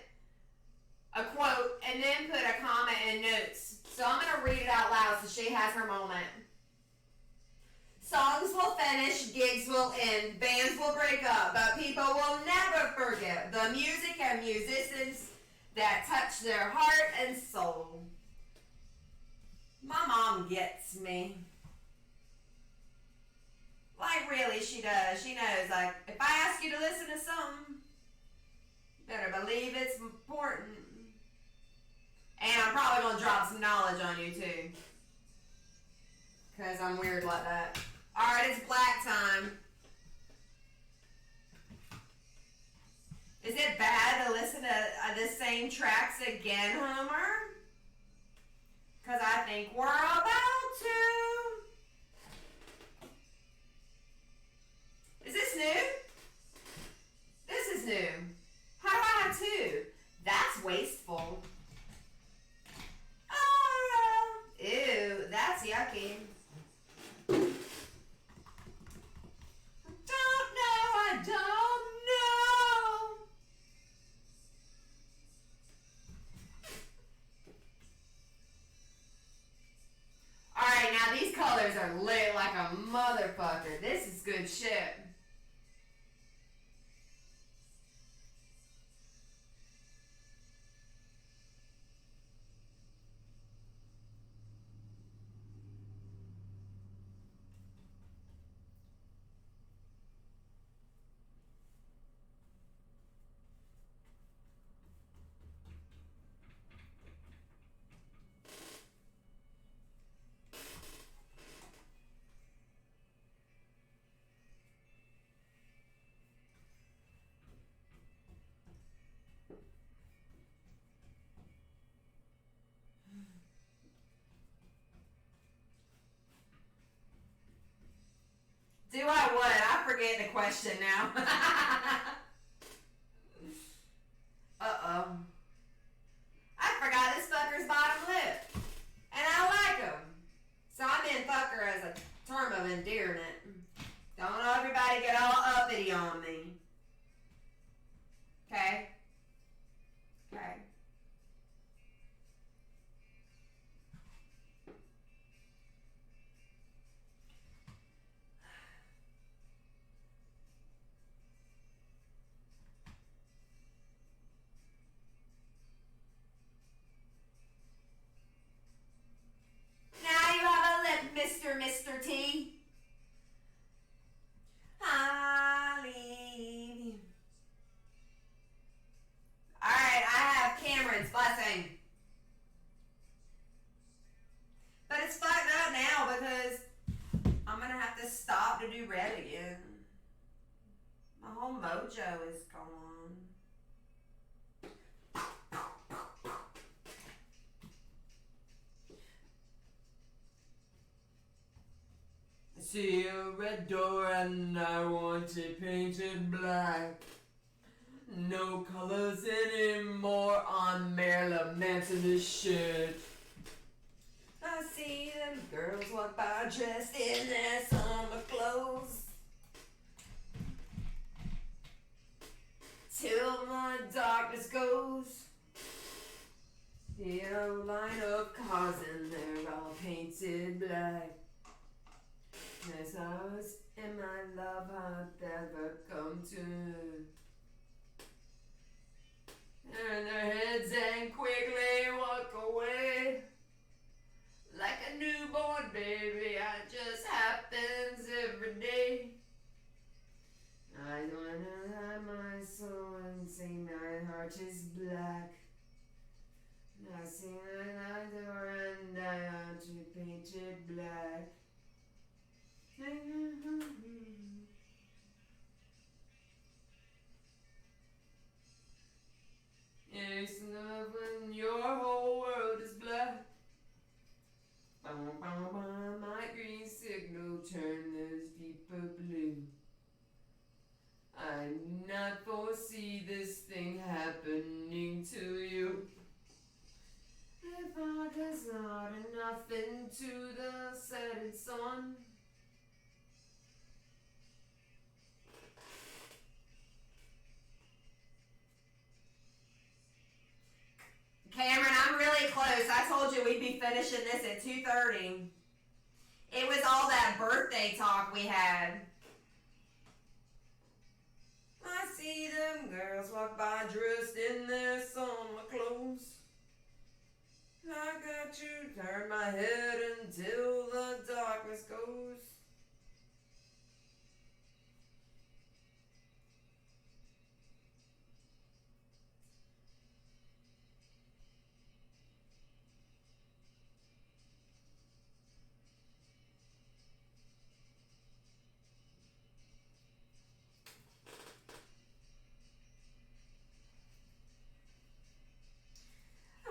a quote and then put a comment in notes. So I'm going to read it out loud so she has her moment. Songs will finish, gigs will end, bands will break up, but people will never forget the music and musicians that touch their heart and soul. My mom gets me. Like, really, she does. She knows, like, if I ask you to listen to something, you better believe it's important. And I'm probably going to drop some knowledge on you, too. Because I'm weird like that. Alright, it's black time. Is it bad to listen to the same tracks again, Homer? Because I think we're about to. Is this new? This is new. How do I have two? That's Now these colors are lit like a motherfucker. This is good shit. Do I what? I forget the question now. Uh-oh. I forgot this fucker's bottom lip. And I like him. So I meant fucker as a term of endearment. Don't everybody get all uppity on me. Okay? Okay. Now you have a lip, Mr. T. Holly. Alright, I have Cameron's blessing. But it's fucked up now because I'm gonna have to stop to do red again. My whole mojo is gone. I see a red door and I want it painted black. No colors anymore on Marilyn Manson this shit. I see them girls walk by dressed in their summer clothes. Till my darkness goes. The old line of cars and they're all painted black. There's hours in my love I've never come to. Turn their heads and quickly walk away. Like a newborn baby, it just happens every day. I wanna hide my soul and say my heart is black. I see the door and I want to paint it black. It's love when your whole world is black. My green signal turn this deeper blue. I do not foresee this thing happening to you. If I does not enough into the setting sun. Cameron, I'm really close. I told you we'd be finishing this at 2:30. It was all that birthday talk we had. I see them girls walk by dressed in their summer clothes. I got to turn my head until the darkness goes.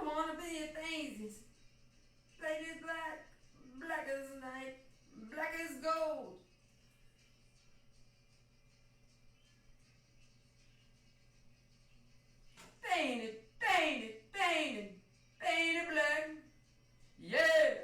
I wanna be at Daisy's. Painted black, black as night, black as gold. Painted, painted, painted, painted black. Yeah.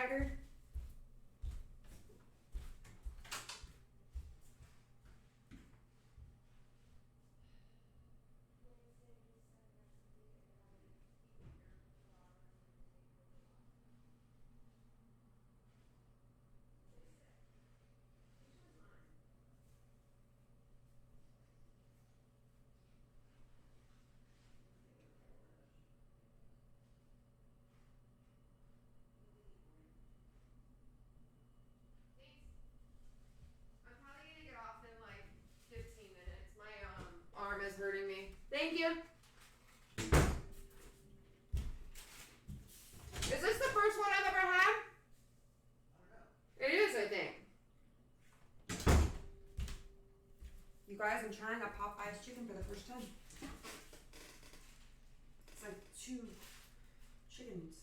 staggered? I'm probably gonna get off in like 15 minutes. My arm is hurting me. Thank you. Is this the first one I've ever had? It is, I think. You guys, I'm trying a Popeye's chicken for the first time. It's like 2 chickens.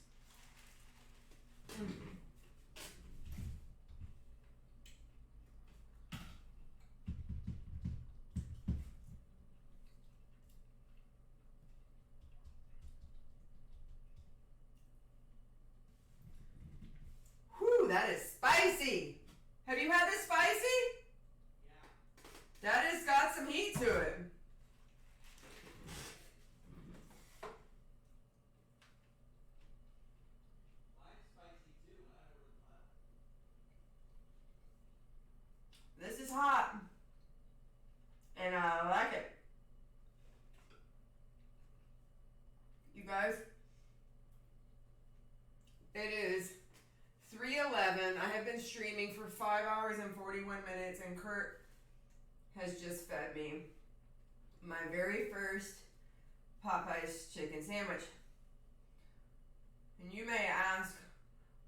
Whew, that is spicy. Have you had this spicy? Yeah. That has got some heat to it. This is hot, and I like it. You guys, it is 3:11. I have been streaming for 5 hours and 41 minutes, and Kurt has just fed me my very first Popeye's chicken sandwich. And you may ask,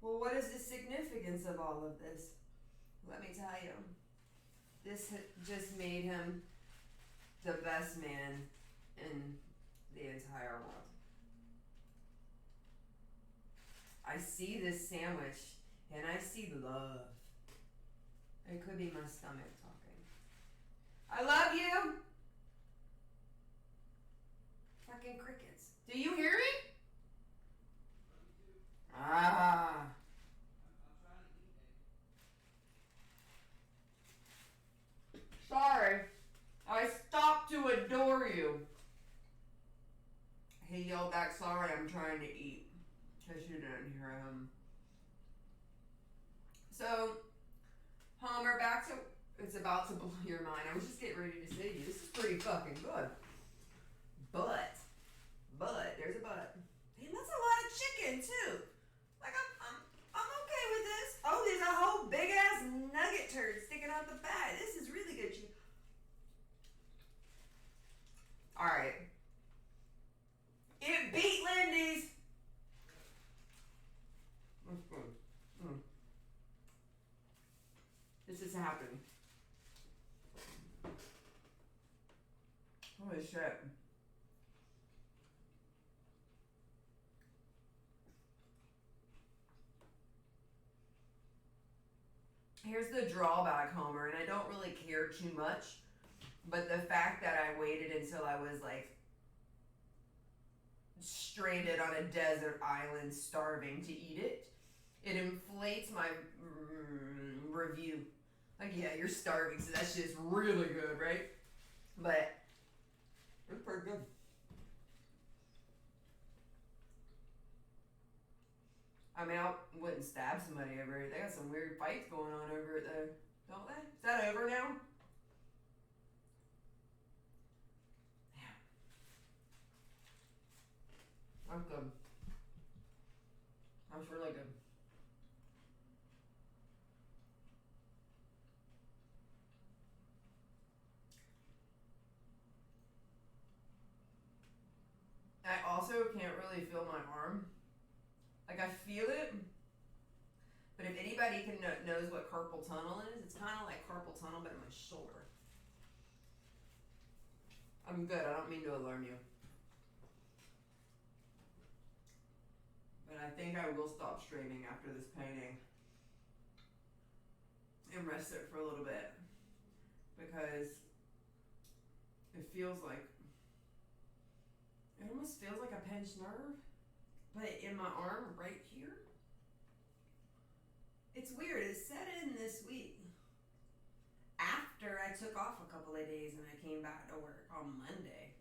well, what is the significance of all of this? Let me tell you. This just made him the best man in the entire world. I see this sandwich and I see love. It could be my stomach talking. I love you. Fucking crickets. Do you hear me? Ah. Sorry, I stopped to adore you. He yelled back, sorry, I'm trying to eat. Because you didn't hear him. So, Homer, back to, it's about to blow your mind. I was just getting ready to say to you, this is pretty fucking good. But, there's a but. Man, that's a lot of chicken too. Like, I'm okay with this. Oh, there's a whole big ass nugget turd sticking out the back. This is really good chicken. Alright. It beat Lindy's. That's good. This is happening. Holy shit. Here's the drawback, Homer, and I don't really care too much, but the fact that I waited until I was like stranded on a desert island starving to eat it, it inflates my review. Like, yeah, you're starving, so that shit's really good, right? But it's pretty good. I mean, I wouldn't stab somebody over it. They got some weird fights going on over it, though. Don't they? Is that over now? Yeah. That's good. That's really good. I also can't really feel my arm. Like, I feel it, but if anybody knows what carpal tunnel is, it's kind of like carpal tunnel, but in my shoulder. I'm good. I don't mean to alarm you. But I think I will stop streaming after this painting and rest it for a little bit, because it feels like, it almost feels like a pinched nerve, but in my arm right here, It's weird. It set in this week after I took off a couple of days and I came back to work on Monday.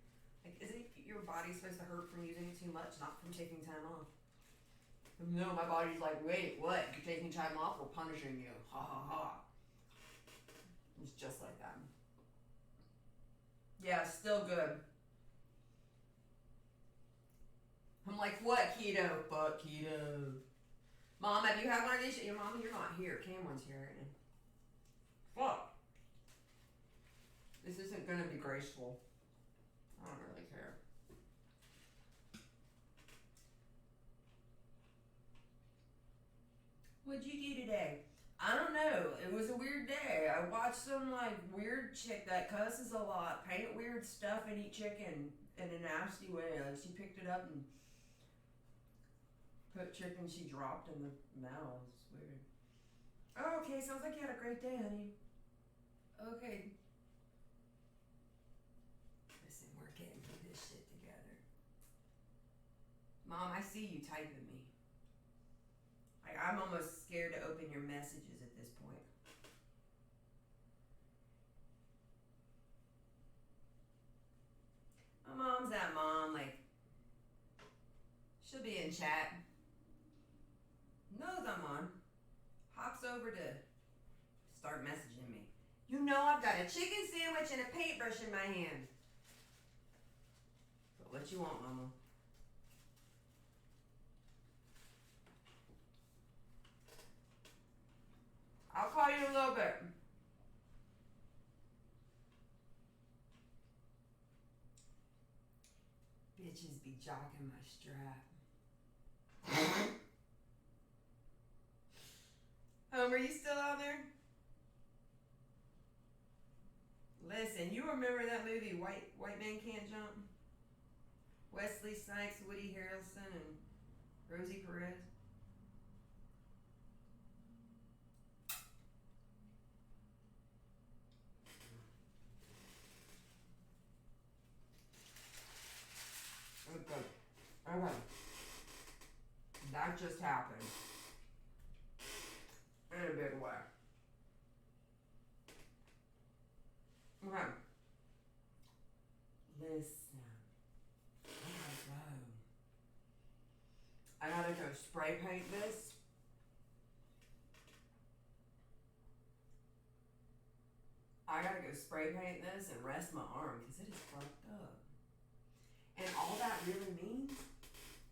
Like, isn't your body supposed to hurt from using it too much, not from taking time off? No, my body's like, wait, what? You're taking time off? We're punishing you. Ha ha ha. It's just like that. Yeah, still good. I'm like, what, keto? Fuck keto. Mom, have you had one of these? Your mom, you're not here. Cameron's here right now. Fuck. This isn't gonna be graceful. I don't really care. What'd you do today? I don't know. It was a weird day. I watched some like weird chick that cusses a lot, paint weird stuff, and eat chicken in a nasty way. Like she picked it up and put chicken she dropped in the mouth. It's weird. Oh, okay. Sounds like you had a great day, honey. Okay. Listen, we're getting through this shit together. Mom, I see you typing me. Like, I'm almost scared to open your messages at this point. My mom's that mom, like, she'll be in chat. Knows I'm on. Hops over to start messaging me. You know I've got a chicken sandwich and a paintbrush in my hand. But what you want, mama? I'll call you in a little bit. Bitches be jocking my strap. Homer, you still out there? Listen, you remember that movie White Man Can't Jump? Wesley Snipes, Woody Harrelson, and Rosie Perez. Okay. That just happened. In a big way. Okay. Listen. I gotta go spray paint this. I gotta go spray paint this and rest my arm because it is fucked up. And all that really means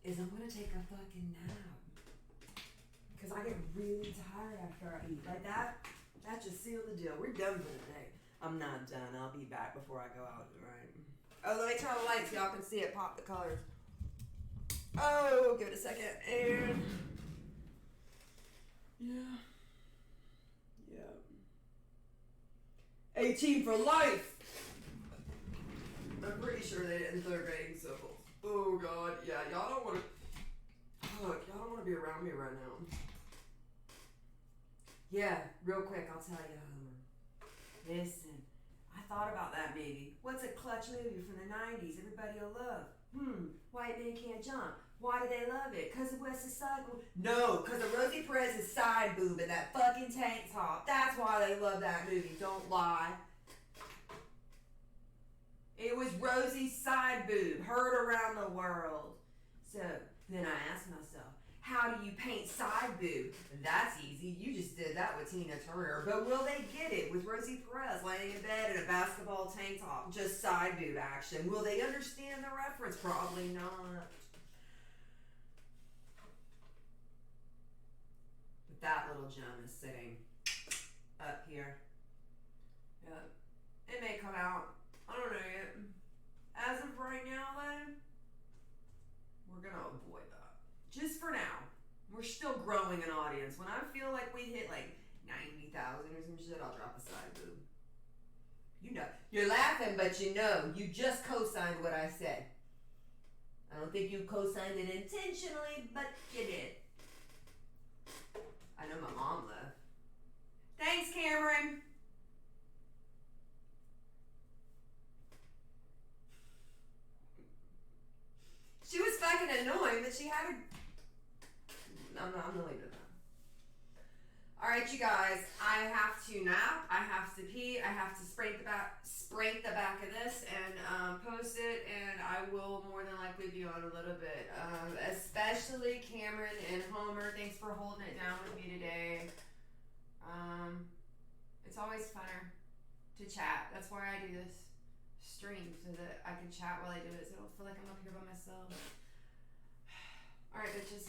is I'm gonna take a fucking nap. Because I get really tired after I eat. Like that just sealed the deal. We're done for the day. I'm not done. I'll be back before I go out, right? Oh, let me turn on the lights so y'all can see it pop the colors. Oh, give it a second. And yeah. 18 for life. I'm pretty sure they didn't third grade symbols. Oh god, yeah, y'all don't want to. Look, y'all don't want to be around me right now. Yeah, real quick, I'll tell you, Homer. Listen, I thought about that movie. What's a clutch movie from the 90s everybody will love? White Man Can't Jump. Why do they love it? Because of Wesley Cycle? No, because of Rosie Perez's side boob and that fucking tank top. That's why they love that movie. Don't lie. It was Rosie's side boob, heard around the world. So then I asked myself, how do you paint side boob? That's easy. You just did that with Tina Turner. But will they get it with Rosie Perez laying in bed in a basketball tank top? Just side boob action. Will they understand the reference? Probably not. But that little gem is sitting up here. Yep. It may come out. I don't know yet. As of right now, though, we're gonna avoid that. Just for now. We're still growing an audience. When I feel like we hit like 90,000 or some shit, I'll drop a side boob. You know. You're laughing, but you know. You just co-signed what I said. I don't think you co-signed it intentionally, but you did. I know my mom left. Thanks, Cameron. She was fucking annoying, but she had a... I'm gonna leave it at that. Alright. right, you guys. I have to nap. I have to pee. I have to sprint the back of this and post it. And I will more than likely be on a little bit. Especially Cameron and Homer. Thanks for holding it down with me today. It's always funner to chat. That's why I do this stream, so that I can chat while I do it, so I don't feel like I'm up here by myself. All right, bitches.